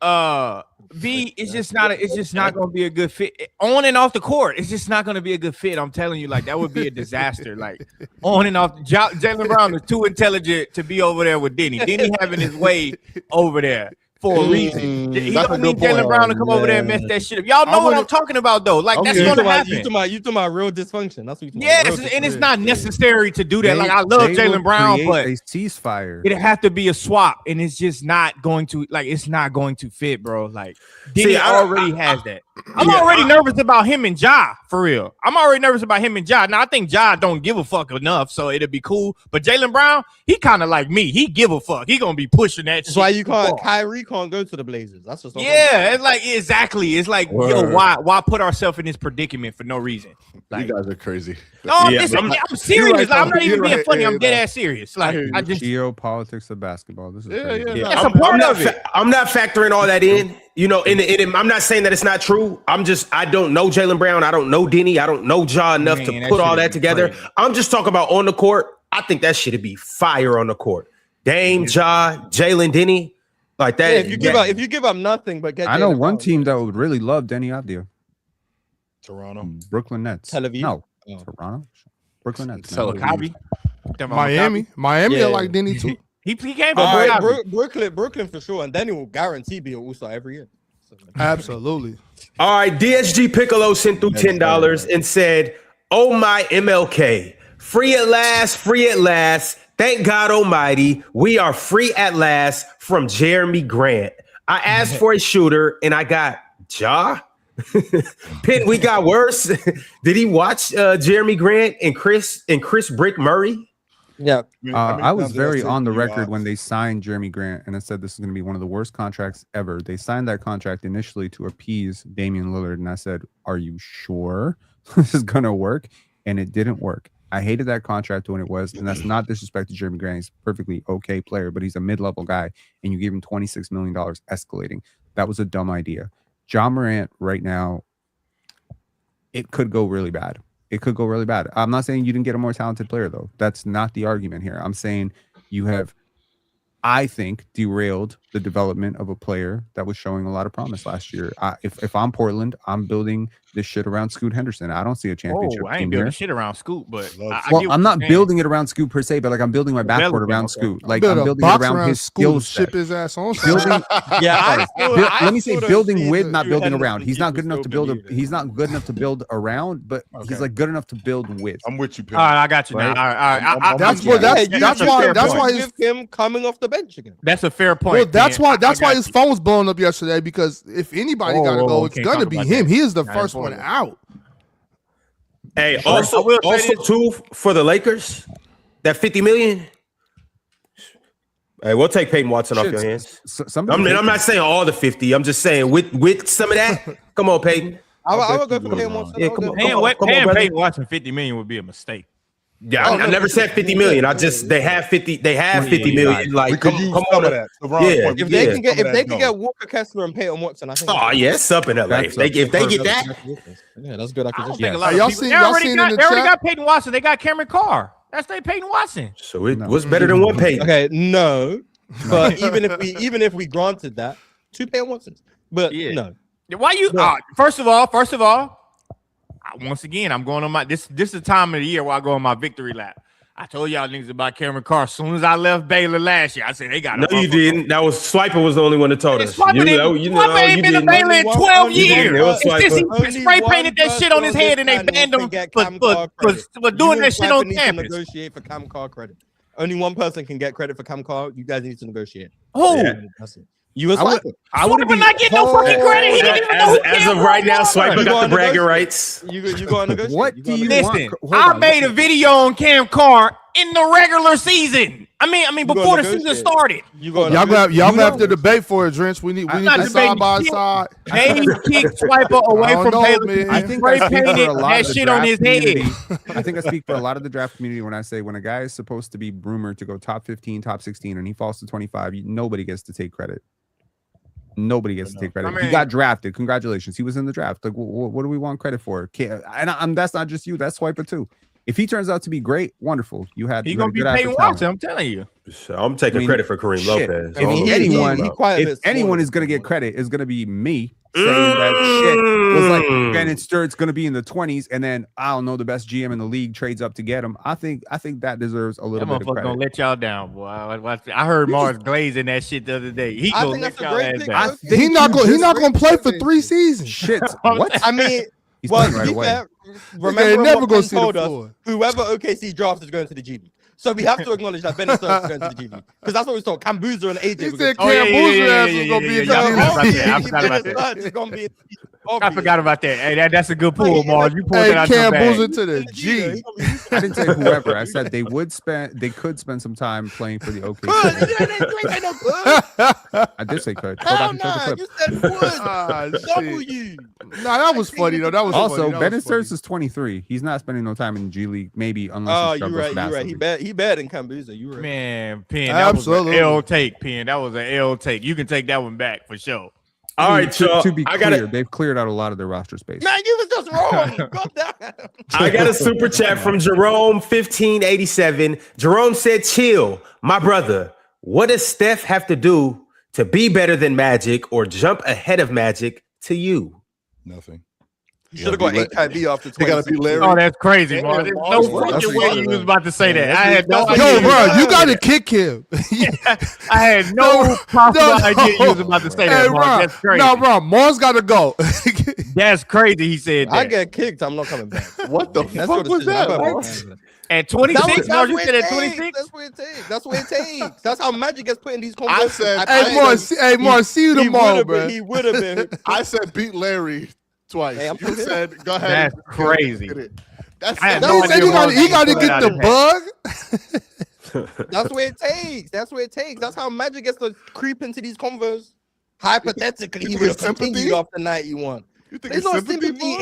it's just not going to be a good fit on and off the court. It's just not going to be a good fit. I'm telling you, like that would be a disaster. Like on and off. Jaylen Brown is too intelligent to be over there with Denny. Denny having his way over there for a reason. He don't need Jaylen Brown to come over there and mess that shit up. Y'all know what I'm talking about though. Like that's going to happen. You talking about real dysfunction. That's what you talking Yes, about. and it's not necessary to do that. Like I love Jaylen Brown, but a ceasefire. it'd have to be a swap, and it's just not going to it's not going to fit, bro. Like Denny already has that. I'm already nervous about him and Ja, for real. I'm already nervous about him and Ja. Now I think Ja don't give a fuck enough, so it'll be cool. But Jaylen Brown, he kind of like me. He give a fuck. He gonna be pushing that. That's why you can't. Kyrie can't go to the Blazers. That's just It's like exactly. It's like yo, why put ourselves in this predicament for no reason? Like, you guys are crazy. no, I'm serious. Like, I'm not even being funny. I'm dead ass serious. Like I just Geopolitics of basketball. This is crazy. that's a part of it. I'm not factoring all that in. You know, I'm not saying that it's not true. I don't know Jaylen Brown. I don't know Denny. I don't know Ja enough to put all that together. Crazy. I'm just talking about on the court. I think that shit'd be fire on the court. Dame, Ja, Jaylen, Denny, like that. Yeah, if you give up nothing but get. I know Jaylen one Brown, team that would really love Denny Avdia. Toronto. Brooklyn Nets. Tel Aviv? No, Oh. Toronto. Brooklyn Nets. Tel man. Aviv. Miami Yeah. are like Denny too. He came But from Brooklyn for sure, and then he will guarantee be an All-Star every year. So, Absolutely. All right, DSG Piccolo sent through $10 and said, "Oh my MLK, free at last, free at last. Thank God Almighty, we are free at last from Jeremy Grant. I asked for a shooter and I got Ja." Pitt, we got worse. Did he watch Jeremy Grant and Chris Brick Murray? yeah, I was very on the record when they signed Jeremy Grant, and I said this is going to be one of the worst contracts ever. They signed that contract initially to appease Damian Lillard, and I said, "Are you sure this is going to work?" And it didn't work. I hated that contract when it was, and that's not disrespect to Jeremy Grant. He's a perfectly okay player, but he's a mid-level guy, and you gave him $26 million escalating. That was a dumb idea. Ja Morant right now, it could go really bad. It could go really bad. I'm not saying you didn't get a more talented player, though. That's not the argument here. I'm saying you have, I think, derailed the development of a player that was showing a lot of promise last year. If I'm Portland, I'm building this shit around Scoot Henderson. I don't see a championship I ain't team building here. shit around Scoot, but I'm not building it around Scoot per se, but like I'm building my backcourt around Scoot. Like I'm building it around his skill set. Ship his ass on. Building, yeah. let me say building with, not building around. He's not good enough to build. He's not good enough to build around, but he's like good enough to build with. I'm with you, Pitt. all right, I got you now. Right? All right. That's why give him coming off the bench again. That's a fair point. Well, that's Ken. why I his got phone was blowing up yesterday, because if anybody gotta go, it's can't gonna talk be about him. that. He is the Not first one important. out. Hey, also too for the Lakers, that $50 million. Hey, we'll take Peyton Watson off your hands. I'm not saying all the 50. I'm just saying with some of that. Come on, Peyton. I would go for Peyton Watson. Yeah, paying Peyton Watson $50 million would be a mistake. Yeah, I never said 50 million. They have 50 million. Like, come on. If they can get Walker Kessler and Peyton Watson, I think. Oh yeah, it's up in LA. If they get that, yeah, that's good acquisition. They already got Peyton Watson. They got Cameron Carr. That's their Peyton Watson. So it was better than one Peyton. Okay, no, but even if we granted that, 2 Peyton Watsons, but no. Why you? First of all. Once again, I'm going on my this is the time of the year where I go on my victory lap. I told y'all niggas about Cameron Carr as soon as I left Baylor last year. I said they got. No, you didn't. That was Swiper was the only one that told us. Swiper ain't been to Baylor in 12 years. He spray painted that shit on his head and they banned him for doing that shit on campus. Negotiate for Cam Carr credit. Only one person can get credit for Cam Carr. You guys need to negotiate. Who? That's it. You was Swiper. I would not get no fucking credit. He didn't even know who as of right now, Swiper got the bragging rights. You go and negotiate. What do you listen? I made a video on Cam Carr in the regular season. I mean before the season started. Y'all gonna have to debate for it, Drench. We need to side by side. Maybe kick Swiper away from Baylor. I think I painted that shit on his head. I think I speak for a lot of the draft community when I say when a guy is supposed to be rumored to go top 15, top 16, and he falls to 25, nobody gets to take credit. Nobody gets to take credit. He got drafted. Congratulations. He was in the draft. Like, what do we want credit for? And that's not just you. That's Swiper too. If he turns out to be great, wonderful. He's gonna be Peyton Watson. I'm telling you. So I'm taking credit for Kareem Lopez. If anyone is gonna get credit, it's gonna be me saying that shit was like Bennett Sturt's gonna be in the 20s, and then I don't know, the best GM in the league trades up to get him. I think that deserves a little bit of credit. Gonna let y'all down, boy. I heard Mars glazing that shit the other day. He gonna let y'all ass down. He's not gonna play for 3 seasons. Shit. What? I mean, he's playing right away. Remember, never gonna see the floor. Whoever OKC drafts is going to the G League. So we have to acknowledge that Ben Stokes is going to the G League because that's what we saw. Cam Boozer and AJ. He said Cam Boozer ass was gonna be in the G League. I forgot about that. I forgot about that. Hey, that's a good pull, Mars. You pulled that out Cam your bag. Boozer to the G. I didn't say whoever. I said they could spend some time playing for the OKC. I did say could. Go back and check the clip. You said would. W. Nah, that was funny though. That was also funny. Ben Sturtz is 23. He's not spending no time in the G League, maybe unless. You're right. He better than Cam Boozer. You right. Man, Penn, that was an L take. Penn, that was an L take. You can take that one back for sure. All right, so to be clear, they've cleared out a lot of their roster space. Man, you was just wrong. I got a super chat from Jerome 1587. Jerome said, "Chill, my brother. What does Steph have to do to be better than Magic or jump ahead of Magic to you?" Nothing. You should have gone 8 B off the 20. They gotta be Larry. Oh, that's crazy, man. There's no fucking way you was about to say that. I had no idea. Yo, bro, you gotta kick him. I had no possible idea you was about to say that, Mark. That's crazy. No, bro, Mars gotta go. That's crazy. He said that. I get kicked. I'm not coming back. What the fuck was that? At 26, Mark, you said at 26? That's what it takes. That's what it takes. That's how Magic gets put in these conversations. Hey, Mars, see you tomorrow, bro. He would have been. I said beat Larry twice. Hey, you said go ahead. That's crazy. That's he gotta get the bug. That's what it takes. That's what it takes. That's how Magic gets to creep into these convos. Hypothetically, he would have continued off the 91. It's not sympathy.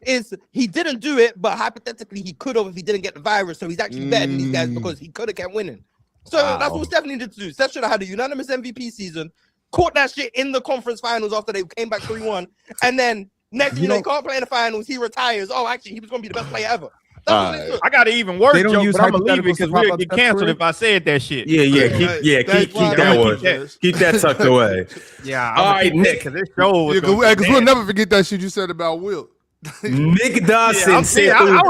Is he didn't do it, but hypothetically he could have if he didn't get the virus. So he's actually better than these guys because he could have kept winning. So that's what Steph needed to do. Steph should have had a unanimous MVP season, caught that shit in the conference finals after they came back 3-1, and then next year they can't play in the finals. He retires. Oh, actually, he was going to be the best player ever. I got an even worse joke, but I'm gonna leave it because we'll get canceled if I said that shit. Keep that one. Keep that tucked away. Yeah. All right, Nick. Because we'll never forget that shit you said about Will. Nick Dawson. I was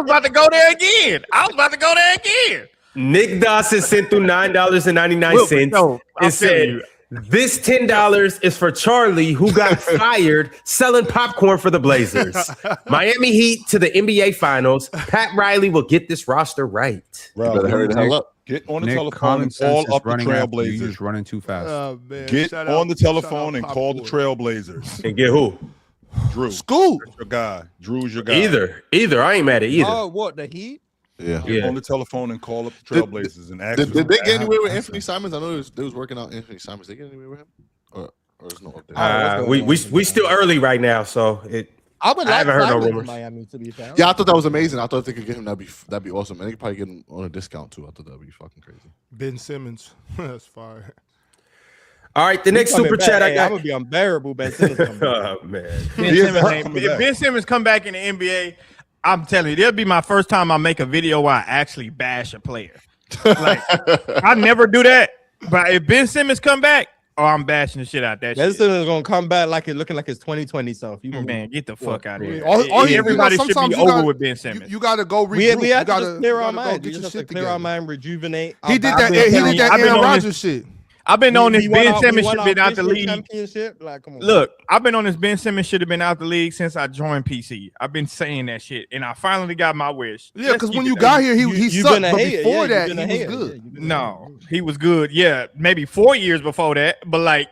about to go there again. Nick Dawson sent through $9.99 and said, "This $10 is for Charlie, who got fired selling popcorn for the Blazers. Miami Heat to the NBA Finals. Pat Riley will get this roster right." Bro, better hurry the hell up. Get on the telephone and call up the Trailblazers. You're running too fast. Get on the telephone and call the Trailblazers. And get who? Drew. Scoot. That's your guy. Drew's your guy. Either. I ain't mad at either. Oh, what, the Heat? Yeah. Get on the telephone and call up the Trailblazers and ask. Did they get anywhere with Anthony Simons? I know they was working out Anthony Simons. They get anywhere with him? Or is no update? We still early right now, so I haven't heard no Simons in rumors. Miami, to be fair. Yeah, I thought that was amazing. I thought if they could get him, that'd be awesome. And they could probably get him on a discount too. I thought that'd be fucking crazy. Ben Simmons. That's fire. All right, the next super chat I got. I'm gonna be unbearable. Ben Simmons. Oh man, If Ben Simmons come back in the NBA, I'm telling you, that'll be my first time I make a video where I actually bash a player. Like, I never do that, but if Ben Simmons come back, I'm bashing the shit out that Ben shit. Simmons gonna come back like it looking like his 2020 self. Man, get the fuck out of here. Everybody should be over with Ben Simmons. You got to go We regroup. we You have to gotta just clear our go mind. get We your just have shit to clear our together. mind, rejuvenate. He did that Aaron Rodgers shit. I've been on this Ben Simmons shit should been out the league. Championship. Like, come on. Look, I've been on this Ben Simmons should have been out the league since I joined PC. I've been saying that shit, and I finally got my wish. Yeah, because when you got here, he sucked, but before that, he was good. good. No, he was good. Yeah, maybe 4 years before that, but like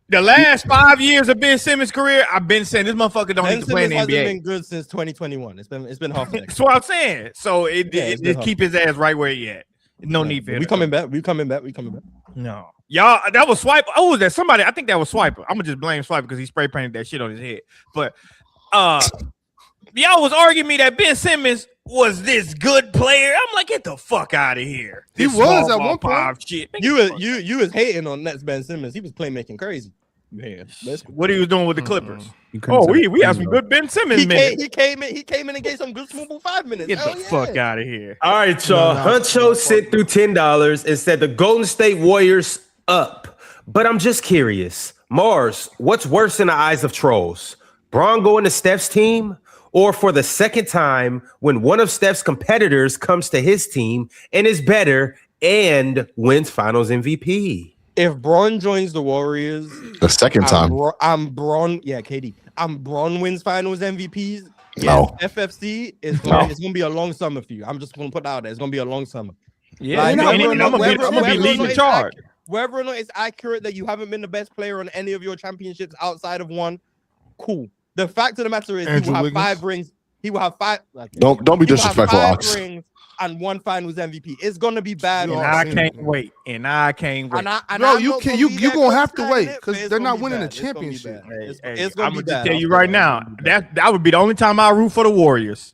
the last 5 years of Ben Simmons' career, I've been saying this motherfucker don't need to play in the hasn't NBA. been good since 2021. It's been half. That's what I'm saying. So it been keep his ass right where he at. No need for it. We coming back. No, y'all, that was Swiper. Oh, was that somebody? I think that was Swiper. I'm gonna just blame Swiper because he spray painted that shit on his head. But y'all was arguing me that Ben Simmons was this good player. I'm like, get the fuck out of here. He This was small at ball one point. five shit. You was hating on Nets Ben Simmons. He was playmaking crazy. Yeah, What he was doing with the Clippers? You couldn't Oh, say we have that. some good Ben Simmons he minutes. came in and gave some good smooth 5 minutes. Get Hell the yeah. fuck out of here. All right, y'all. Huncho sent through $10 and said the Golden State Warriors up. But I'm just curious. Mars, what's worse in the eyes of trolls? Bron going to Steph's team, or for the second time when one of Steph's competitors comes to his team and is better and wins Finals MVP? If Braun joins the Warriors, The second time. I'm Braun. Yeah, KD. I'm Braun wins Finals MVPs. No. Yes, FFC is gonna be a long summer for you. I'm just gonna put it out there. It's gonna be a long summer. Yeah, Like, and I'm gonna be leading the charge. Whether or not it's accurate that you haven't been the best player on any of your championships outside of one, cool. The fact of the matter is, Andrew he will have Wiggins. 5 rings. He will have 5. Like, Don't be he will have disrespectful, 5 Ox. rings and 1 Finals MVP. It's gonna be bad. And I can't wait. And I can't wait. Bro, you gonna have to wait because they're not winning a a championship. It's gonna I'm be gonna just bad. tell you right now, that would be the only time I root for the Warriors.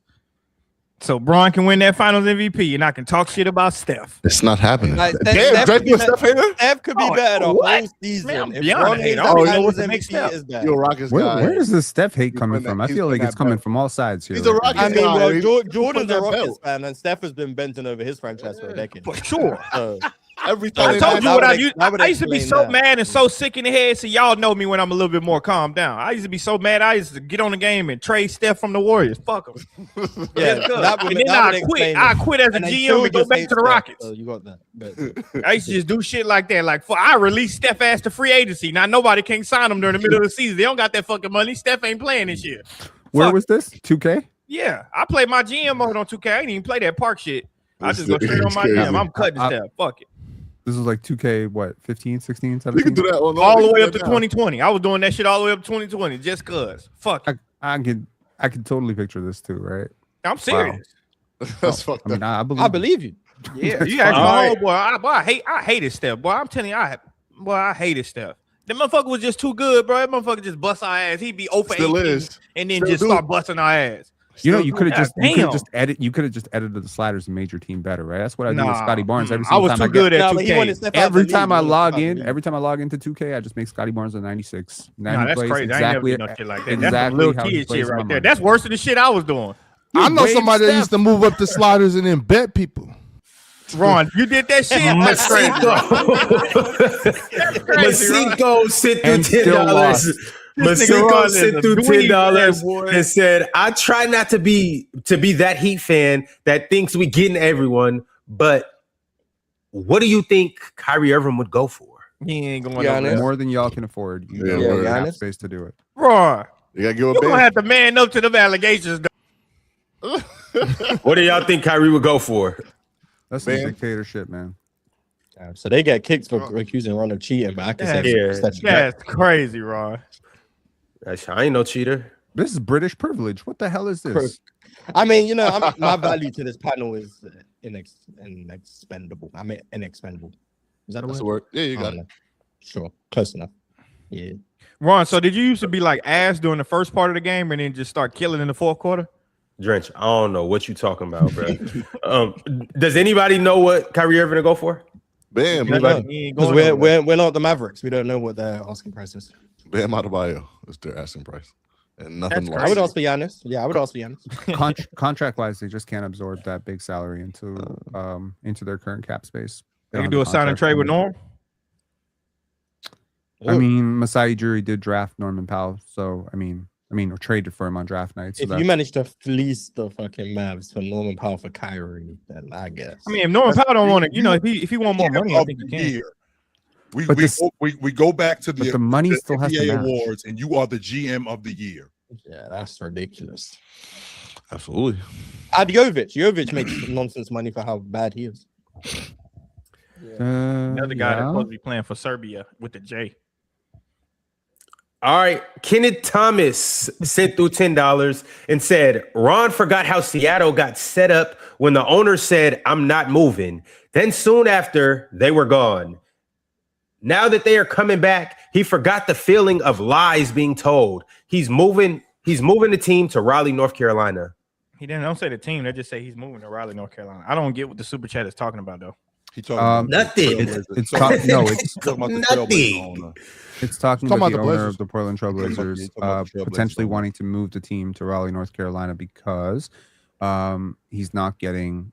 So Bron can win that Finals MVP, and I can talk shit about Steph. It's not happening. Like, Damn, Drake you a Steph hater? Steph could be Oh, bad a what? whole season. Man, I'm If beyond Bron a wins hater. that I don't know Finals what to make MVP Steph. is bad. You're a Rockets guy. Where does this Steph hate coming been from? that- I he's feel been like it's that coming belt. from all sides here. He's a right Rockets now. I mean, guy. well, He- Jordan's that a Rockets belt. fan, and Steph has been benching over his franchise for a decade. For sure. So, Every I time told you what I used. that would I used to be explain so that. mad and so sick in the head. So y'all know me when I'm a little bit more calmed down. I used to be so mad. I used to get on the game and trade Steph from the Warriors. Fuck them. yeah, And then I quit. I quit as a And then GM Phil and go just back hates to the Steph, Rockets. so you got that. But, I used to just do shit like that. Like, I released Steph ass to free agency. Now nobody can sign him during the middle of the season. They don't got that fucking money. Steph ain't playing this year. Where Fuck. was this? 2K? Yeah, I played my GM mode on 2K. I didn't even play that park shit. I This just go is straight on my crazy. GM. I'm cutting I- Steph. Fuck it. This was like 2K, what, 15, 16, You 17? can do that All the way up to 2020. I was doing that shit all the way up to 2020 just cause. Fuck it. I can totally picture this too, right? I'm serious. That's fucked I mean, up. I I believe believe you. Yeah, you asked my homeboy. I hated Steph. Boy, I'm telling you, I hated Steph. That motherfucker was just too good, bro. That motherfucker just bust our ass. He'd be 0 for Still 18 is. and then Still just do. start busting our ass. You know, you could have God just edited the sliders and made your team better, right? That's what I do with Nah. Scotty Barnes every I single was time too I get, good at Nah, but he wanted 2K. Steph out the every league. time I He wanted log Steph out the in, league. every time I log into 2K, I just make Scotty Barnes a 96. Now Nah, he that's plays crazy. I ain't never exactly, do no shit like that. That's some exactly little how he kid plays shit my right there. money. That's worse than the shit I was doing. I know waved somebody that Steph. used to move up the sliders and then bet people. Ron, you did that shit. That's crazy. Masico sent through And still $10. lost. This nigga Masico Ron is sent a through dweeb, $10 boy. and said, "I try not to be that Heat fan that thinks we getting everyone, but what do you think Kyrie Irving would go for?" He ain't going Yeah, over there. More than y'all can afford. You Yeah, don't yeah, have Giannis. space to do it. Ron, You gotta give a you're gonna bid. have to man up to them allegations. Though. What do y'all think Kyrie would go for? That's some Man. dictatorship, man. So they get kicked for accusing Ron of cheating, but I can say That's that's crazy, Ron. I ain't no cheater. This is British privilege. What the hell is this? I mean, you know, my value to this panel is inexpendable. I mean, inexpendable. Is that a That's the word? word. Yeah, you got it. Know. Sure, close enough. Yeah. Ron, so did you used to be like ass during the first part of the game and then just start killing in the fourth quarter? Drench, I don't know what you talking about, bro. Does anybody know what Kyrie Irving to go for? Bam. Because we're not the Mavericks. We don't know what their asking price is. Bam Adebayo is their asking price. And nothing I would ask for Giannis. Yeah, I would ask for Giannis. Contract wise, they just can't absorb that big salary into their current cap space. They can do a sign and trade with Norm. I mean, Masai Ujiri did draft Norman Powell, so I mean, or traded for him on draft night. So if you manage to fleece the fucking Mavs for Norman Powell for Kyrie, then I guess. I mean, if Norman Powell don't want it, you know, if he want more money, I think he can. We go back to the money still has to NBA match. awards, and you are the GM of the year. Yeah, that's ridiculous. Absolutely. Jovic makes nonsense money for how bad he is. Another guy that's supposed to be playing for Serbia with the J. All right, Kenneth Thomas sent through $10 and said, Ron forgot how Seattle got set up when the owner said, I'm not moving. Then soon after, they were gone. Now that they are coming back, he forgot the feeling of lies being told. He's moving the team to Raleigh, North Carolina. He don't say the team. They just say he's moving to Raleigh, North Carolina. I don't get what the super chat is talking about, though. He talking nothing. It's talking about nothing. It's talking about the owner Blazers. of the Portland Trailblazers potentially wanting to move the team to Raleigh, North Carolina because he's not getting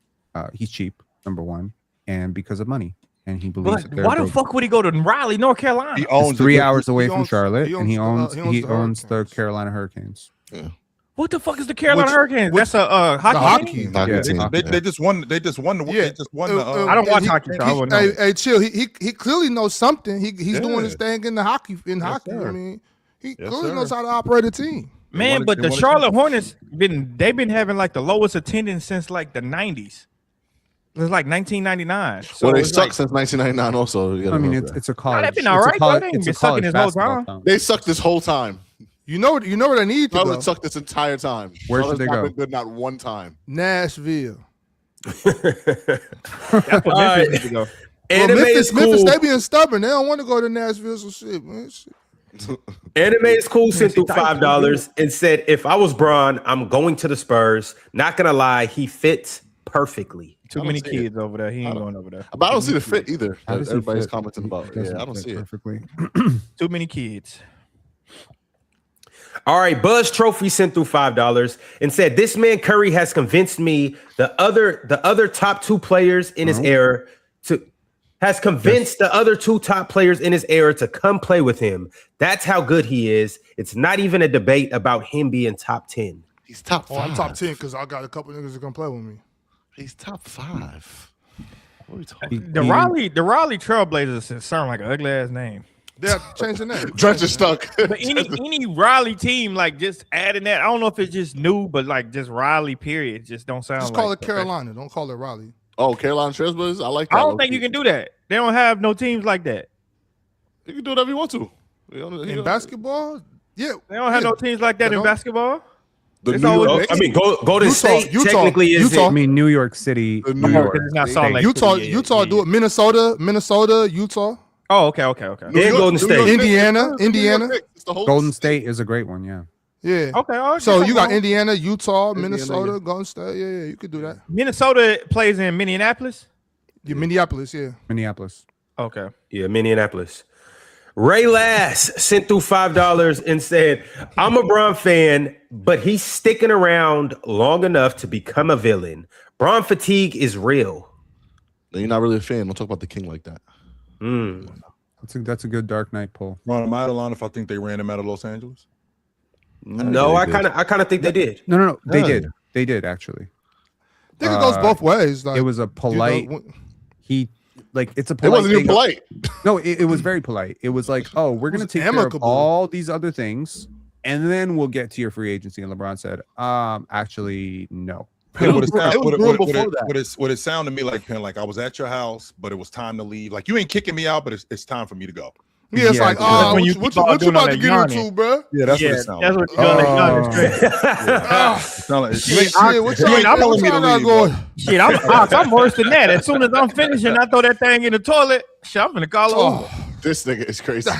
he's cheap, number one, and because of money. And he believes that why the fuck would he go to Raleigh, North Carolina? He owns 3 hours away from owns- Charlotte, he and he owns owns the the Carolina Hurricanes. Yeah. What the fuck is the Carolina Hurricanes? That's a hockey team? Hockey team. They just won. They just won the. Yeah. They just won the. I don't watch hockey, so I wouldn't know. Hey, chill. He clearly knows something. He's doing his thing in the hockey. Hockey, sir. I mean, he Yes, clearly sir. knows how to operate a team. Man, but the Charlotte Hornets they've been having like the lowest attendance since like the 90s. It was like 1999. So Well, they it's suck like, since 1999 also. You gotta I mean, remember that. it's a college. they've been all right, though. They ain't It's been a sucking college this whole basketball time. town. They sucked this whole time. You know where they need to Charlotte go. sucked this entire time. Where should Charlotte's they not go? been good not one time. Nashville. That's what Memphis needs to go. Well, Anime is Memphis, cool. they being stubborn. They don't want to go to Nashville. So shit, man. Anime is cool sent through $5 and said, if I was Bron, I'm going to the Spurs. Not gonna lie, he fits perfectly. Too many kids over there. He ain't going over there. But I don't see the fit either. How does he Everybody's fit? commenting about. Doesn't Yeah, I don't fit see it. perfectly. Too many kids. All right, Buzz Trophy sent through $5 and said, this man Curry has convinced me the other top two players in his era to the other two top players in his era to come play with him. That's how good he is. It's not even a debate about him being top 10. He's top 5. Oh, I'm top 10 because I got a couple niggas that gonna play with me. He's top 5. What are we talking? The Raleigh Trailblazers sound like an ugly ass name. They have to change the name. Drench is stuck. But any Raleigh team, like just adding that, I don't know if it's just new, but like just Raleigh, period, just don't sound. Just call it Carolina. Don't call it Raleigh. Oh, Carolina Trailblazers. I like that. I don't think you can do that. They don't have no teams like that. You can do whatever you want to. In basketball, yeah. They don't have no teams like that They in don't. basketball. The It's New always- York I Knicks. mean, Golden Utah, State Utah, technically is Utah. I mean, New York City, The New New York. Because it's not Salt Lake Utah, City. Utah do it. Minnesota, Utah, Oh, okay. New And York- Golden New State. York Knicks. Indiana, The New York Indiana. Knicks. It's the whole Golden State is a great one. Yeah. yeah. Okay. all right, So you got come on. Indiana, Utah, Indiana, Minnesota, yeah. Golden State. Yeah, you could do that. Minnesota plays in Minneapolis. Yeah, Minneapolis, yeah. Minneapolis. Okay. Yeah, Minneapolis. Ray Lass sent through $5 and said, I'm a Bron fan, but he's sticking around long enough to become a villain. Bron fatigue is real. No, you're not really a fan. Don't talk about the king like that. That's a good Dark Knight pull. Ron, am I out of line if I think they ran him out of Los Angeles? No, I kind of think they did. No. They Yeah. did. They did actually. I think it goes both ways. Like, It was a polite. It's a It polite. wasn't even thing. polite. No, it was very polite. It was like, oh, we're gonna was take care of amicable. all these other things, and then we'll get to your free agency. And LeBron said, actually, no. It was brewing before that. What it sounded to me like I was at your house, but it was time to leave. Like you ain't kicking me out, but it's time for me to go. Yeah, it's Yeah, like, that's when what you you keep on about to doing all get that yarning. into, bro? Yeah, that's what Yeah, it sounds that's like. what you're doing. Oh. It sound like- Shit, what you y'all ain't telling what me y'all to got leave, going? Shit, I'm worse than that. As soon as I'm finishing, I throw that thing in the toilet. Shit, I'm gonna call over. Oh, This nigga is crazy.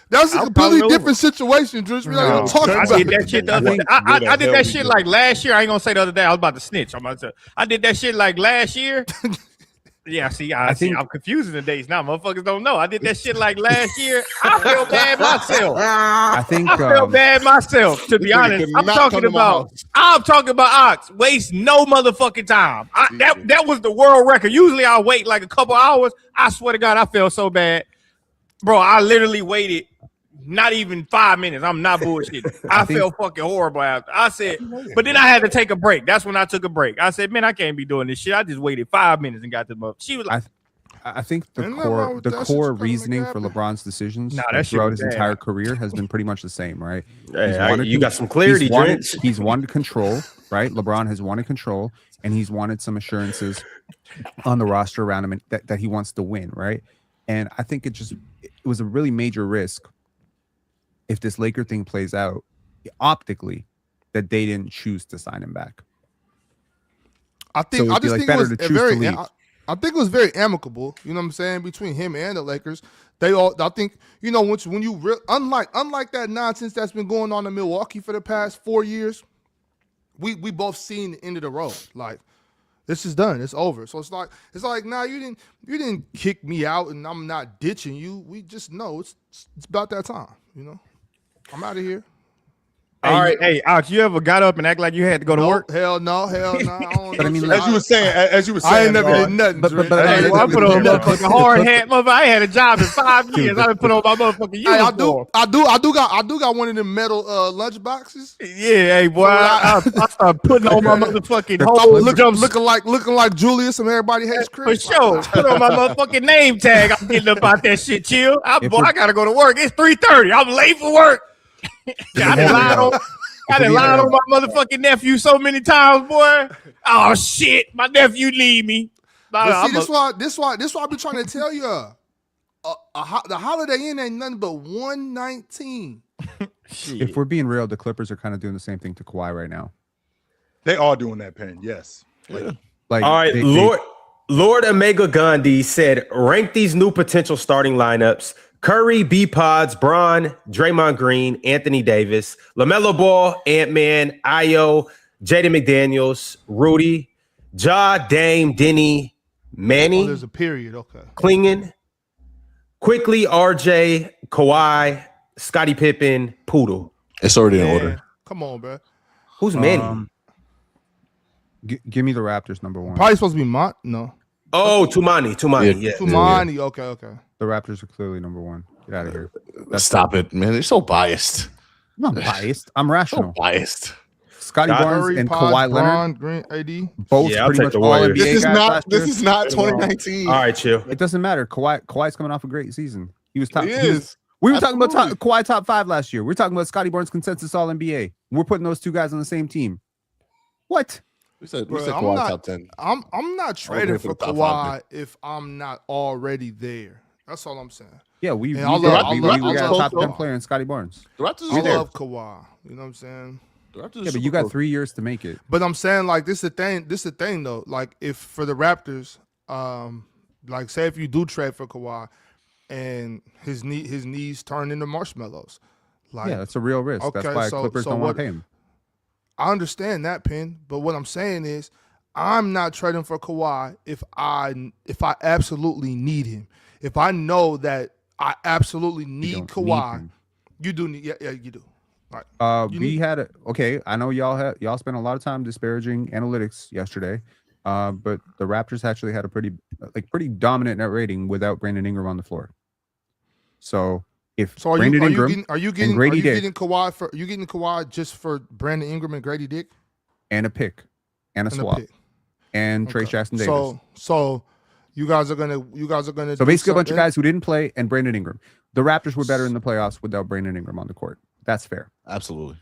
that's a I'll completely call it different situation, Drew. We don't No, talk I about did that it. shit the other Where day. the I did hell that we shit do? like last year. I ain't gonna say the other day. I was about to snitch. I did that shit like last year. Yeah, see, I think I'm confusing the dates now. Motherfuckers don't know. I did that shit like last year. I feel bad myself. I think I feel bad myself, to be This nigga honest. could I'm not talking come to my about house. Ox. Waste no motherfucking time. That was the world record. Usually I wait like a couple hours. I swear to God, I felt so bad. Bro, I literally waited not even 5 minutes. I'm not bullshitting. I felt fucking horrible after. I said, but then I had to take a break. That's when I took a break. I said, man, I can't be doing this shit. I just waited 5 minutes and got them up. She was like, I think the Ain't nothing wrong with that shit. You core gotta make it reasoning for happen. LeBron's decisions Nah, that shit throughout was his bad. entire career has been pretty much the same, right? You got some clarity, Drench. He's wanted control, right? LeBron has wanted control, and he's wanted some assurances on the roster around him and that he wants to win, right? And I think it was a really major risk if this Laker thing plays out optically that they didn't choose to sign him back. I think So I it'd be just like think it better was to a choose to very. leave. I think it was very amicable. You know what I'm saying, between him and the Lakers. They all. I think when you unlike that nonsense that's been going on in Milwaukee for the past 4 years. We both seen the end of the road. Like, this is done. It's over. So it's like nah, you didn't kick me out, and I'm not ditching you. We just know it's about that time. I'm out of here. all right, hey, Ox, you ever got up and act like you had to go to work? Hell no. I don't But I mean, As you were saying, I ain't never did nothing. but Dre. I Hey, mean, well, I put on a motherfucking hard hat, motherfucker. I ain't had a job in 5 years. I done put on my motherfucking Hey, uniform. I do got one of them metal lunch boxes. Yeah, hey, boy, I started putting on my motherfucking I'm whole looking like Julius and everybody hates for Chris. sure. Put on my motherfucking name tag. I'm getting up out that shit. Chill. I gotta go to work. It's 3:30. I'm late for work. I done lied on my motherfucking nephew so many times, boy. Oh shit, my nephew leave me. But see, this why I be trying to tell you. The Holiday Inn ain't nothing but 119. if we're being real, the Clippers are kind of doing the same thing to Kawhi right now. They are doing that, Penn. Yes. Like, All right, Lord Omega Gandhi said, rank these new potential starting lineups. Curry, B-Pods, Bron, Draymond Green, Anthony Davis, LaMelo Ball, Ant-Man, Ayo, Jaden McDaniels, Rudy, Ja, Dame, Denny, Manny, There's a period. Okay. Klingon, Quickly, RJ, Kawhi, Scottie Pippen, Poodle. It's already in Man, order. come on, bro. Who's Manny? Give me the Raptors number one. Probably supposed to be Mont. No. Oh, Tumani. Yeah. Yeah. Tumani. Okay. The Raptors are clearly number one. Get out of here. Stop it, man. You're so biased. I'm not biased. I'm So rational. biased. Scotty Barnes Curry, and Pods, Kawhi Bron, Leonard, Green, AD. both Yeah, I'll pretty take much the all Warriors. NBA guys last year. This is not 2019. All right, chill. It doesn't matter. Kawhi's coming off a great season. He was top. He is. We were talking about Absolutely. Kawhi top 5 last year. We're talking about Scotty Barnes consensus All NBA. We're putting those two guys on the same team. What? We said Bro, I'm Kawhi not- top 10. I'm not trading here for for the top Kawhi if I'm not already there. That's all I'm saying. Yeah, we And I got love a top 10 Kawhi. player in Scotty Barnes. The Raptors I are there. love Kawhi. You know what I'm saying? The Raptors are Yeah, but super you got close. 3 years to make it. But I'm saying, like, this is the thing though. Like, if for the Raptors, like, say if you do trade for Kawhi and his knees turn into marshmallows. Like, Yeah, that's a real risk. Okay, That's why so- Clippers so don't want what- to pay him. I understand that, Pin, but what I'm saying is I'm not trading for Kawhi if I absolutely need him. If I know that I absolutely You need don't Kawhi, need him. you do need. Yeah, you do. You We need- had okay. I know y'all spent a lot of time disparaging analytics yesterday, but the Raptors actually had a pretty dominant net rating without Brandon Ingram on the floor. So if So Brandon Ingram are you and getting Grady Dick getting Kawhi just for Brandon Ingram and Grady Dick and a pick and a and a swap pick? and Trace Okay. Jackson Davis, So you guys are gonna so do basically a bunch of something- guys who didn't play and Brandon Ingram. The Raptors were better in the playoffs without Brandon Ingram on the court. That's fair. Absolutely.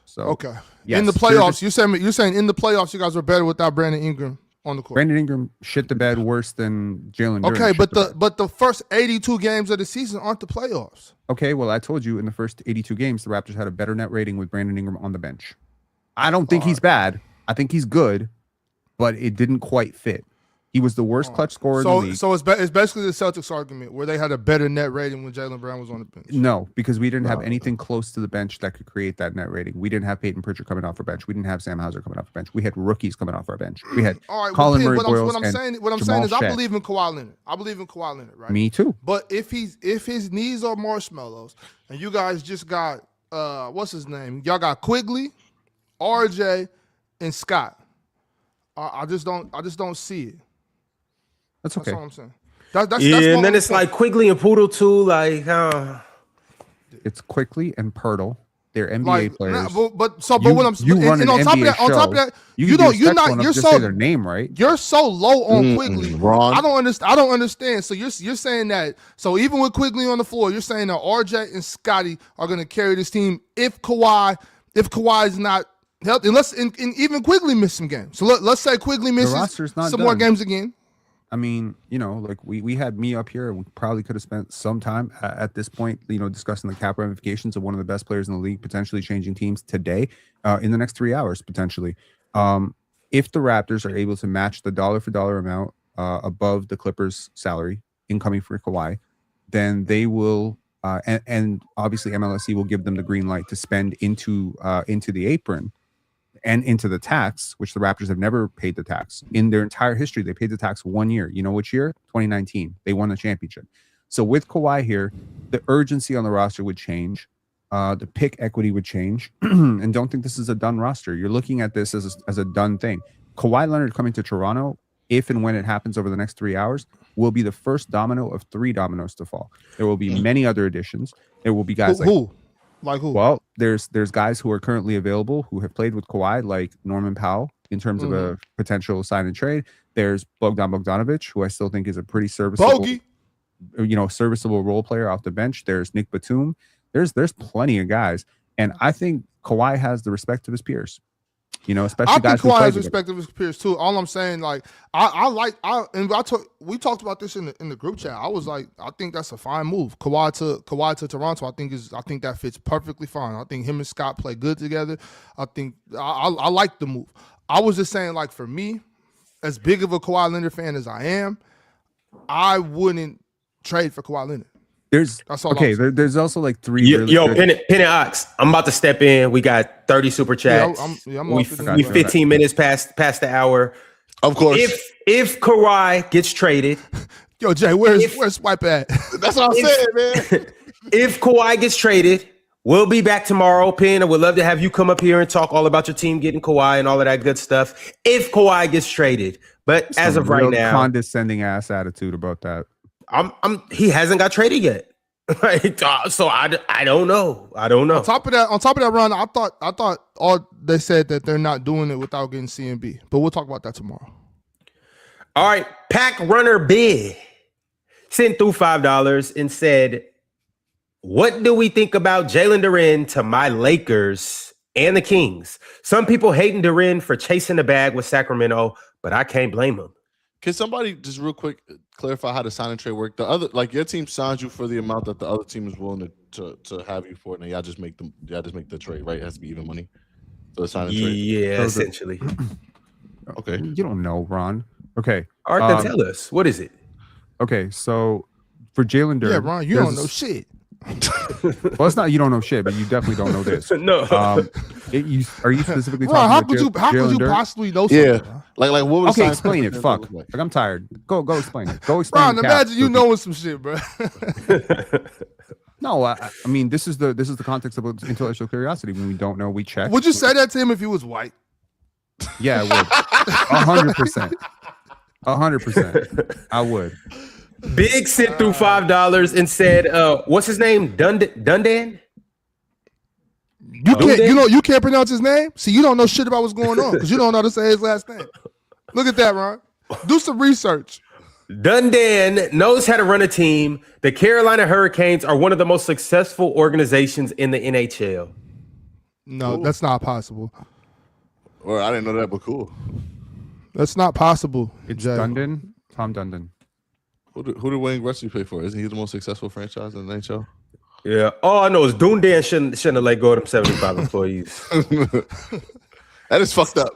So Okay. yes, In the they're playoffs, just- you're saying in the playoffs you guys were better without Brandon Ingram. on the court. Brandon Ingram shit the bed worse than Jalen Duren. Okay, shit the bed. but the first 82 games of the season aren't the playoffs. Okay, well, I told you in the first 82 games, the Raptors had a better net rating with Brandon Ingram on the bench. I don't think he's bad. I think he's good, but it didn't quite fit. He was the worst clutch scorer in the league. So it's basically the Celtics argument where they had a better net rating when Jaylen Brown was on the bench. No, because we didn't have anything close to the bench that could create that net rating. We didn't have Peyton Pritchard coming off our bench. We didn't have Sam Hauser coming off our bench. We had rookies coming off our bench. We had Colin Murray-Boyles what I'm saying is I believe in Kawhi Leonard. I believe in Kawhi Leonard, right? Me too. But if his knees are marshmallows, and you guys just got what's his name? Y'all got Quigley, RJ, and Scott. I just don't see it. That's okay. That's all I'm saying. That's and then it's like Quigley and Poodle too. Like, it's Quigley and Pirtle. They're NBA players. Nah, but what I'm you run and an on top NBA of that, you're so say their name right. You're so low on Quigley. Ron. I don't understand. So you're saying that. So even with Quigley on the floor, you're saying that RJ and Scotty are going to carry this team if Kawhi is not healthy. And even Quigley missed some games. So let's say Quigley misses some more games again. I mean, like we had me up here, and we probably could have spent some time at this point, discussing the cap ramifications of one of the best players in the league, potentially changing teams today, in the next 3 hours, potentially. If the Raptors are able to match the dollar for dollar amount above the Clippers' salary incoming for Kawhi, then they will, and obviously MLSE will give them the green light to spend into the apron. And into the tax, which the Raptors have never paid the tax. In their entire history, they paid the tax 1 year. You know which year? 2019. They won the championship. So with Kawhi here, the urgency on the roster would change. The pick equity would change. And don't think this is a done roster. You're looking at this as a done thing. Kawhi Leonard coming to Toronto, if and when it happens over the next 3 hours, will be the first domino of 3 dominoes to fall. There will be many other additions. There will be guys Like who? Well, there's guys who are currently available who have played with Kawhi, like Norman Powell, in terms of a potential sign and trade. There's Bogdan Bogdanovic, who I still think is a pretty serviceable, serviceable role player off the bench. There's Nick Batum. There's plenty of guys, and I think Kawhi has the respect of his peers. Especially guys who Kawhi play has respect of his peers too. All I'm saying, like, we talked about this in the group chat. I was like, I think that's a fine move. Kawhi to Toronto, I think that fits perfectly fine. I think him and Scott play good together. I think I like the move. I was just saying, like, for me, as big of a Kawhi Leonard fan as I am, I wouldn't trade for Kawhi Leonard. There's also like 3. Penny Ox, I'm about to step in. We got 30 super chats. We 15 minutes past the hour. Of course. If Kawhi gets traded, Jay, where's Swipe at? That's what I'm saying, man. If Kawhi gets traded, we'll be back tomorrow. Penn, I would love to have you come up here and talk all about your team getting Kawhi and all of that good stuff. If Kawhi gets traded, but as of right now, condescending ass attitude about that. He hasn't got traded yet. So I don't know. On top of that, Ron, I thought all they said that they're not doing it without getting CMB, but we'll talk about that tomorrow. All right, Pack Runner B sent through $5 and said, "What do we think about Jalen Duren to my Lakers and the Kings? Some people hating Duren for chasing the bag with Sacramento, but I can't blame him." Can somebody just real quick clarify how the sign and trade work? The other, like, your team signs you for the amount that the other team is willing to have you for, and y'all just make the trade, right? It has to be even money for the sign and trade. Yeah, essentially. Okay. You don't know, Ron. Okay. All right, then tell us. What is it? Okay, so for Jalen Duren, yeah, Ron, you don't know shit. Well, it's not you don't know shit, but you definitely don't know this. No. Are you specifically Ron, talking about how could you possibly know something? Yeah. Like what was okay, explain it. Fuck. Like, I'm tired. Go explain it. Go explain Ron, imagine you knowing some shit, bro. No, I mean this is the context of intellectual curiosity. When we don't know, we check. Would you say that to him if he was white? Yeah, I would. 100%. 100%. I would. Big sent through $5 and said, "What's his name? Dundan? You can't pronounce his name. See, you don't know shit about what's going on because you don't know how to say his last name. Look at that, Ron. Do some research. Dundan knows how to run a team. The Carolina Hurricanes are one of the most successful organizations in the NHL." No, that's not possible. Or I didn't know that, but cool. That's not possible. It's Jay. Dundon, Tom Dundon. Who did Wayne Gretzky play for? Isn't he the most successful franchise in the NHL? Yeah. All I know is Duren shouldn't have let go of them 75 employees. That is fucked up.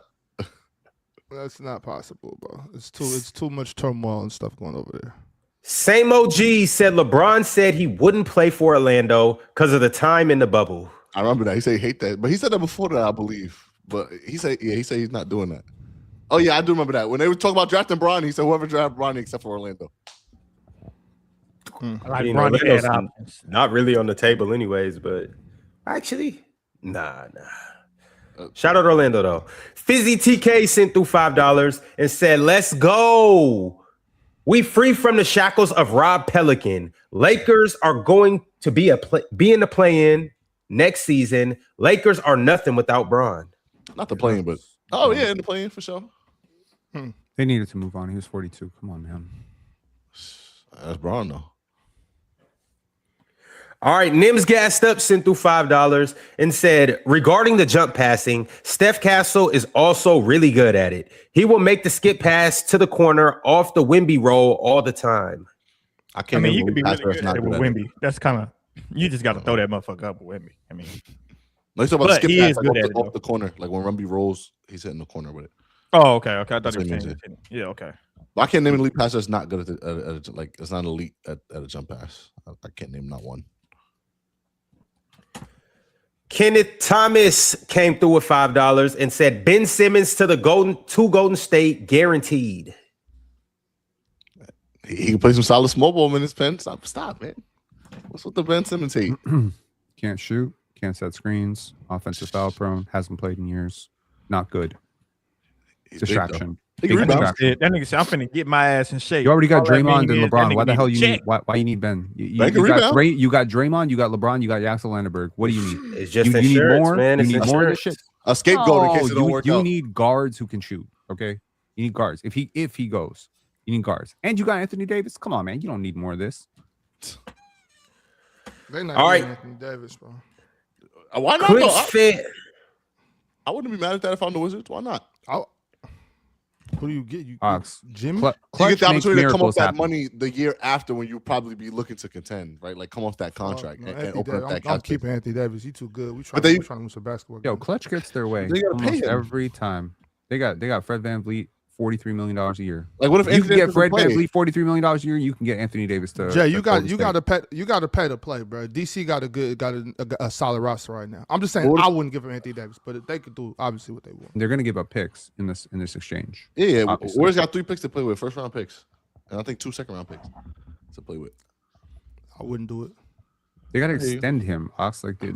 That's not possible, bro. It's too much turmoil and stuff going over there. Same OG said LeBron said he wouldn't play for Orlando because of the time in the bubble. I remember that. He said he hate that. But he said that before that, I believe. But he said he's not doing that. Oh, yeah, I do remember that. When they were talking about drafting Bronny, he said whoever drafted Bronny except for Orlando. Like Orlando's Bronny had options. not really on the table anyways, but actually, nah. Shout out Orlando, though. Fizzy TK sent through $5 and said, let's go. We free from the shackles of Rob Pelican. Lakers are going to be in the play-in next season. Lakers are nothing without Bron. Not the play-in, but in the play-in for sure. They needed to move on. He was 42. Come on, man. That's Braun, though. All right, Nims gassed up, sent through $5 and said, regarding the jump passing, Steph Castle is also really good at it. He will make the skip pass to the corner off the Wemby roll all the time. I mean, you could be really good at it with Wemby. That's kind of you just got to throw that motherfucker up with Wemby. I mean, no, he's talking about skip he pass is good at it, off the corner. Like when Wemby rolls, he's hitting the corner with it. Oh, okay. I thought he was saying that. Yeah, okay. Well, I can't name an elite pass that's not good at like it's not elite at a jump pass. I can't name not one. Kenneth Thomas came through with $5 and said Ben Simmons to Golden State guaranteed. He can play some solid small ball in his pen. Stop, man. What's with the Ben Simmons hate? Can't shoot, can't set screens, offensive foul prone, hasn't played in years. Not good. Distraction. That nigga said, I'm finna get my ass in shape. You already got All that Draymond mean and is LeBron. that Why the nigga hell need you to need? check. Why you need Ben? You Make a got rebound. you got Draymond, you got LeBron, you got Axel Landerberg. What do you need? It's just you need insurance, more. man. You It's need more of this insurance. shit. A scapegoat in case it don't work you out. need guards who can shoot. Okay, you need guards. If he goes, you need guards. And you got Anthony Davis. Come on, man. You don't need more of this. They not All right. Anthony Davis, bro. Why not? I wouldn't be mad at that if I'm the Wizards. Why not? Who do you get? You Ox. Jimmy? You get the opportunity to come off that happen. money the year after when you probably be looking to contend, right? Like come off that contract and open up that I'm cap space. keeping Anthony Davis. He too good. We're But trying to win some basketball. Yo, games. Clutch gets their way They gotta pay almost him. every time. They got Fred VanVleet, $43 million a year. Like what if You Anthony can get Davis Fred play? VanVleet $43 million a year. You can get Anthony Davis to Jay, you got Golden State. to pay to play, bro. DC got a solid roster right now. I'm just saying I wouldn't give him Anthony Davis, but they could do obviously what they want. They're gonna give up picks in this exchange. Yeah, Obviously. Warriors got 3 picks to play with, first round picks, and I think 2 second round picks to play with. I wouldn't do it. They gotta extend him. Ox, like they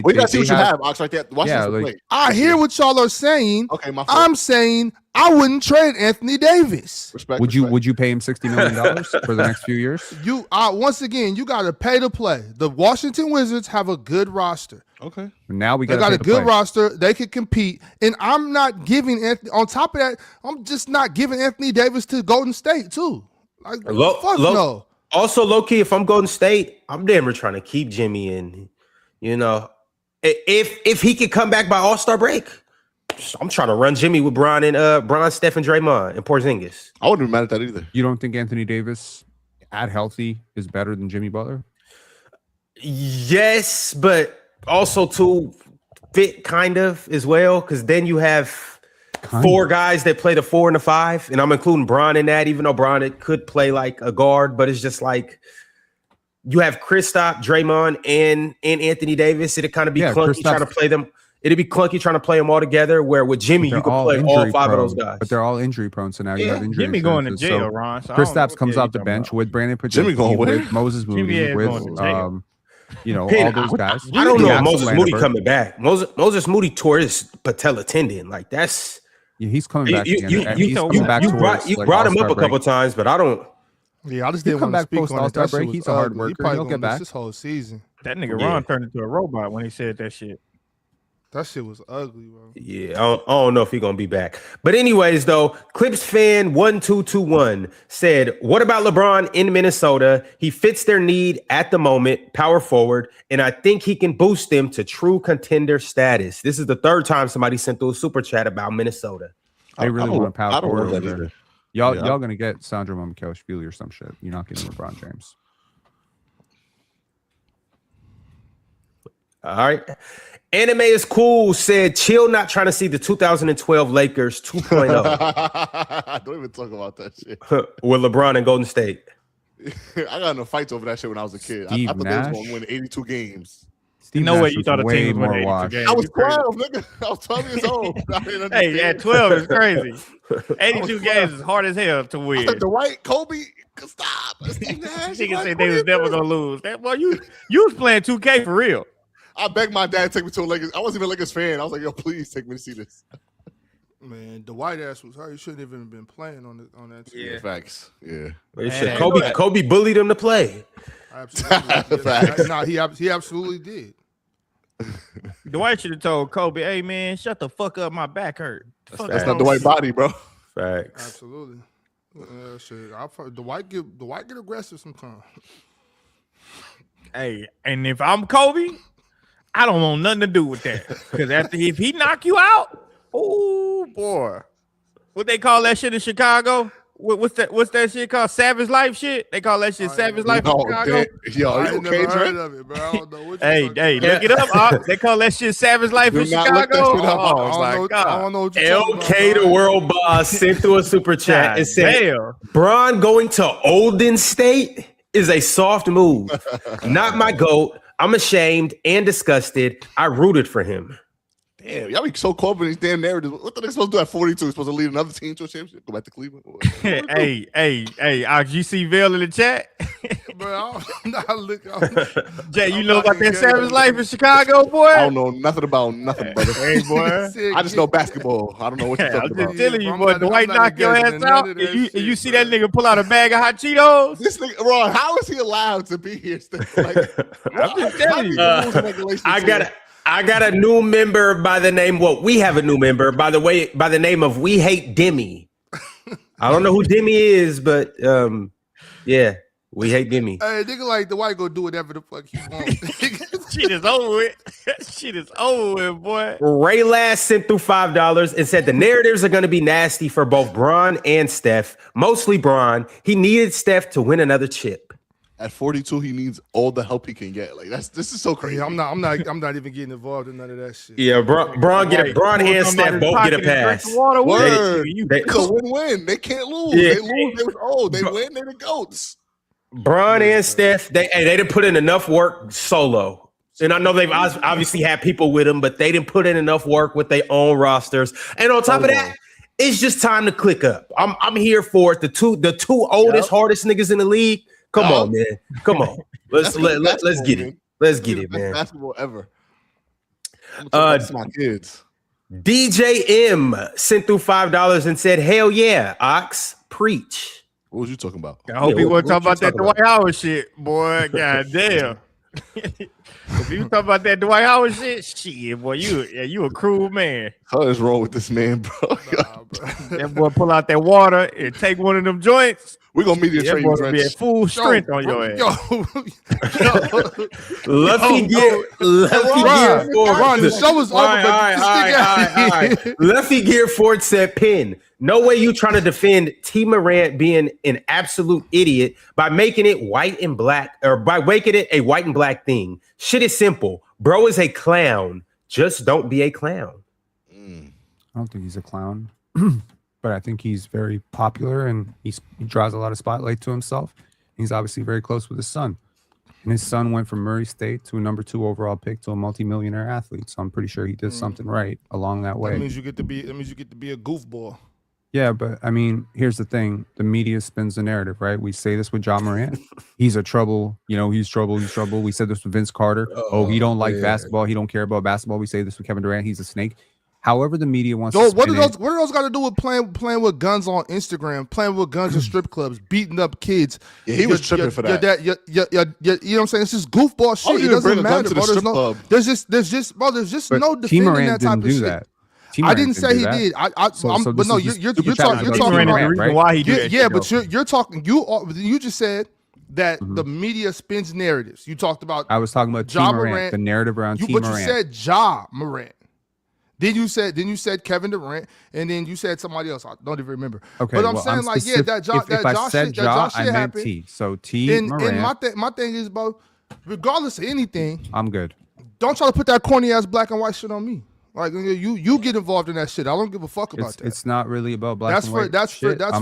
We gotta see what you have, Ox, right there. Watch Yeah, this like- play. I hear what y'all are saying. Okay, my fault. I'm saying I wouldn't trade Anthony Davis. Respect. Would you pay him $60 million for the next few years? You once again, you got to pay to play. The Washington Wizards have a good roster. Okay. Now we They got a good roster. They can compete, and I'm not giving Anthony. On top of that, I'm just not giving Anthony Davis to Golden State too. Like fuck no. Also, low key, if I'm Golden State, I'm damn near trying to keep Jimmy in. You know, if he could come back by All-Star break, I'm trying to run Jimmy with Bron, Steph, and Draymond and Porzingis. I wouldn't be mad at that either. You don't think Anthony Davis at healthy is better than Jimmy Butler? Yes, but also too fit kind of as well, because then you have four guys that play the 4 and the 5, and I'm including Bron in that, even though Bron could play like a guard, but it's just like you have Kristaps, Draymond, and Anthony Davis. It'd kind of be clunky trying to play them. It'd be clunky trying to play them all together. Where with Jimmy, you could play all 5 of those guys. But they're all injury prone, so now you have injury. Jimmy going to insurances. jail, So Ron. So I don't know Kristaps what comes the hell off the you bench talking with Brandon Jimmy going Podziemski, where? with Moses Jimmy Moody, is with going to jail. all those guys. I don't know if Axel Moses Moody Landerberg. coming back. Moses Moody tore his patella tendon. Like that's Yeah, he's coming back. you again. He's coming back you towards, brought him All-Star up a couple break. times, but I don't. Yeah, I just He'll didn't come want to back speak post on it. All-Star That shit break. was He's a hard ugly. worker. He probably He'll gonna get miss back. this whole season. That nigga Yeah. Ron turned into a robot when he said that shit. That shit was ugly, bro. Yeah, I don't know if he's gonna be back. But anyways, though, Clips fan 1221 said, "What about LeBron in Minnesota? He fits their need at the moment, power forward, and I think he can boost them to true contender status." This is the third time somebody sent through a super chat about Minnesota. They really want to power I don't forward want over that there. either. Y'all, Yeah. y'all gonna get Sandro Momikashvili or some shit. You're not getting LeBron James. All right. Anime is cool. Said chill. Not trying to see the 2012 Lakers 2.0 Don't even talk about that shit. with LeBron and Golden State. I got in fights over that shit when I was a kid. I Steve thought they Nash? was going to win 82 games. Steve No Nash way you was thought the way team was more winning 82 washed. games. I was You crazy. 12, nigga. I was 12 years old. I didn't Hey, understand. at 12 is crazy. 82 games is hard as hell to I win. said, Dwight, Kobe, stop. Steve Nash. Niggas Dwight said they was Kobe. never gonna lose. That boy, you was playing 2K for real. I begged my dad to take me to a Lakers. I wasn't even a Lakers fan. I was like, yo, please take me to see this. Man, the white ass was hurt. He shouldn't even have been playing on that team. Yeah. Facts. Yeah. Shit, Kobe bullied him to play. Absolutely. Facts. Nah, he absolutely did. Dwight should have told Kobe, "Hey man, shut the fuck up. My back hurt." That's not the white body, bro. Facts. Absolutely. Shit. The white get aggressive sometimes. Hey, and if I'm Kobe, I don't want nothing to do with that. Because if he knock you out, oh boy, what they call that shit in Chicago? What's that shit called? Savage Life shit? They call that shit Savage Life in Chicago. Yo, I you ain't okay, never heard Dre? of it, bro. I don't know what Hey, look it up. They call that shit Savage Life Do in not look that Chicago. shit up. Oh my I god. don't know what you're talking LK, about, the world boss, sent through a super chat and said, Damn. Bron going to Olden State is a soft move. Not my GOAT. I'm ashamed and disgusted. I rooted for him. Damn, y'all be so caught up in these damn narratives. What the they supposed to do at 42? Supposed to lead another team to a championship? Go back to Cleveland? Hey, you see Vail in the chat? bro. I'm not looking. Jay, you know about that Savage Life in Chicago, boy? I don't know nothing about nothing, brother. Hey, boy. I just know basketball. I don't know what you're I'm talking just about. telling you, I'm boy. not- Dwight I'm not knock your engaging ass in none out, of and that you shit, see bro. that nigga pull out a bag of hot Cheetos. This nigga, Ron, how is he allowed to be here still? Like, I'm just telling you. I got a new member by the name. Well, we have a new member by the name of We Hate Demi. I don't know who Demi is, but yeah, we hate Demi. Hey, nigga, like the white go do whatever the fuck he wants. Shit is over with. Shit is over with, boy. Ray Last sent through $5 and said the narratives are going to be nasty for both Bron and Steph. Mostly Bron. He needed Steph to win another chip. At 42, he needs all the help he can get. Like this is so crazy. Yeah, I'm not even getting involved in none of that shit. Yeah, Bron and Steph both get a pass. Word. They- It's a win-win. They can't lose. Yeah. They lose. They was old. They win. They're the goats. Bron and Steph, they didn't put in enough work solo. And I know they've obviously had people with them, but they didn't put in enough work with their own rosters. And on top of that, it's just time to click up. I'm here for it. The two oldest, hardest niggas in the league. Come on, man. Come on. Let's get it. Let's get it, man. Basketball ever. That's my kids. DJ M sent through $5 and said, "Hell yeah, Ox, preach." What was you talking about? I hope he what wasn't talking about you that talking Dwight Howard shit, boy. God damn. If you talking about that Dwight Howard shit, boy, you a cruel man. What is wrong with this man, bro? Nah, bro. That boy pull out that water and take one of them joints. We're gonna meet you That trade boy gonna be at Drench. full strength on your ass. Lucky Gear Ron, the show is over, All right. Lucky Gear Ford said, "Pin. No way you trying to defend T. Morant being an absolute idiot by making it white and black, or by making it a white and black thing. Shit is simple. Bro is a clown. Just don't be a clown." I don't think he's a clown, but I think he's very popular and he draws a lot of spotlight to himself. He's obviously very close with his son. And his son went from Murray State to a number 2 overall pick to a multimillionaire athlete. So I'm pretty sure he did something right along that way. That means you get to be a goofball. Yeah, but I mean, here's the thing. The media spins the narrative, right? We say this with Ja Morant. He's a trouble. He's trouble. We said this with Vince Carter. He don't like basketball. He don't care about basketball. We say this with Kevin Durant. He's a snake. However the media wants to What spin do it. those got to do with playing with guns on Instagram, playing with guns in strip clubs, beating up kids? Yeah, he was tripping for that. You know what I'm saying? It's just goofball shit. It you doesn't bring a gun matter, to the bro. strip club. There's just But no T. defending Morant that type didn't of do shit. that. T. I Morant didn't say do he that. did. So But this no, is you're stupid talking. You're chat talking about about T. Morant, Why he do yeah, that yeah, shit, but though. you're talking. You just said that the media spins narratives. You talked about I was talking about T. Ja Morant, Morant. the narrative around T. But Morant. you said Ja Morant. Then you said Kevin Durant, and then you said somebody else. I don't even remember. Okay, but I'm saying like, yeah, that Josh shit happened. T. So T. Morant. And my thing is, bro, regardless of anything, I'm good. Don't try to put that corny ass black and white shit on me. Like you get involved in that shit. I don't give a fuck about that. It's not really about black and white. That's for you. That's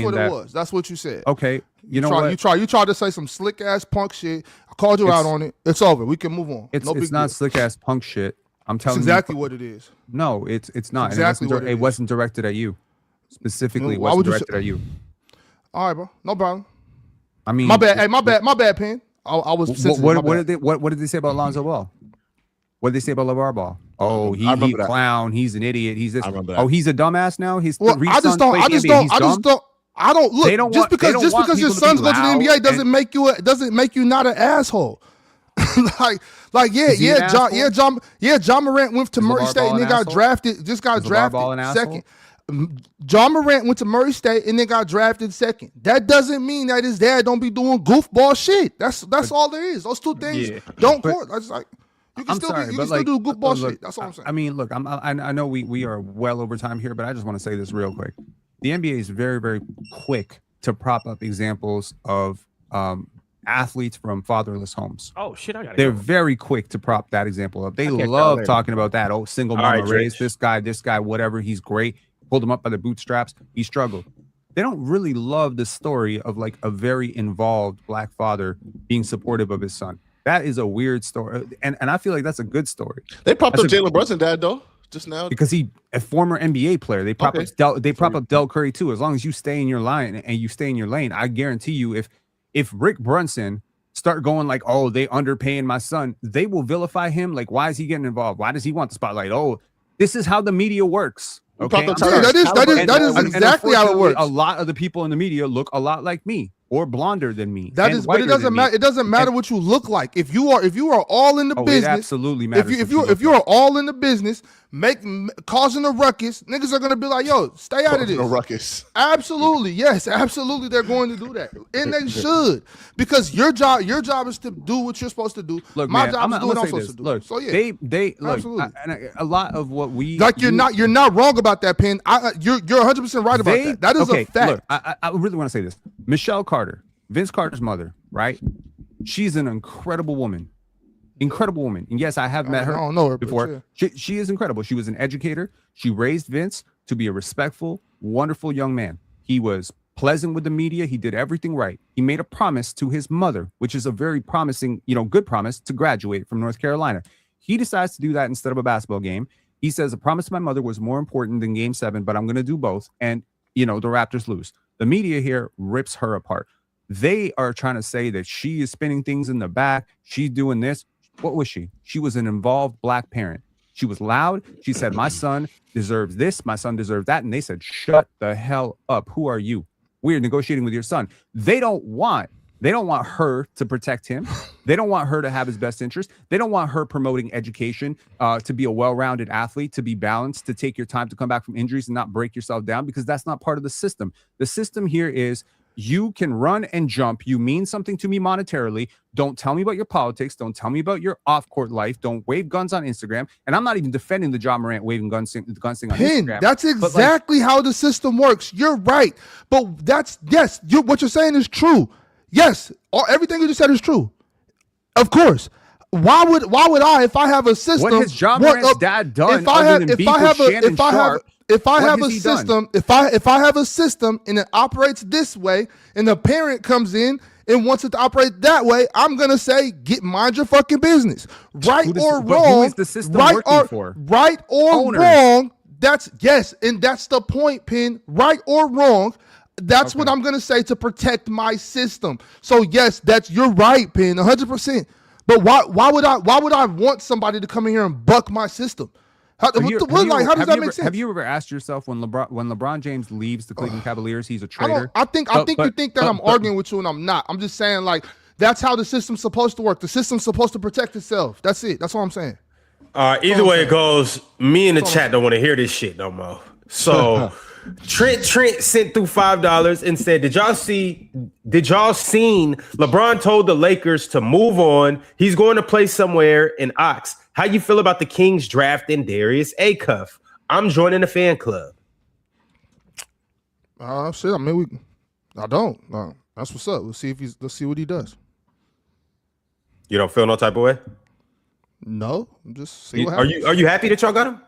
what it was. That's what you said. Okay, you know what? You tried to say some slick ass punk shit. I called you out on it. It's over. We can move on. It's not slick ass punk shit. I'm telling you exactly what it is. No, it's not. Exactly it wasn't directed at you. Specifically, it wasn't directed at you. All right, bro. No problem. I mean, my bad. Hey, my bad, Pen. I was. What did they say about Lonzo Ball? What did they say about LeVar Ball? Oh, he's a clown. He's an idiot. He's this. Oh, he's a dumbass now. He's I don't look. Just because your sons go to the NBA doesn't make you not an asshole. Ja Morant went to Murray State and then got drafted. Just got drafted second. Ja Morant went to Murray State and then got drafted second. That doesn't mean that his dad don't be doing goofball shit. That's all there is. Those two things don't court. That's like. You can still do goofball shit. That's all I'm saying. I mean, look, I know we are well over time here, but I just want to say this real quick. The NBA is very, very quick to prop up examples of athletes from fatherless homes. Oh shit, They're very quick to prop that example up. They love talking about that. Oh, single mama raised this guy, whatever. He's great. Pulled him up by the bootstraps. He struggled. They don't really love the story of like a very involved black father being supportive of his son. That is a weird story, and I feel like that's a good story. They propped up Jalen Brunson, dad, though, just now because he a former NBA player. They prop up Del Curry too. As long as you stay in your line and you stay in your lane, I guarantee you, if Rick Brunson start going like, oh, they underpaying my son, they will vilify him. Like, why is he getting involved? Why does he want the spotlight? Oh, this is how the media works. Okay, that is exactly how it works. A lot of the people in the media look a lot like me or blonder than me. But it doesn't matter. It doesn't matter what you look like. If you are all in the business, it absolutely matters. If you are all in the business, causing a ruckus, niggas are gonna be like, yo, stay out of this. A ruckus. Absolutely, yes, absolutely, they're going to do that, and they should, because your job is to do what you're supposed to do. Look, my job is to do what I'm supposed to do. Look, so yeah, they look, a lot of what we like. You're not wrong about that, Pen. You're 100% right about that. That is a fact. Look, I really want to say this. Michelle Carter, Vince Carter's mother, right? She's an incredible woman. And yes, I have met her, I don't know her before. Yeah. She is incredible. She was an educator. She raised Vince to be a respectful, wonderful young man. He was pleasant with the media. He did everything right. He made a promise to his mother, which is a very promising, good promise, to graduate from North Carolina. He decides to do that instead of a basketball game. He says, a promise to my mother was more important than game 7, but I'm going to do both. And, the Raptors lose. The media here rips her apart. They are trying to say that she is spinning things in the back. She's doing this. What was she? She was an involved black parent. She was loud. She said, my son deserves this. My son deserves that. And they said, shut the hell up. Who are you? We're negotiating with your son. They don't want her to protect him. They don't want her to have his best interest. They don't want her promoting education, to be a well-rounded athlete, to be balanced, to take your time to come back from injuries and not break yourself down, because that's not part of the system. The system here is you can run and jump. You mean something to me monetarily. Don't tell me about your politics. Don't tell me about your off-court life. Don't wave guns on Instagram. And I'm not even defending the Ja Morant waving guns on Instagram. That's exactly how the system works. You're right. But what you're saying is true. Yes, everything you just said is true. Of course. Why would I, if I have a system? What has Ja Morant's dad done? If I have a system and it operates this way, and the parent comes in and wants it to operate that way, I'm gonna say, mind your fucking business. Right or wrong. Who is the system working for? Right or Owners. wrong. And that's the point, Pen. Right or wrong. That's what I'm gonna say to protect my system. So yes, you're right, Pen, 100%. But why would I want somebody to come in here and buck my system? How does that make sense? Have you ever asked yourself when LeBron James leaves the Cleveland Cavaliers, he's a traitor? I think you think that I'm arguing with you, and I'm not. I'm just saying, like, that's how the system's supposed to work. The system's supposed to protect itself. That's it. That's what I'm saying. Either way it goes, me in the chat don't want to hear this shit no more. So Trent sent through $5 and said, did y'all seen LeBron told the Lakers to move on. He's going to play somewhere in Ox. How you feel about the Kings drafting Darius Acuff? I'm joining the fan club. Shit. I mean, I don't. That's what's up. Let's see what he does. You don't feel no type of way? No, just see what happens. Are you happy that y'all got him?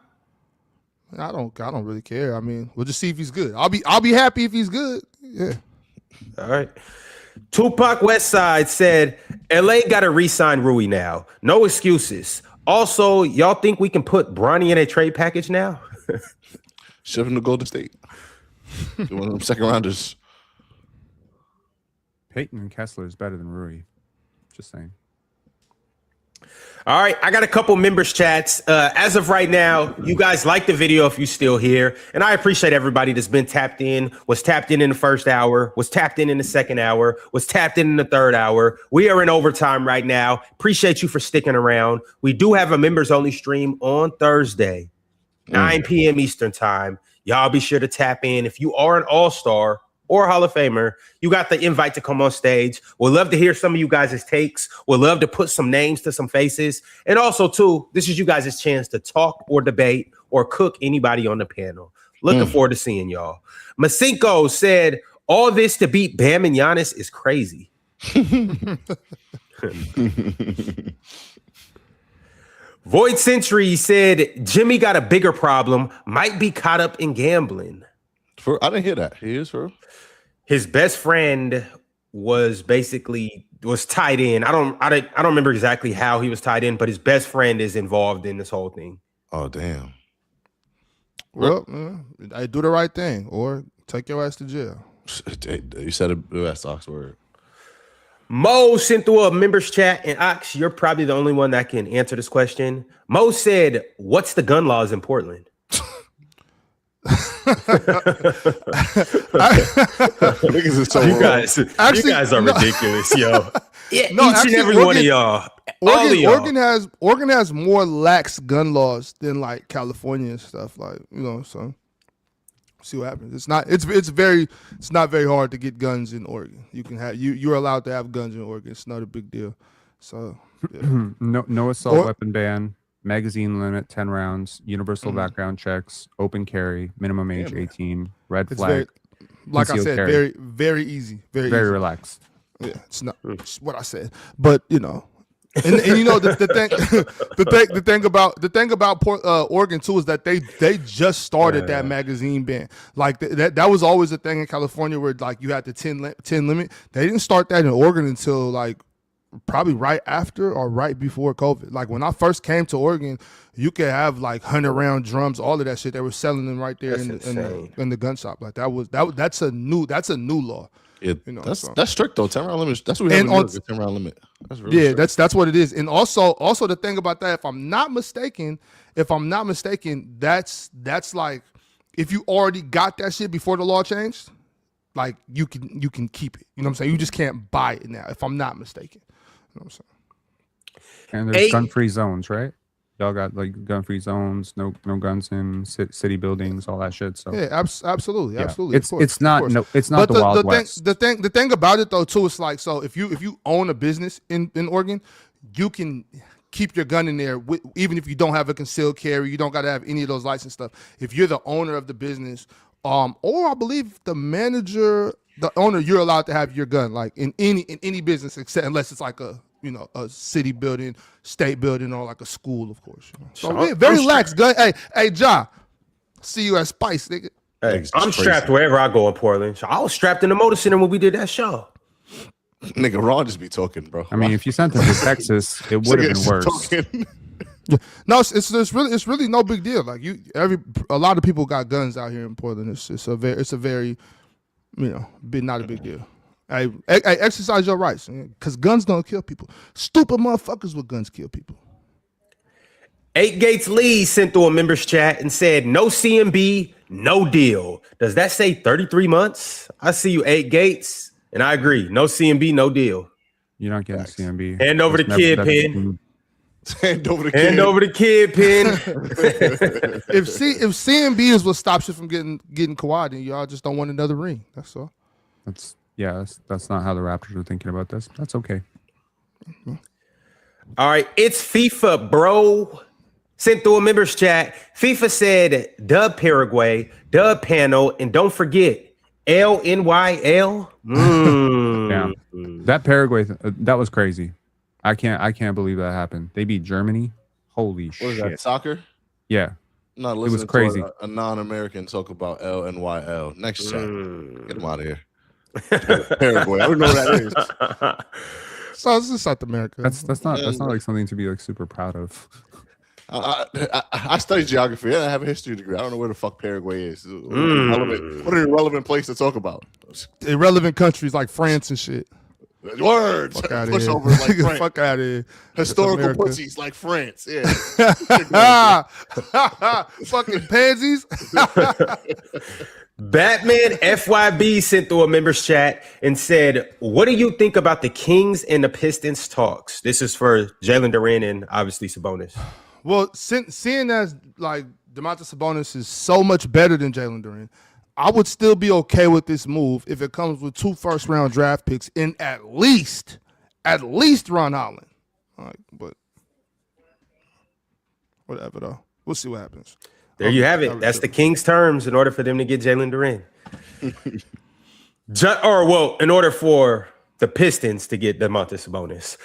I don't really care. I mean, we'll just see if he's good. I'll be happy if he's good. Yeah. All right. Tupac Westside said, LA got to re-sign Rui now. No excuses. Also, y'all think we can put Bronny in a trade package now? Ship him to Golden State. One of them second rounders. Peyton and Kessler is better than Rui. Just saying. All right, I got a couple members chats. As of right now, you guys like the video if you're still here. And I appreciate everybody that's been tapped in, was tapped in the first hour, was tapped in the second hour, was tapped in the third hour. We are in overtime right now. Appreciate you for sticking around. We do have a members only stream on Thursday, 9 p.m. Eastern time. Y'all be sure to tap in. If you are an all-star or Hall of Famer, you got the invite to come on stage. We'd love to hear some of you guys' takes. We'd love to put some names to some faces. And also, too, this is you guys' chance to talk or debate or cook anybody on the panel. Looking forward to seeing y'all. Masinko said, all this to beat Bam and Giannis is crazy. Void Century said, Jimmy got a bigger problem, might be caught up in gambling. I didn't hear that. He is for his best friend was tied in. I don't remember exactly how he was tied in, but his best friend is involved in this whole thing. Oh, damn. Well, I do the right thing or take your ass to jail. You said it the best Ox word. Mo sent through a members chat, and Ox, you're probably the only one that can answer this question. Mo said, what's the gun laws in Portland? You guys are ridiculous, yo. Yeah, each and every one of y'all. Oregon has more lax gun laws than like California and stuff. Like, so see what happens. It's not very hard to get guns in Oregon. You're allowed to have guns in Oregon. It's not a big deal. So yeah. No assault weapon ban. Magazine limit 10 rounds, universal background checks, open carry, minimum age 18, red flag. Like I said, carry. very, very easy. Very easy. Relaxed. Yeah, it's not it's what I said. But and the thing about Oregon too is that they just started that magazine ban. Like that was always a thing in California where like you had the 10 limit. They didn't start that in Oregon until like probably right after or right before COVID. Like when I first came to Oregon, you could have like 100-round drums, all of that shit. They were selling them right there in the gun shop. Like that's a new law. That's strict though. 10-round limit. That's what we have in New York, 10-round limit. That's really strict. that's what it is. And also the thing about that, if I'm not mistaken, that's like if you already got that shit before the law changed, like you can keep it. You know what I'm saying? You just can't buy it now, if I'm not mistaken. You know what I'm saying? And there's gun-free zones, right? Y'all got like gun-free zones, no guns in city buildings, all that shit. So yeah, absolutely. It's not the Wild West. The thing about it though too is like, so if you own a business in Oregon, you can keep your gun in there even if you don't have a concealed carry. You don't got to have any of those license stuff. If you're the owner of the business, or I believe the manager, the owner, you're allowed to have your gun like in any business unless it's like a city building, state building, or like a school, of course. So very lax gun. Hey, Ja, see you at Spice, nigga. Hey, I'm strapped wherever I go in Portland. So I was strapped in the Motor Center when we did that show. Nigga, Ron just be talking, bro. I mean, if you sent him to Texas, it would have been worse. No, it's really no big deal. Like a lot of people got guns out here in Portland. It's a very not a big deal. Hey, exercise your rights, because guns don't kill people. Stupid motherfuckers with guns kill people. 8 Gates Lee sent through a members chat and said, no CMB, no deal. Does that say 33 months? I see you, 8 Gates, and I agree. No CMB, no deal. You're not getting CMB. Hand over the kid pin. Hand over the kid pin. If CMB is what stops you from getting Kawhi, then y'all just don't want another ring. That's all. That's not how the Raptors are thinking about this. That's okay. All right, it's FIFA, bro. Sent through a members chat. FIFA said, dub Paraguay, dub panel, and don't forget LNYL. Yeah, that Paraguay, that was crazy. I can't believe that happened. They beat Germany. Holy What shit! is that? Soccer? Yeah, Not was listening crazy. to a non-American talk about LNYL. Next chat. Get him out of here. Paraguay. I don't know what that is. So this is South America. That's not like something to be like super proud of. I studied geography and I have a history degree. I don't know where the fuck Paraguay is. What an irrelevant place to talk about. Irrelevant countries like France and shit. Words. Fuck out of here. Pushovers like France. Fuck out of here. Historical pussies like France. Yeah. Fucking pansies. Batman FYB sent through a members chat and said, what do you think about the Kings and the Pistons talks? This is for Jalen Duren and obviously Sabonis. Well, seeing as like Domantas Sabonis is so much better than Jalen Duren, I would still be okay with this move if it comes with 2 first-round draft picks and at least Ron Holland. All right, but whatever though, we'll see what happens. There you have it. That's the Kings' terms in order for them to get Jalen Duren. In order for the Pistons to get Domantas Sabonis.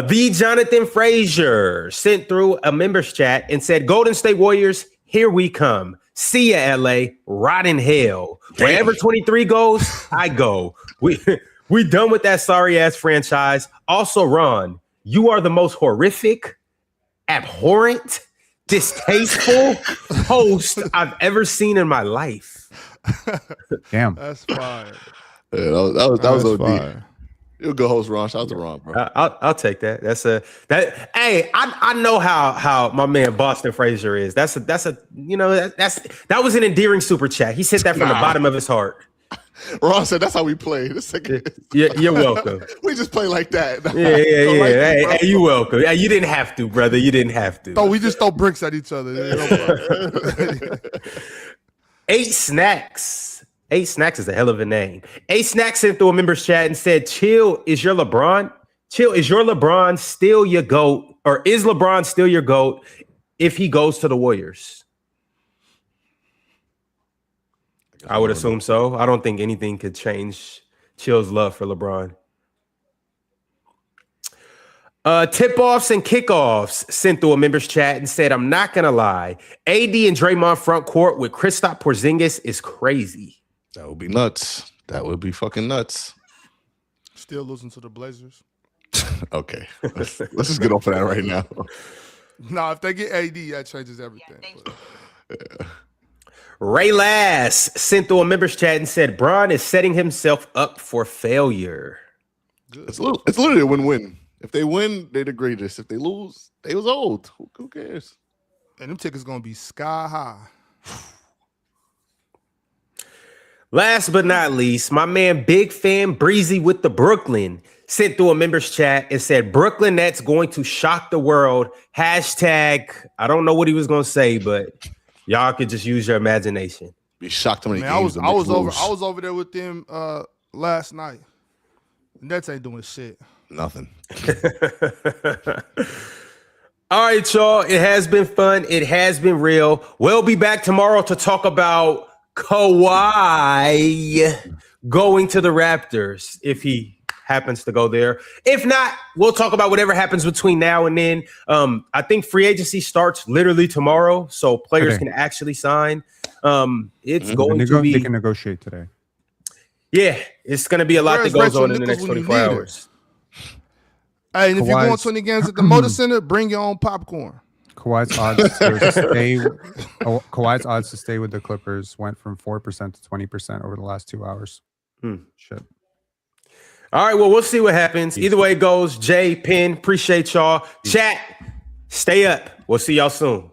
The Jonathan Frazier sent through a members chat and said, Golden State Warriors, here we come. See ya, LA. Rot in hell. Wherever 23 goes, I go. We done with that sorry ass franchise. Also, Ron, you are the most horrific, abhorrent, distasteful host I've ever seen in my life. Damn. That's fire. Yeah, that was OD. Fire. You're a good host, Ron. Shout out to Ron, bro. I'll take that. Hey, I know how my man Boston Frazier is. That was an endearing super chat. He said that from the bottom of his heart. Ron said that's how we play. You're welcome. We just play like that. Yeah. Hey, you welcome. Hey, you didn't have to, brother. You didn't have to. Oh, we just throw bricks at each other. 8 Snacks. 8 Snacks is a hell of a name. 8 Snacks sent through a members chat and said, Chill, is your LeBron still your GOAT? Or is LeBron still your GOAT if he goes to the Warriors? I would assume so. I don't think anything could change Chill's love for LeBron. Tip-offs and kickoffs sent through a members chat and said, I'm not going to lie. AD and Draymond front court with Kristaps Porzingis is crazy. That would be nuts. That would be fucking nuts. Still losing to the Blazers. Okay. Let's just get off of that right now. Nah, if they get AD, that changes everything. Yeah. Ray Lass sent through a members chat and said, Bron is setting himself up for failure. It's literally a win-win. If they win, they're the greatest. If they lose, they was old. Who cares? And them tickets going to be sky high. Last but not least, my man Big Fan Breezy with the Brooklyn sent through a members chat and said, Brooklyn Nets going to shock the world. Hashtag, I don't know what he was going to say, but y'all could just use your imagination. Be shocked how many Man, games I was over there with them last night. Nets ain't doing shit. Nothing. All right, y'all. It has been fun. It has been real. We'll be back tomorrow to talk about Kawhi going to the Raptors if he happens to go there. If not, we'll talk about whatever happens between now and then. I think free agency starts literally tomorrow, so players can actually sign. It's going to be. They can negotiate today. Yeah, it's going to be a lot that goes on in the next 24 hours. Hey, and if you're going 20 games at the Motor Center, bring your own popcorn. Kawhi's odds to stay with the Clippers went from 4% to 20% over the last 2 hours. Shit. All right, well, we'll see what happens. Either way it goes, Jay, Penn, appreciate y'all. Chat, stay up. We'll see y'all soon.